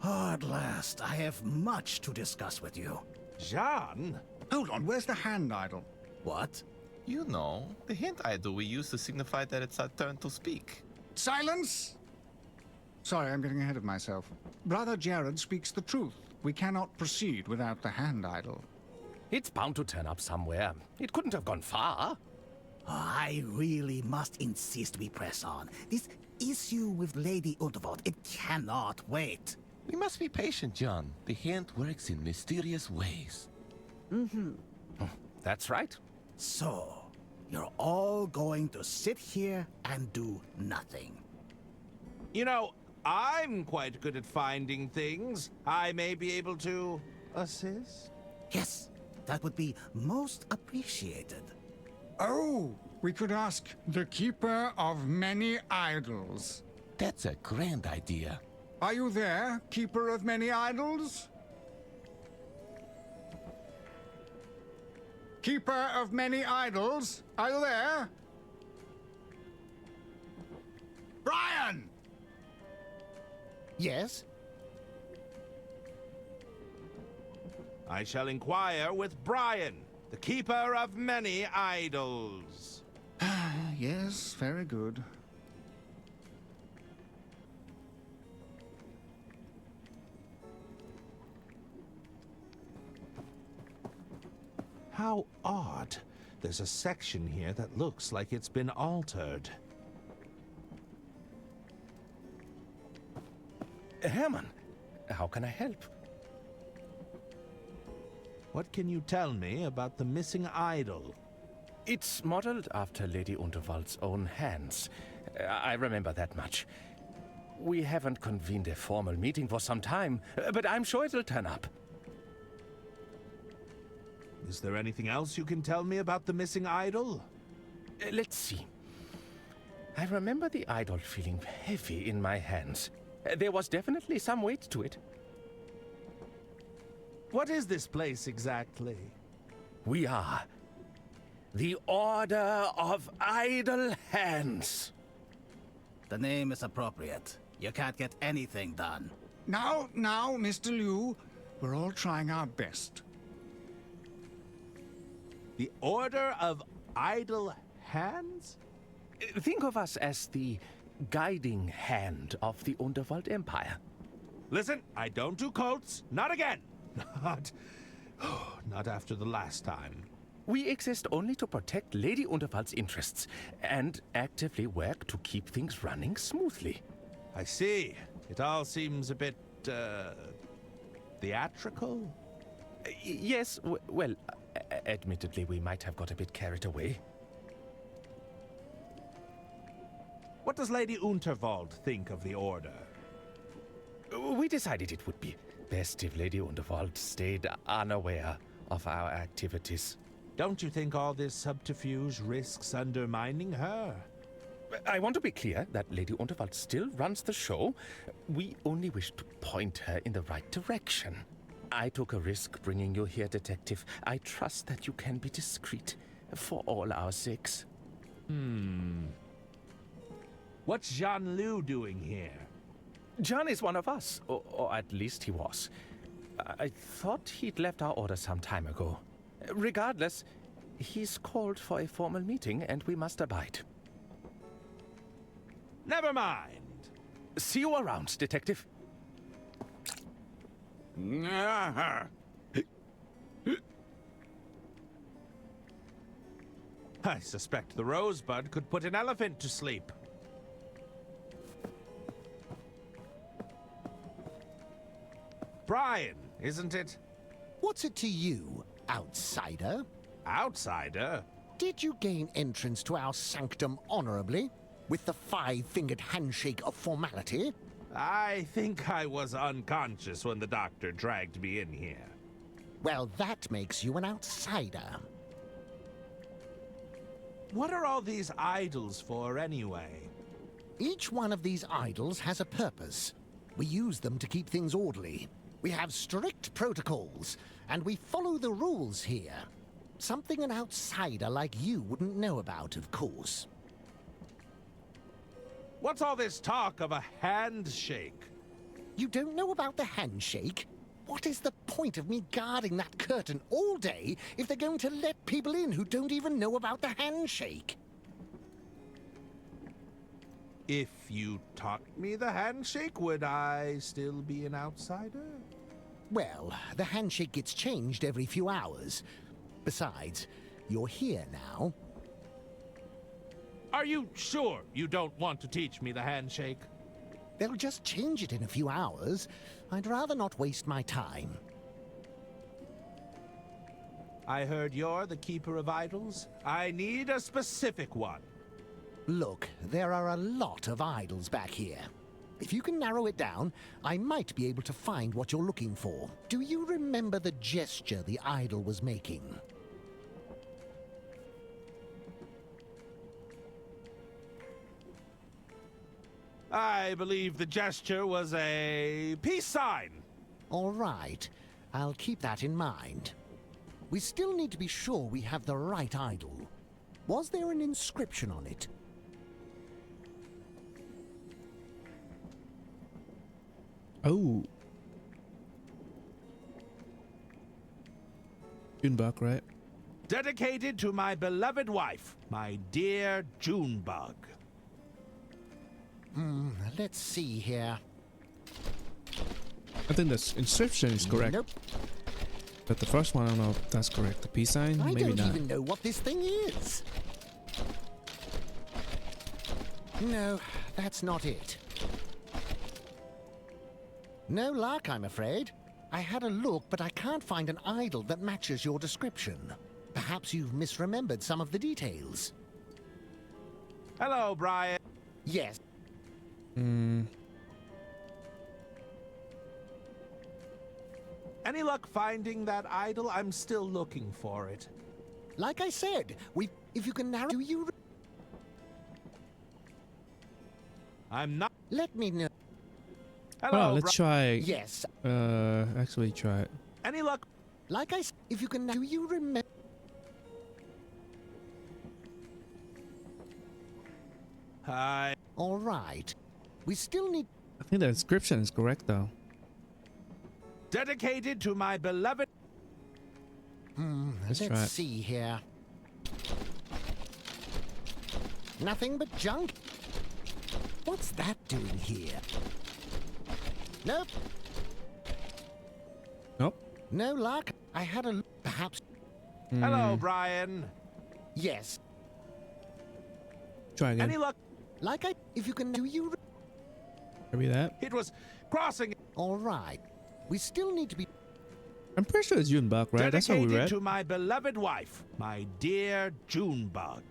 At last, I have much to discuss with you. Jean? Hold on, where's the hand idol? What? You know, the hint idol we use to signify that it's our turn to speak. Silence! Sorry, I'm getting ahead of myself. Brother Jared speaks the truth. We cannot proceed without the hand idol. It's bound to turn up somewhere. It couldn't have gone far. I really must insist we press on. This issue with Lady Unterwald, it cannot wait. We must be patient, John. The hand works in mysterious ways. That's right. So, you're all going to sit here and do nothing. You know, I'm quite good at finding things. I may be able to assist. Yes, that would be most appreciated. Oh, we could ask the Keeper of Many Idols. That's a grand idea. Are you there, Keeper of Many Idols? Keeper of Many Idols, are you there? Brian! Yes? I shall inquire with Brian, the Keeper of Many Idols. Yes, very good. How odd. There's a section here that looks like it's been altered. Herman, how can I help? What can you tell me about the missing idol? It's modeled after Lady Unterwald's own hands. I remember that much. We haven't convened a formal meeting for some time, but I'm sure it'll turn up. Is there anything else you can tell me about the missing idol? Let's see. I remember the idol feeling heavy in my hands. There was definitely some weight to it. What is this place exactly? We are the Order of Idle Hands. The name is appropriate. You can't get anything done. Now, Mr. Liu, we're all trying our best. The Order of Idle Hands? Think of us as the guiding hand of the Unterwald Empire. Listen, I don't do cults. Not again. Not after the last time. We exist only to protect Lady Unterwald's interests and actively work to keep things running smoothly. I see. It all seems a bit, theatrical? Yes, well, admittedly, we might have got a bit carried away. What does Lady Unterwald think of the Order? We decided it would be best if Lady Unterwald stayed unaware of our activities. Don't you think all this subterfuge risks undermining her? I want to be clear that Lady Unterwald still runs the show. We only wish to point her in the right direction. I took a risk bringing you here, Detective. I trust that you can be discreet for all our sakes. What's Jean Liu doing here? John is one of us, or at least he was. I thought he'd left our order some time ago. Regardless, he's called for a formal meeting and we must abide. Never mind. See you around, Detective. I suspect the Rosebud could put an elephant to sleep. Brian, isn't it? What's it to you, outsider? Outsider? Did you gain entrance to our sanctum honorably, with the five-fingered handshake of formality? I think I was unconscious when the doctor dragged me in here. Well, that makes you an outsider. What are all these idols for, anyway? Each one of these idols has a purpose. We use them to keep things orderly. We have strict protocols, and we follow the rules here. Something an outsider like you wouldn't know about, of course. What's all this talk of a handshake? You don't know about the handshake? What is the point of me guarding that curtain all day if they're going to let people in who don't even know about the handshake? If you taught me the handshake, would I still be an outsider? Well, the handshake gets changed every few hours. Besides, you're here now. Are you sure you don't want to teach me the handshake? They'll just change it in a few hours. I'd rather not waste my time. I heard you're the Keeper of Idols. I need a specific one. Look, there are a lot of idols back here. If you can narrow it down, I might be able to find what you're looking for. Do you remember the gesture the idol was making? I believe the gesture was a peace sign. All right. I'll keep that in mind. We still need to be sure we have the right idol. Was there an inscription on it? Oh. Junebug, right? Dedicated to my beloved wife, my dear Junebug. Let's see here. I think the inscription is correct. Nope. But the first one, I don't know if that's correct. The peace sign? I Maybe don't not. even know what this thing is. No, that's not it. No luck, I'm afraid. I had a look, but I can't find an idol that matches your description. Perhaps you've misremembered some of the details. Hello, Brian. Yes. Any luck finding that idol? I'm still looking for it. Like I said, if you can narrow... Do you... I'm not... Let me know. Hello, Oh, let's try. Yes. Actually try it. Any luck? Like I said, if you can... Do you remember... Hi. All right. We still need... I think the inscription is correct, though. Dedicated to my beloved... Let's try Let's it. see here. Nothing but junk. What's that doing here? Nope. Nope. No luck. I had a... Perhaps... Hello, Brian. Yes. Try again. Any luck? Like I... If you can... Do you... Maybe that. It was crossing... All right. We still need to be... I'm pretty sure it's Junebug, right? That's what we Dedicated read. to my beloved wife, my dear Junebug.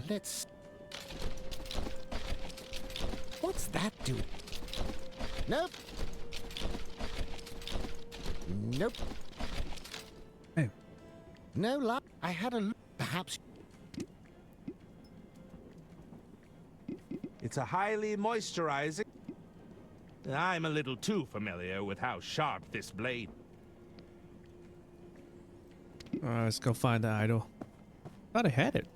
Let's... What's that doing? Nope. Nope. Hey. No luck. I had a look. Perhaps... It's a highly moisturizing... I'm a little too familiar with how sharp this blade... Alright, let's go find the idol. Thought I had it.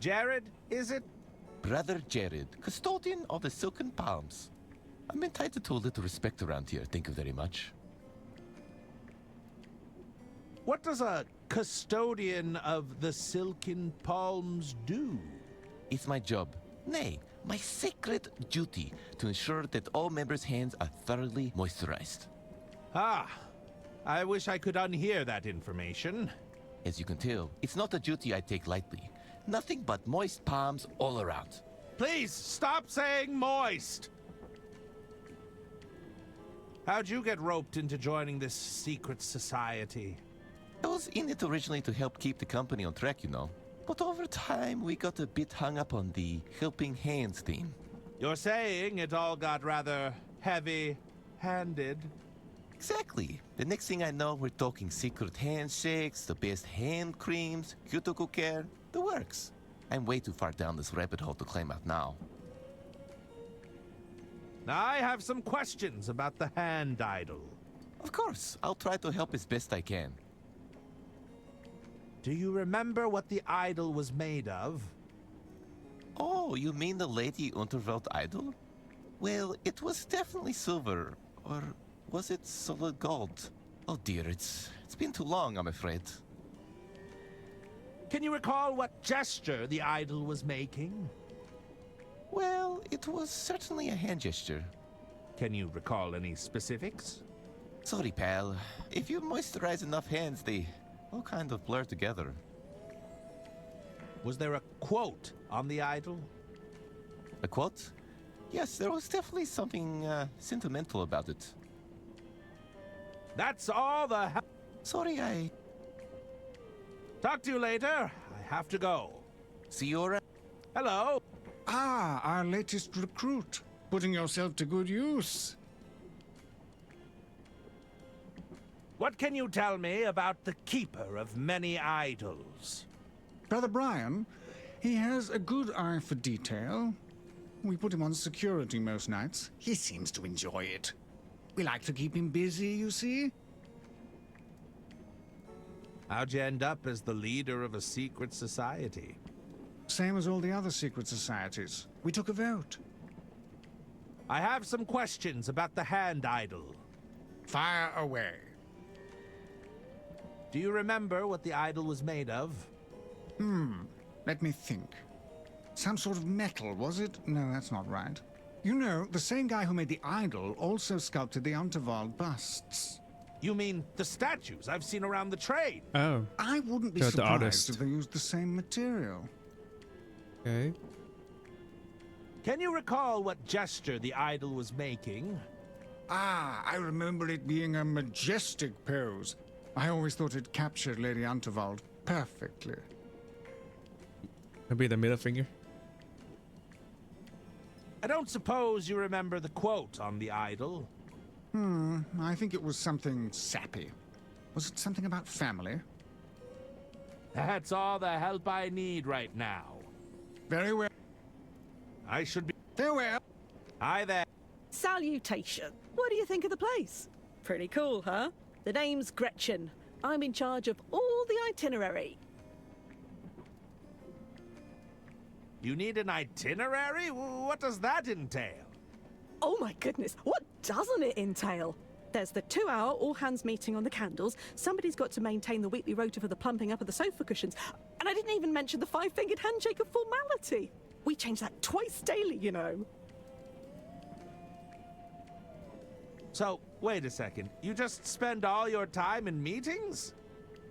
Jared, is it? Brother Jared, custodian of the Silken Palms. I'm entitled to a little respect around here, thank you very much. What does a custodian of the Silken Palms do? It's my job, nay, my sacred duty, to ensure that all members' hands are thoroughly moisturized. Ah, I wish I could unhear that information. As you can tell, it's not a duty I take lightly. Nothing but moist palms all around. Please, stop saying moist! How'd you get roped into joining this secret society? I was in it originally to help keep the company on track, you know. But over time, we got a bit hung up on the helping hands theme. You're saying it all got rather heavy-handed? Exactly. The next thing I know, we're talking secret handshakes, the best hand creams, cuticle care, the works. I'm way too far down this rabbit hole to climb out now. Now, I have some questions about the hand idol. Of course, I'll try to help as best I can. Do you remember what the idol was made of? Oh, you mean the Lady Unterwelt idol? Well, it was definitely silver, or was it solid gold? Oh dear, it's been too long, I'm afraid. Can you recall what gesture the idol was making? Well, it was certainly a hand gesture. Can you recall any specifics? Sorry, pal. If you moisturize enough hands, they all kind of blur together. Was there a quote on the idol? A quote? Yes, there was definitely something sentimental about it. That's all the hell. Sorry, I... Talk to you later. I have to go. See you around. Hello. Ah, our latest recruit. Putting yourself to good use. What can you tell me about the Keeper of Many Idols? Brother Brian, he has a good eye for detail. We put him on security most nights. He seems to enjoy it. We like to keep him busy, you see. How'd you end up as the leader of a secret society? Same as all the other secret societies. We took a vote. I have some questions about the hand idol. Fire away. Do you remember what the idol was made of? Let me think. Some sort of metal, was it? No, that's not right. You know, the same guy who made the idol also sculpted the Unterwald busts. You mean the statues I've seen around the trade? Oh. I wouldn't be The surprised artist. if they used the same material. Okay. Can you recall what gesture the idol was making? Ah, I remember it being a majestic pose. I always thought it captured Lady Unterwald perfectly. Maybe the middle finger. I don't suppose you remember the quote on the idol? I think it was something sappy. Was it something about family? That's all the help I need right now. Very well. I should be... Farewell. Hi there. Salutation. What do you think of the place? Pretty cool, huh? The name's Gretchen. I'm in charge of all the itinerary. You need an itinerary? What does that entail? Oh my goodness, what doesn't it entail? There's the 2-hour all-hands meeting on the candles. Somebody's got to maintain the weekly rota for the plumping up of the sofa cushions. And I didn't even mention the 5-fingered handshake of formality. We change that twice daily, you know. So, wait a second. You just spend all your time in meetings?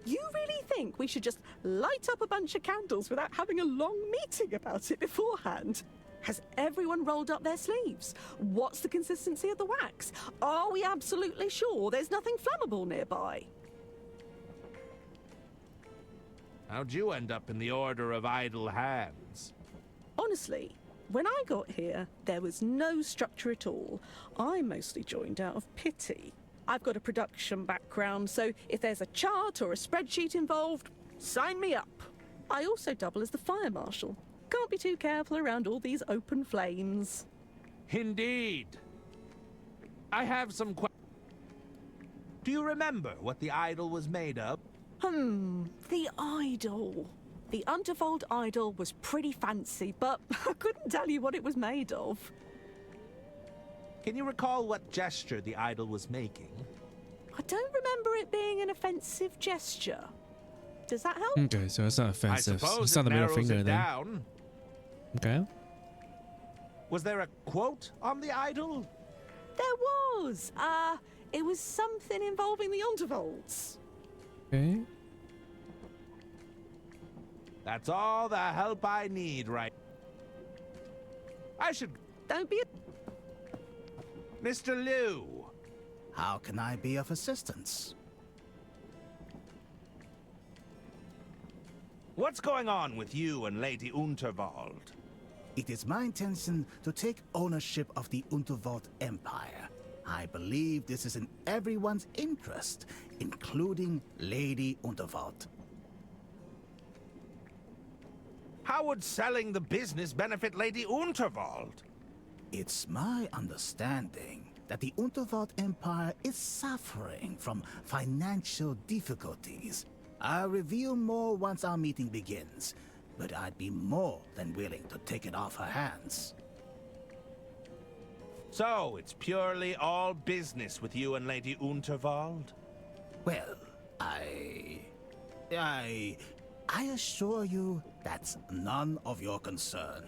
You really think we should just light up a bunch of candles without having a long meeting about it beforehand? Has everyone rolled up their sleeves? What's the consistency of the wax? Are we absolutely sure there's nothing flammable nearby? How'd you end up in the Order of Idle Hands? Honestly, when I got here, there was no structure at all. I mostly joined out of pity. I've got a production background, so if there's a chart or a spreadsheet involved, sign me up. I also double as the fire marshal. Can't be too careful around all these open flames. Indeed. I have some questions. Do you remember what the idol was made of? The idol. The Unterwald idol was pretty fancy, but I couldn't tell you what it was made of. Can you recall what gesture the idol was making? I don't remember it being an offensive gesture. Does that help? Okay, so it's not offensive. I suppose It's not the middle narrows finger it then. down. Okay. Was there a quote on the idol? There was. It was something involving the Unterwalds. Okay. That's all the help I need, right? I should... Don't be Mr. Liu. How can I be of assistance? What's going on with you and Lady Unterwald? It is my intention to take ownership of the Unterwald Empire. I believe this is in everyone's interest, including Lady Unterwald. How would selling the business benefit Lady Unterwald? It's my understanding that the Unterwald Empire is suffering from financial difficulties. I'll reveal more once our meeting begins, but I'd be more than willing to take it off her hands. So, it's purely all business with you and Lady Unterwald? Well, I assure you that's none of your concern.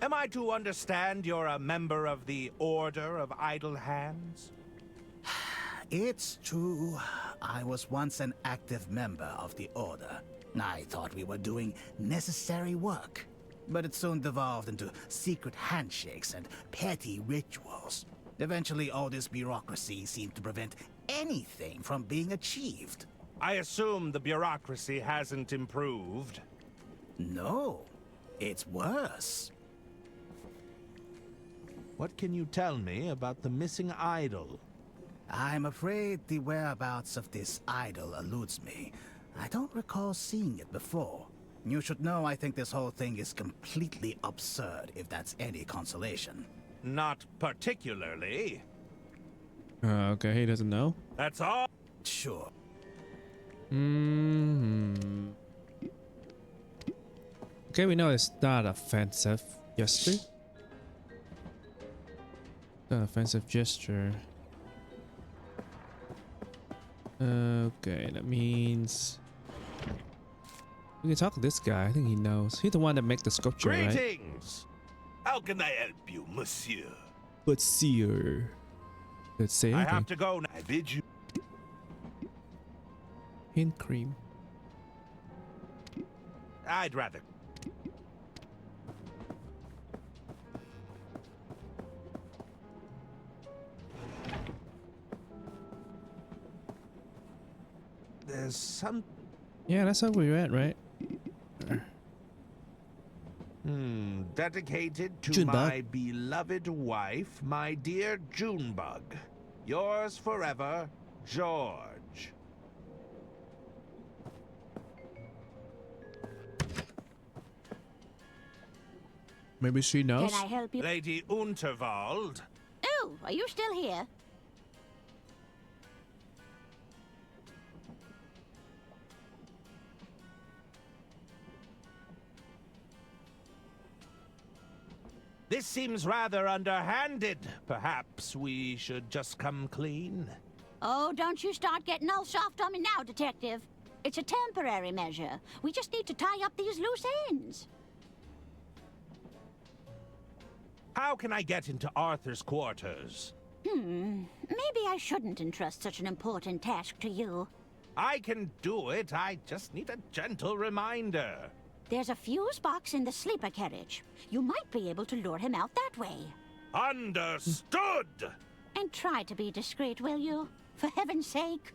Am I to understand you're a member of the Order of Idle Hands? It's true. I was once an active member of the Order. I thought we were doing necessary work. But it soon devolved into secret handshakes and petty rituals. Eventually, all this bureaucracy seemed to prevent anything from being achieved. I assume the bureaucracy hasn't improved. No, it's worse. What can you tell me about the missing idol? I'm afraid the whereabouts of this idol eludes me. I don't recall seeing it before. You should know I think this whole thing is completely absurd, if that's any consolation. Not particularly. Okay, he doesn't know. That's all. Sure. Okay, we know it's not offensive gesture. Not offensive gesture. Okay, that means we can talk to this guy. I think he knows. He's the one that make the sculpture, right? Greetings! How can I help you, monsieur? But seer. Let's say I anything. have to go now. I bid you. Hand cream. I'd rather. There's some. Yeah, that's how we're at, right? Dedicated to Junebug. my beloved wife, my dear Junebug. Yours forever, George. Maybe she knows. Can I help you? Lady Unterwald. Oh, are you still here? This seems rather underhanded. Perhaps we should just come clean. Oh, don't you start getting all soft on me now, Detective. It's a temporary measure. We just need to tie up these loose ends. How can I get into Arthur's quarters? Maybe I shouldn't entrust such an important task to you. I can do it. I just need a gentle reminder. There's a fuse box in the sleeper carriage. You might be able to lure him out that way. Understood! And try to be discreet, will you? For heaven's sake.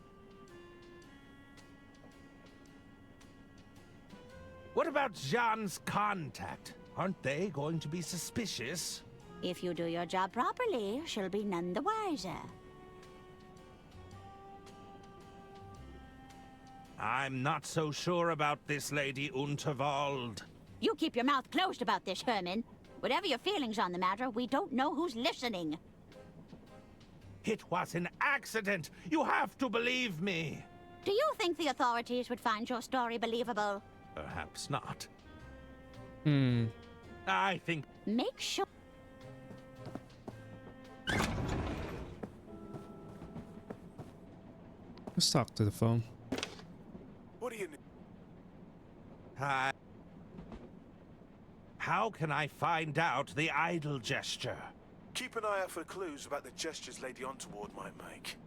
What about Jean's contact? Aren't they going to be suspicious? If you do your job properly, she'll be none the wiser. I'm not so sure about this, Lady Unterwald. You keep your mouth closed about this, Herman. Whatever your feelings on the matter, we don't know who's listening. It was an accident. You have to believe me. Do you think the authorities would find your story believable? Perhaps not. I think... Make sure... Let's talk to the phone. What do you need? Hi. How can I find out the idol gesture? Keep an eye out for clues about the gestures Lady Unterwald might make.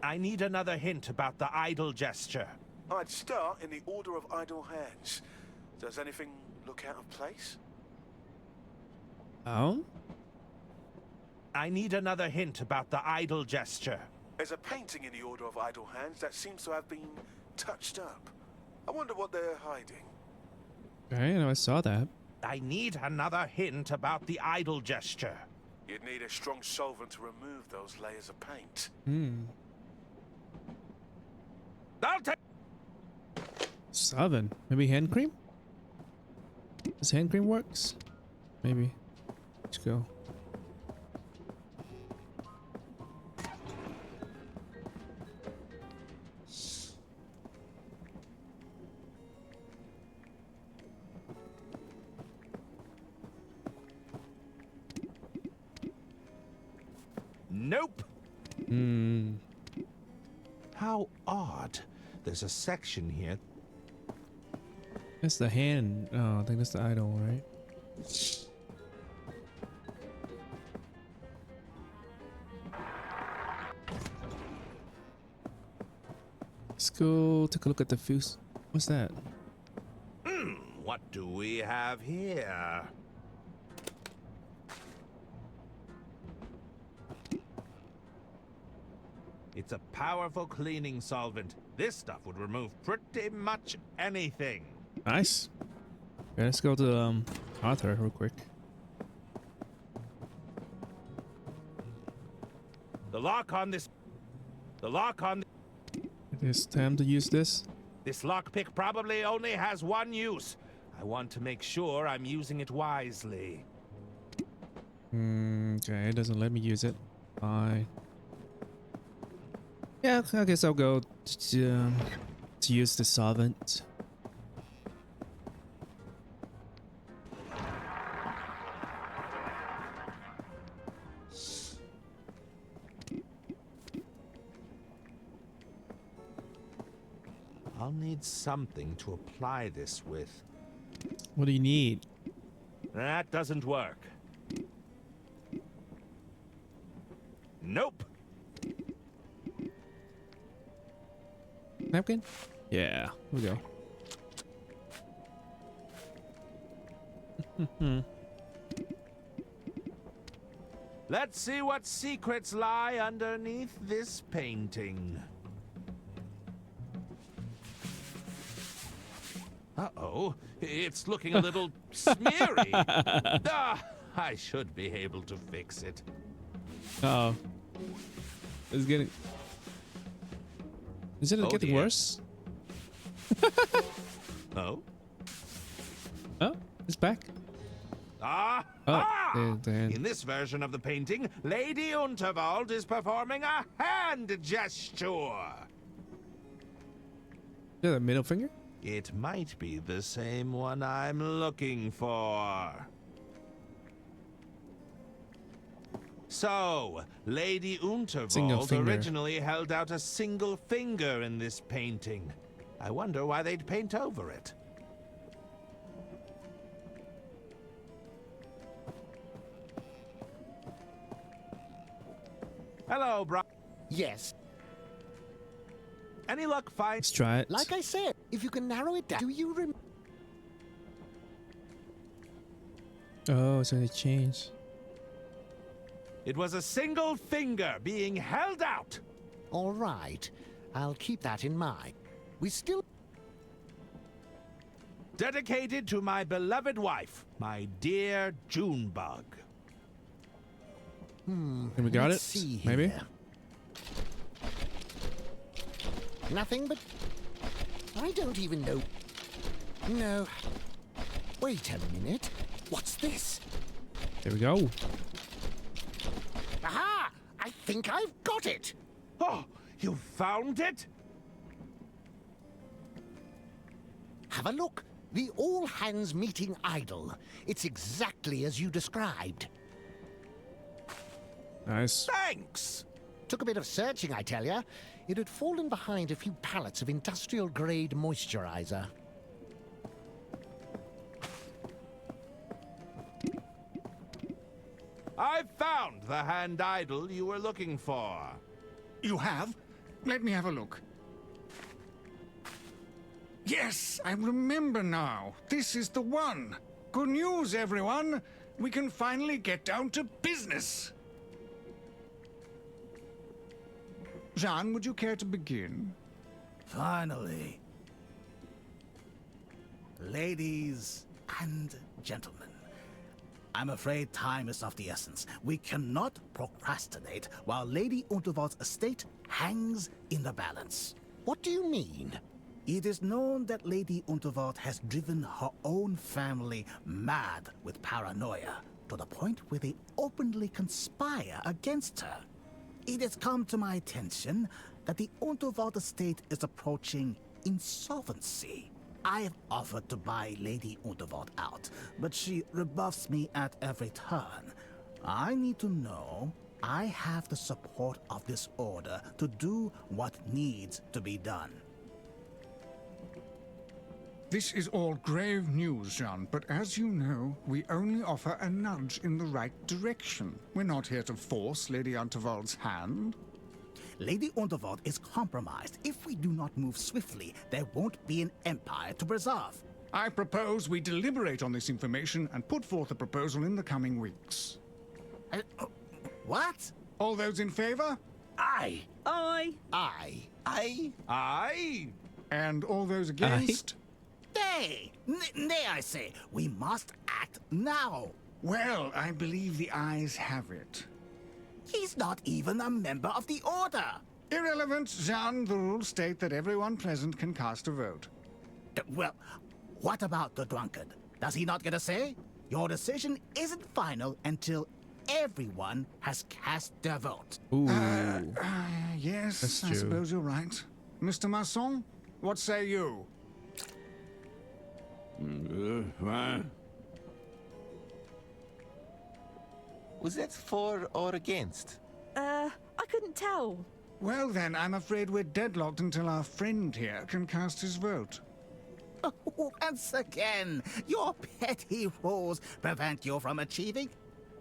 I need another hint about the idol gesture. I'd start in the Order of Idle Hands. Does anything look out of place? Oh? I need another hint about the idol gesture. There's a painting in the Order of Idle Hands that seems to have been touched up. I wonder what they're hiding. Okay, I know I saw that. I need another hint about the idol gesture. You'd need a strong solvent to remove those layers of paint. I'll take... Solvent. Maybe hand cream? Does hand cream works? Maybe. Let's go. Nope. How odd. There's a section here. That's the hand. Oh, I think that's the idol, right? Let's go take a look at the fuse. What's that? What do we have here? It's a powerful cleaning solvent. This stuff would remove pretty much anything. Nice. Okay, let's go to Arthur real quick. The lock on this... It is time to use this. This lockpick probably only has one use. I want to make sure I'm using it wisely. Okay, it doesn't let me use it. Fine. Yeah, I guess I'll go to use the solvent. I'll need something to apply this with. What do you need? That doesn't work. Nope. Napkin? Yeah, here we go. Let's see what secrets lie underneath this painting. Uh-oh, it's looking a little smeary. I should be able to fix it. Uh-oh. It's getting... Is it getting dear. worse? Oh? Oh, it's back. Ah! In this version of the painting, Lady Unterwald is performing a hand gesture. Yeah, the middle finger? It might be the same one I'm looking for. So, Lady Unterwald originally held out a single finger in this painting. I wonder why they'd paint over it. Hello, bro. Yes. Any luck finding? Let's try it. Like I said, if you can narrow it down, do you remember? Oh, so it changed. It was a single finger being held out. All right. I'll keep that in mind. We still... Dedicated to my beloved wife, my dear Junebug. And we got let's it? See Maybe? here. Nothing but... I don't even know... No. Wait a minute. What's this? There we go. Aha! I think I've got it! Oh, you found it? Have a look. The all-hands meeting idol. It's exactly as you described. Nice. Thanks! Took a bit of searching, I tell ya. It had fallen behind a few pallets of industrial-grade moisturizer. I've found the hand idol you were looking for. You have? Let me have a look. Yes, I remember now. This is the one. Good news, everyone. We can finally get down to business. Jean, would you care to begin? Finally. Ladies and gentlemen, I'm afraid time is of the essence. We cannot procrastinate while Lady Unterwald's estate hangs in the balance. What do you mean? It is known that Lady Unterwald has driven her own family mad with paranoia, to the point where they openly conspire against her. It has come to my attention that the Unterwald estate is approaching insolvency. I have offered to buy Lady Unterwald out, but she rebuffs me at every turn. I need to know I have the support of this order to do what needs to be done. This is all grave news, Jean, but as you know, we only offer a nudge in the right direction. We're not here to force Lady Unterwald's hand. Lady Unterwald is compromised. If we do not move swiftly, there won't be an empire to preserve. I propose we deliberate on this information and put forth a proposal in the coming weeks. What? All those in favor? Aye. Aye. Aye. Aye. Aye. And all those against? Nay. Nay, I say. We must act now. Well, I believe the ayes have it. He's not even a member of the Order. Irrelevant, Jean. The rules state that everyone present can cast a vote. Well, what about the drunkard? Does he not get a say? Your decision isn't final until everyone has cast their vote. Ooh. Yes, That's I true. suppose you're right. Mr. Masson, what say you? Was that for or against? I couldn't tell. Well then, I'm afraid we're deadlocked until our friend here can cast his vote. Once again, your petty rules prevent you from achieving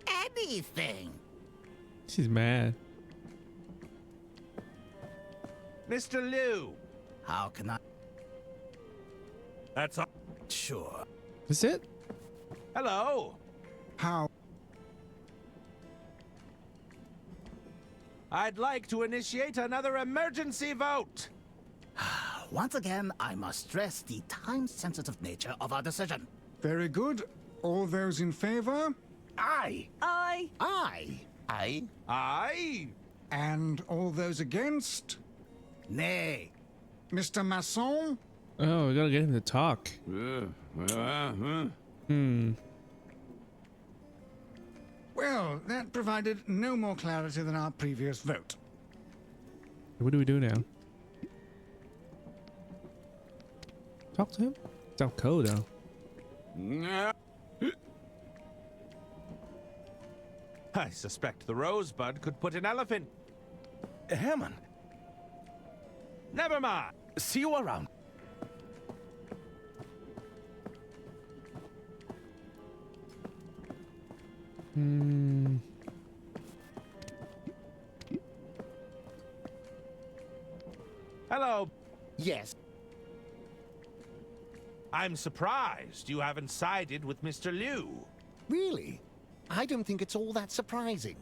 anything. She's mad. Mr. Liu. How can I? That's all. Sure. That's it? Hello. How? I'd like to initiate another emergency vote. Once again, I must stress the time-sensitive nature of our decision. Very good. All those in favor? Aye. Aye. Aye. Aye. Aye. And all those against? Nay. Mr. Masson? Oh, we gotta get him to talk. Well, that provided no more clarity than our previous vote. What do we do now? Talk to him? It's Alco, though. I suspect the Rosebud could put an elephant. Herman, Never mind. see you around. Hello. Yes. I'm surprised you haven't sided with Mr. Liu. Really? I don't think it's all that surprising.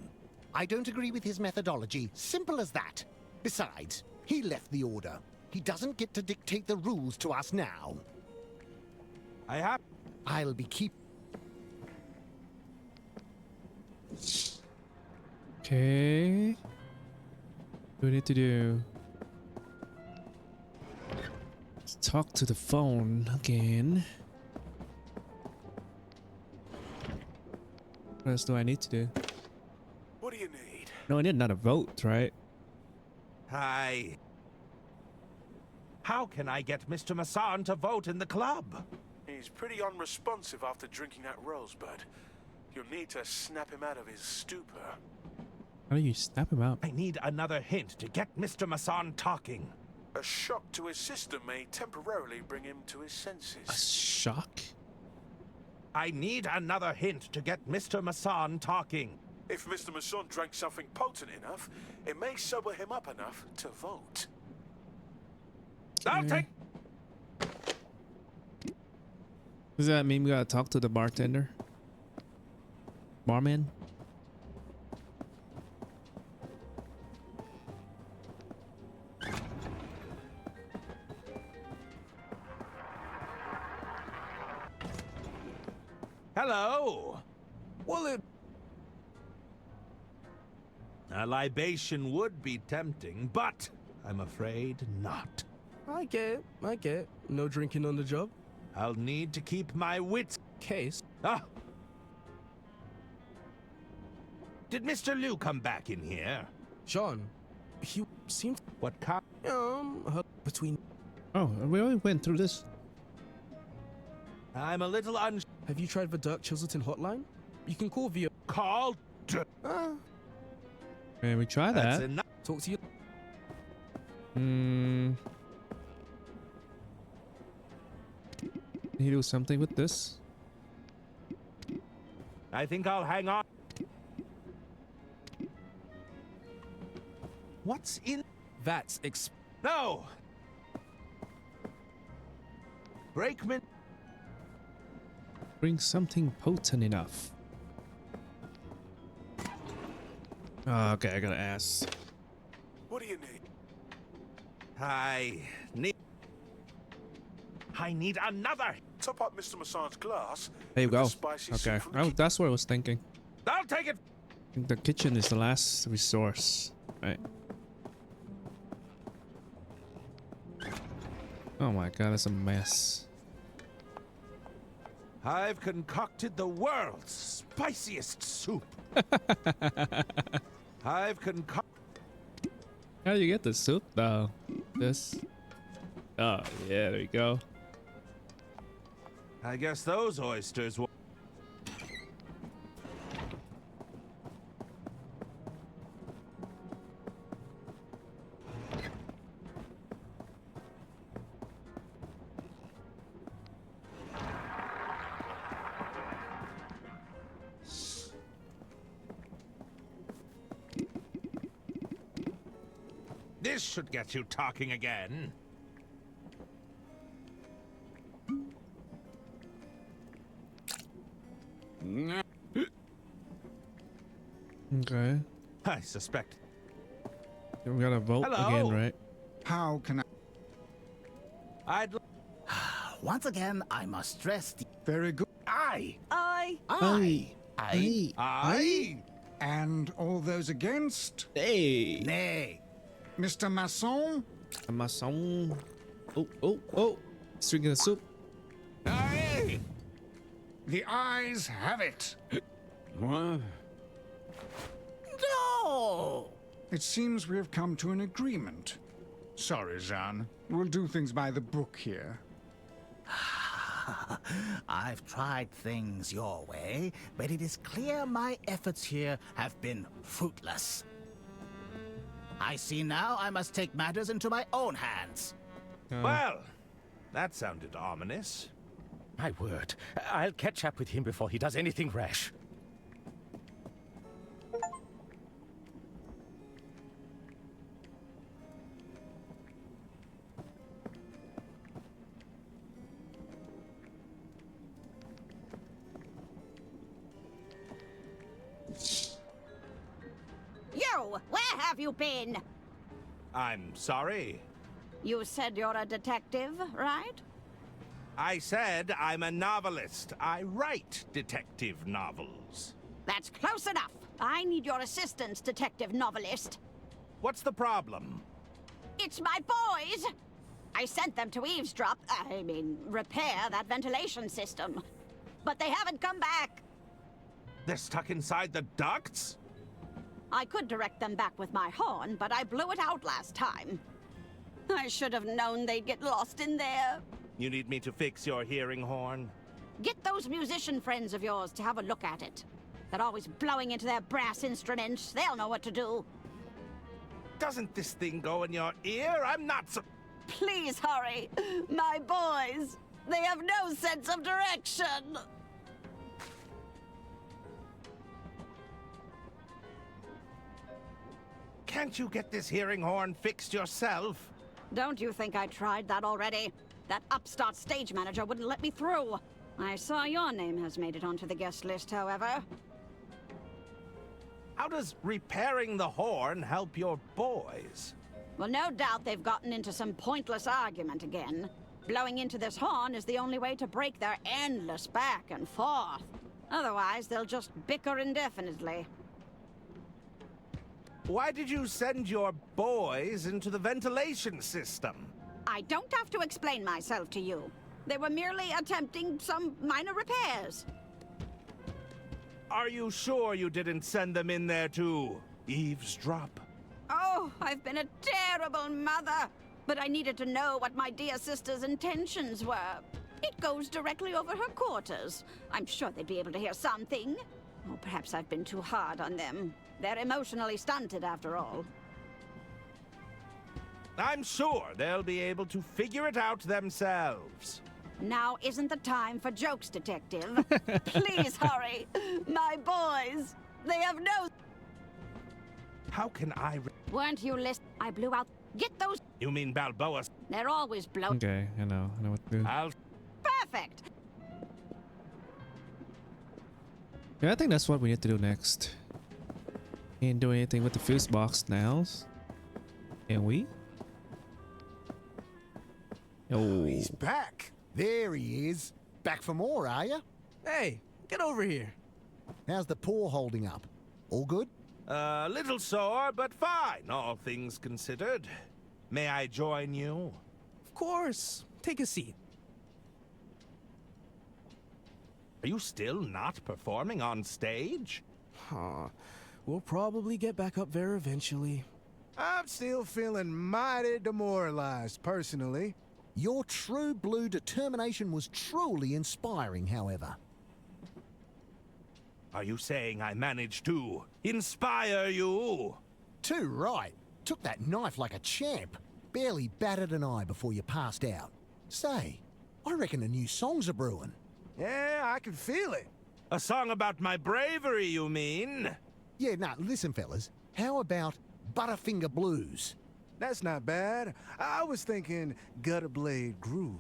I don't agree with his methodology. Simple as that. Besides, he left the Order. He doesn't get to dictate the rules to us now. I'll be keep... Okay. What do we need to do? Let's talk to the phone again. What else do I need to do? What do you need? No, I need another vote, right? Hi. How can I get Mr. Masson to vote in the club? He's pretty unresponsive after drinking that Rosebud. You'll need to snap him out of his stupor. How do you snap him out? I need another hint to get Mr. Masson talking. A shock to his system may temporarily bring him to his senses. A shock? I need another hint to get Mr. Masson talking. If Mr. Masson drank something potent enough, it may sober him up enough to vote. I'll take... Does that mean we gotta talk to the bartender? Barman? Hello. Well, a libation would be tempting, but I'm afraid not. I get it. No drinking on the job. I'll need to keep my wits. Case. Ah. Did Mr. Liu come back in here? Sean, he seemed... What kind? Between... Oh, we already went through this. I'm a little Have you tried the Dirk Chiselton hotline? You can call via... Call? Can we try that? Enough. Talk to you... Can he do something with this? I think I'll hang on. What's in... That's No! Brakeman... Bring something potent enough. Oh, okay, I gotta ask. What do you need? I need another. Top up Mr. Massan's glass. There you with go. the spicy Okay. soup from the Oh, that's what I was thinking. I'll take it. I think the kitchen is the last resource. Right. Oh my god, that's a mess. I've concocted the world's spiciest soup. I've concocted... How do you get the soup though? This. Oh, yeah, there you go. I guess those oysters will... This should get you talking again. Okay. I suspect. We gotta vote again, right? How can I'd... Once again, I must stress the... Very good. Aye. Aye. And all those against? Hey. Nay. Mr. Masson? Masson. Oh. He's drinking the soup. Aye. The ayes have it. What? No! It seems we have come to an agreement. Sorry, Jean. We'll do things by the book here. I've tried things your way, but it is clear my efforts here have been fruitless. I see now I must take matters into my own hands. Well, that sounded ominous. My word, I'll catch up with him before he does anything rash. You! Where have you been? I'm sorry. You said you're a detective, right? I said I'm a novelist. I write detective novels. That's close enough. I need your assistance, detective novelist. What's the problem? It's my boys! I sent them to repair that ventilation system. But they haven't come back. They're stuck inside the ducts? I could direct them back with my horn, but I blew it out last time. I should have known they'd get lost in there. You need me to fix your hearing horn? Get those musician friends of yours to have a look at it. They're always blowing into their brass instruments. They'll know what to do. Doesn't this thing go in your ear? I'm not so... Please hurry. My boys. They have no sense of direction. Can't you get this hearing horn fixed yourself? Don't you think I tried that already? That upstart stage manager wouldn't let me through. I saw your name has made it onto the guest list, however. How does repairing the horn help your boys? Well, no doubt they've gotten into some pointless argument again. Blowing into this horn is the only way to break their endless back and forth. Otherwise, they'll just bicker indefinitely. Why did you send your boys into the ventilation system? I don't have to explain myself to you. They were merely attempting some minor repairs. Are you sure you didn't send them in there to eavesdrop? Oh, I've been a terrible mother. But I needed to know what my dear sister's intentions were. It goes directly over her quarters. I'm sure they'd be able to hear something. Oh, perhaps I've been too hard on them. They're emotionally stunted, after all. I'm sure they'll be able to figure it out themselves. Now isn't the time for jokes, Detective. Please hurry. My boys, they have no... How can I... Weren't you listening? I blew out... Get those... You mean Balboa? They're always blown... Okay, I know what to do. Perfect! Yeah, I think that's what we need to do next. Can't do anything with the fuse box now. Can we? Oh, he's back. There he is. Back for more, are you? Hey, get over here. How's the paw holding up? All good? A little sore, but fine, all things considered. May I join you? Of course. Take a seat. Are you still not performing on stage? Huh. We'll probably get back up there eventually. I'm still feeling mighty demoralized, personally. Your true blue determination was truly inspiring, however. Are you saying I managed to inspire you? Too right. Took that knife like a champ. Barely batted an eye before you passed out. Say, I reckon a new song's a brewing. Yeah, I can feel it. A song about my bravery, you mean? Yeah, nah, listen, fellas. How about Butterfinger Blues? That's not bad. I was thinking Gutter Blade Groove.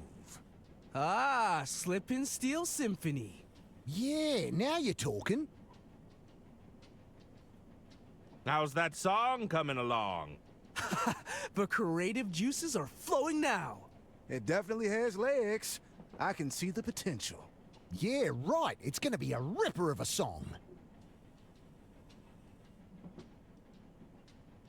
Ah, Slippin' Steel Symphony. Yeah, now you're talking. How's that song coming along? The creative juices are flowing now. It definitely has legs. I can see the potential. Yeah, right. It's gonna be a ripper of a song.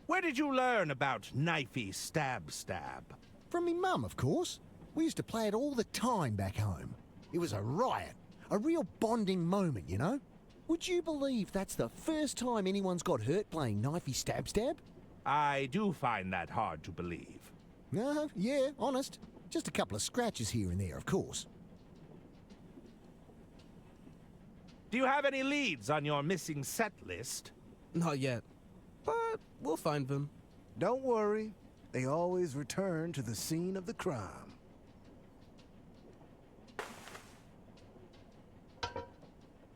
Where did you learn about knifey stab stab? From me mum, of course. We used to play it all the time back home. It was a riot. A real bonding moment, you know? Would you believe that's the first time anyone's got hurt playing knifey stab stab? I do find that hard to believe. Yeah, honest. Just a couple of scratches here and there, of course. Do you have any leads on your missing set list? Not yet, but we'll find them. Don't worry. They always return to the scene of the crime.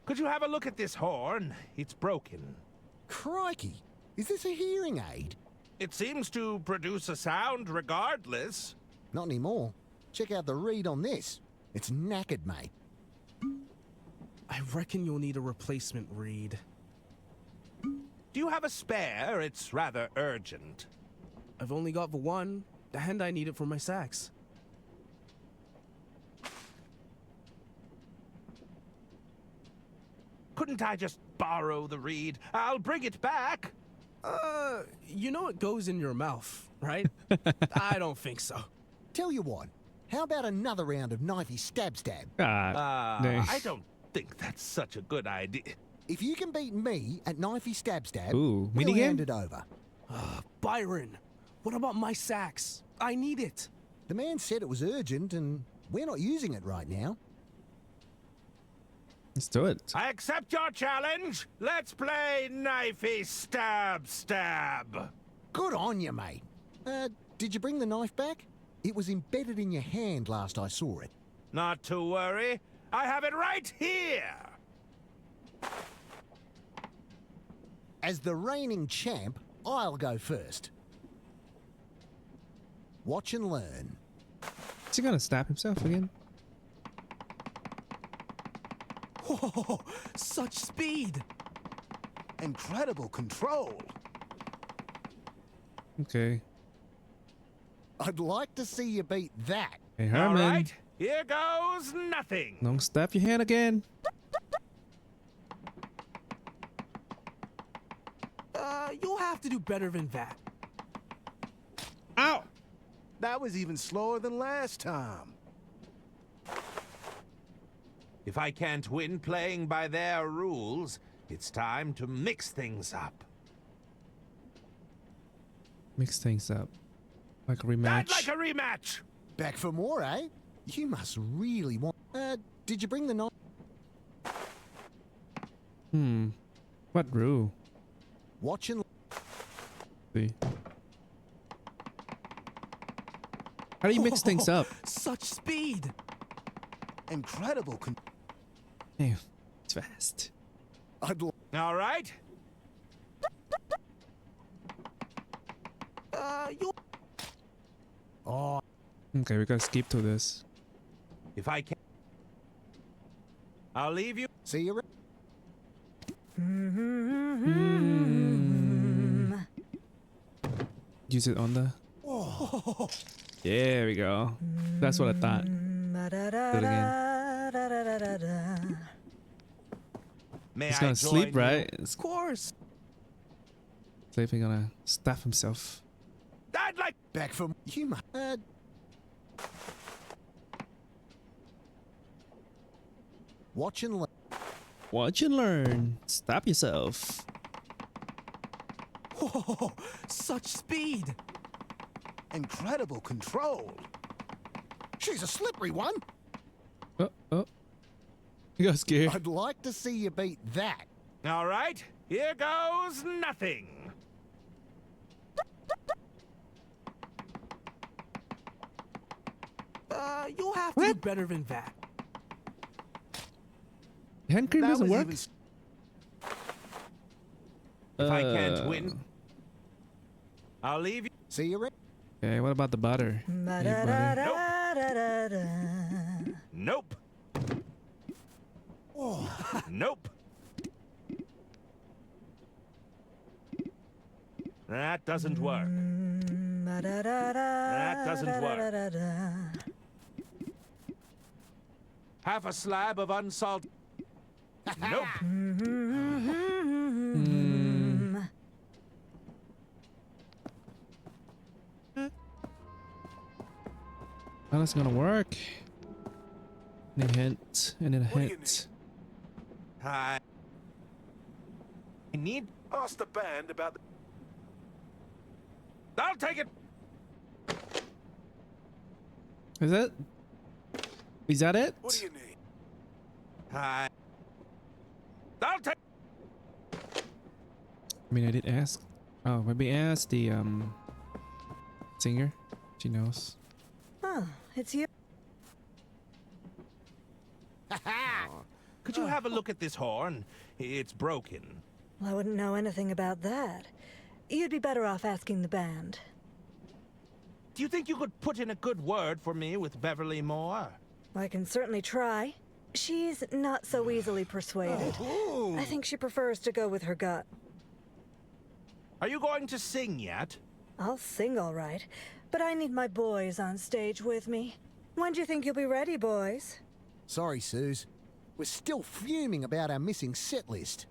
Could you have a look at this horn? It's broken. Crikey! Is this a hearing aid? It seems to produce a sound regardless. Not anymore. Check out the reed on this. It's knackered, mate. I reckon you'll need a replacement reed. Do you have a spare? It's rather urgent. I've only got the one, and I need it for my sax. Couldn't I just borrow the reed? I'll bring it back. You know it goes in your mouth, right? I don't think so. Tell you what, how about another round of knifey stab stab? I don't think that's such a good idea. If you can beat me at knifey stab stab, Ooh, we'll minigame? hand it over. Byron, what about my sax? I need it. The man said it was urgent, and we're not using it right now. Let's do it. I accept your challenge. Let's play knifey stab stab. Good on you, mate. Did you bring the knife back? It was embedded in your hand last I saw it. Not to worry. I have it right here. As the reigning champ, I'll go first. Watch and learn. Is he gonna stab himself again? Oh, such speed! Incredible control. Okay. I'd like to see you beat that. Hey, Herman. All right, here goes nothing. Don't stab your hand again. You'll have to do better than that. Ow! That was even slower than last time. If I can't win playing by their rules, it's time to mix things up. Mix things up. Like a rematch. I'd like a rematch! Back for more, eh? You must really want... did you bring the knife? What rule? Watch and... See. How do you mix things up? Such speed! Incredible. Hey, it's fast. All right. You. Oh. Okay, we gotta skip to this. If I can, I'll leave you. See you. Use it on the. Oh. There we go. That's what I thought. Do it again. He's gonna sleep, right? Of course. Sleeping, gonna stuff himself. I'd like back from you, man. Watch and learn. Watch and learn. Stop yourself. Oh, such speed. Incredible control. She's a slippery one. Oh. You got scared. I'd like to see you beat that. All right, here goes nothing. You'll have to do better than that. Hand cream doesn't work. If I can't win, I'll leave you. See you. Okay, what about the butter? Nope. Oh. Nope. That doesn't work. That doesn't work. Half a slab of unsalted. Nope. How that's gonna work? And a hint, and then a hint. Hi. I need. Ask the band about the. I'll take it. Is that it? What do you need? Hi. I'll take. I mean, I did ask. Oh, maybe ask the singer. She knows. Oh, it's you. Could you have a look at this horn? It's broken. Well, I wouldn't know anything about that. You'd be better off asking the band. Do you think you could put in a good word for me with Beverly Moore? I can certainly try. She's not so easily persuaded. Oh. I think she prefers to go with her gut. Are you going to sing yet? I'll sing all right, but I need my boys on stage with me. When do you think you'll be ready, boys? Sorry, Suze. We're still fuming about our missing set list.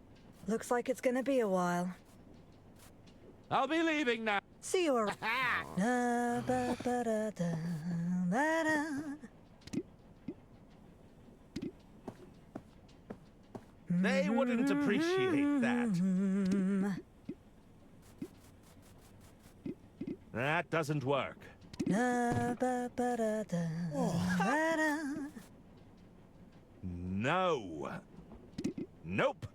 Looks like it's gonna be a while. I'll be leaving now. See you around. They wouldn't appreciate that. That doesn't work. No. Nope.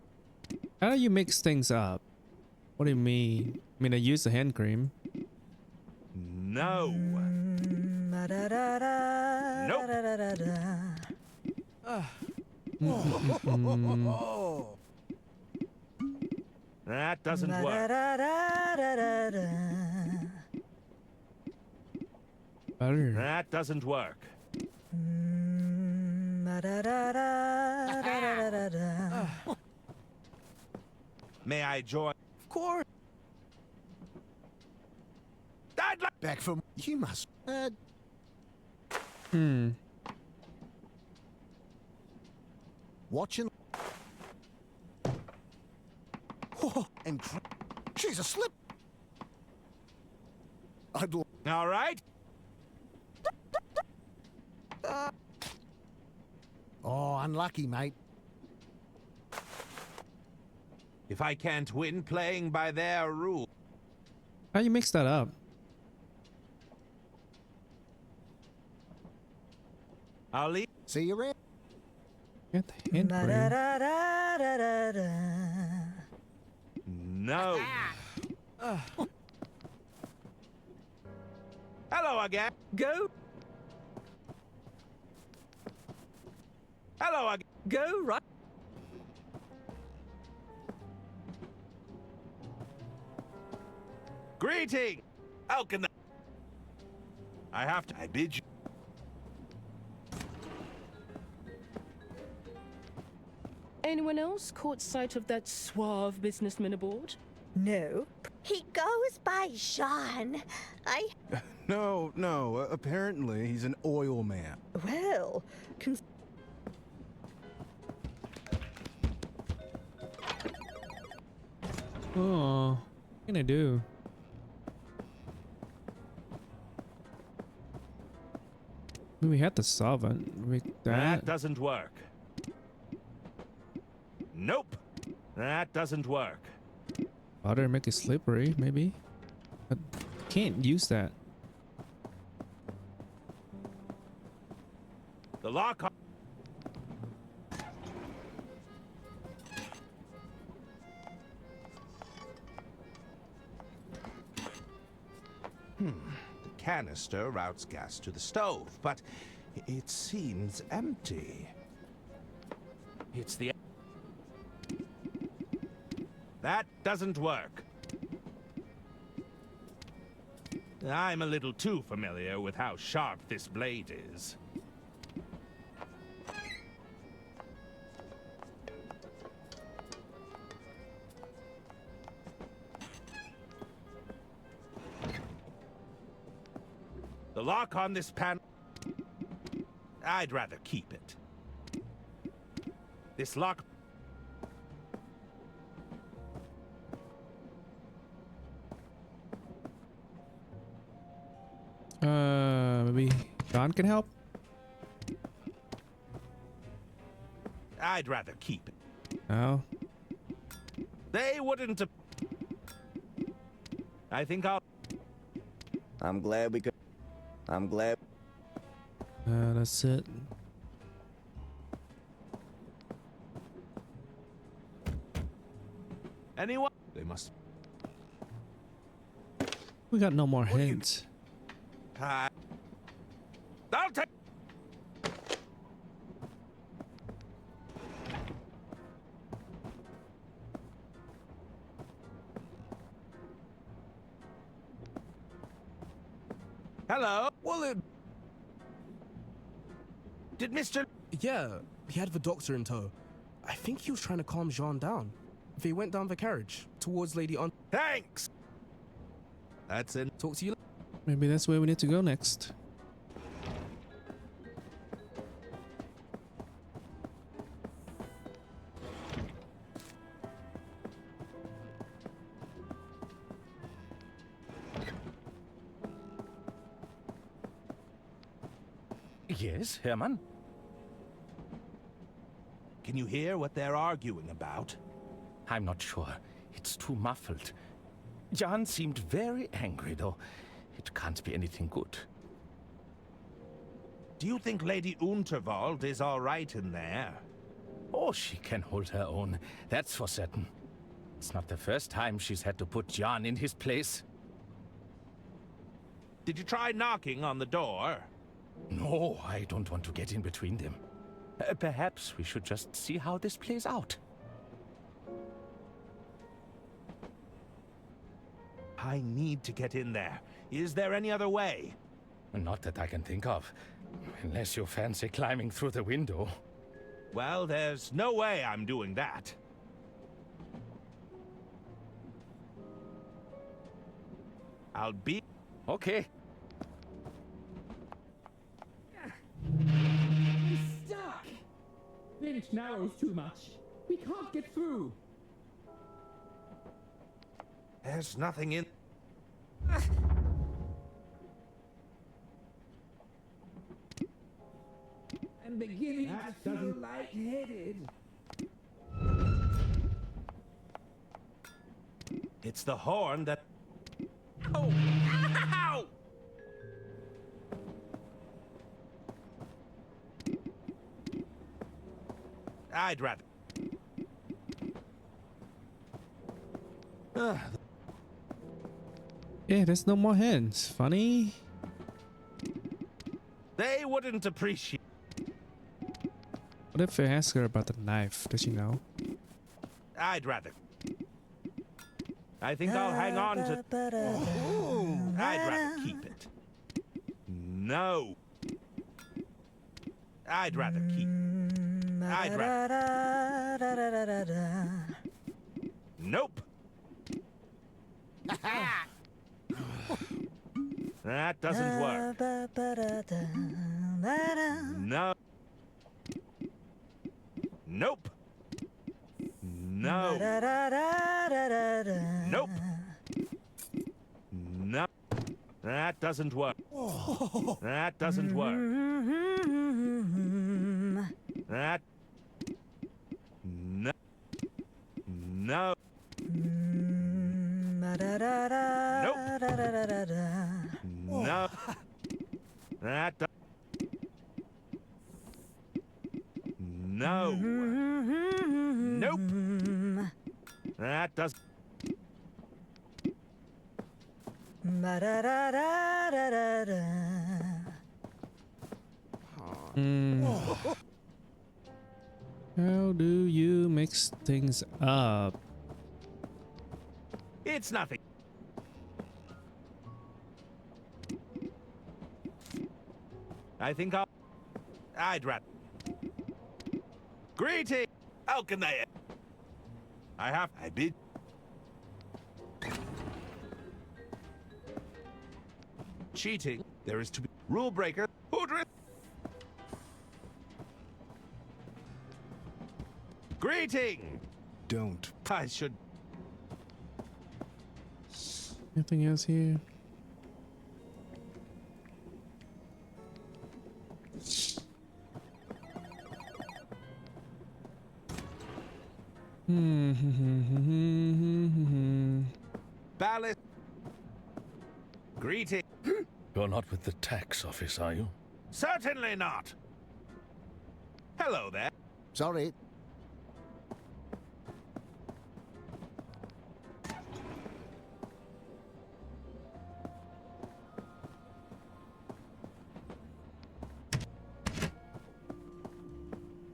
How do you mix things up? What do you mean? I mean, I use the hand cream. No. Oh. That doesn't work. Butter. That doesn't work. May I join? Of course. I'd like back from you must. Watching. Oh, she's a slip. All right. Oh, unlucky, mate. If I can't win playing by their rules. How do you mix that up? I'll leave. See you around. Get the hand No. Hello again. Go. Hello, Go right. Greeting! How can I have to... I bid you... Anyone else caught sight of that suave businessman aboard? No. He goes by Jean. No, apparently he's an oil man. Well, Oh, what can I do? We had to solve it. That doesn't work. Nope. That doesn't work. Water make it slippery, maybe. But can't use that. The lock... The canister routes gas to the stove, but it seems empty. It's the... That doesn't work. I'm a little too familiar with how sharp this blade is. The lock on this panel... I'd rather keep it. This lock... Maybe John can help? I'd rather keep it. No. They wouldn't... I think I'll... I'm glad we could... I'm glad... That's it. Anyone? They must... We got no more hints. I'll take... Hello? Well, Did Mr... Yeah, he had the doctor in tow. I think he was trying to calm Jean down. They went down the carriage, towards Lady On... Thanks! That's it. Talk to you later. Maybe that's where we need to go next. Yes, Hermann? Can you hear what they're arguing about? I'm not sure. It's too muffled. Jan seemed very angry, though. It can't be anything good. Do you think Lady Unterwald is all right in there? Oh, she can hold her own. That's for certain. It's not the first time she's had to put Jan in his place. Did you try knocking on the door? No, I don't want to get in between them. Perhaps we should just see how this plays out. I need to get in there. Is there any other way? Not that I can think of. Unless you fancy climbing through the window. Well, there's no way I'm doing that. I'll be... Okay. I'm stuck! Village narrows too much. We can't get through. There's nothing in... I'm beginning to feel lightheaded. It's the horn that... Oh! Ow! I'd rather... Yeah, there's no more hands. Funny. They wouldn't appreciate... What if I ask her about the knife? Does she know? I'd rather. I think I'll hang on to. I'd rather keep it. No. I'd rather keep. I'd rather. Nope. That doesn't work. No. Nope. No. Nope. No. That doesn't work. That doesn't work. That. No. No. Nope. No. That. No. Nope. That does. How do you mix things up? It's nothing. I think I'd rather. Greeting! How can I bid. Cheating. There is to be rule breaker. Greeting! Don't. I should. Anything else here? Ballot. Greeting. You're not with the tax office, are you? Certainly not. Hello there. Sorry.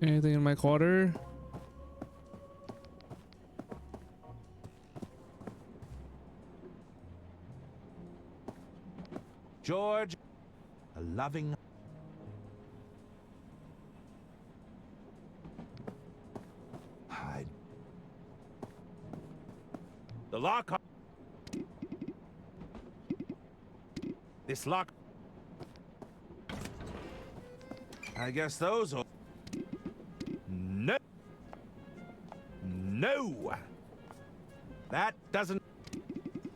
Anything in my quarter? George, a loving. Hide. The lock. This lock. I guess those are. No. No. That doesn't.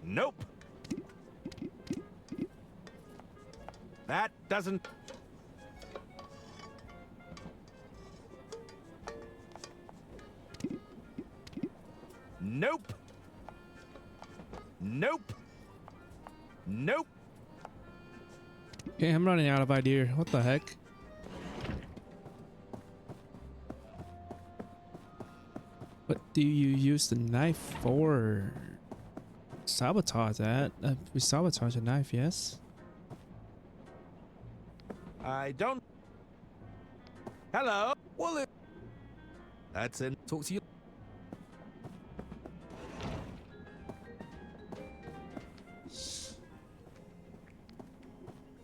Nope. That doesn't. Nope. Nope. Nope. Okay, I'm running out of idea. What the heck? What do you use the knife for? Sabotage that. We sabotage a knife, yes? I don't. Hello. Well, that's it. Talk to you.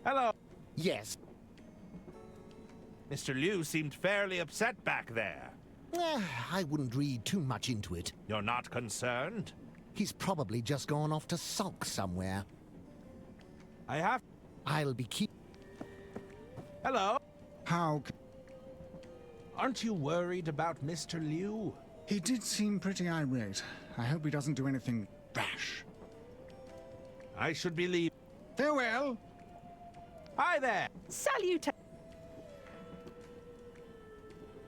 Hello. Yes. Mr. Liu seemed fairly upset back there. I wouldn't read too much into it. You're not concerned? He's probably just gone off to sulk somewhere. I'll be Hello. How? Aren't you worried about Mr. Liu? He did seem pretty irate. I hope he doesn't do anything rash. I should be leaving. Farewell. Hi there. Salute.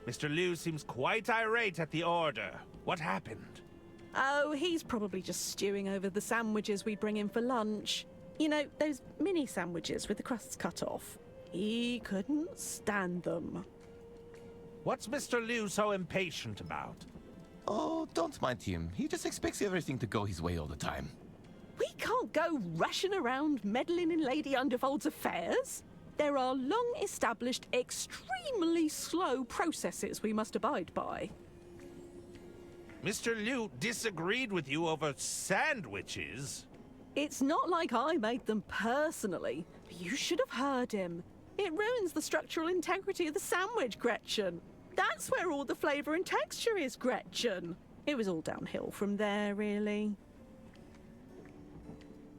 Mr. Liu seems quite irate at the order. What happened? Oh, he's probably just stewing over the sandwiches we bring in for lunch. You know, those mini sandwiches with the crusts cut off. He couldn't stand them. What's Mr. Liu so impatient about? Oh, don't mind him. He just expects everything to go his way all the time. We can't go rushing around meddling in Lady Undervold's affairs. There are long-established, extremely slow processes we must abide by. Mr. Liu disagreed with you over sandwiches. It's not like I made them personally. You should have heard him. It ruins the structural integrity of the sandwich, Gretchen. That's where all the flavour and texture is, Gretchen. It was all downhill from there, really.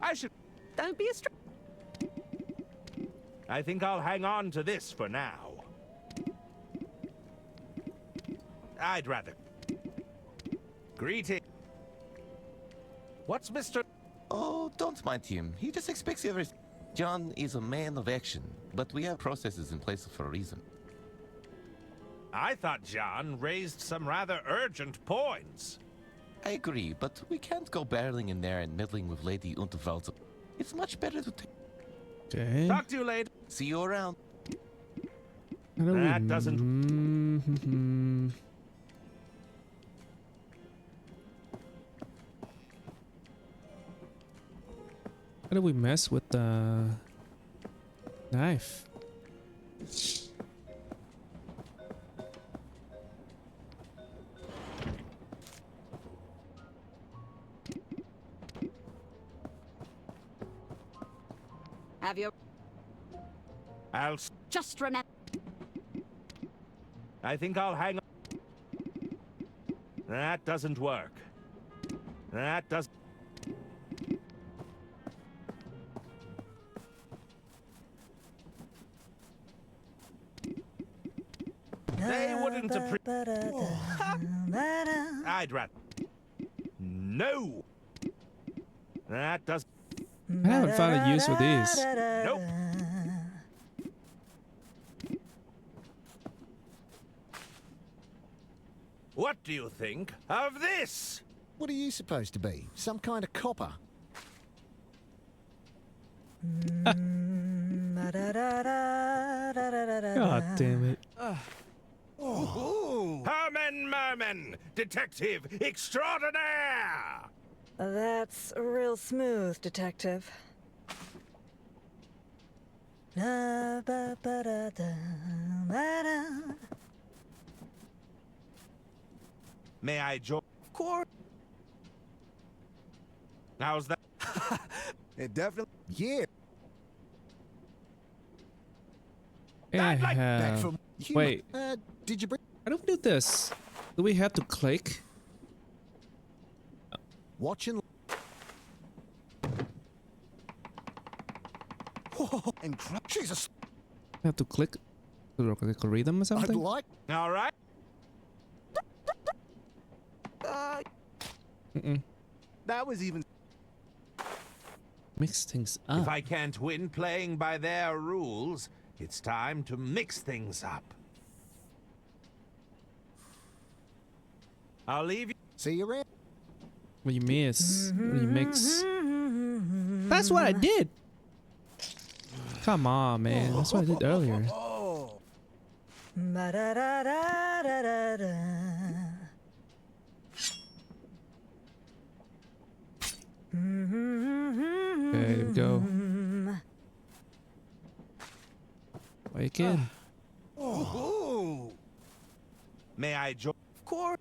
I should... Don't be a I think I'll hang on to this for now. I'd rather... Greeting. What's Mr... Oh, don't mind him. He just expects everything. John is a man of action, but we have processes in place for a reason. I thought John raised some rather urgent points. I agree, but we can't go barreling in there and meddling with Lady Unterwald. It's much better to take... Okay. Talk to you later. See you around. That doesn't... How do we mess with the knife? Have you... I'll... Just remember... I think I'll hang on. That doesn't work. That doesn't... They wouldn't appreciate... I'd rather... No! That does... I haven't found a use for these. Nope. What do you think of this? What are you supposed to be? Some kind of copper? God damn it. Herman Merman, detective extraordinaire! That's real smooth, Detective. May I join? Of course. How's that? It definitely... Yeah. Yeah. Wait. Did you bring... How do we do this? Do we have to click? Watching... And Jesus. Have to click to read them or something? I'd like... All right. That was even... Mix things up. If I can't win playing by their rules, it's time to mix things up. I'll leave you. See you around. What you miss? What you mix? That's what I did. Come on, man. That's what I did earlier. Okay, there we go. Wake in. May I join? Of course.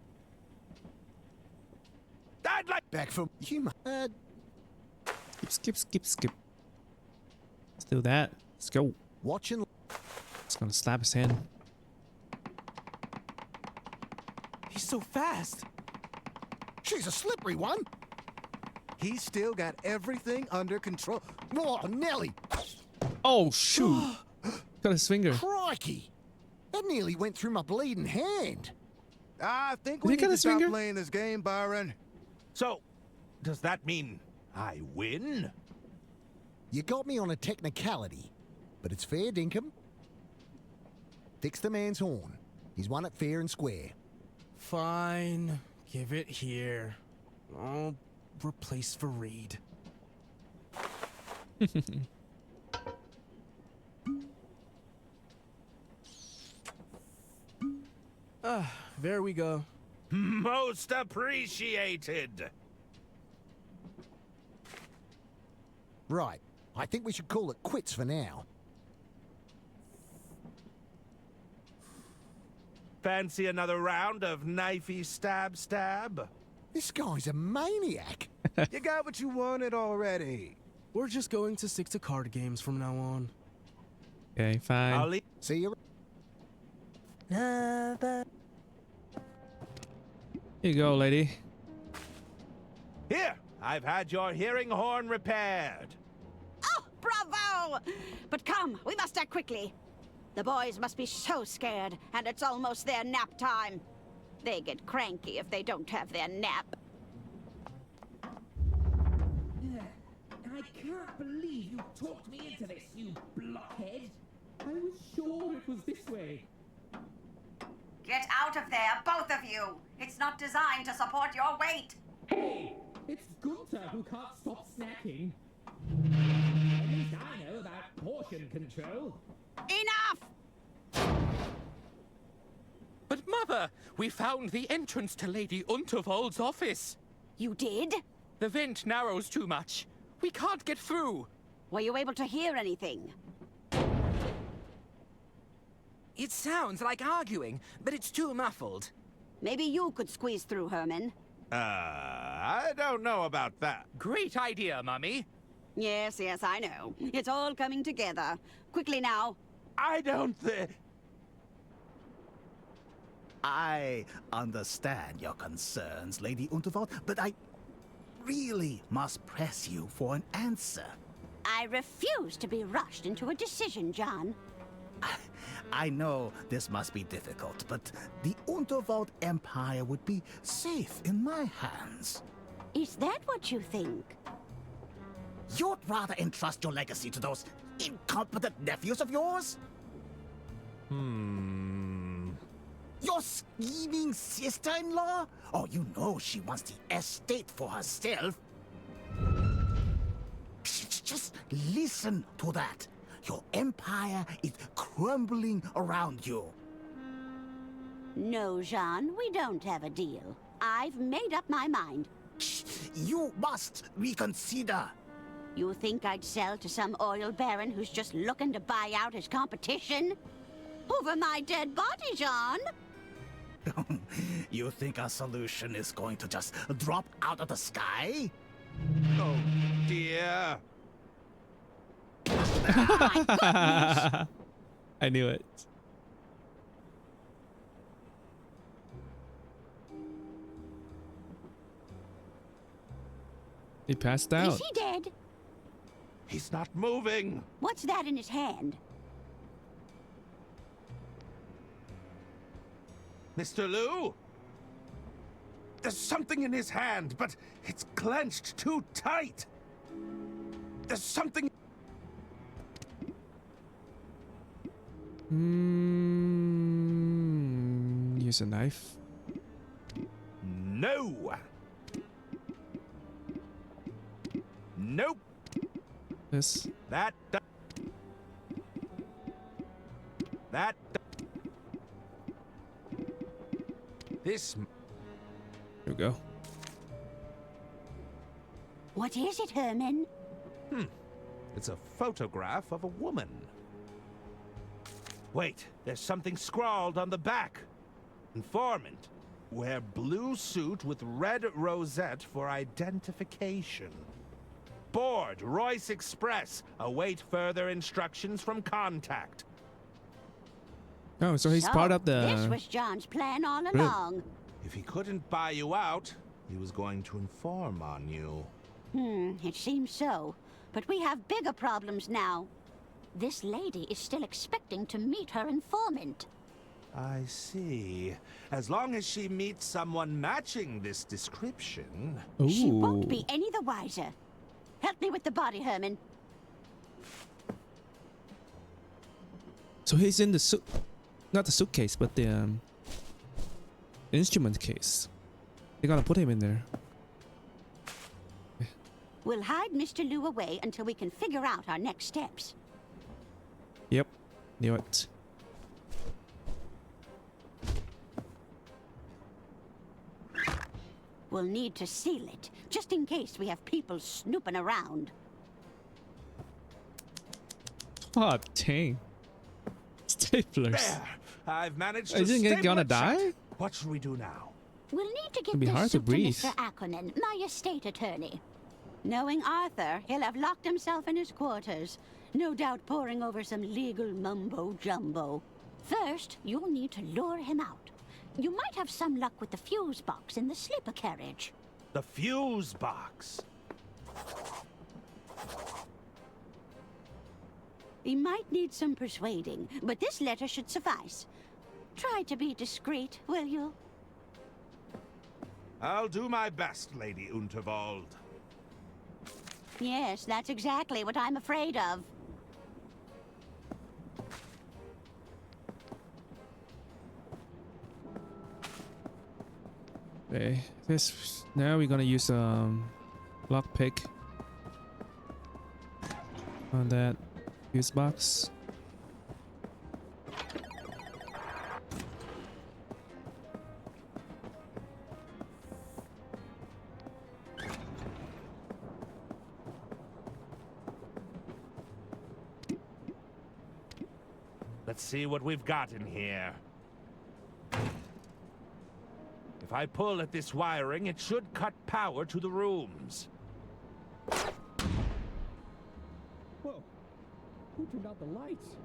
I'd like back from you. Skip. Let's do that. Let's go. Watching. It's gonna slap his hand. He's so fast. She's a slippery one. He's still got everything under control. Oh, Nelly. Oh, shoot. Got his finger. Crikey. That nearly went through my bleeding hand. I think we need to stop playing this game, Byron. So, does that mean I win? You got me on a technicality, but it's fair dinkum. Fix the man's horn. He's won it fair and square. Fine. Give it here. I'll replace Fareed. There we go. Most appreciated. Right. I think we should call it quits for now. Fancy another round of knifey stab? This guy's a maniac. You got what you wanted already. We're just going to stick to card games from now on. Okay, fine. See you. Here you go, lady. Here, I've had your hearing horn repaired. Oh, bravo! But come, we must act quickly. The boys must be so scared, and it's almost their nap time. They get cranky if they don't have their nap. I can't believe you talked me into this, you blockhead. I was sure it was this way. Get out of there, both of you! It's not designed to support your weight! Hey! It's Gunther who can't stop snacking. At least I know about portion control. Enough! But Mother, we found the entrance to Lady Unterwald's office. You did? The vent narrows too much. We can't get through. Were you able to hear anything? It sounds like arguing, but it's too muffled. Maybe you could squeeze through, Herman. I don't know about that. Great idea, Mummy. Yes, I know. It's all coming together. Quickly now. I don't think... I understand your concerns, Lady Unterwald, but I really must press you for an answer. I refuse to be rushed into a decision, John. I know this must be difficult, but the Unterwald Empire would be safe in my hands. Is that what you think? You'd rather entrust your legacy to those incompetent nephews of yours? Your scheming sister-in-law? Oh, you know she wants the estate for herself. Just listen to that. Your empire is crumbling around you. No, Jean, we don't have a deal. I've made up my mind. You must reconsider. You think I'd sell to some oil baron who's just looking to buy out his competition? Over my dead body, Jean? You think our solution is going to just drop out of the sky? Oh, dear. I knew it. He passed out. Is he dead? He's not moving. What's that in his hand? Mr. Liu? There's something in his hand, but it's clenched too tight. There's something... Use a knife. No. Nope. This. That. This. Here we go. What is it, Herman? It's a photograph of a woman. Wait, there's something scrawled on the back. Informant. Wear blue suit with red rosette for identification. Board, Royce Express. Await further instructions from contact. Oh, so he's part of the... This was John's plan all along. If he couldn't buy you out, he was going to inform on you. It seems so. But we have bigger problems now. This lady is still expecting to meet her informant. I see. As long as she meets someone matching this description... Ooh. She won't be any the wiser. Help me with the body, Herman. So he's in the suit... Not the suitcase, but the instrument case. They're gonna put him in there. We'll hide Mr. Liu away until we can figure out our next steps. Yep. Knew it. We'll need to seal it, just in case we have people snooping around. Oh, dang. Staplers. There! I've managed I to didn't staple gonna it die? shut. What should we do now? We'll need to get It'd be this hard to suit to breathe. Mr. Ackerman, my estate attorney. Knowing Arthur, he'll have locked himself in his quarters, no doubt poring over some legal mumbo-jumbo. First, you'll need to lure him out. You might have some luck with the fuse box in the sleeper carriage. The fuse box. He might need some persuading, but this letter should suffice. Try to be discreet, will you? I'll do my best, Lady Unterwald. Yes, that's exactly what I'm afraid of. Okay, this now we're gonna use lockpick on that fuse box. Let's see what we've got in here. If I pull at this wiring, it should cut power to the rooms. Whoa. Who turned out the lights?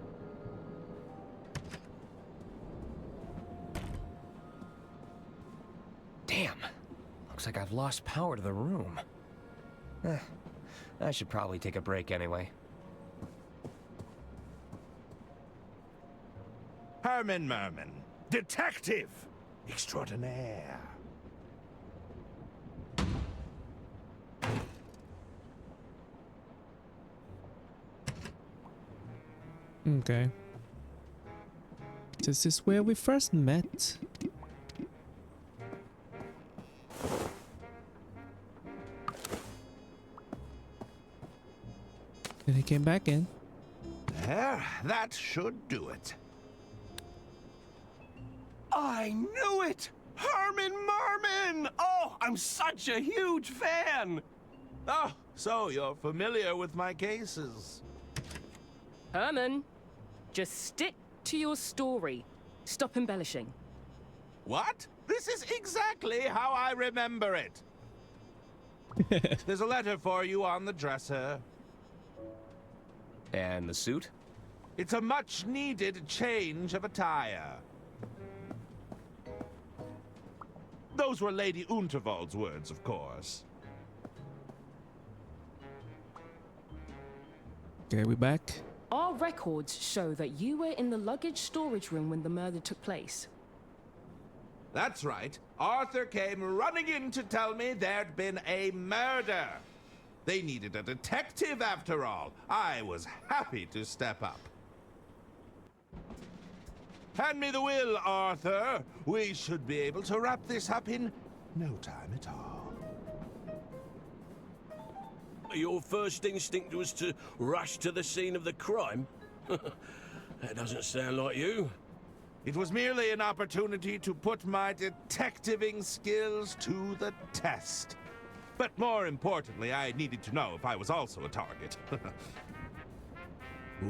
Damn. Looks like I've lost power to the room. I should probably take a break anyway. Herman Merman, detective extraordinaire. Okay. This is where we first met. Then he came back in. There, that should do it. I knew it! Herman Merman! Oh, I'm such a huge fan! Oh, so you're familiar with my cases. Herman, just stick to your story. Stop embellishing. What? This is exactly how I remember it. There's a letter for you on the dresser. And the suit? It's a much-needed change of attire. Those were Lady Unterwald's words, of course. Okay, we back. Our records show that you were in the luggage storage room when the murder took place. That's right. Arthur came running in to tell me there'd been a murder. They needed a detective after all. I was happy to step up. Hand me the will, Arthur. We should be able to wrap this up in no time at all. Your first instinct was to rush to the scene of the crime? That doesn't sound like you. It was merely an opportunity to put my detectiving skills to the test. But more importantly, I needed to know if I was also a target.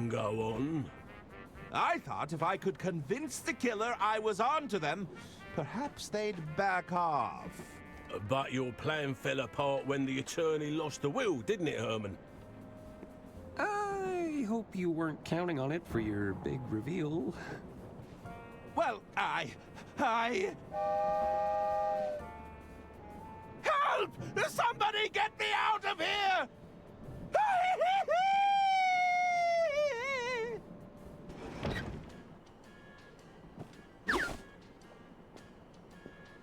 Go on. I thought if I could convince the killer I was onto them, perhaps they'd back off. But your plan fell apart when the attorney lost the will, didn't it, Herman? I hope you weren't counting on it for your big reveal. Well, Help! Somebody get me out of here!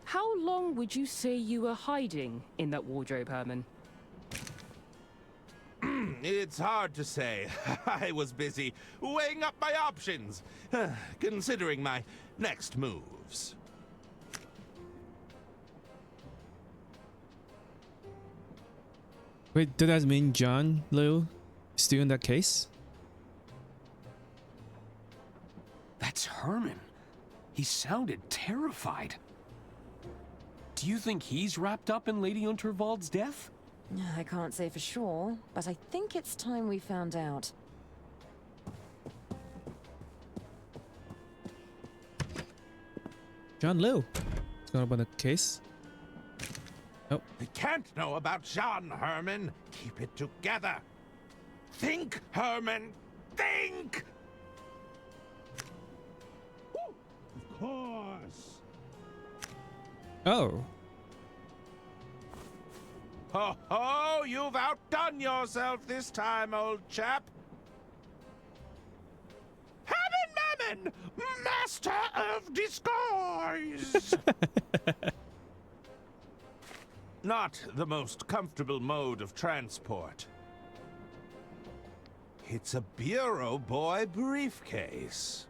How long would you say you were hiding in that wardrobe, Herman? It's hard to say. I was busy weighing up my options, considering my next moves. Wait, does that mean John Liu is still in that case? That's Herman. He sounded terrified. Do you think he's wrapped up in Lady Unterwald's death? I can't say for sure, but I think it's time we found out. John Liu. What's going on with the case? Oh. They can't know about Jean, Herman. Keep it together. Think, Herman. Think! Of course. Oh. Ho ho! You've outdone yourself this time, old chap. Herman Merman, master of disguise. Not the most comfortable mode of transport. It's a Bureau Boy briefcase.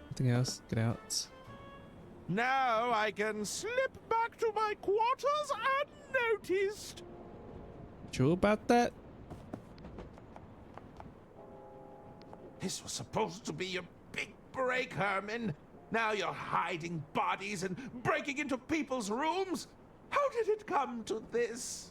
Anything else? Get out. Now I can slip back to my quarters unnoticed. Sure about that? This was supposed to be a big break, Herman. Now you're hiding bodies and breaking into people's rooms? How did it come to this?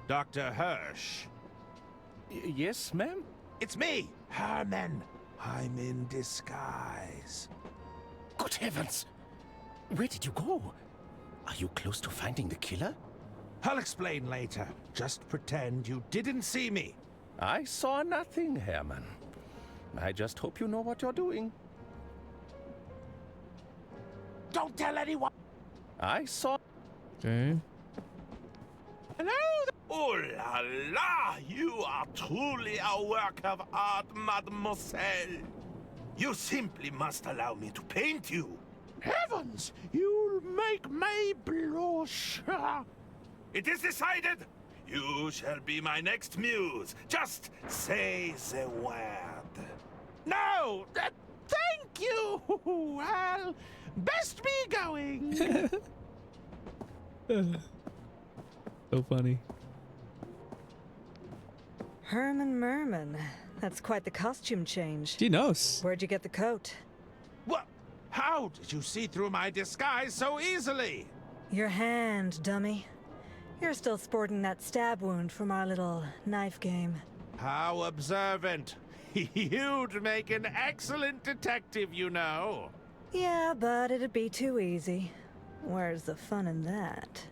Dr. Hirsch. Yes, ma'am? It's me, Herman. I'm in disguise. Good heavens! Where did you go? Are you close to finding the killer? I'll explain later. Just pretend you didn't see me. I saw nothing, Herman. I just hope you know what you're doing. Don't tell anyone. I saw... Okay. Hello? Oh la la! You are truly a work of art, mademoiselle. You simply must allow me to paint you. Heavens! You'll make me blush. It is decided. You shall be my next muse. Just say the word. No! Thank you! Well, best be going. So funny. Herman Merman. That's quite the costume change. She knows. Where'd you get the coat? What? How did you see through my disguise so easily? Your hand, dummy. You're still sporting that stab wound from our little knife game. How observant. You'd make an excellent detective, you know. Yeah, but it'd be too easy. Where's the fun in that?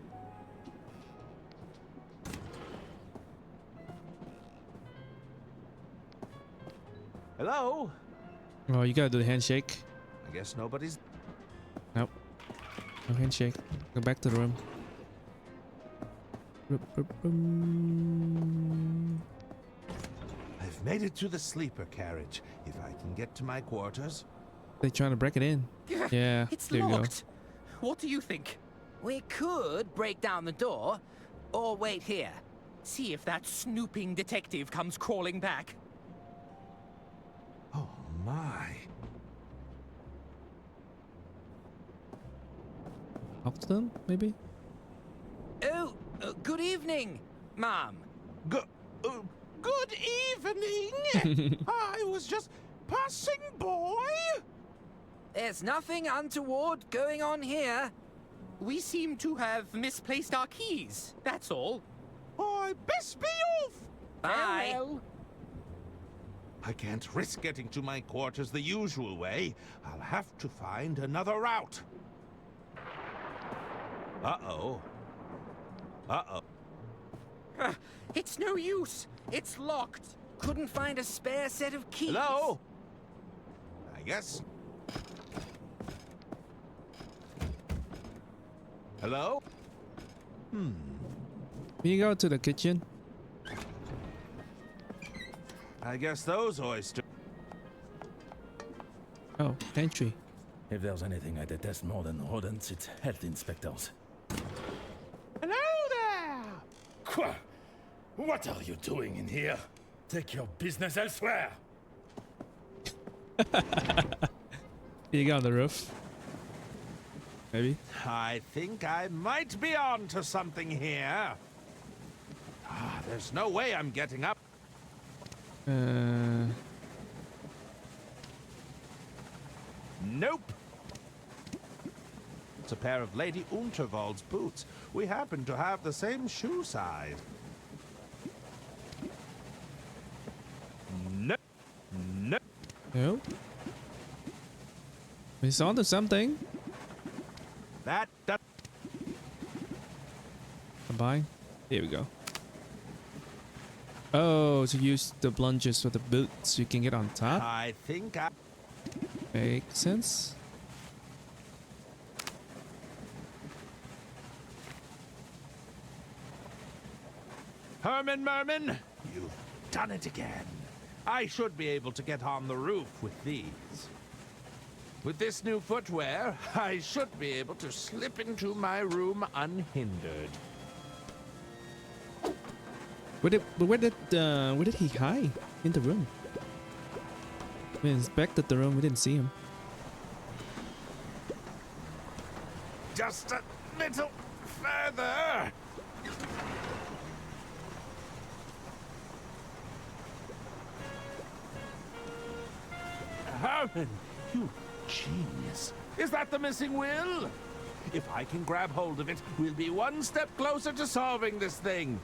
Hello? Oh, you gotta do the handshake. I guess nobody's... Nope. No handshake. Go back to the room. I've made it to the sleeper carriage. If I can get to my quarters... They're trying to break it in. Yeah, It's there you go. locked. What do you think? We could break down the door, or wait here. See if that snooping detective comes crawling back. Oh my. Talk to them, maybe? Oh, good evening, Mom. Good evening. I was just passing by. There's nothing untoward going on here. We seem to have misplaced our keys, that's all. I best be off. Bye. Farewell. I can't risk getting to my quarters the usual way. I'll have to find another route. Uh-oh. Uh-oh. It's no use. It's locked. Couldn't find a spare set of keys. Hello? I guess. Hello? Can you go to the kitchen? I guess those oysters... Oh, entry. If there's anything I detest more than rodents, it's health inspectors. Hello there! Quoi? What are you doing in here? Take your business elsewhere! You go on the roof. Maybe. I think I might be on to something here. There's no way I'm getting up. Nope. It's a pair of Lady Unterwald's boots. We happen to have the same shoe size. Nope. Nope. No. He's onto something. That. Combine. Here we go. Oh, to use the plunges for the boots, you can get on top. I think I. Makes sense. Herman Merman, you've done it again. I should be able to get on the roof with these. With this new footwear, I should be able to slip into my room unhindered. Where did he hide in the room? We inspected the room. We didn't see him. Just a little further. Herman, you genius. Is that the missing will? If I can grab hold of it, we'll be one step closer to solving this thing.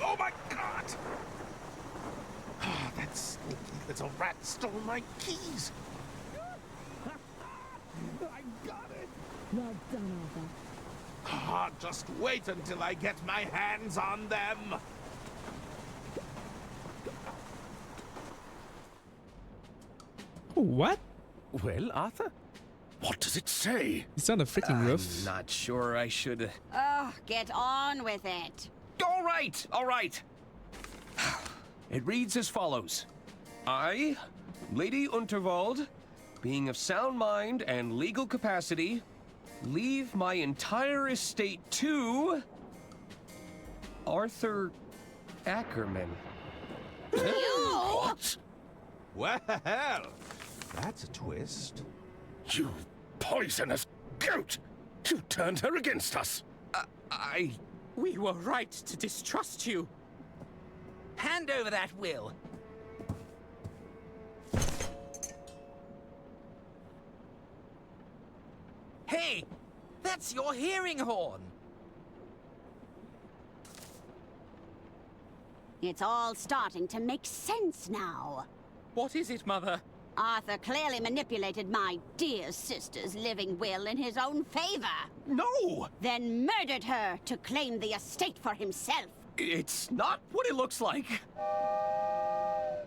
Oh my God! That sneaky little rat stole my keys. I got it. Well done, Arthur. Just wait until I get my hands on them. What? Well, Arthur? What does it say? He's on a freaking roof. I'm not sure I should... Oh, get on with it. All right, all right. It reads as follows. I, Lady Unterwald, being of sound mind and legal capacity, leave my entire estate to... Arthur Ackerman. What? Well, that's a twist. You poisonous goat! You turned her against us! We were right to distrust you. Hand over that will. Hey, that's your hearing horn. It's all starting to make sense now. What is it, Mother? Arthur clearly manipulated my dear sister's living will in his own favor. No! Then murdered her to claim the estate for himself. It's not what it looks like.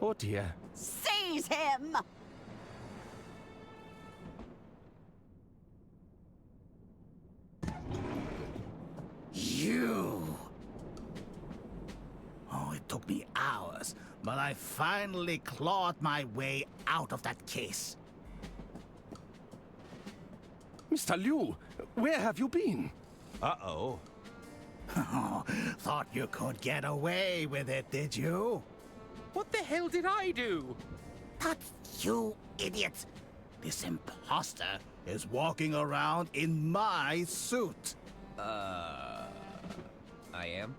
Oh dear. Seize him! You! Oh, it took me hours, but I finally clawed my way out of that case. Mr. Liu, where have you been? Uh-oh. Thought you could get away with it, did you? What the hell did I do? But you idiot! This imposter is walking around in my suit. I am?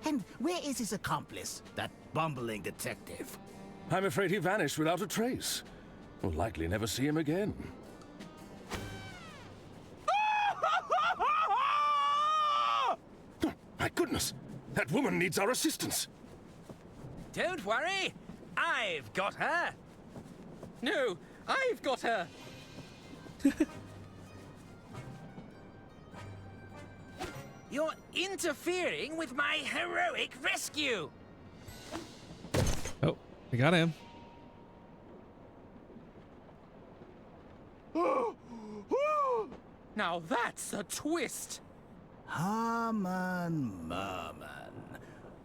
And where is his accomplice, that bumbling detective? I'm afraid he vanished without a trace. We'll likely never see him again. Oh, my goodness! That woman needs our assistance! Don't worry, I've got her. No, I've got her. You're interfering with my heroic rescue. Oh, I got him. Now that's a twist. Herman Merman,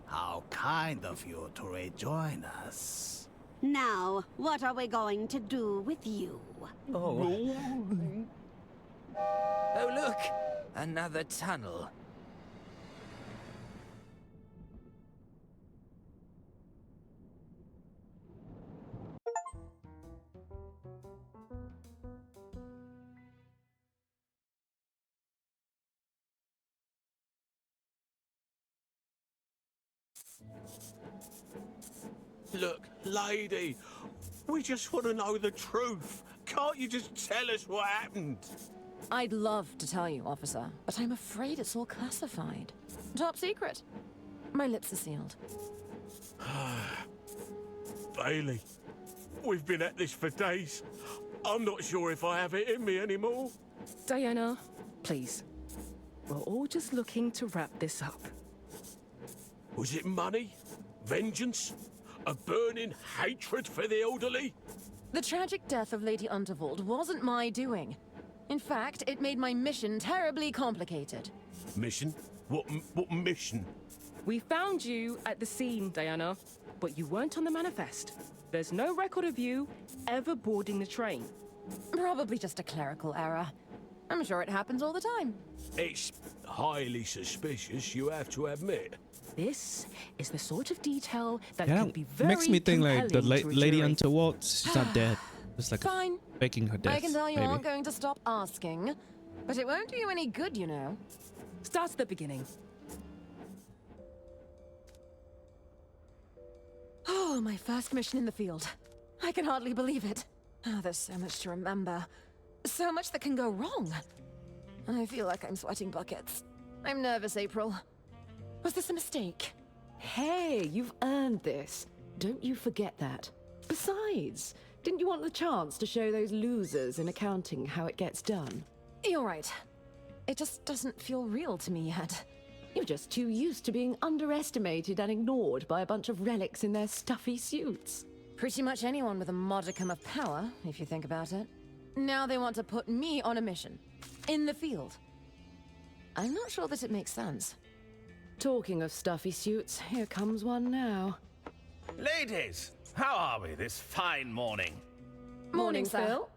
how kind of you to rejoin us. Now, what are we going to do with you? Oh, look, another tunnel. Look, lady, we just want to know the truth. Can't you just tell us what happened? I'd love to tell you, officer, but I'm afraid it's all classified. Top secret. My lips are sealed. Bailey, we've been at this for days. I'm not sure if I have it in me anymore. Diana, please. We're all just looking to wrap this up. Was it money? Vengeance? A burning hatred for the elderly? The tragic death of Lady Unterwald wasn't my doing. In fact, it made my mission terribly complicated. Mission? What mission? We found you at the scene, Diana, but you weren't on the manifest. There's no record of you ever boarding the train. Probably just a clerical error. I'm sure it happens all the time. It's highly suspicious, you have to admit. This is the sort of detail that Yeah, could be very makes me think like the compelling to a Lady jury. Underworld, she's not dead. It's like Fine. faking her death. I can tell you maybe. aren't going to stop asking, but it won't do you any good, you know. Starts at the beginning. Oh, my first mission in the field. I can hardly believe it. Oh, there's so much to remember. So much that can go wrong. I feel like I'm sweating buckets. I'm nervous, April. Was this a mistake? Hey, you've earned this. Don't you forget that. Besides, didn't you want the chance to show those losers in accounting how it gets done? You're right. It just doesn't feel real to me yet. You're just too used to being underestimated and ignored by a bunch of relics in their stuffy suits. Pretty much anyone with a modicum of power, if you think about it. Now they want to put me on a mission. In the field. I'm not sure that it makes sense. Talking of stuffy suits, here comes one now. Ladies, how are we this fine morning? Morning, Phil.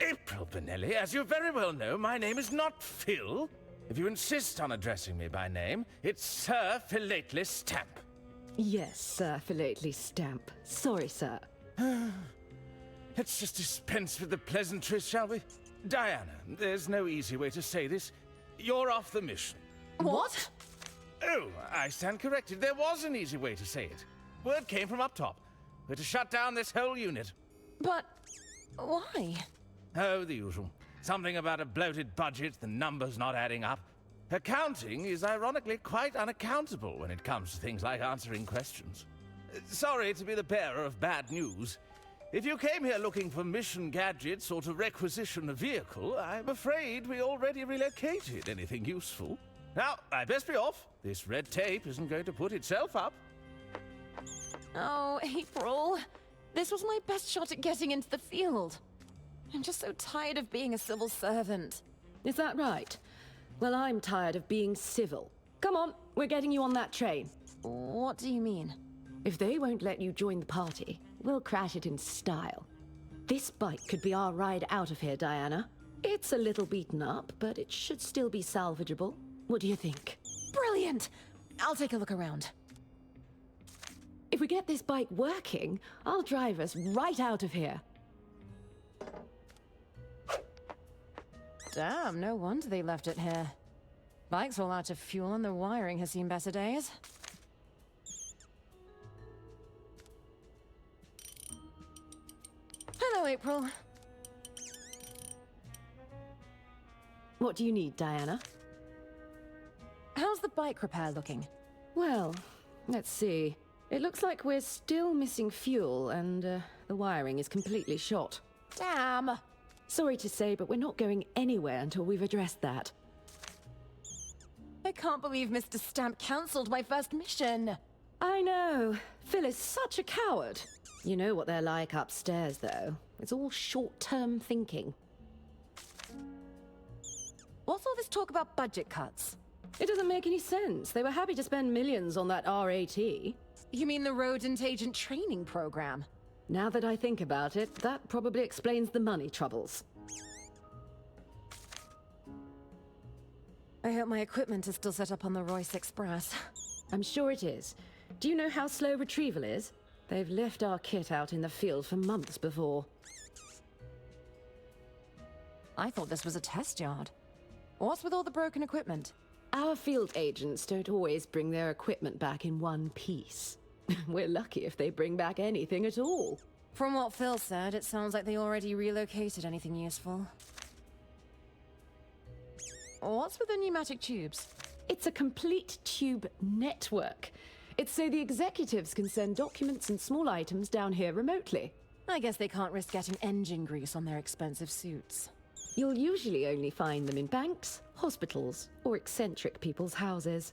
April Benelli, as you very well know, my name is not Phil. If you insist on addressing me by name, it's Sir Philately Stamp. Yes, Sir Philately Stamp. Sorry, sir. Let's just dispense with the pleasantries, shall we? Diana, there's no easy way to say this. You're off the mission. What? Oh, I stand corrected. There was an easy way to say it. Word came from up top. We're to shut down this whole unit. But why? Oh, the usual. Something about a bloated budget, the numbers not adding up. Accounting is ironically quite unaccountable when it comes to things like answering questions. Sorry to be the bearer of bad news. If you came here looking for mission gadgets or to requisition a vehicle, I'm afraid we already relocated anything useful. Now, I best be off. This red tape isn't going to put itself up. Oh, April. This was my best shot at getting into the field. I'm just so tired of being a civil servant. Is that right? Well, I'm tired of being civil. Come on, we're getting you on that train. What do you mean? If they won't let you join the party, we'll crash it in style. This bike could be our ride out of here, Diana. It's a little beaten up, but it should still be salvageable. What do you think? Brilliant! I'll take a look around. If we get this bike working, I'll drive us right out of here. Damn, no wonder they left it here. Bike's all out of fuel and the wiring has seen better days. Hello, April. What do you need, Diana? How's the bike repair looking? Well, let's see. It looks like we're still missing fuel and the wiring is completely shot. Damn! Sorry to say, but we're not going anywhere until we've addressed that. I can't believe Mr. Stamp cancelled my first mission. I know. Phil is such a coward. You know what they're like upstairs, though. It's all short-term thinking. What's all this talk about budget cuts? It doesn't make any sense. They were happy to spend millions on that RAT. You mean the rodent agent training program? Now that I think about it, that probably explains the money troubles. I hope my equipment is still set up on the Royce Express. I'm sure it is. Do you know how slow retrieval is? They've left our kit out in the field for months before. I thought this was a test yard. What's with all the broken equipment? Our field agents don't always bring their equipment back in one piece. We're lucky if they bring back anything at all. From what Phil said, it sounds like they already relocated anything useful. What's with the pneumatic tubes? It's a complete tube network. It's so the executives can send documents and small items down here remotely. I guess they can't risk getting engine grease on their expensive suits. You'll usually only find them in banks, hospitals, or eccentric people's houses.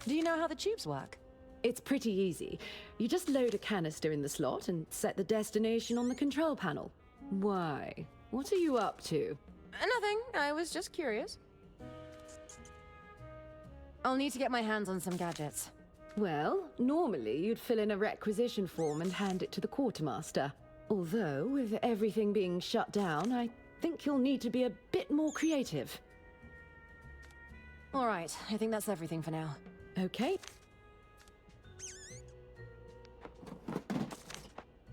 Do you know how the tubes work? It's pretty easy. You just load a canister in the slot and set the destination on the control panel. Why? What are you up to? Nothing. I was just curious. I'll need to get my hands on some gadgets. Well, normally you'd fill in a requisition form and hand it to the quartermaster. Although, with everything being shut down, I think you'll need to be a bit more creative. All right, I think that's everything for now. Okay.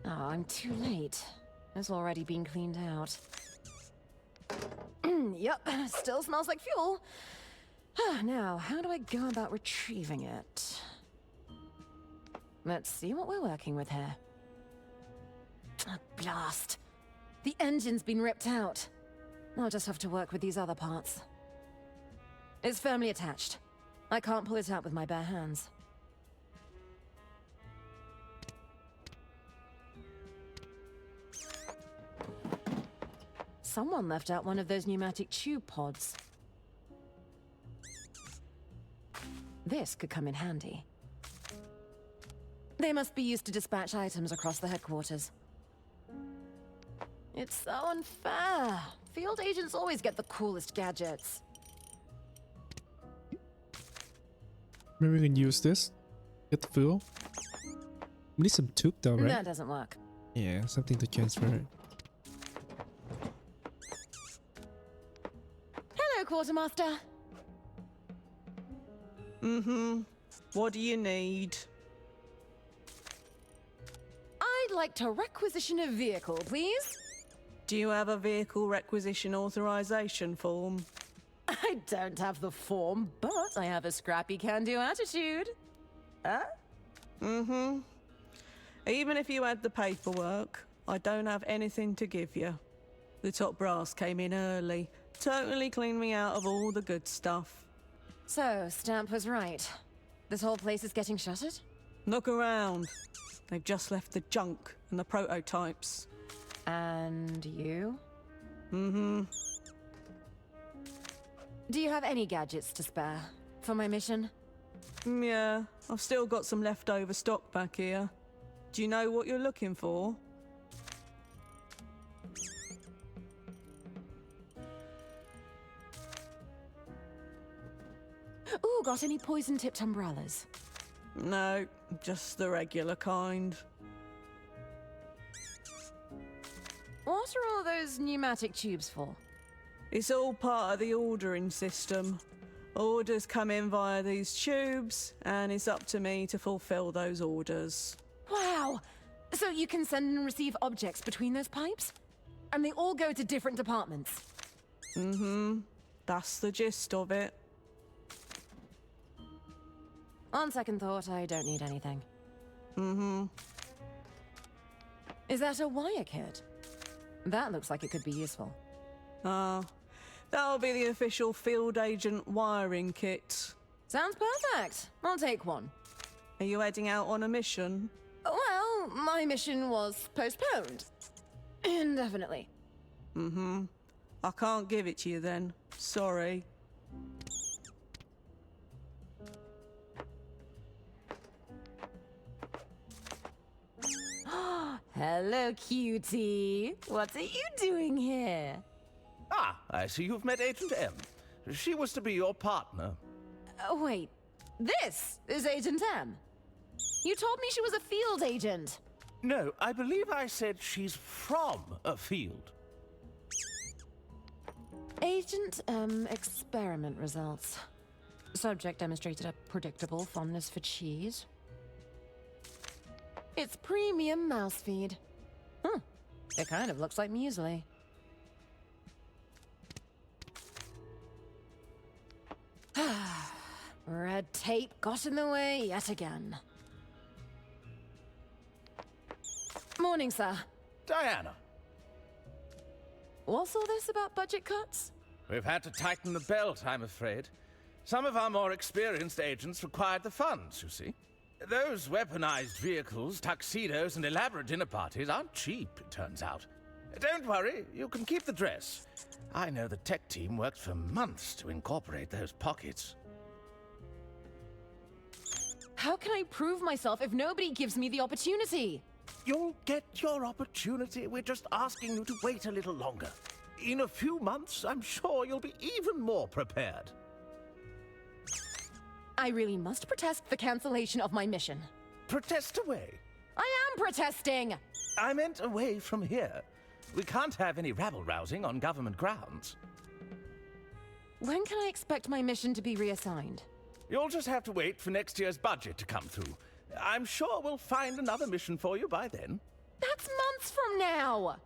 Oh, I'm too late. It's already been cleaned out. Yep, still smells like fuel. Now, how do I go about retrieving it? Let's see what we're working with here. Blast! The engine's been ripped out. I'll just have to work with these other parts. It's firmly attached. I can't pull it out with my bare hands. Someone left out one of those pneumatic tube pods. This could come in handy. They must be used to dispatch items across the headquarters. It's so unfair. Field agents always get the coolest gadgets. Maybe we can use this. Get the fuel. We need some tube though, right? That doesn't work. Yeah, something to transfer it. Hello, Quartermaster. What do you need? I'd like to requisition a vehicle, please. Do you have a vehicle requisition authorization form? I don't have the form, but I have a scrappy can-do attitude. Even if you had the paperwork, I don't have anything to give you. The top brass came in early, totally cleaned me out of all the good stuff. So, Stamp was right. This whole place is getting shuttered? Look around. They've just left the junk and the prototypes. And you? Mm-hmm. Do you have any gadgets to spare for my mission? Yeah, I've still got some leftover stock back here. Do you know what you're looking for? Ooh, got any poison-tipped umbrellas? No, just the regular kind. What are all those pneumatic tubes for? It's all part of the ordering system. Orders come in via these tubes, and it's up to me to fulfill those orders. Wow! So you can send and receive objects between those pipes? And they all go to different departments? That's the gist of it. On second thought, I don't need anything. Is that a wire kit? That looks like it could be useful. That'll be the official field agent wiring kit. Sounds perfect. I'll take one. Are you heading out on a mission? Well, my mission was postponed. Indefinitely. I can't give it to you then. Sorry. Hello, cutie. What are you doing here? Ah, I see you've met Agent M. She was to be your partner. Wait, this is Agent M. You told me she was a field agent. No, I believe I said she's from a field. Agent M experiment results. Subject demonstrated a predictable fondness for cheese. It's premium mouse feed. It kind of looks like muesli. Red tape got in the way yet again. Morning, sir. Diana, What's all this about budget cuts? we've had to tighten the belt, I'm afraid. Some of our more experienced agents required the funds, you see. Those weaponized vehicles, tuxedos, and elaborate dinner parties aren't cheap, it turns out. Don't worry, you can keep the dress. I know the tech team worked for months to incorporate those pockets. How can I prove myself if nobody gives me the opportunity? You'll get your opportunity. We're just asking you to wait a little longer. In a few months, I'm sure you'll be even more prepared. I really must protest the cancellation of my mission. Protest away. I am protesting! I meant away from here. We can't have any rabble-rousing on government grounds. When can I expect my mission to be reassigned? You'll just have to wait for next year's budget to come through. I'm sure we'll find another mission for you by then. That's months from now!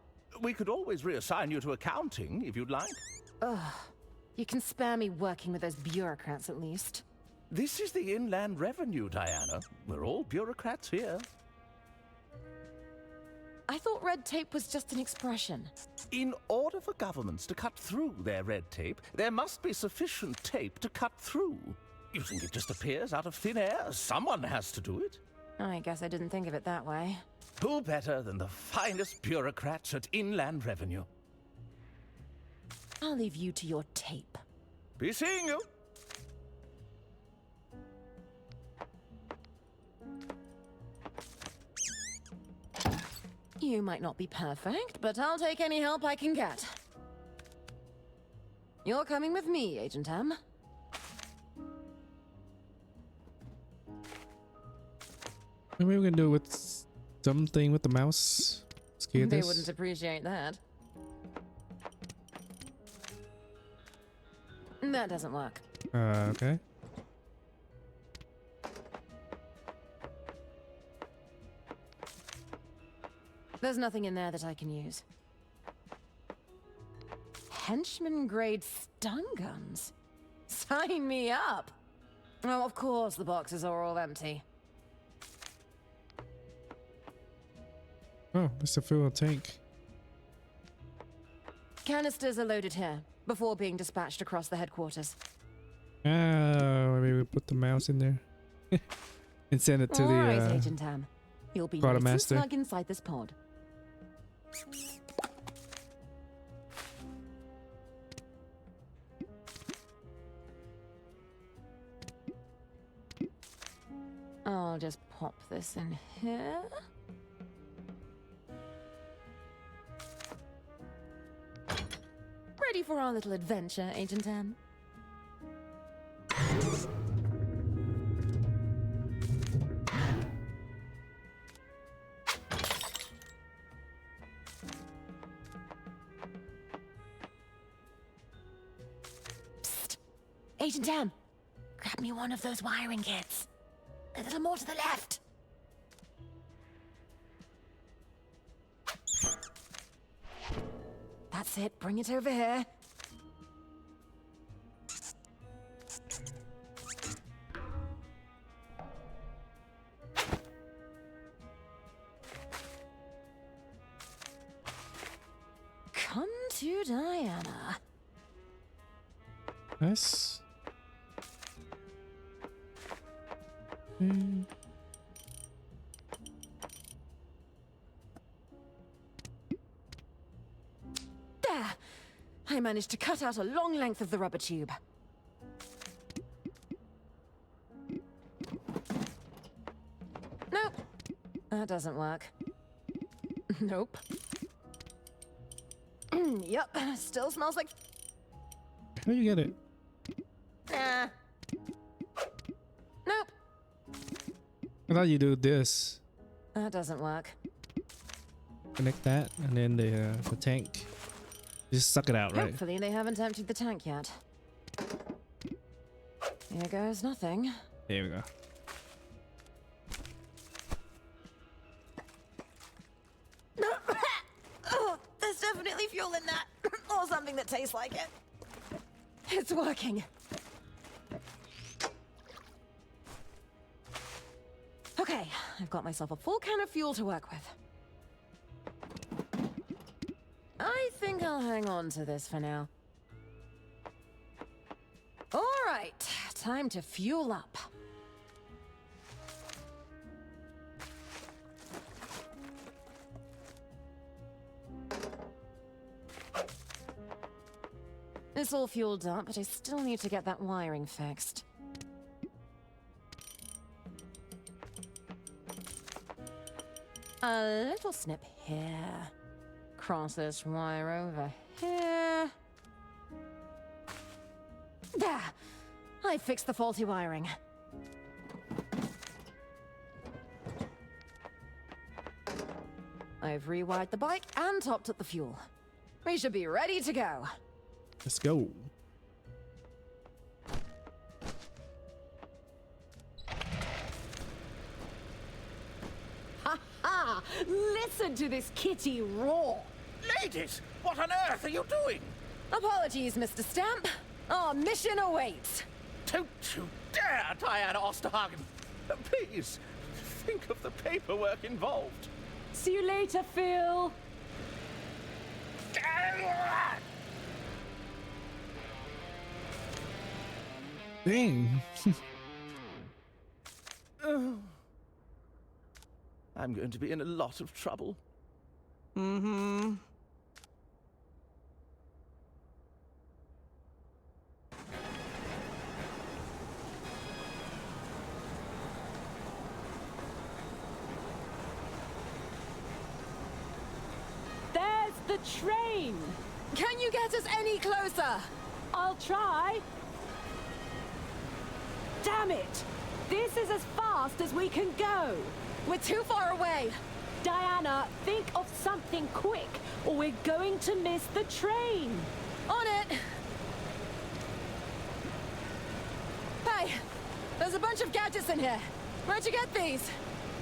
We could always reassign you to accounting, if you'd like. Ugh. You can spare me working with those bureaucrats at least. This is the Inland Revenue, Diana. We're all bureaucrats here. I thought red tape was just an expression. In order for governments to cut through their red tape, there must be sufficient tape to cut through. You think it just appears out of thin air? Someone has to do it. I guess I didn't think of it that way. Who better than the finest bureaucrats at Inland Revenue? I'll leave you to your tape. Be seeing you. You might not be perfect, but I'll take any help I can get. You're coming with me, Agent M. Maybe we can do it with something with the mouse. Scare They this. wouldn't appreciate that. That doesn't work. Okay. There's nothing in there that I can use. Henchman-grade stun guns? Sign me up! Oh, of course the boxes are all empty. Oh, that's a fuel tank. Canisters are loaded here, before being dispatched across the headquarters. Oh, maybe we put the mouse in there. And send it to All right, the Agent M. You'll be nice and quartermaster. snug inside this pod. I'll just pop this in here. Ready for our little adventure, Agent M? Psst. Agent M, grab me one of those wiring kits. A little more to the left. That's it. Bring it over here. Come to Diana. Nice. There! I managed to cut out a long length of the rubber tube. Nope. That doesn't work. Nope. Yep, still smells like... How do you get it? Nah. Nope. I thought you do this. That doesn't work. Connect that, and then the tank. Just suck it out, right? Hopefully they haven't emptied the tank yet. Here goes nothing. There we go. Oh, there's definitely fuel in that. Or something that tastes like it. It's working. Okay, I've got myself a full can of fuel to work with. I think I'll hang on to this for now. All right, time to fuel up. It's all fueled up, but I still need to get that wiring fixed. A little snip here. Cross this wire over here. There! I fixed the faulty wiring. I've rewired the bike and topped up the fuel. We should be ready to go. Let's go. Ha ha! Listen to this kitty roar! Ladies, what on earth are you doing? Apologies, Mr. Stamp. Our mission awaits. Don't you dare, Diana Osterhagen! Please, think of the paperwork involved. See you later, Phil. Dang. I'm going to be in a lot of trouble. Mm-hmm. There's the train! Can you get us any closer? I'll try. Damn it! This is as fast as we can go. We're too far away. Diana, think of something quick, or we're going to miss the train. On it. Hey, there's a bunch of gadgets in here. Where'd you get these?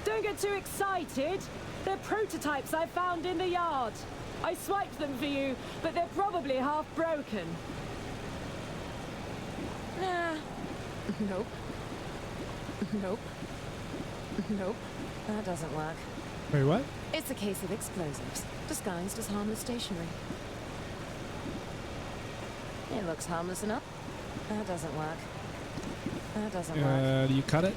Don't get too excited. They're prototypes I found in the yard. I swiped them for you, but they're probably half broken. Nah. Nope. Nope. Nope. That doesn't work. Wait, what? It's a case of explosives, disguised as harmless stationery. It looks harmless enough. That doesn't work. That doesn't work. Do you cut it?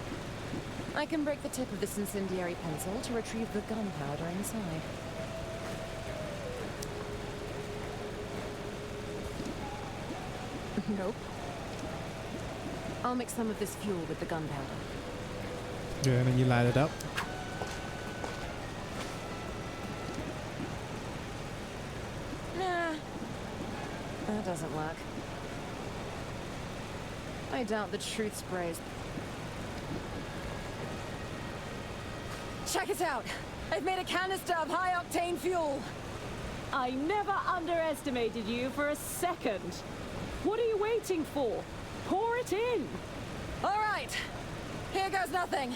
I can break the tip of this incendiary pencil to retrieve the gunpowder inside. Nope. I'll mix some of this fuel with the gunpowder. Yeah, and then you light it up. Nah. That doesn't work. I doubt the truth sprays. Check it out! I've made a canister of high-octane fuel! I never underestimated you for a second. What are you waiting for? Pour it in! All right! Here goes nothing!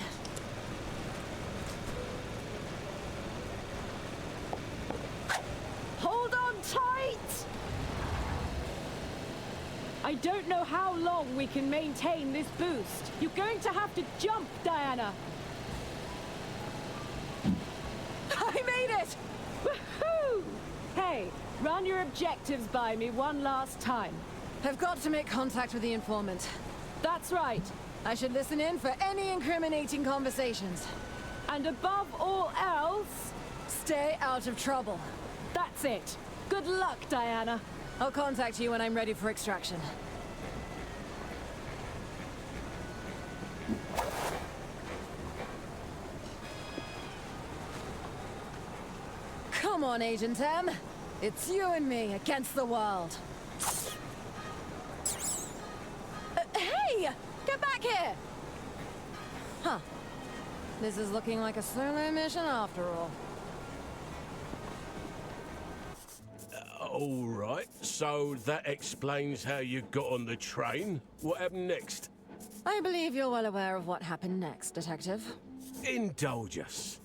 Hold on tight! I don't know how long we can maintain this boost. You're going to have to jump, Diana. I made it! Woohoo! Hey, run your objectives by me one last time. I've got to make contact with the informant. That's right. I should listen in for any incriminating conversations. And above all else, stay out of trouble. That's it. Good luck, Diana. I'll contact you when I'm ready for extraction. Come on, Agent M. It's you and me against the world. Hey! Get back here! Huh. This is looking like a solo mission after all. All right, so that explains how you got on the train. What happened next? I believe you're well aware of what happened next, Detective. Indulge us.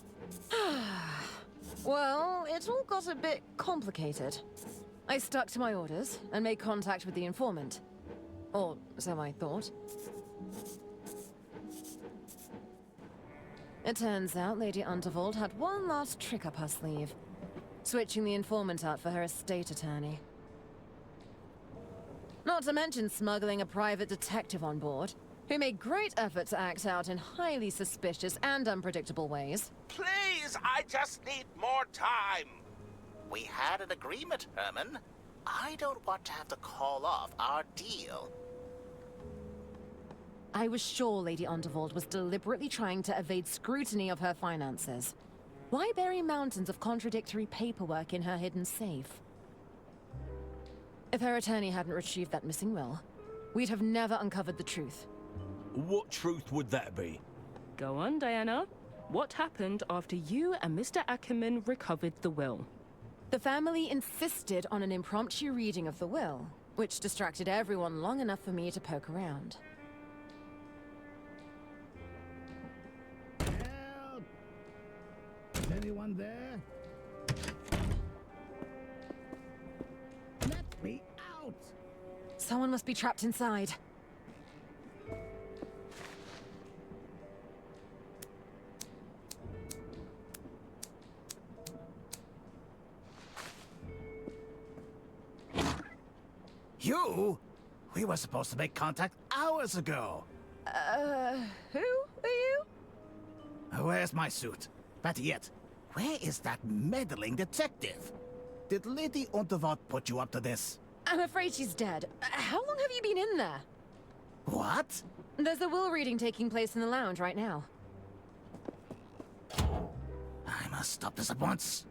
Well, it all got a bit complicated. I stuck to my orders and made contact with the informant. Or so I thought. It turns out Lady Unterwald had one last trick up her sleeve. Switching the informant out for her estate attorney. Not to mention smuggling a private detective on board, who made great effort to act out in highly suspicious and unpredictable ways. Please, I just need more time. We had an agreement, Herman. I don't want to have to call off our deal. I was sure Lady Unterwald was deliberately trying to evade scrutiny of her finances. Why bury mountains of contradictory paperwork in her hidden safe? If her attorney hadn't retrieved that missing will, we'd have never uncovered the truth. What truth would that be? Go on, Diana. What happened after you and Mr. Ackerman recovered the will? The family insisted on an impromptu reading of the will, which distracted everyone long enough for me to poke around. Help! Is anyone there? Let me out! Someone must be trapped inside. You? We were supposed to make contact hours ago. Who are you? Where's my suit? Better yet, where is that meddling detective? Did Lady Unterwald put you up to this? I'm afraid she's dead. How long have you been in there? What? There's a will reading taking place in the lounge right now. I must stop this at once.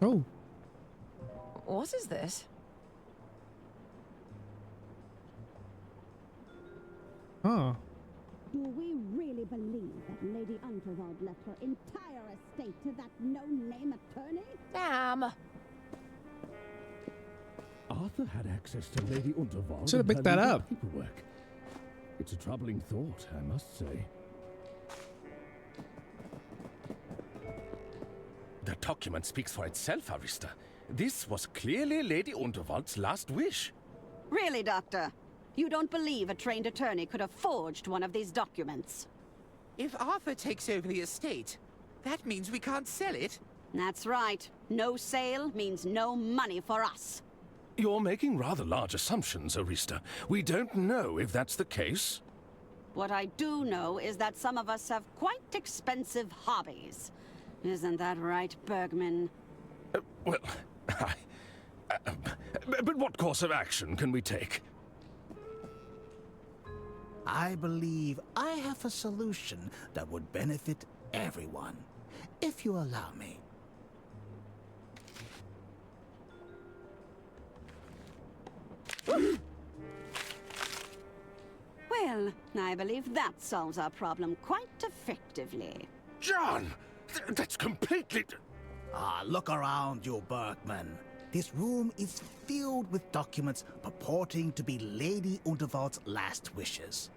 Oh. What is this? Oh. Do we really believe that Lady Unterwald left her entire estate to that no-name attorney? Damn! Arthur had access to Lady Unterwald. Should have and picked her that legal up. Paperwork. It's a troubling thought, I must say. The document speaks for itself, Arista. This was clearly Lady Unterwald's last wish. Really, Doctor? You don't believe a trained attorney could have forged one of these documents? If Arthur takes over the estate, that means we can't sell it. That's right. No sale means no money for us. You're making rather large assumptions, Arista. We don't know if that's the case. What I do know is that some of us have quite expensive hobbies. Isn't that right, Bergman? Well, but what course of action can we take? I believe I have a solution that would benefit everyone, if you allow me. Well, I believe that solves our problem quite effectively. John! That's completely... Look around you, Bergman. This room is filled with documents purporting to be Lady Unterwald's last wishes.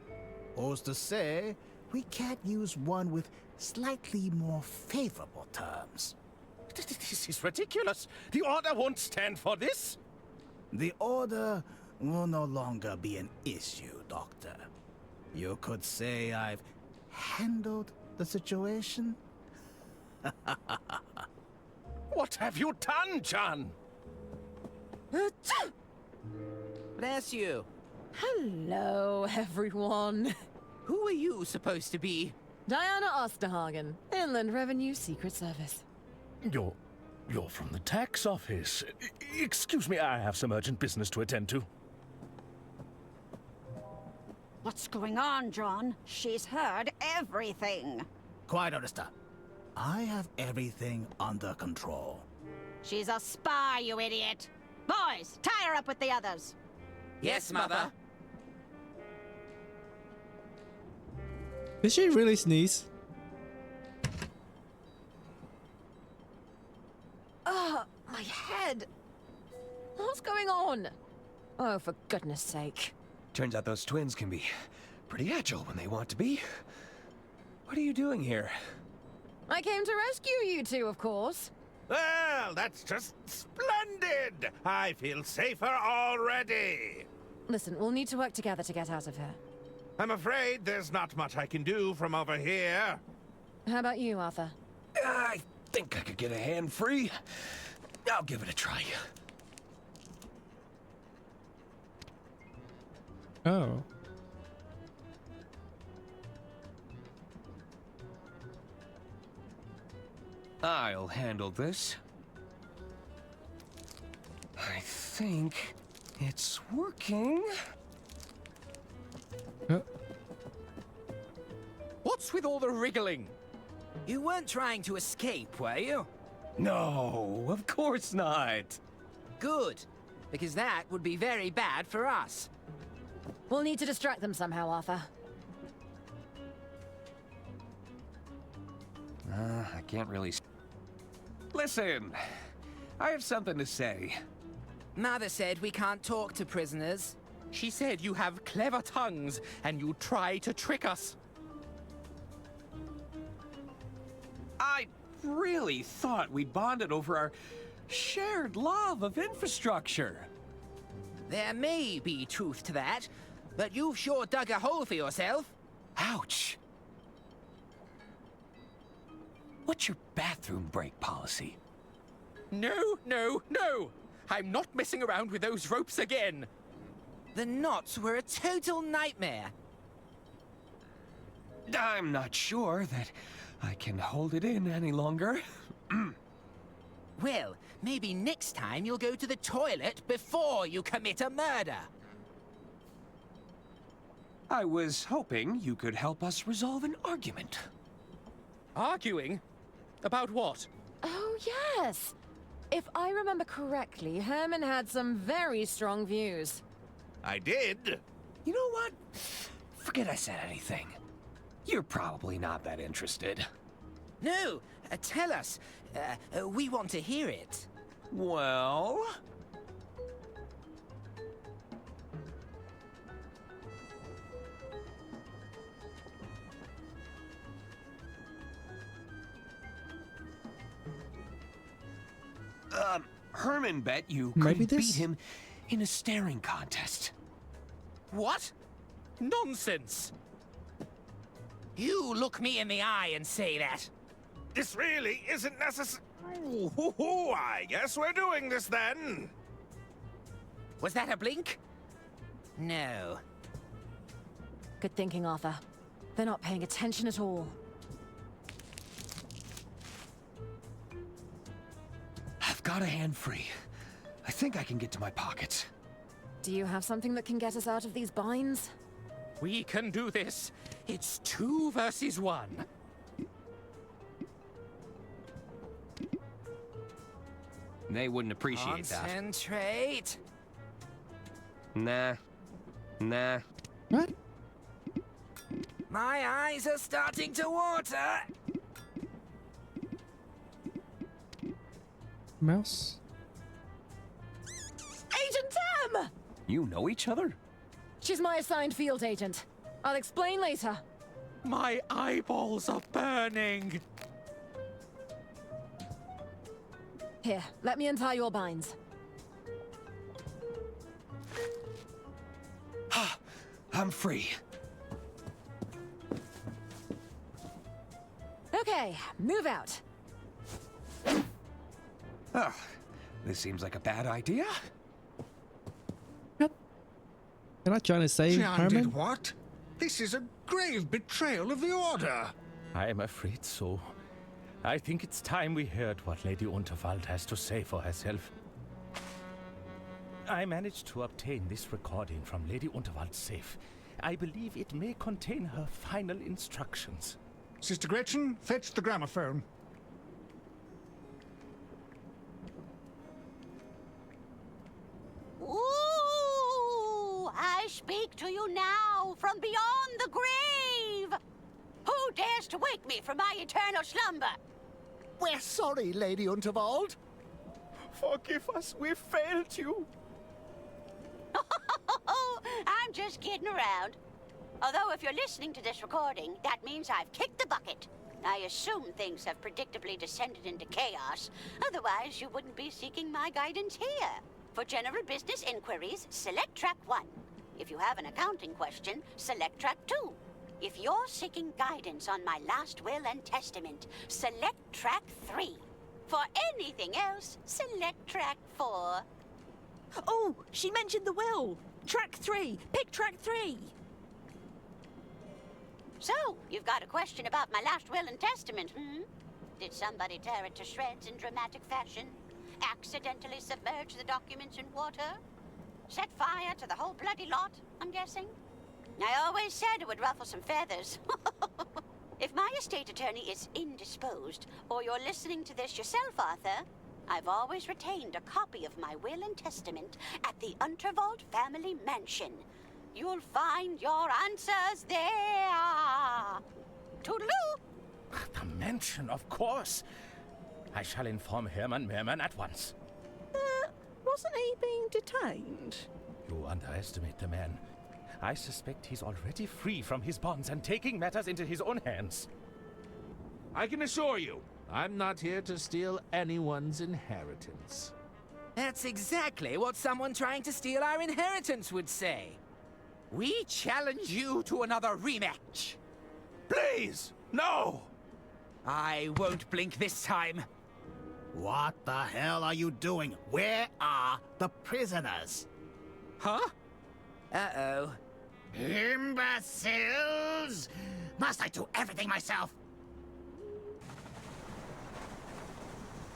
Who's to say we can't use one with slightly more favorable terms? This is ridiculous. The Order won't stand for this. The Order will no longer be an issue, Doctor. You could say I've handled the situation. What have you done, John? Bless you. Hello, everyone. Who are you supposed to be? Diana Osterhagen, Inland Revenue Secret Service. You're from the tax office. Excuse me, I have some urgent business to attend to. What's going on, John? She's heard everything. Quiet, Arista. I have everything under control. She's a spy, you idiot. Boys, tie her up with the others. Yes, Mother. Did she really sneeze? My head! What's going on? Oh, for goodness sake. Turns out those twins can be pretty agile when they want to be. What are you doing here? I came to rescue you two, of course. Well, that's just splendid! I feel safer already. Listen, we'll need to work together to get out of here. I'm afraid there's not much I can do from over here. How about you, Arthur? I think I could get a hand free. I'll give it a try. Oh. I'll handle this. I think it's working. What's with all the wriggling? You weren't trying to escape, were you? No, of course not. Good, because that would be very bad for us. We'll need to distract them somehow, Arthur. I can't really... Listen, I have something to say. Mother said we can't talk to prisoners. She said you have clever tongues and you try to trick us. I really thought we bonded over our shared love of infrastructure. There may be truth to that, but you've sure dug a hole for yourself. Ouch. What's your bathroom break policy? No, no, no! I'm not messing around with those ropes again. The knots were a total nightmare. I'm not sure that I can hold it in any longer. Well, maybe next time you'll go to the toilet before you commit a murder. I was hoping you could help us resolve an argument. Arguing? About what? Oh, yes. If I remember correctly, Herman had some very strong views. I did. You know what? Forget I said anything. You're probably not that interested. No, tell us. We want to hear it. Well... Herman bet you couldn't beat him in a staring contest. What? Nonsense! You look me in the eye and say that. This really isn't necessary. I guess we're doing this then. Was that a blink? No. Good thinking, Arthur. They're not paying attention at all. I've got a hand free. I think I can get to my pockets. Do you have something that can get us out of these binds? We can do this. It's 2 versus 1. They wouldn't appreciate that. Concentrate. Nah. Nah. What? My eyes are starting to water. Mouse? Agent Tam! You know each other? She's my assigned field agent. I'll explain later. My eyeballs are burning. Here, let me untie your binds. I'm free. Okay, move out. Oh, this seems like a bad idea. You're not trying to say, She Herman? did what? This is a grave betrayal of the Order. I am afraid so. I think it's time we heard what Lady Unterwald has to say for herself. I managed to obtain this recording from Lady Unterwald's safe. I believe it may contain her final instructions. Sister Gretchen, fetch the gramophone. Ooh, I speak to you now from beyond the grave. Who dares to wake me from my eternal slumber? We're sorry, Lady Unterwald. Forgive us, we failed you. I'm just kidding around. Although if you're listening to this recording, that means I've kicked the bucket. I assume things have predictably descended into chaos. Otherwise, you wouldn't be seeking my guidance here. For general business inquiries, select track 1. If you have an accounting question, select track 2. If you're seeking guidance on my last will and testament, select track 3. For anything else, select track 4. Oh, she mentioned the will. Track 3. Pick track 3. So, you've got a question about my last will and testament, hmm? Did somebody tear it to shreds in dramatic fashion? Accidentally submerge the documents in water? Set fire to the whole bloody lot, I'm guessing? I always said it would ruffle some feathers. If my estate attorney is indisposed, or you're listening to this yourself, Arthur, I've always retained a copy of my will and testament at the Unterwald family mansion. You'll find your answers there. Toodaloo! The mansion, of course. I shall inform Hermann Merman at once. Wasn't he being detained? You underestimate the man. I suspect he's already free from his bonds and taking matters into his own hands. I can assure you, I'm not here to steal anyone's inheritance. That's exactly what someone trying to steal our inheritance would say. We challenge you to another rematch. Please, no! I won't blink this time. What the hell are you doing? Where are the prisoners? Huh? Uh-oh. Imbeciles! Must I do everything myself?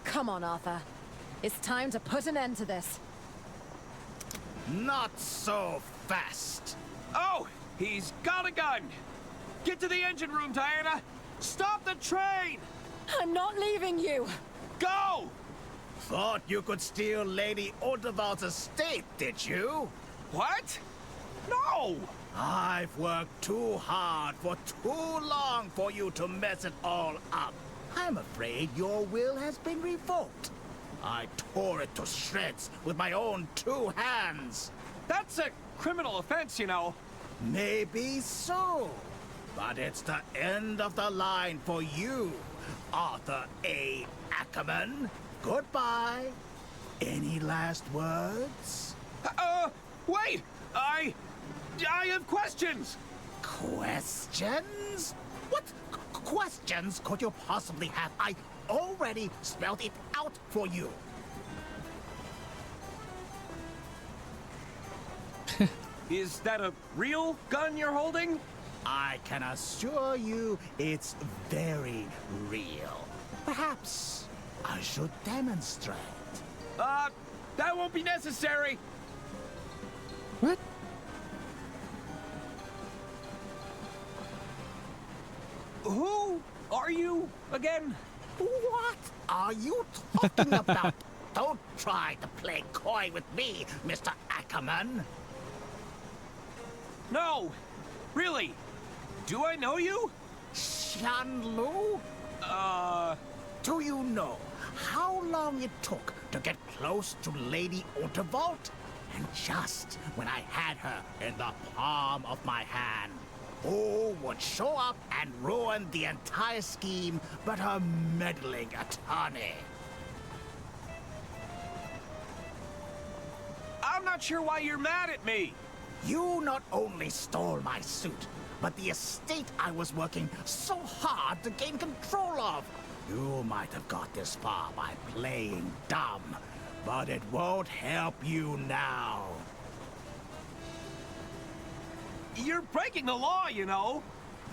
Come on, Arthur. It's time to put an end to this. Not so fast. Oh, he's got a gun. Get to the engine room, Diana. Stop the train. I'm not leaving you. Go! Thought you could steal Lady Unterwald's estate, did you? What? No! I've worked too hard for too long for you to mess it all up. I'm afraid your will has been revoked. I tore it to shreds with my own 2 hands. That's a criminal offense, you know. Maybe so. But it's the end of the line for you, Arthur A. Ackerman. Goodbye. Any last words? Wait! I have questions! Questions? What questions could you possibly have? I already spelled it out for you. Is that a real gun you're holding? I can assure you it's very real. Perhaps I should demonstrate. That won't be necessary. What? Who are you again? What are you talking about? Don't try to play coy with me, Mr. Ackerman. No, really. Do I know you? Shanlu? Do you know how long it took to get close to Lady Unterwald? And just when I had her in the palm of my hand, who would show up and ruin the entire scheme but a meddling attorney? I'm not sure why you're mad at me. You not only stole my suit, but the estate I was working so hard to gain control of. You might have got this far by playing dumb, but it won't help you now. You're breaking the law, you know.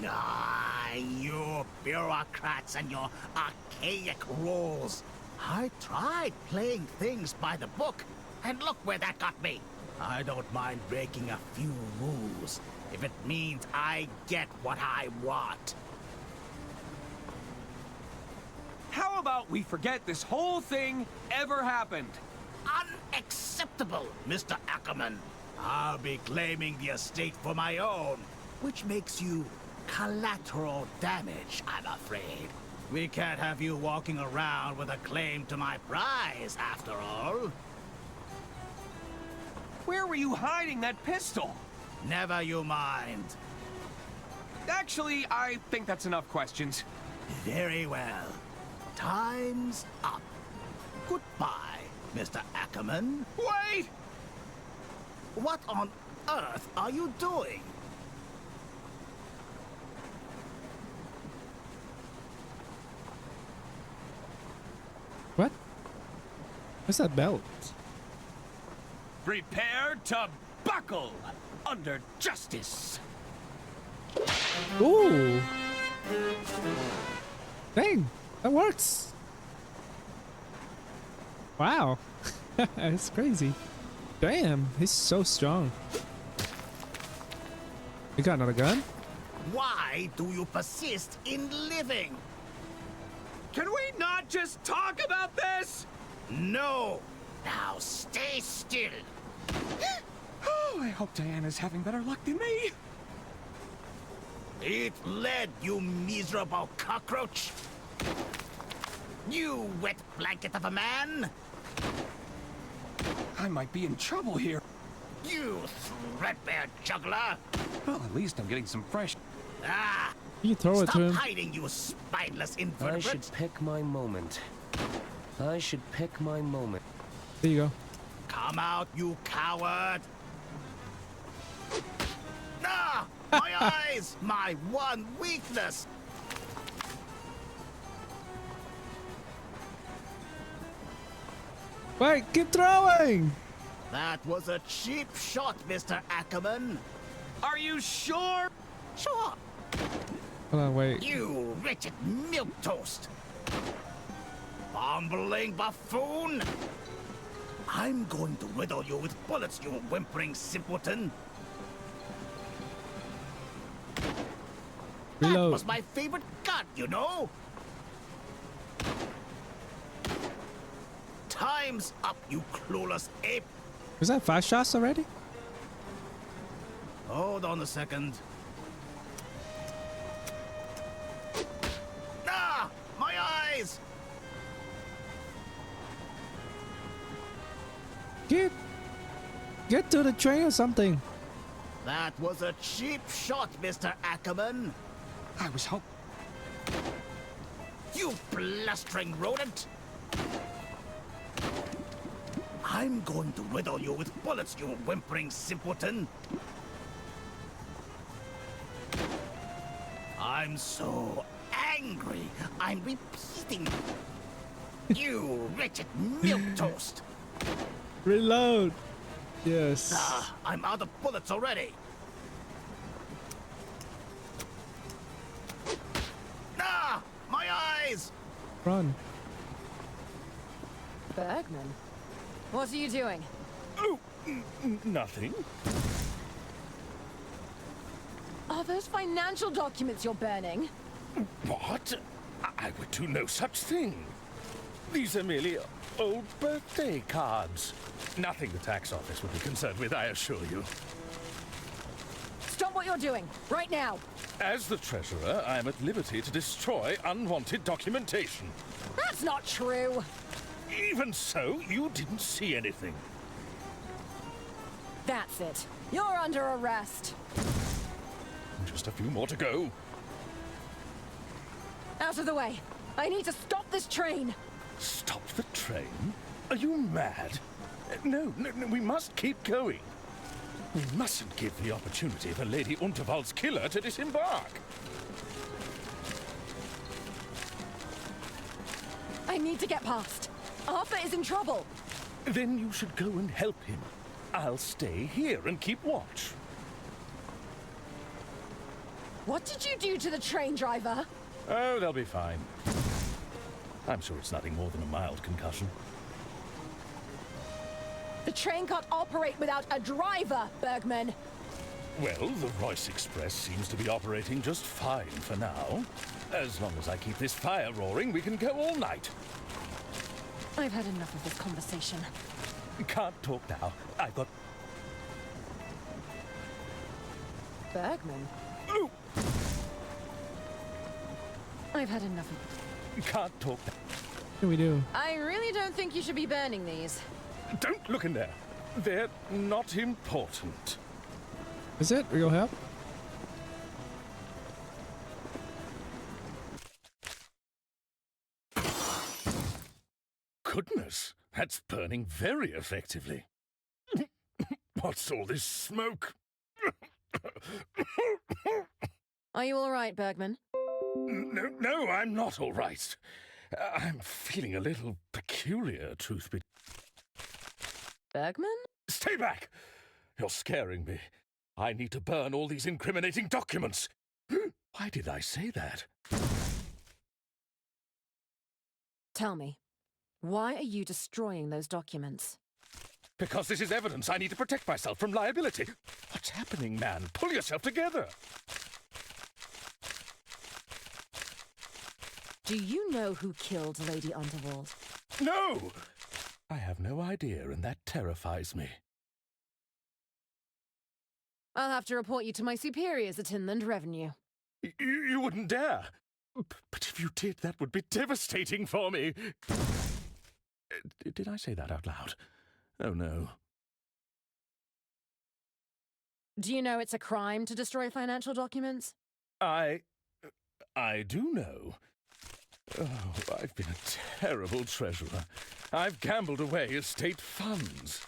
Ah, you bureaucrats and your archaic rules. I tried playing things by the book, and look where that got me. I don't mind breaking a few rules if it means I get what I want. How about we forget this whole thing ever happened? Unacceptable, Mr. Ackerman. I'll be claiming the estate for my own, which makes you collateral damage, I'm afraid. We can't have you walking around with a claim to my prize, after all. Where were you hiding that pistol? Never you mind. Actually, I think that's enough questions. Very well. Time's up. Goodbye, Mr. Ackerman. Wait! What on earth are you doing? What? What's that belt? Prepare to buckle under justice. Ooh. Dang, that works. Wow. That's crazy. Damn, he's so strong. You got another gun? Why do you persist in living? Can we not just talk about this? No. Now stay still. Oh, I hope Diana's having better luck than me. Eat lead, you miserable cockroach. You wet blanket of a man. I might be in trouble here. You threadbare juggler. Well, at least I'm getting some fresh. Ah! You throw it Stop to him. hiding, you spineless I invertebrate. should pick my moment. I should pick my moment. There you go. Come out, you coward. Ah! My eyes! My one weakness! Wait, keep throwing! That was a cheap shot, Mr. Ackerman. Are you sure? Sure. Hold on, wait. You wretched milquetoast. Bumbling buffoon. I'm going to riddle you with bullets, you whimpering simpleton. Reload. That was my favorite gun, you know? Time's up, you clueless ape. Was that 5 shots already? Hold on a second. Ah! My eyes! Get to the train or something. That was a cheap shot, Mr. Ackerman. I was hoping. You blustering rodent! I'm going to riddle you with bullets, you whimpering simpleton. I'm so angry, I'm repeating. You wretched milquetoast! Reload. Yes. Ah, I'm out of bullets already. Ah, my eyes! Run. Bergman, what are you doing? Oh, nothing. Are those financial documents you're burning? What? I would do no such thing. These are merely old birthday cards. Nothing the tax office would be concerned with, I assure you. Stop what you're doing, right now! As the treasurer, I am at liberty to destroy unwanted documentation. That's not true! Even so, you didn't see anything. That's it. You're under arrest. Just a few more to go. Out of the way. I need to stop this train. Stop the train? Are you mad? No, we must keep going. We mustn't give the opportunity for Lady Unterwald's killer to disembark. I need to get past. Arthur is in trouble. Then you should go and help him. I'll stay here and keep watch. What did you do to the train driver? Oh, they'll be fine. I'm sure it's nothing more than a mild concussion. The train can't operate without a driver, Bergman. Well, the Royce Express seems to be operating just fine for now. As long as I keep this fire roaring, we can go all night. I've had enough of this conversation. Can't talk now. I've got... Bergman? Oh! I've had enough of... Can't talk now. What do we do? I really don't think you should be burning these. Don't look in there. They're not important. Is it real help? Goodness, that's burning very effectively. What's all this smoke? Are you all right, Bergman? No, I'm not all right. I'm feeling a little peculiar, truth be... Bergman? Stay back! You're scaring me. I need to burn all these incriminating documents. Why did I say that? Tell me, why are you destroying those documents? Because this is evidence. I need to protect myself from liability. What's happening, man? Pull yourself together. Do you know who killed Lady Unterwald? No! I have no idea, and that terrifies me. I'll have to report you to my superiors at Inland Revenue. You wouldn't dare. But if you did, that would be devastating for me. Did I say that out loud? Oh, no. Do you know it's a crime to destroy financial documents? I do know. Oh, I've been a terrible treasurer. I've gambled away estate funds.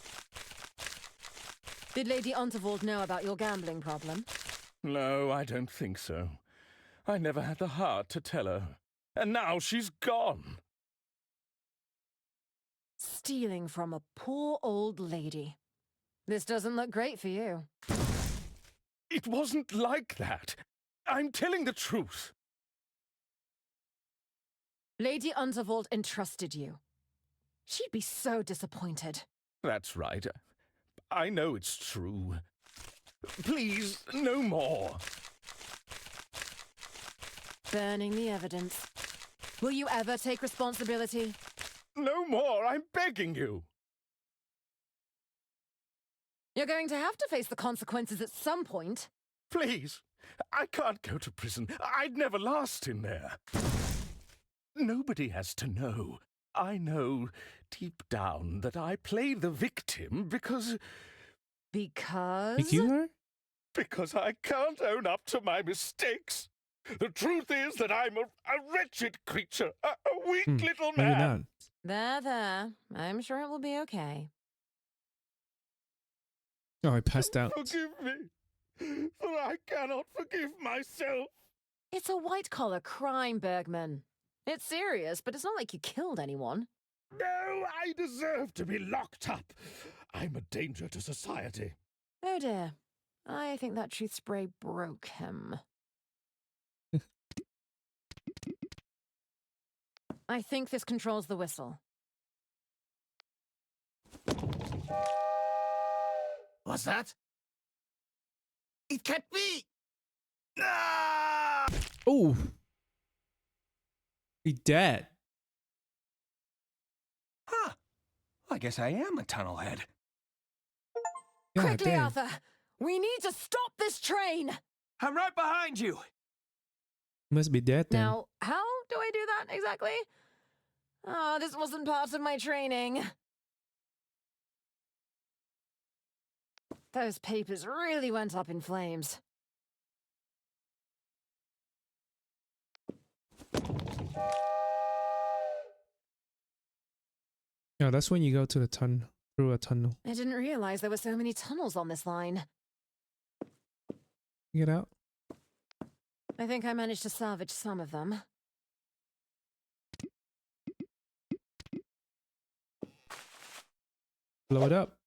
Did Lady Unterwald know about your gambling problem? No, I don't think so. I never had the heart to tell her. And now she's gone. Stealing from a poor old lady. This doesn't look great for you. It wasn't like that. I'm telling the truth. Lady Unterwald entrusted you. She'd be so disappointed. That's right. I know it's true. Please, no more. Burning the evidence. Will you ever take responsibility? No more, I'm begging you. You're going to have to face the consequences at some point. Please, I can't go to prison. I'd never last in there. Nobody has to know. I know deep down that I played the victim because... Because? Because I can't own up to my mistakes. The truth is that I'm a wretched creature, a weak little man. There. I'm sure it will be okay. Oh, I passed out. Forgive me, for I cannot forgive myself. It's a white-collar crime, Bergman. It's serious, but it's not like you killed anyone. No, I deserve to be locked up. I'm a danger to society. Oh dear. I think that truth spray broke him. I think this controls the whistle. What's that? It can't be! Ah! Oh! He dead. Huh. I guess I am a tunnelhead. Quickly, Arthur! We need to stop this train! I'm right behind you! Must be dead then. Now, how do I do that exactly? Oh, this wasn't part of my training. Those papers really went up in flames. Yeah, that's when you go to the tunnel, through a tunnel. I didn't realize there were so many tunnels on this line. Get out. I think I managed to salvage some of them. Blow it up.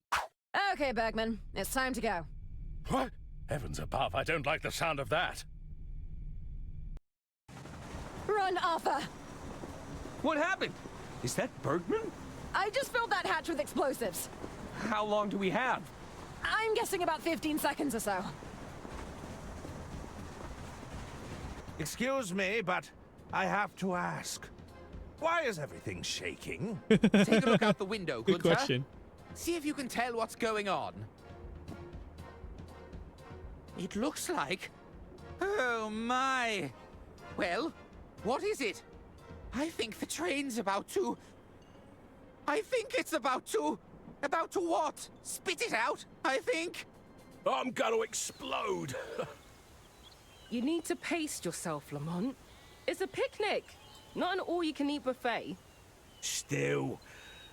Okay, Bergman, it's time to go. What? Heavens above, I don't like the sound of that. Run, Arthur! What happened? Is that Bergman? I just filled that hatch with explosives. How long do we have? I'm guessing about 15 seconds or so. Excuse me, but I have to ask. Why is everything shaking? Take a look out the window, Good Gunther. question. See if you can tell what's going on. It looks like... Oh, my. Well, what is it? I think the train's about to... I think it's about to... About to what? Spit it out, I think. I'm gonna explode. You need to pace yourself, Lamont. It's a picnic, not an all-you-can-eat buffet. Still,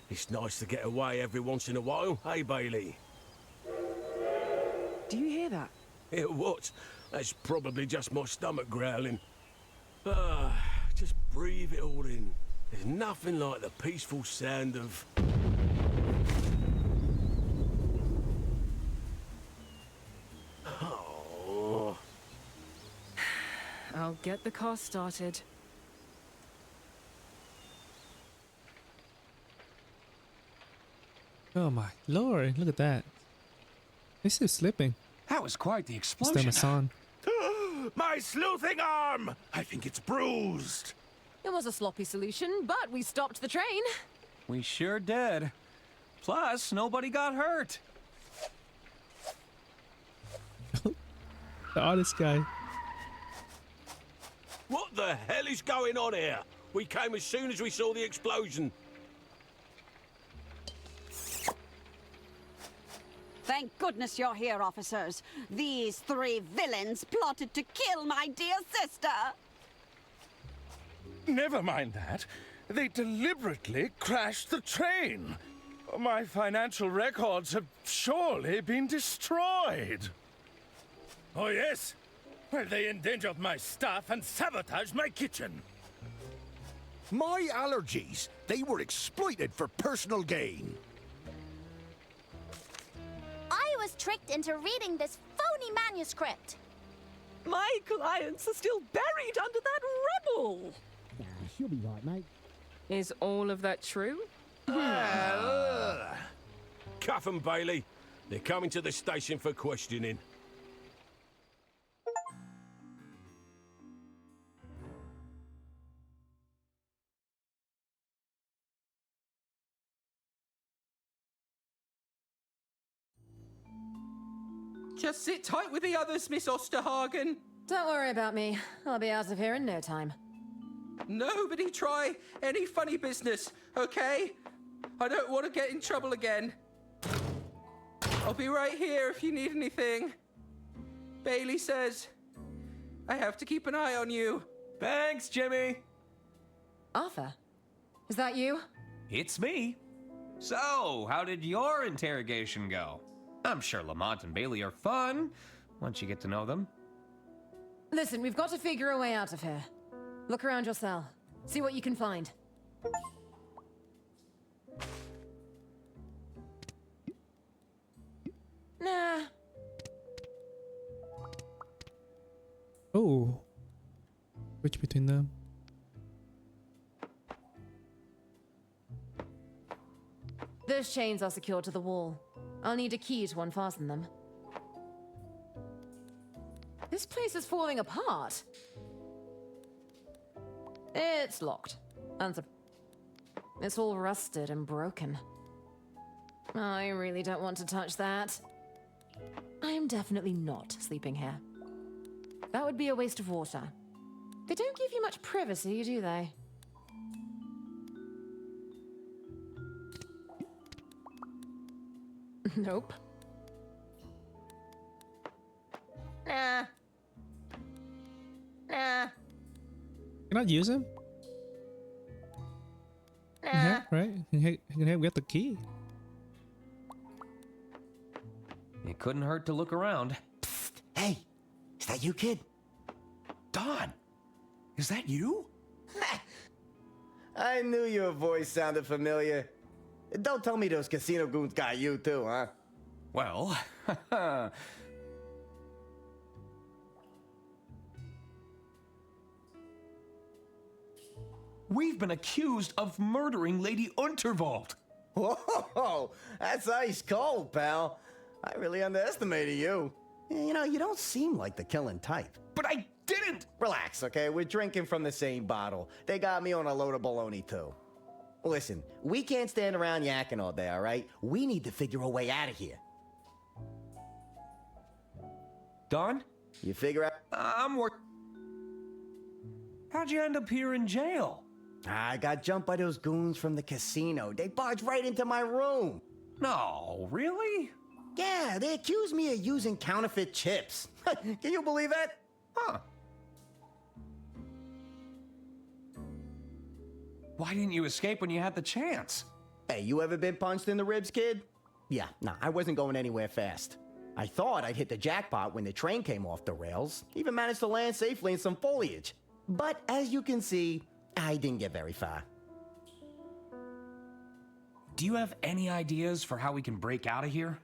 it's nice to get away every once in a while, hey, Bailey? Do you hear that? It what? That's probably just my stomach growling. Just breathe it all in. There's nothing like the peaceful sound of... Oh. I'll get the car started. Oh my lord, look at that. He's still slipping. That was quite the It's explosion. Son. My sleuthing arm! I think it's bruised. It was a sloppy solution, but we stopped the train. We sure did. Plus, nobody got hurt. The artist guy. What the hell is going on here? We came as soon as we saw the explosion. Thank goodness you're here, officers. These three villains plotted to kill my dear sister. Never mind that. They deliberately crashed the train. My financial records have surely been destroyed. Oh, yes? Well, they endangered my staff and sabotaged my kitchen. My allergies. They were exploited for personal gain. I was tricked into reading this phony manuscript. My clients are still buried under that rubble. Nah, she'll be right, mate. Is all of that true? Cuff 'em, Bailey. They're coming to the station for questioning. Just sit tight with the others, Miss Osterhagen. Don't worry about me. I'll be out of here in no time. Nobody try any funny business, okay? I don't want to get in trouble again. I'll be right here if you need anything. Bailey says I have to keep an eye on you. Thanks, Jimmy. Arthur, is that you? It's me. So, how did your interrogation go? I'm sure Lamont and Bailey are fun, once you get to know them. Listen, we've got to figure a way out of here. Look around your cell. See what you can find. Nah. Oh. Which between them? Those chains are secured to the wall. I'll need a key to unfasten them. This place is falling apart. It's locked. It's all rusted and broken. I really don't want to touch that. I am definitely not sleeping here. That would be a waste of water. They don't give you much privacy, do they? Nope. Nah. Nah. Can I use him? Nah. Yeah, right? He can help get the key. It couldn't hurt to look around. Psst. Hey, is that you, kid? Don, is that you? I knew your voice sounded familiar. Don't tell me those casino goons got you too, huh? Well, we've been accused of murdering Lady Unterwald. Whoa, that's ice cold, pal. I really underestimated you. You know, you don't seem like the killing type. But I didn't! Relax, okay? We're drinking from the same bottle. They got me on a load of baloney, too. Listen, we can't stand around yakking all day, all right? We need to figure a way out of here. Don? You figure out... How'd you end up here in jail? I got jumped by those goons from the casino. They barged right into my room. No, really? Yeah, they accused me of using counterfeit chips. Can you believe that? Huh. Why didn't you escape when you had the chance? Hey, you ever been punched in the ribs, kid? Yeah, nah, I wasn't going anywhere fast. I thought I'd hit the jackpot when the train came off the rails. Even managed to land safely in some foliage. But as you can see, I didn't get very far. Do you have any ideas for how we can break out of here?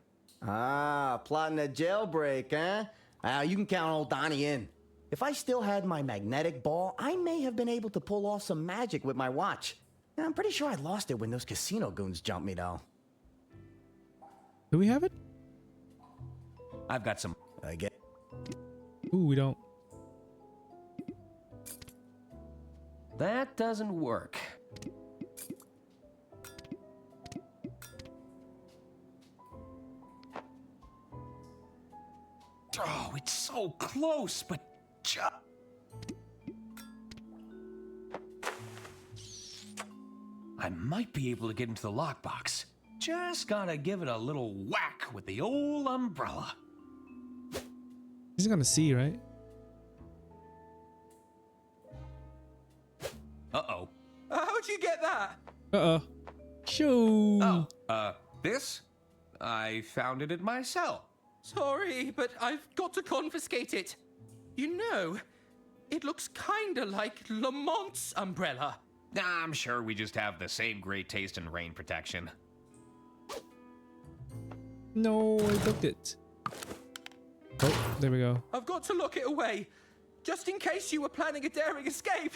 Ah, plotting a jailbreak, huh? You can count old Donnie in. If I still had my magnetic ball, I may have been able to pull off some magic with my watch. I'm pretty sure I lost it when those casino goons jumped me, though. Do we have it? I've got some. I get. Ooh, we don't. That doesn't work. Oh, it's so close, but just... I might be able to get into the lockbox. Just gotta give it a little whack with the old umbrella. He's gonna see, right? Uh-oh. How'd you get that? Uh-oh. Shoo. Oh, this? I found it at my cell. Sorry, but I've got to confiscate it. You know, it looks kinda like Lamont's umbrella. I'm sure we just have the same great taste in rain protection. No, I broke it. Oh, there we go. I've got to lock it away, just in case you were planning a daring escape.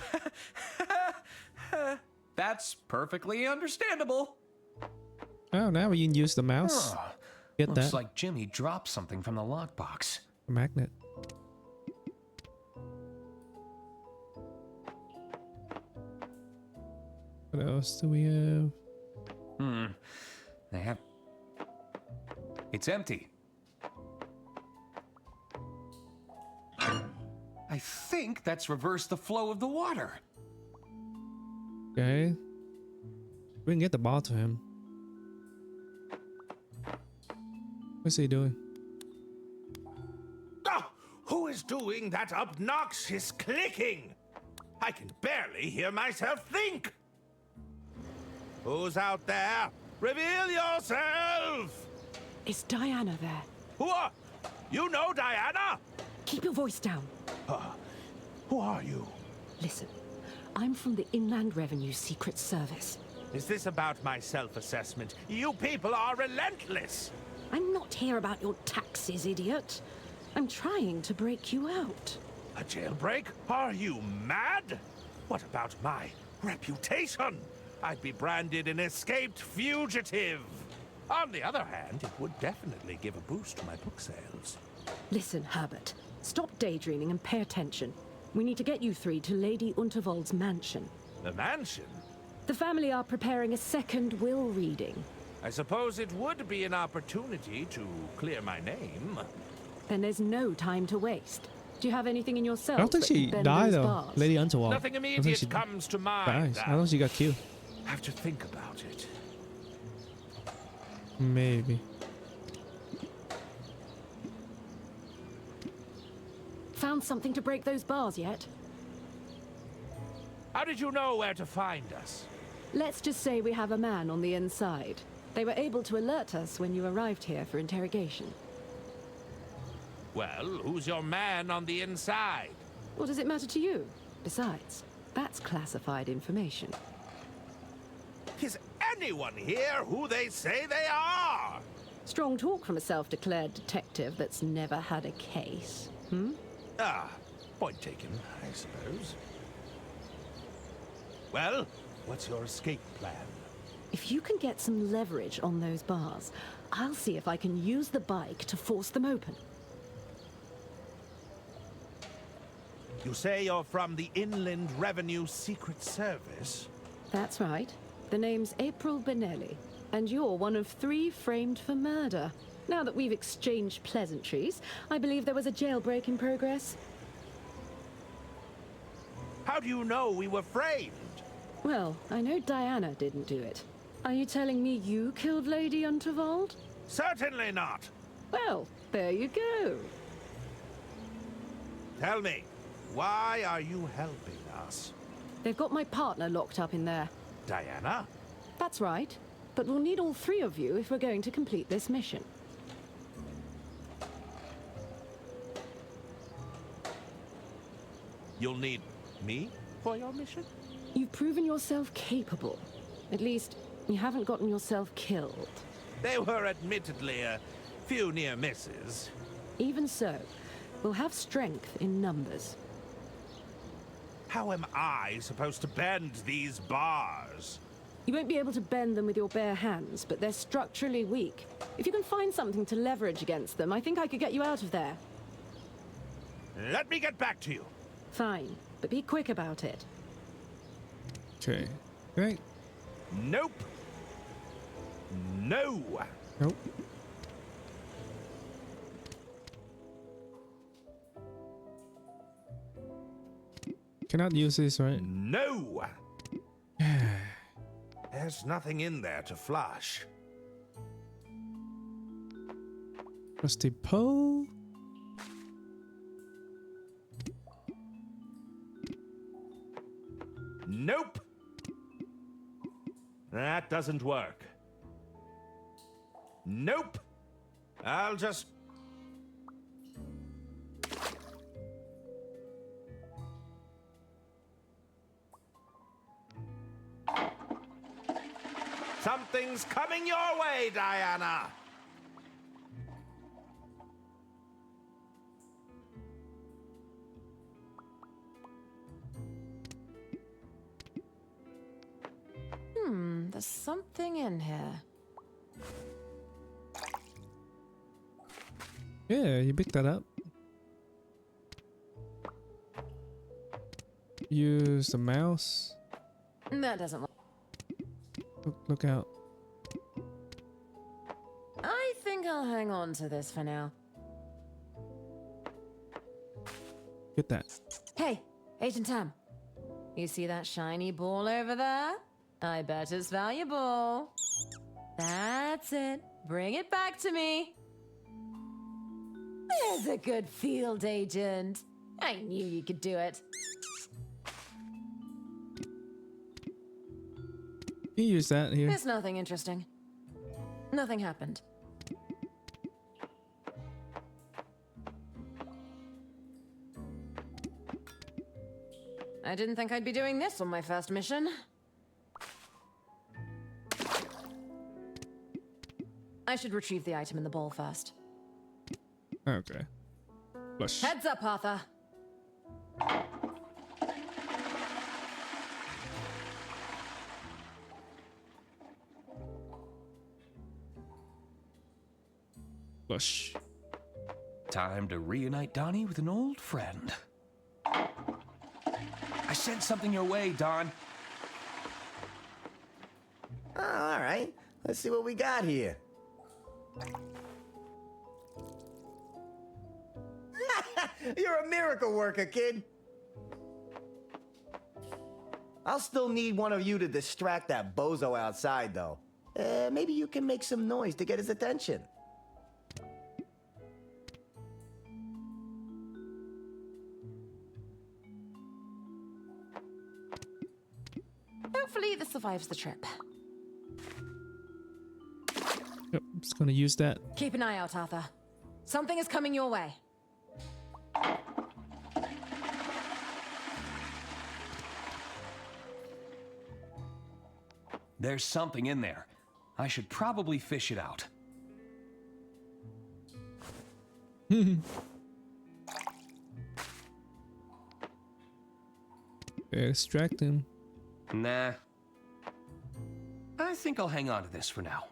That's perfectly understandable. Oh, now we can use the mouse. Get Looks that. like Jimmy dropped something from the lockbox. A magnet. What else do we have? They have... It's empty. I think that's reversed the flow of the water. Okay. We can get the ball to him. What's he doing? Oh, who is doing that obnoxious clicking? I can barely hear myself think. Who's out there? Reveal yourself! Is Diana there? Who are... You know Diana? Keep your voice down. Who are you? Listen, I'm from the Inland Revenue Secret Service. Is this about my self-assessment? You people are relentless! I'm not here about your taxes, idiot. I'm trying to break you out. A jailbreak? Are you mad? What about my reputation? I'd be branded an escaped fugitive. On the other hand, it would definitely give a boost to my book sales. Listen, Herbert. Stop daydreaming and pay attention. We need to get you three to Lady Unterwald's mansion. The mansion? The family are preparing a second will reading. I suppose it would be an opportunity to clear my name. Then there's no time to waste. Do you have anything in your cell? I don't think she died though, Lady Unterwald. Nothing immediate comes to mind. Dies. I don't think she got killed. I have to think about it. Maybe. Found something to break those bars yet? How did you know where to find us? Let's just say we have a man on the inside. They were able to alert us when you arrived here for interrogation. Well, who's your man on the inside? What does it matter to you? Besides, that's classified information. Is anyone here who they say they are? Strong talk from a self-declared detective that's never had a case, Point taken, I suppose. Well, what's your escape plan? If you can get some leverage on those bars, I'll see if I can use the bike to force them open. You say you're from the Inland Revenue Secret Service? That's right. The name's April Benelli, and you're one of 3 framed for murder. Now that we've exchanged pleasantries, I believe there was a jailbreak in progress. How do you know we were framed? Well, I know Diana didn't do it. Are you telling me you killed Lady Unterwald? Certainly not. Well, there you go. Tell me, why are you helping us? They've got my partner locked up in there. Diana? That's right. But we'll need all 3 of you if we're going to complete this mission. You'll need me for your mission? You've proven yourself capable. At least, you haven't gotten yourself killed. They were admittedly a few near misses. Even so, we'll have strength in numbers. How am I supposed to bend these bars? You won't be able to bend them with your bare hands, but they're structurally weak. If you can find something to leverage against them, I think I could get you out of there. Let me get back to you. Fine, but be quick about it. Okay. Great. Nope. No. Nope. Cannot use this, right? No. There's nothing in there to flush. Rusty pole. Nope. That doesn't work. Nope. I'll just... Something's coming your way, Diana! There's something in here. Yeah, you picked that up. Use the mouse. That doesn't work. Look out. I think I'll hang on to this for now. Get that. Hey, Agent Tam. You see that shiny ball over there? I bet it's valuable. That's it. Bring it back to me. There's a good field agent. I knew you could do it. You use that here. There's nothing interesting. Nothing happened. I didn't think I'd be doing this on my first mission. I should retrieve the item in the bowl first. Okay. Flush. Heads up, Arthur. Flush. Time to reunite Donnie with an old friend. I sent something your way, Don. Oh, all right. Let's see what we got here. You're a miracle worker, kid. I'll still need one of you to distract that bozo outside, though. Maybe you can make some noise to get his attention. Hopefully this survives the trip. Yep, I'm just gonna use that. Keep an eye out, Arthur. Something is coming your way. There's something in there. I should probably fish it out. Yeah, distract him. Nah. I think I'll hang on to this for now.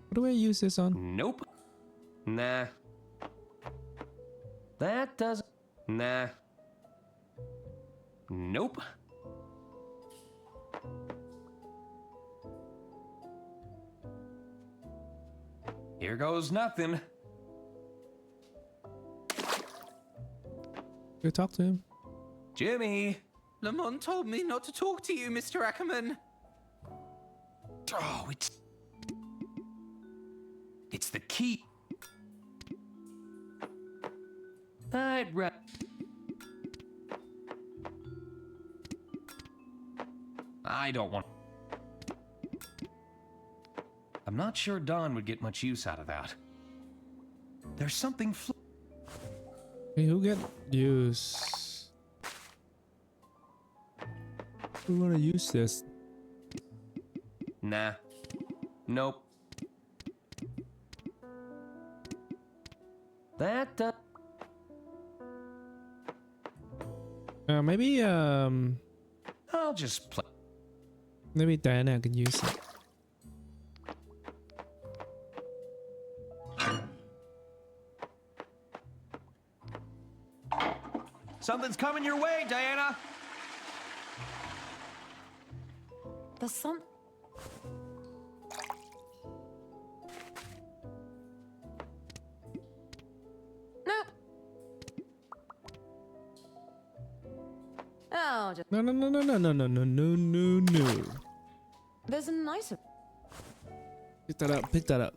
What do I use this on? Nope. Nah. That doesn't... Nah. Nope. Here goes nothing. Go talk to him. Jimmy! Lamont told me not to talk to you, Mr. Ackerman. Oh, it's the key. I'd rather... I don't want... I'm not sure Don would get much use out of that. There's something Hey, who get use? Who wanna use this? Nah. Nope. That, Maybe, I'll just play. maybe Diana can use it. Something's coming your way, Diana! There's some... Nope. Oh, just... No. There's a nicer... Pick that up. Pick that up.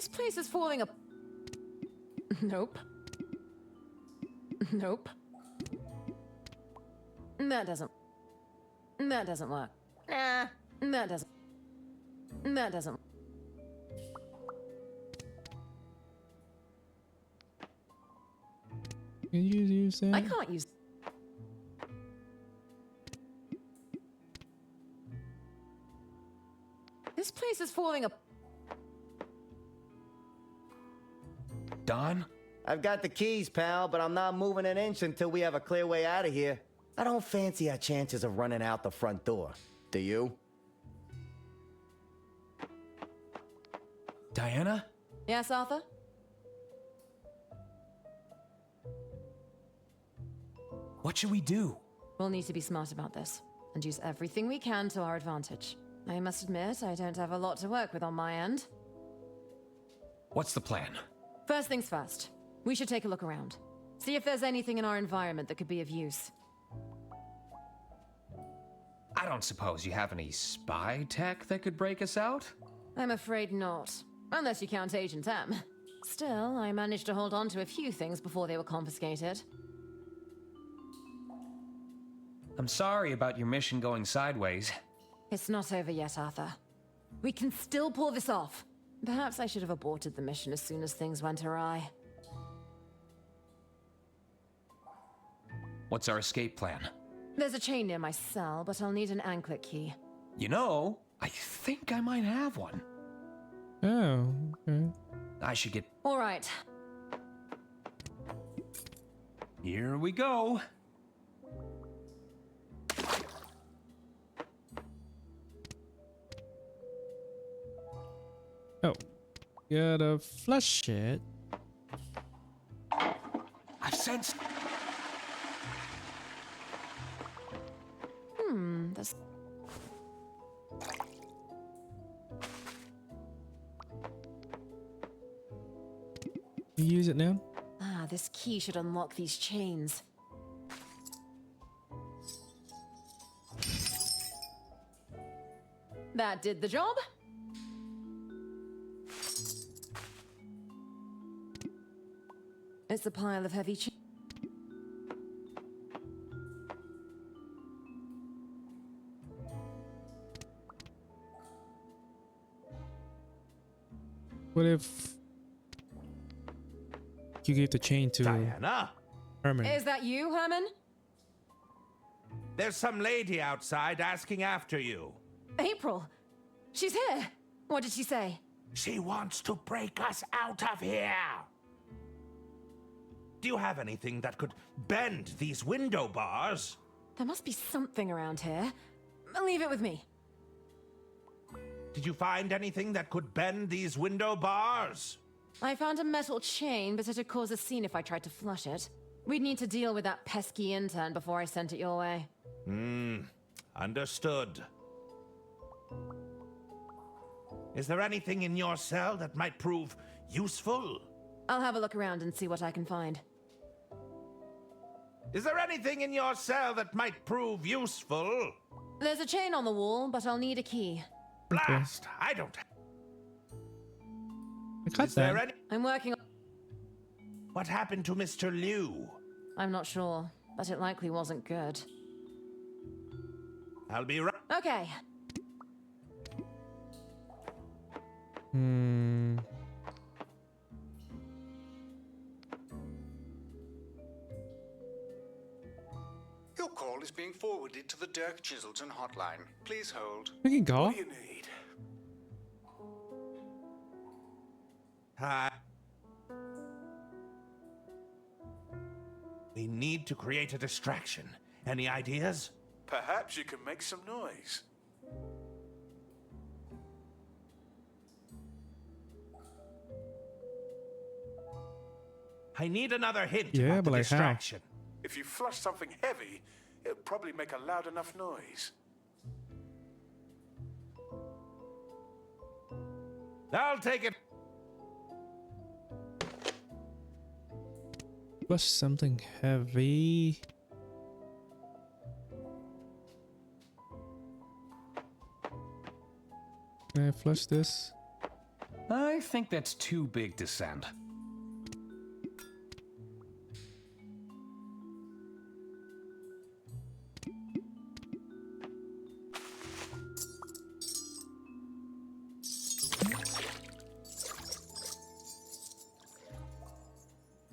This place is falling up. Nope. Nope. That doesn't work. Nah, that doesn't. Can you use that? I can't use... This place is falling up. Don? I've got the keys, pal, but I'm not moving an inch until we have a clear way out of here. I don't fancy our chances of running out the front door. Do you? Diana? Yes, Arthur? What should we do? We'll need to be smart about this and use everything we can to our advantage. I must admit, I don't have a lot to work with on my end. What's the plan? First things first, we should take a look around. See if there's anything in our environment that could be of use. I don't suppose you have any spy tech that could break us out? I'm afraid not. Unless you count Agent M. Still, I managed to hold on to a few things before they were confiscated. I'm sorry about your mission going sideways. It's not over yet, Arthur. We can still pull this off. Perhaps I should have aborted the mission as soon as things went awry. What's our escape plan? There's a chain near my cell, but I'll need an anklet key. You know, I think I might have one. Oh, okay. I should get... All right. Here we go. Oh, gotta flush it. I've sensed... This... You use it now? Ah, this key should unlock these chains. That did the job. It's a pile of heavy chains. What if you gave the chain to Diana? Herman? Is that you, Herman? There's some lady outside asking after you. April. She's here. What did she say? She wants to break us out of here. Do you have anything that could bend these window bars? There must be something around here. Leave it with me. Did you find anything that could bend these window bars? I found a metal chain, but it'd cause a scene if I tried to flush it. We'd need to deal with that pesky intern before I sent it your way. Understood. Is there anything in your cell that might prove useful? I'll have a look around and see what I can find. Is there anything in your cell that might prove useful? There's a chain on the wall, but I'll need a key. Blast! I don't... I got Is there that. any... I'm working on... What happened to Mr. Liu? I'm not sure, but it likely wasn't good. I'll be right. Okay. Your call is being forwarded to the Dirk Chiselton hotline. Please hold. We can call. What do you need? Hi. We need to create a distraction. Any ideas? Perhaps you can make some noise. I need another hint Yeah, about but the like how? distraction. If you flush something heavy, it'll probably make a loud enough noise. I'll take it. Flush something heavy. Can I flush this? I think that's too big to send.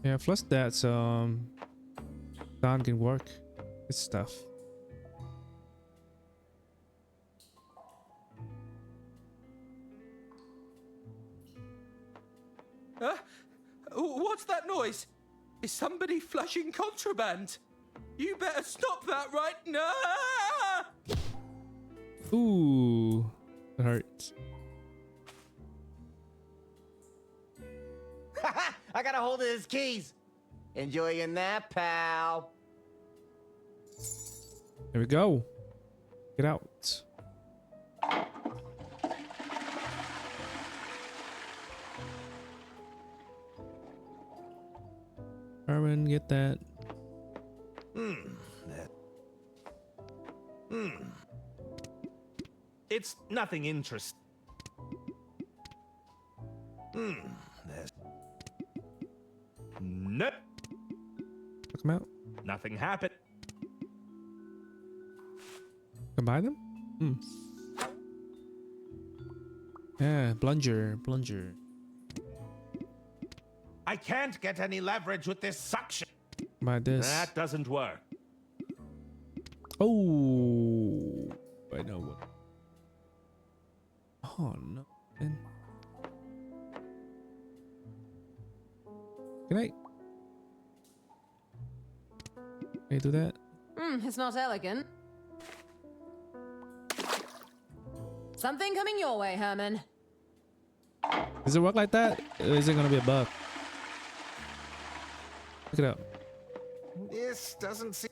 Yeah, flush that so Don can work his stuff. What's that noise? Is somebody flushing contraband? You better stop that right now! Ooh, it hurts. I got a hold of his keys. Enjoy your nap, pal. There we go. Get out. Herman, get that. It's nothing interesting. There's... Nope. Check them out. Nothing happened. Combine them? Yeah, plunger. I can't get any leverage with this suction. By this. That doesn't work. Oh, I know what. Oh no. Man. Can I do that? It's not elegant. Something coming your way, Herman. Does it work like that? Or is it gonna be a bug? Look it up. This doesn't seem...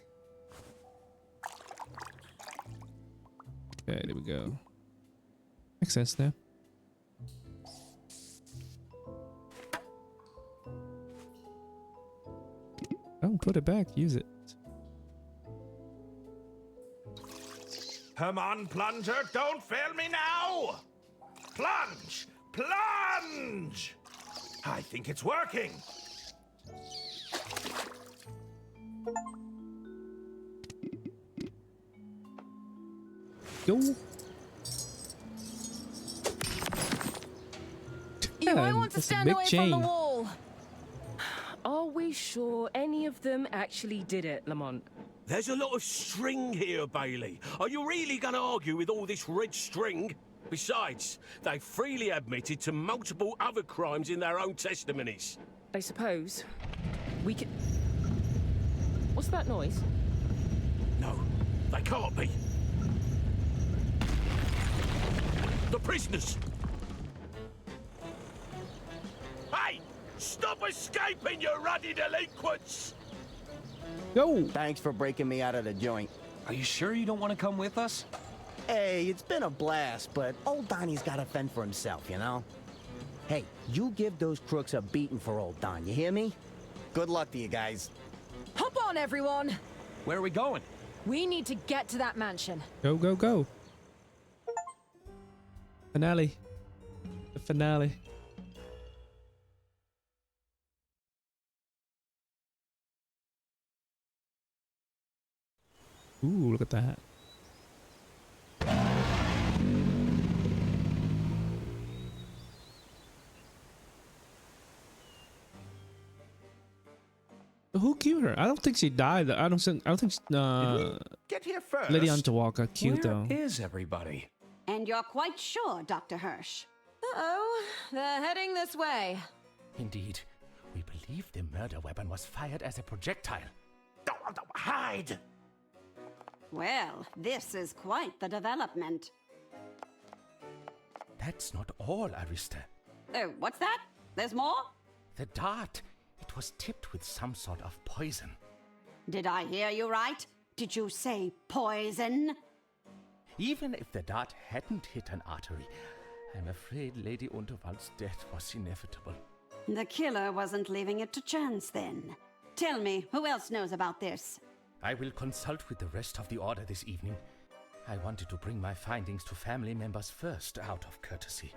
Okay, there we go. Makes sense now. Don't put it back, use it. Come on, plunger, don't fail me now! Plunge! Plunge! I think it's working. Go. You might want to stand away from the wall. Are we sure any of them actually did it, Lamont? There's a lot of string here, Bailey. Are you really going to argue with all this red string? Besides, they freely admitted to multiple other crimes in their own testimonies. I suppose we can... What's that noise? No, they can't be. The prisoners! Hey! Stop escaping, you ruddy delinquents! Go! Thanks for breaking me out of the joint. Are you sure you don't want to come with us? Hey, it's been a blast, but old Donnie's got to fend for himself, you know? Hey, you give those crooks a beating for old Don, you hear me? Good luck to you guys. Hop on, everyone! Where are we going? We need to get to that mansion. Go, go, go. Finale. The finale. Ooh, look at that. Who killed her? I don't think she died. I don't think. Get here first. Lady Underworld got killed though. Where is everybody? And you're quite sure, Dr. Hirsch? Uh-oh, they're heading this way. Indeed. We believe the murder weapon was fired as a projectile. Hide! Well, this is quite the development. That's not all, Arista. Oh, what's that? There's more? The dart. It was tipped with some sort of poison. Did I hear you right? Did you say poison? Even if the dart hadn't hit an artery, I'm afraid Lady Unterwald's death was inevitable. The killer wasn't leaving it to chance then. Tell me, who else knows about this? I will consult with the rest of the Order this evening. I wanted to bring my findings to family members first, out of courtesy.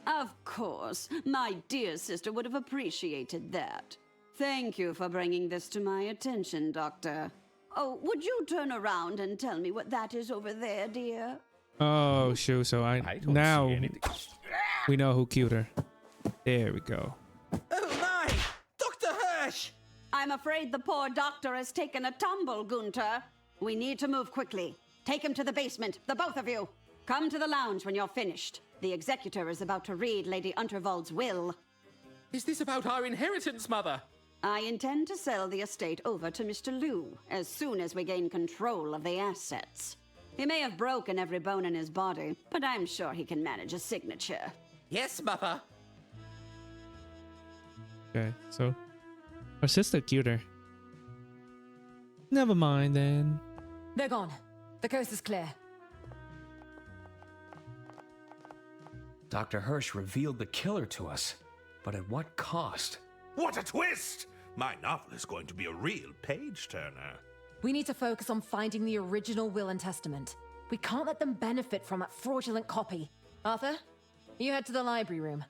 Of course. My dear sister would have appreciated that. Thank you for bringing this to my attention, Doctor. Oh, would you turn around and tell me what that is over there, dear? Oh, shoot. So I don't now see anything. we know who killed her. There we go. Oh my! Dr. Hirsch! I'm afraid the poor doctor has taken a tumble, Gunter. We need to move quickly. Take him to the basement, the both of you. Come to the lounge when you're finished. The executor is about to read Lady Unterwald's will. Is this about our inheritance, Mother? I intend to sell the estate over to Mr. Liu as soon as we gain control of the assets. He may have broken every bone in his body, but I'm sure he can manage a signature. Yes, Mother. Okay, so her sister killed her. Never mind then. They're gone. The coast is clear. Dr. Hirsch revealed the killer to us, but at what cost? What a twist! My novel is going to be a real page-turner. We need to focus on finding the original will and testament. We can't let them benefit from that fraudulent copy. Arthur, you head to the library room.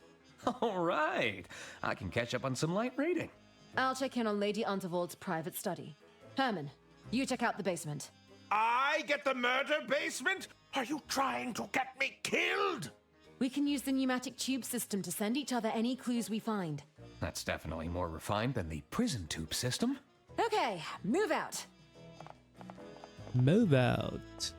All right. I can catch up on some light reading. I'll check in on Lady Unterwald's private study. Herman, you check out the basement. I get the murder basement? Are you trying to get me killed? We can use the pneumatic tube system to send each other any clues we find. That's definitely more refined than the prison tube system. Okay, move out. Move out.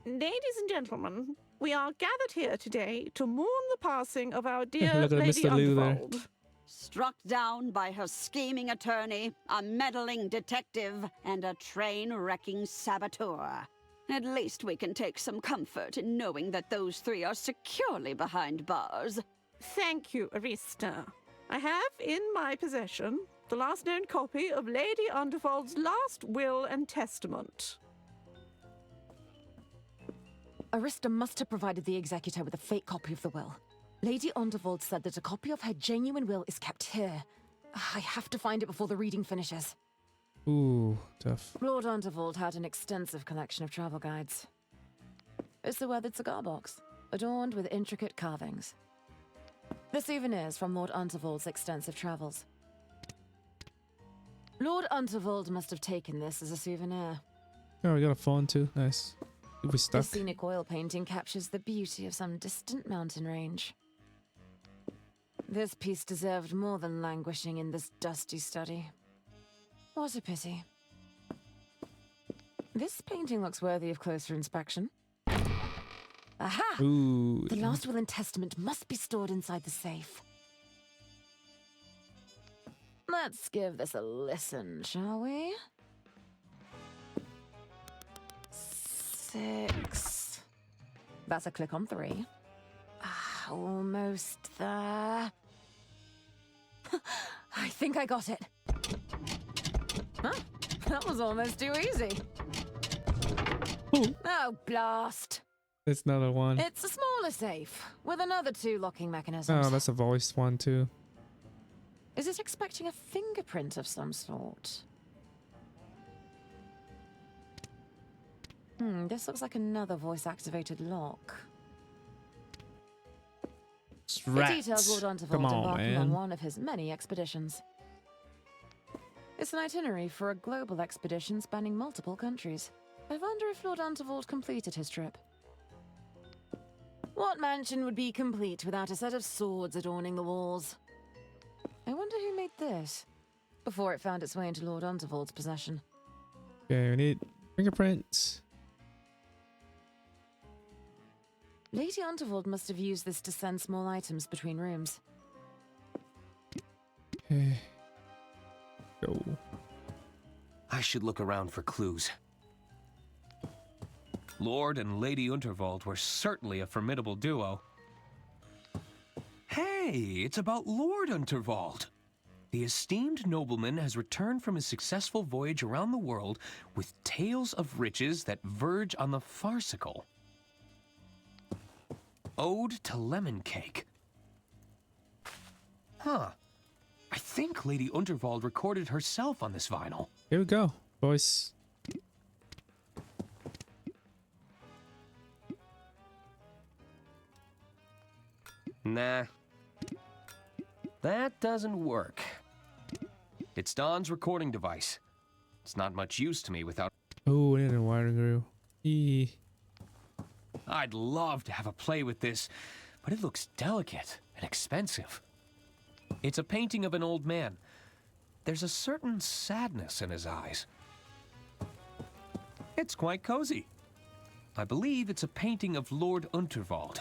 Ladies and gentlemen, we are gathered here today to mourn the passing of our dear Look at Lady Mr. Liu there. Underworld. Struck down by her scheming attorney, a meddling detective, and a train-wrecking saboteur. At least we can take some comfort in knowing that those three are securely behind bars. Thank you, Arista. I have in my possession the last known copy of Lady Underwald's last will and testament. Arista must have provided the executor with a fake copy of the will. Lady Underwald said that a copy of her genuine will is kept here. I have to find it before the reading finishes. Ooh, tough. Lord Underwald had an extensive collection of travel guides. It's a weathered cigar box, adorned with intricate carvings. The souvenirs from Lord Unterwald's extensive travels. Lord Unterwald must have taken this as a souvenir. Oh, we got a phone too. Nice. We The stuck. scenic oil painting captures the beauty of some distant mountain range. This piece deserved more than languishing in this dusty study. What a pity. This painting looks worthy of closer inspection. Aha! Ooh. The last will and testament must be stored inside the safe. Let's give this a listen, shall we? 6. That's a click on 3. Almost there. I think I got it. Huh? That was almost too easy. Oh, blast. That's another one. It's a smaller safe, with another 2 locking mechanisms. Oh, that's a voiced one too. Is it expecting a fingerprint of some sort? This looks like another voice-activated lock. Rats. It details Lord Unterwald Come on, embarking on man. one of his many expeditions. It's an itinerary for a global expedition spanning multiple countries. I wonder if Lord Unterwald completed his trip. What mansion would be complete without a set of swords adorning the walls? I wonder who made this before it found its way into Lord Unterwald's possession. Okay, we need fingerprints. Lady Unterwald must have used this to send small items between rooms. Okay. Go. I should look around for clues. Lord and Lady Unterwald were certainly a formidable duo. Hey, it's about Lord Unterwald. The esteemed nobleman has returned from his successful voyage around the world with tales of riches that verge on the farcical. Ode to Lemon Cake. Huh. I think Lady Unterwald recorded herself on this vinyl. Here we go, boys. Nah. That doesn't work. It's Don's recording device. It's not much use to me without... Oh, and a wiring reel. Eee. I'd love to have a play with this, but it looks delicate and expensive. It's a painting of an old man. There's a certain sadness in his eyes. It's quite cozy. I believe it's a painting of Lord Unterwald.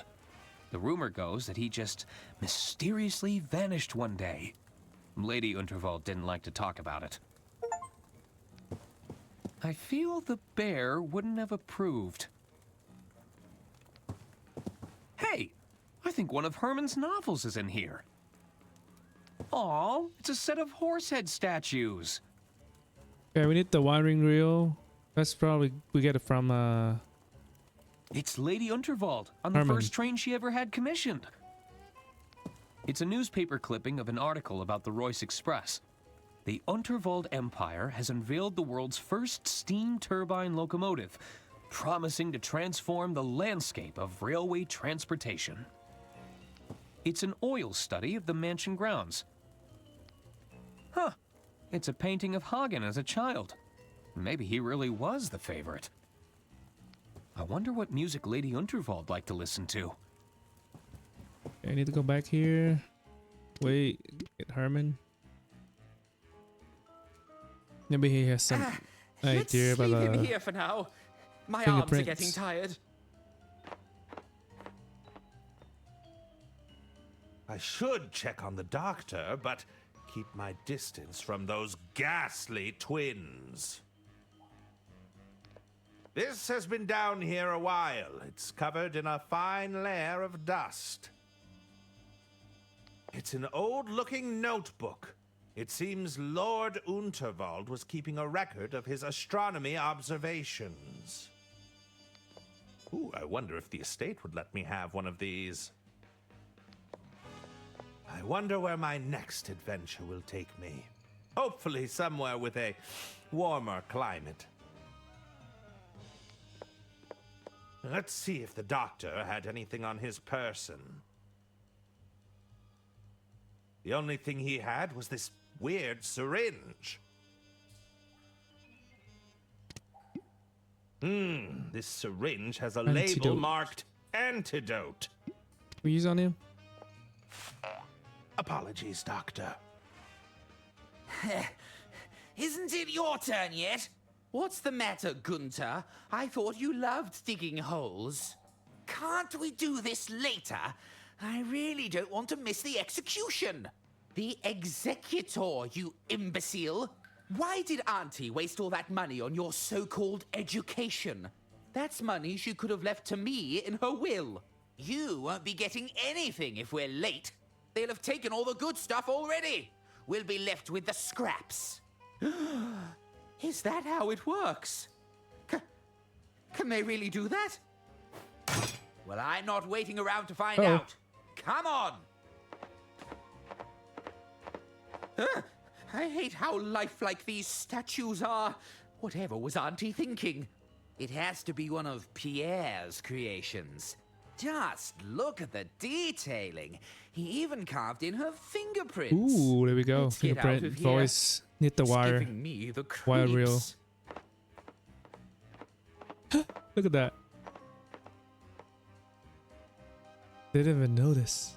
The rumor goes that he just mysteriously vanished one day. Lady Unterwald didn't like to talk about it. I feel the bear wouldn't have approved. Hey, I think one of Herman's novels is in here. Aw, it's a set of horsehead statues. Okay, we need the wiring reel. That's probably we get it from It's Lady Unterwald on the Herman. first train she ever had commissioned. It's a newspaper clipping of an article about the Royce Express. The Unterwald Empire has unveiled the world's first steam turbine locomotive, promising to transform the landscape of railway transportation. It's an oil study of the mansion grounds. Huh. It's a painting of Hagen as a child. Maybe he really was the favorite. I wonder what music Lady Unterwald liked to listen to. I need to go back here. Wait, get Herman. Maybe he has some idea about leave him the here for now. My arms are fingerprints. getting tired. I should check on the doctor, but keep my distance from those ghastly twins. This has been down here a while. It's covered in a fine layer of dust. It's an old-looking notebook. It seems Lord Unterwald was keeping a record of his astronomy observations. Ooh, I wonder if the estate would let me have one of these. I wonder where my next adventure will take me. Hopefully somewhere with a warmer climate. Let's see if the doctor had anything on his person. The only thing he had was this weird syringe. This syringe has a label Antidote. marked antidote. we use on him. Apologies, Doctor. Isn't it your turn yet? What's the matter, Gunther? I thought you loved digging holes. Can't we do this later? I really don't want to miss the execution. The executor, you imbecile. Why did Auntie waste all that money on your so-called education? That's money she could have left to me in her will. You won't be getting anything if we're late. They'll have taken all the good stuff already. We'll be left with the scraps. Is that how it works? Can they really do that? Well, I'm not waiting around to find out. Come on! I hate how lifelike these statues are. Whatever was Auntie thinking? It has to be one of Pierre's creations. Just look at the detailing. He even carved in her fingerprints. Ooh, there we go. Let's get out Fingerprint, of here. voice, need the It's wire, giving me the wire reel. creeps. Look at that. They didn't even notice.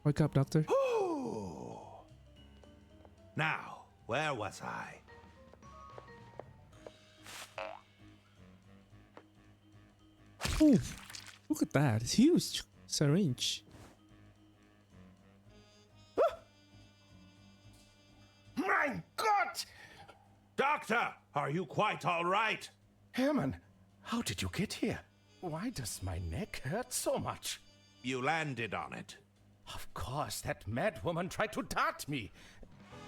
Wake up, doctor. Now, where was I? Oh, look at that. It's huge syringe. My God! Doctor, are you quite all right? Herman, how did you get here? Why does my neck hurt so much? You landed on it. Of course, that mad woman tried to dart me.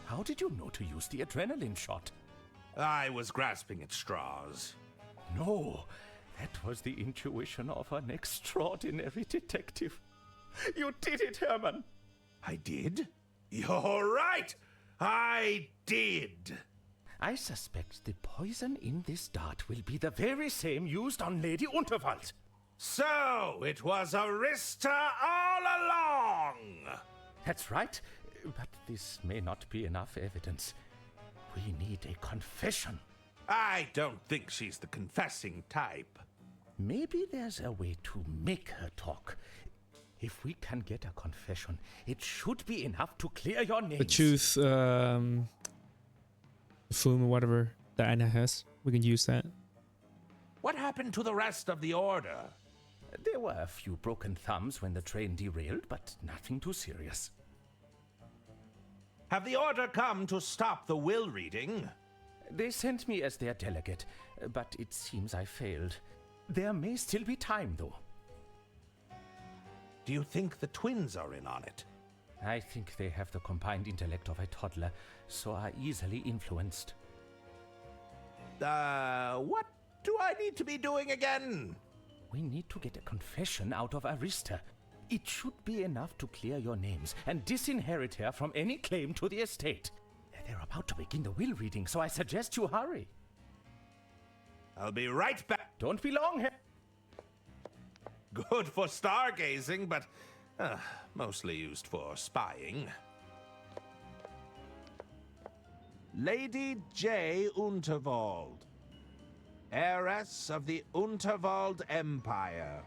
How did you know to use the adrenaline shot? I was grasping at straws. No, that was the intuition of an extraordinary detective. You did it, Herman. I did? You're right! I did! I suspect the poison in this dart will be the very same used on Lady Unterwald. So, it was Arista all along! That's right, but this may not be enough evidence. We need a confession. I don't think she's the confessing type. Maybe there's a way to make her talk. If we can get a confession, it should be enough to clear your name. The truth, film or whatever Diana has. We can use that. What happened to the rest of the order? There were a few broken thumbs when the train derailed, but nothing too serious. Have the order come to stop the will reading? They sent me as their delegate, but it seems I failed. There may still be time, though. Do you think the twins are in on it? I think they have the combined intellect of a toddler, so are easily influenced. What do I need to be doing again? We need to get a confession out of Arista. It should be enough to clear your names and disinherit her from any claim to the estate. They're about to begin the will reading, so I suggest you hurry. I'll be right back. Don't be long here. Good for stargazing, but mostly used for spying. Lady J. Unterwald, heiress of the Unterwald Empire.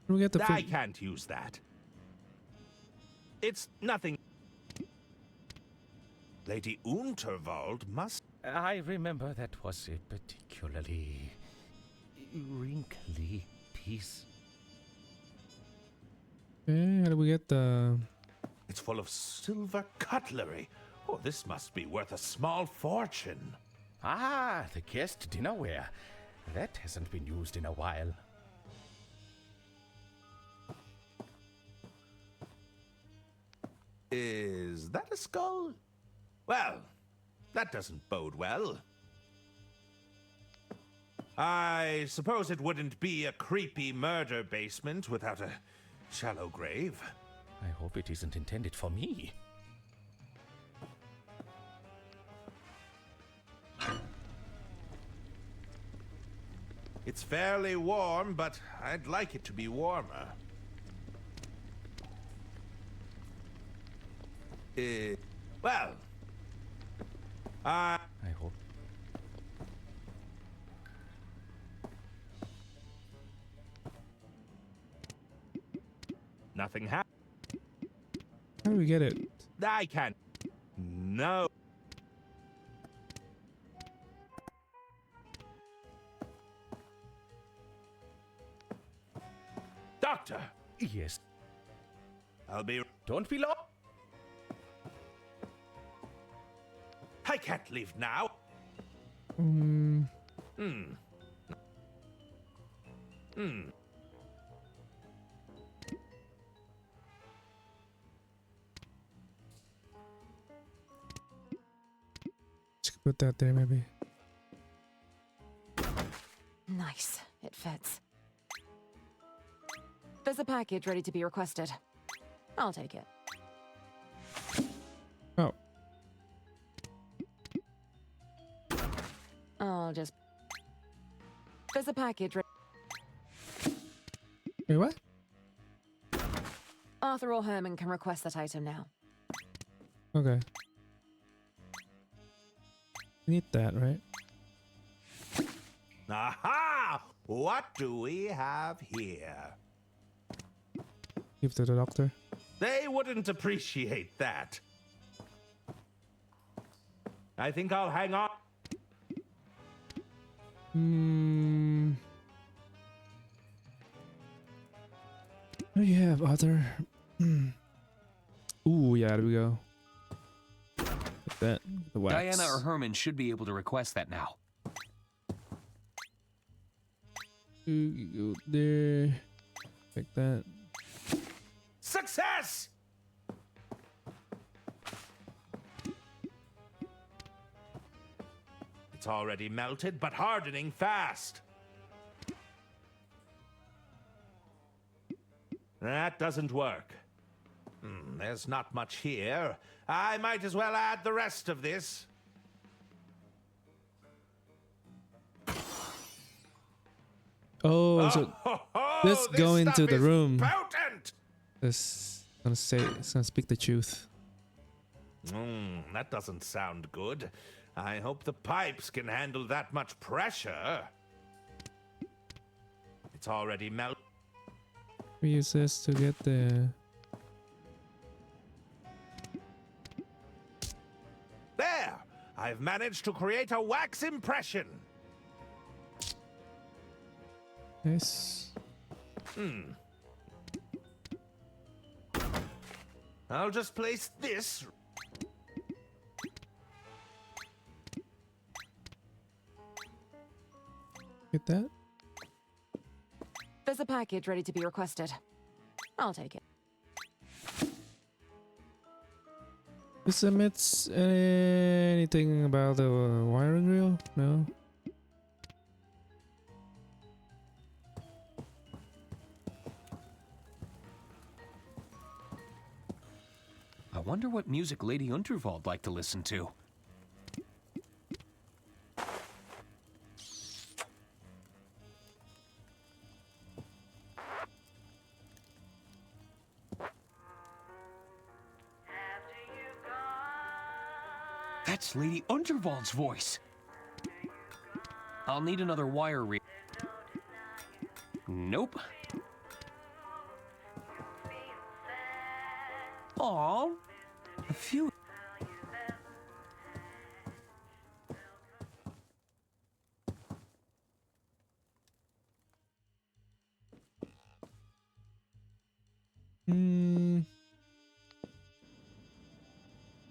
We get the I can't use that. It's nothing. Lady Unterwald must... I remember that was a particularly wrinkly piece. Okay, how do we get the... It's full of silver cutlery. Oh, this must be worth a small fortune. Ah, the guest dinnerware. That hasn't been used in a while. Is that a skull? Well, that doesn't bode well. I suppose it wouldn't be a creepy murder basement without a shallow grave. I hope it isn't intended for me. It's fairly warm, but I'd like it to be warmer. Well, I hope. Nothing happened. How do we get it? I can't. No. Doctor! Yes. I'll be... Don't be long. I can't leave now. Just put that there, maybe. Nice. It fits. There's a package ready to be requested. I'll take it. Oh. I'll just... There's a package ready... Wait, what? Arthur or Herman can request that item now. Okay. Need that, right? Aha! What do we have here? Give to the doctor. They wouldn't appreciate that. I think I'll hang on. Oh, you have other. Ooh, yeah, there we go. Like that. The wax. Diana or Herman should be able to request that now. Go there. Like that. Success! It's already melted, but hardening fast. That doesn't work. There's not much here. I might as well add the rest of this. Oh, so let's this go into stuff the is room. Potent. It's gonna speak the truth. That doesn't sound good. I hope the pipes can handle that much pressure. It's already melted. We use this to get the. There! I've managed to create a wax impression. Nice. I'll just place this. Get that? There's a package ready to be requested. I'll take it. This emits anything about the wiring reel? No. I wonder what music Lady Unterwald liked to listen to. That's Lady Unterwald's voice. I'll need another wire reel. Nope. Aw, a few.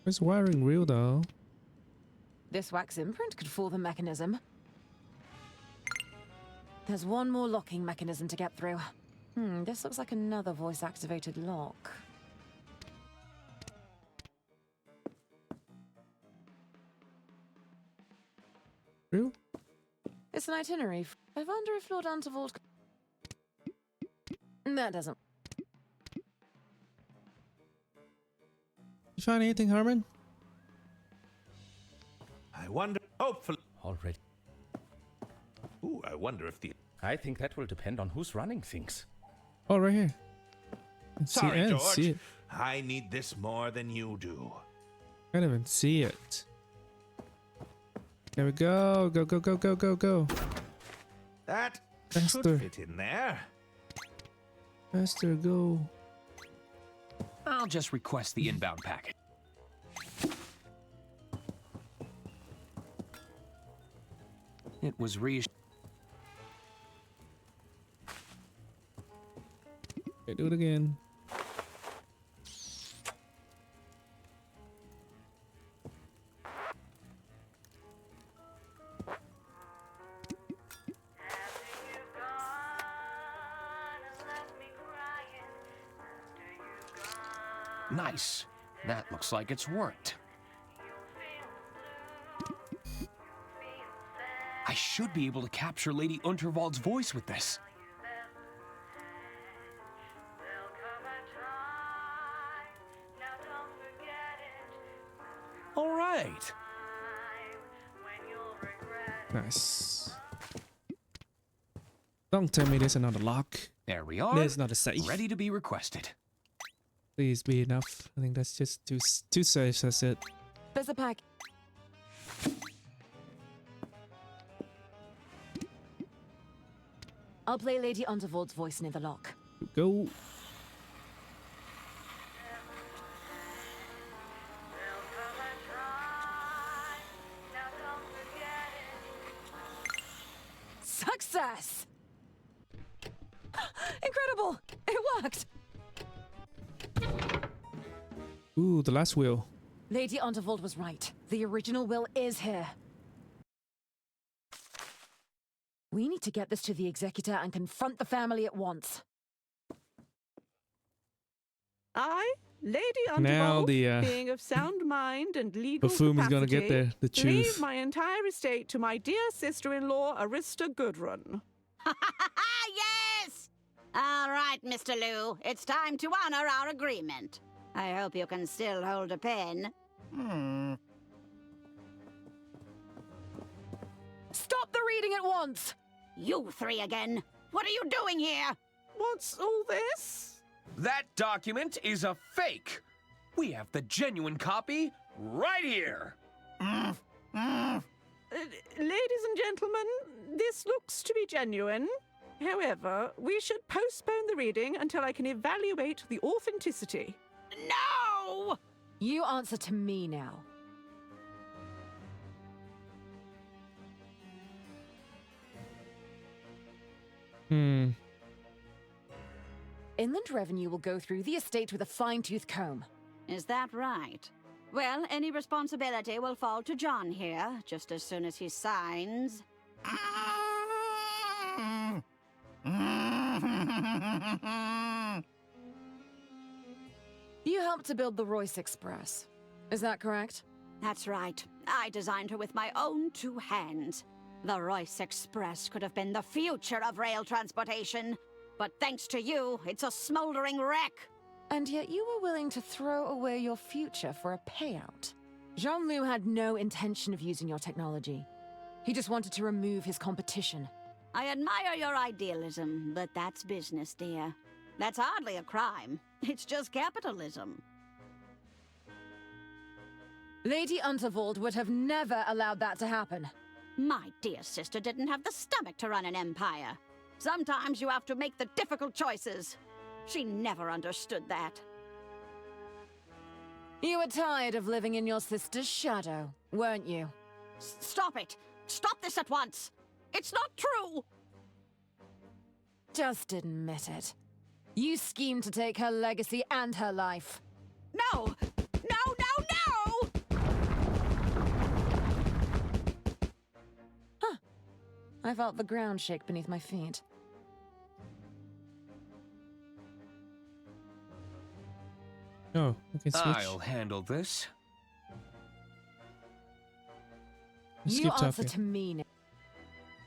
Where's wiring reel though? This wax imprint could fool the mechanism. There's one more locking mechanism to get through. This looks like another voice-activated lock. Real? It's an itinerary. I wonder if Lord Unterwald... That doesn't... You find anything, Herman? I wonder. Hopefully. Already. Ooh, I wonder if the. I think that will depend on who's running things. Oh, right here. Sorry, George. See it. I need this more than you do. Can't even see it. There we go. Go, go, go, go, go, go. That Faster. should fit in there. Faster, go. I'll just request the inbound packet. It was reassuring. Okay, do it again. Nice. That looks like it's worked. I should be able to capture Lady Unterwald's voice with this. All right. Nice. Don't tell me there's another lock. There we are. There's not a safe. Ready to be requested. Please be enough. I think that's just too safe. That's it. There's a pack. I'll play Lady Unterwald's voice near the lock. Go. success! Incredible! It worked! Ooh, the last will. Lady Unterwald was right. The original will is here. We need to get this to the executor and confront the family at once. I, Lady Now Unterwald, the being of sound mind and legal buffoon is gonna get capacity, the leave truth. my entire estate to my dear sister-in-law, Arista Goodrun. Yes! All right, Mr. Lou. It's time to honor our agreement. I hope you can still hold a pen. Stop the reading at once! You three again. What are you doing here? What's all this? That document is a fake. We have the genuine copy right here. Ladies and gentlemen, this looks to be genuine. However, we should postpone the reading until I can evaluate the authenticity. No! You answer to me now. Inland Revenue will go through the estate with a fine-tooth comb. Is that right? Well, any responsibility will fall to John here, just as soon as he signs. You helped to build the Royce Express. Is that correct? That's right. I designed her with my own two hands. The Royce Express could have been the future of rail transportation. But thanks to you, it's a smoldering wreck. And yet you were willing to throw away your future for a payout. Jean-Loup had no intention of using your technology. He just wanted to remove his competition. I admire your idealism, but that's business, dear. That's hardly a crime. It's just capitalism. Lady Unterwald would have never allowed that to happen. My dear sister didn't have the stomach to run an empire. Sometimes you have to make the difficult choices. She never understood that. You were tired of living in your sister's shadow, weren't you? Stop it! Stop this at once! It's not true! Just admit it. You schemed to take her legacy and her life. No! No, no, no! Huh. I felt the ground shake beneath my feet. Oh, okay, switch. I'll handle this. Let's You keep answer talking. to me now.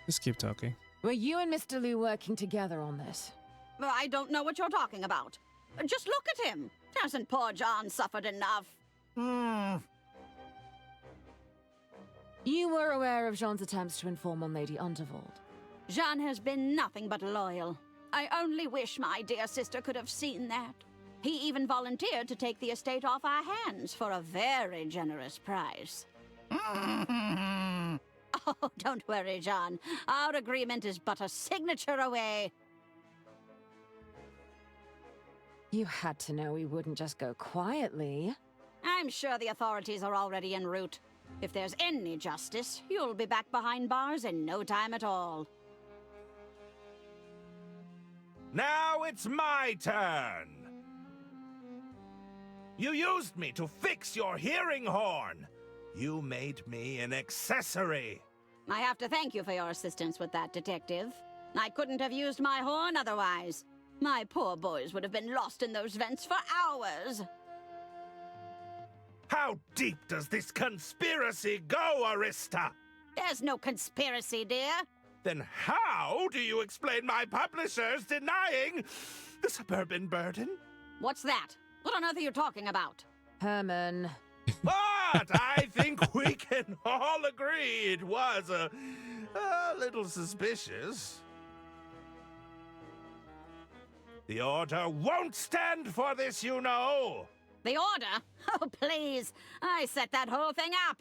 Let's keep talking. Were you and Mr. Liu working together on this? I don't know what you're talking about. Just look at him. Hasn't poor John suffered enough? You were aware of Jean's attempts to inform on Lady Unterwald. Jean has been nothing but loyal. I only wish my dear sister could have seen that. He even volunteered to take the estate off our hands for a very generous price. Oh, don't worry, John. Our agreement is but a signature away. You had to know we wouldn't just go quietly. I'm sure the authorities are already en route. If there's any justice, you'll be back behind bars in no time at all. Now it's my turn! You used me to fix your hearing horn! You made me an accessory! I have to thank you for your assistance with that, Detective. I couldn't have used my horn otherwise. My poor boys would have been lost in those vents for hours. How deep does this conspiracy go, Arista? There's no conspiracy, dear. Then how do you explain my publishers denying the suburban burden? What's that? What on earth are you talking about? Herman. But I think we can all agree it was a little suspicious. The Order won't stand for this, you know. The Order? Oh, please. I set that whole thing up.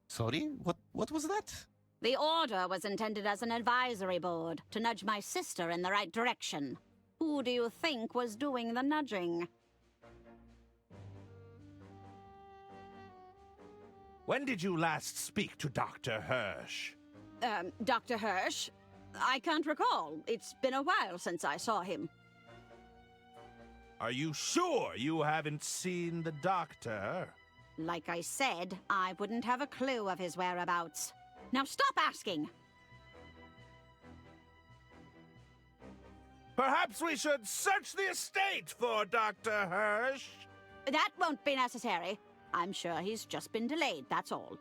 Sorry? What was that? The Order was intended as an advisory board to nudge my sister in the right direction. Who do you think was doing the nudging? When did you last speak to Dr. Hirsch? Dr. Hirsch? I can't recall. It's been a while since I saw him. Are you sure you haven't seen the doctor? Like I said, I wouldn't have a clue of his whereabouts. Now stop asking. Perhaps we should search the estate for Dr. Hirsch. That won't be necessary. I'm sure he's just been delayed, that's all.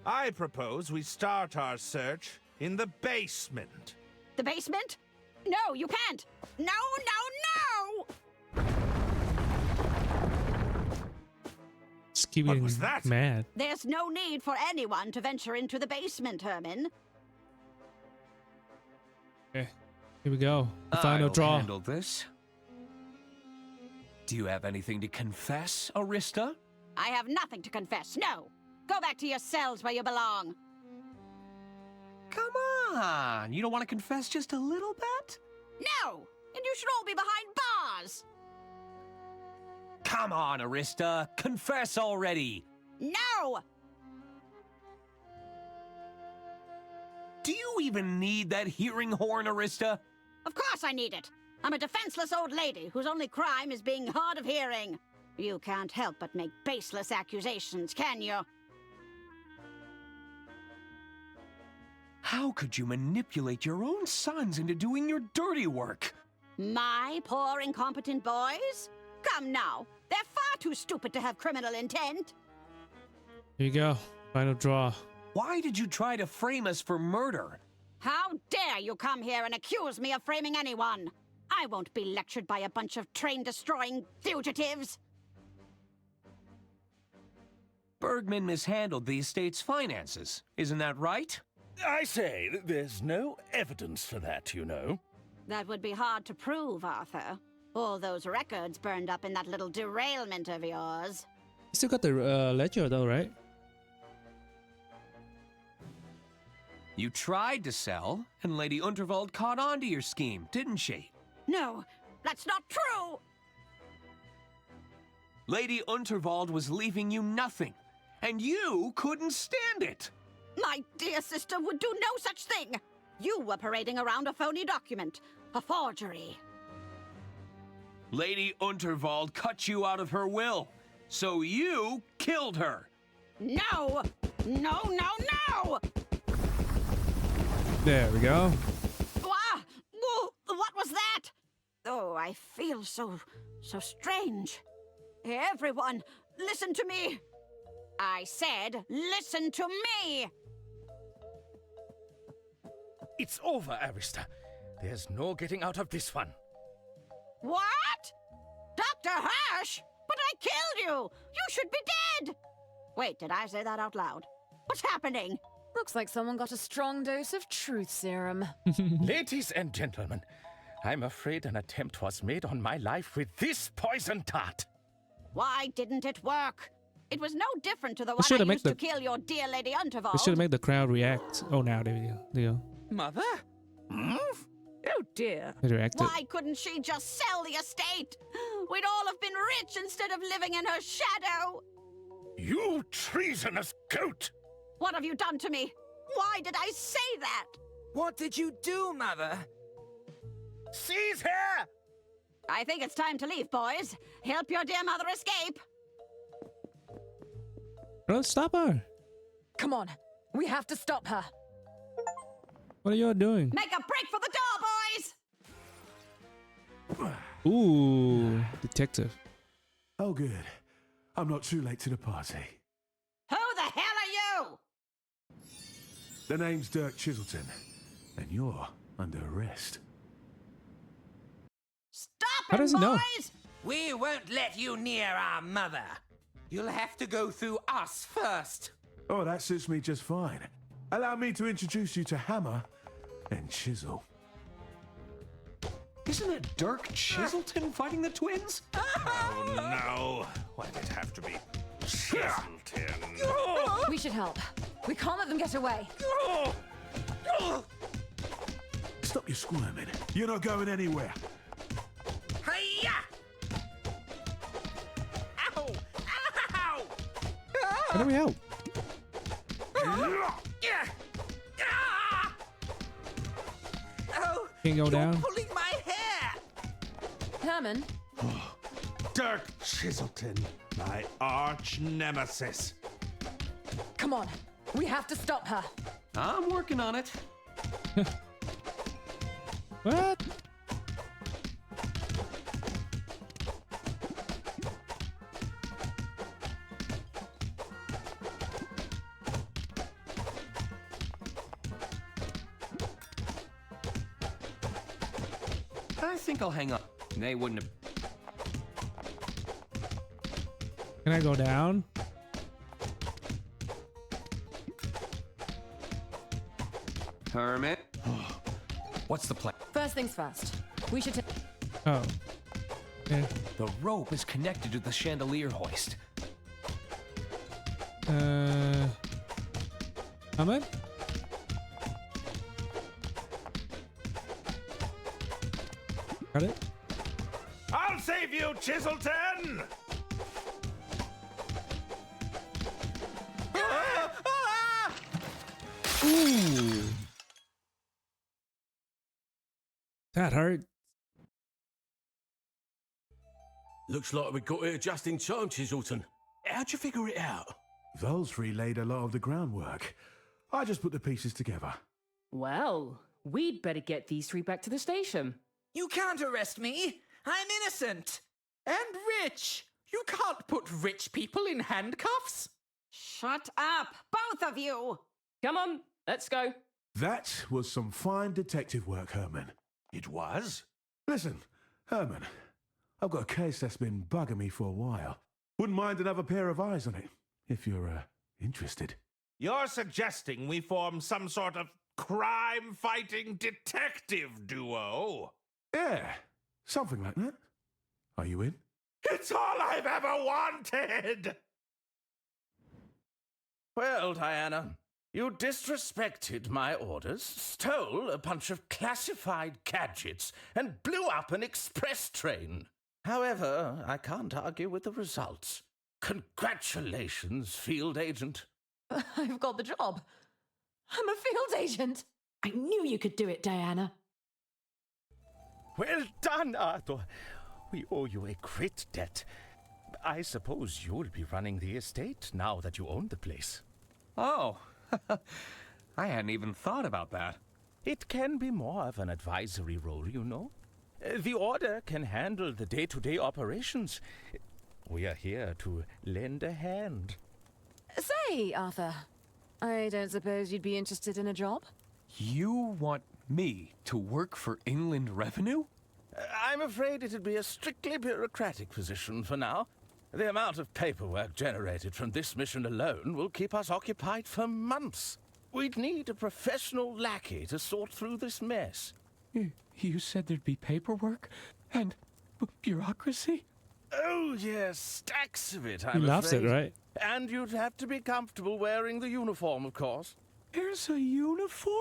I propose we start our search in the basement. The basement? No, you can't! No, no, no! Just keep getting mad. There's no need for anyone to venture into the basement, Herman. Okay, here we go. The final draw. Handle this. Do you have anything to confess, Arista? I have nothing to confess, no! Go back to your cells where you belong. Come on, you don't want to confess just a little bit? No! And you should all be behind bars! Come on, Arista, confess already! No! Do you even need that hearing horn, Arista? Of course I need it. I'm a defenseless old lady whose only crime is being hard of hearing. You can't help but make baseless accusations, can you? How could you manipulate your own sons into doing your dirty work? My poor incompetent boys? Come now, they're far too stupid to have criminal intent. Here you go. Final draw. Why did you try to frame us for murder? How dare you come here and accuse me of framing anyone? I won't be lectured by a bunch of train-destroying fugitives. Bergman mishandled the estate's finances, isn't that right? I say, there's no evidence for that, you know. That would be hard to prove, Arthur. All those records burned up in that little derailment of yours. You still got the ledger though, right? You tried to sell, and Lady Unterwald caught on to your scheme, didn't she? No, that's not true! Lady Unterwald was leaving you nothing, and you couldn't stand it! My dear sister would do no such thing! You were parading around a phony document, a forgery. Lady Unterwald cut you out of her will, so you killed her! No! No, no, no! There we go. Ah! What was that? Oh, I feel so strange. Everyone, listen to me! I said, listen to me! It's over, Arista. There's no getting out of this one. What? Dr. Hirsch? But I killed you! You should be dead! Wait, did I say that out loud? What's happening? Looks like someone got a strong dose of truth serum. Ladies and gentlemen, I'm afraid an attempt was made on my life with this poison dart. Why didn't it work? It was no different to the one I used to kill your dear Lady Unterwald. We should have made the crowd react. Oh, now there we go. There you go. Mother? Oh dear. They reacted. Why couldn't she just sell the estate? We'd all have been rich instead of living in her shadow. You treasonous goat! What have you done to me? Why did I say that? What did you do, Mother? Seize her! I think it's time to leave, boys. Help your dear mother escape. Bro, stop her. Come on, we have to stop her. What are y'all doing? Make a break for the door, boys! Ooh, detective. Oh, good. I'm not too late to the party. Who the hell are you? The name's Dirk Chiselton, and you're under arrest. Stop How does he know? boys! We won't let you near our mother. You'll have to go through us first. Oh, that suits me just fine. Allow me to introduce you to Hammer and Chisel. Isn't it Dirk Chiselton fighting the twins? Oh, no. Why'd it have to be Chiselton? We should help. We can't let them get away. Stop your squirming. You're not going anywhere. Hiya! Ow! Ow! How do we help? can't go down. Pulling my hair! Herman? Dirk Chiselton, my arch nemesis. Come on. We have to stop her. I'm working on it. What? I think I'll hang up. They wouldn't have. Can I go down? Herman? What's the plan? First things first. We should take... Oh. Yeah. The rope is connected to the chandelier hoist. Ahmed? Got it? I'll save you, Chiselton! Ooh. That hurt. Looks like we got here just in time, Chiselton. How'd you figure it out? Those three laid a lot of the groundwork. I just put the pieces together. Well, we'd better get these three back to the station. You can't arrest me. I'm innocent. And rich. You can't put rich people in handcuffs. Shut up, both of you! Come on, let's go. That was some fine detective work, Herman. It was? Listen, Herman, I've got a case that's been bugging me for a while. Wouldn't mind another pair of eyes on it, if you're, interested. You're suggesting we form some sort of crime-fighting detective duo? Yeah, something like that. Are you in? It's all I've ever wanted! Well, Diana, you disrespected my orders, stole a bunch of classified gadgets, and blew up an express train. However, I can't argue with the results. Congratulations, field agent. I've got the job. I'm a field agent. I knew you could do it, Diana. Well done, Arthur. We owe you a great debt. I suppose you'll be running the estate now that you own the place. Oh, I hadn't even thought about that. It can be more of an advisory role, you know. The Order can handle the day-to-day operations. We are here to lend a hand. Say, Arthur, I don't suppose you'd be interested in a job? You want me to work for Inland Revenue? I'm afraid it'd be a strictly bureaucratic position for now. The amount of paperwork generated from this mission alone will keep us occupied for months. We'd need a professional lackey to sort through this mess. You said there'd be paperwork and bureaucracy? Oh, yes, stacks of it, He I'm loves it, afraid. right? And you'd have to be comfortable wearing the uniform, of course. There's a uniform?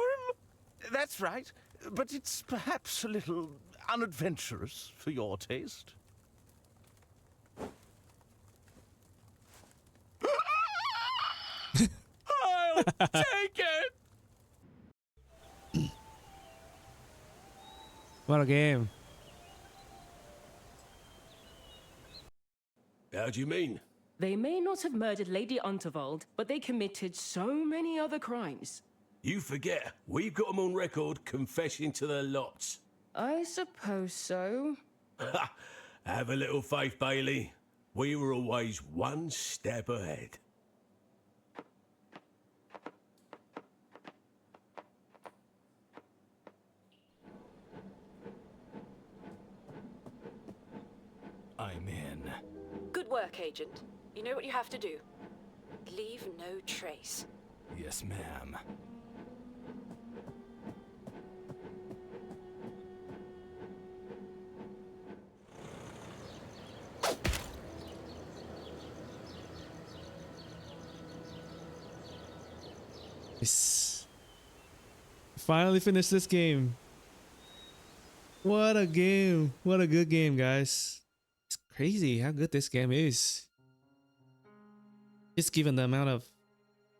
That's right, but it's perhaps a little unadventurous for your taste. I'll take it! What a game. How do you mean? They may not have murdered Lady Unterwald, but they committed so many other crimes. You forget, we've got them on record confessing to the lots. I suppose so. Have a little faith, Bailey. We were always one step ahead. I'm in. Good work, Agent. You know what you have to do. Leave no trace. Yes, ma'am. Yes. Finally finished this game. What a game. What a good game, guys. It's crazy how good this game is. Just given the amount of,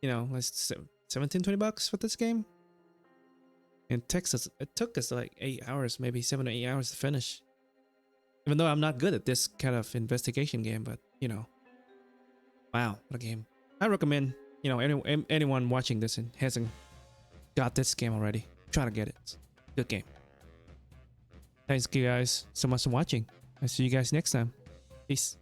you know, 17, $20 for this game. And it took us like 8 hours, maybe 7 or 8 hours to finish. Even though I'm not good at this kind of investigation game, but you know, wow, what a game! I recommend, you know, anyone watching this and hasn't got this game already, try to get it. It's a good game. Thanks you guys so much for watching. I'll see you guys next time. Peace.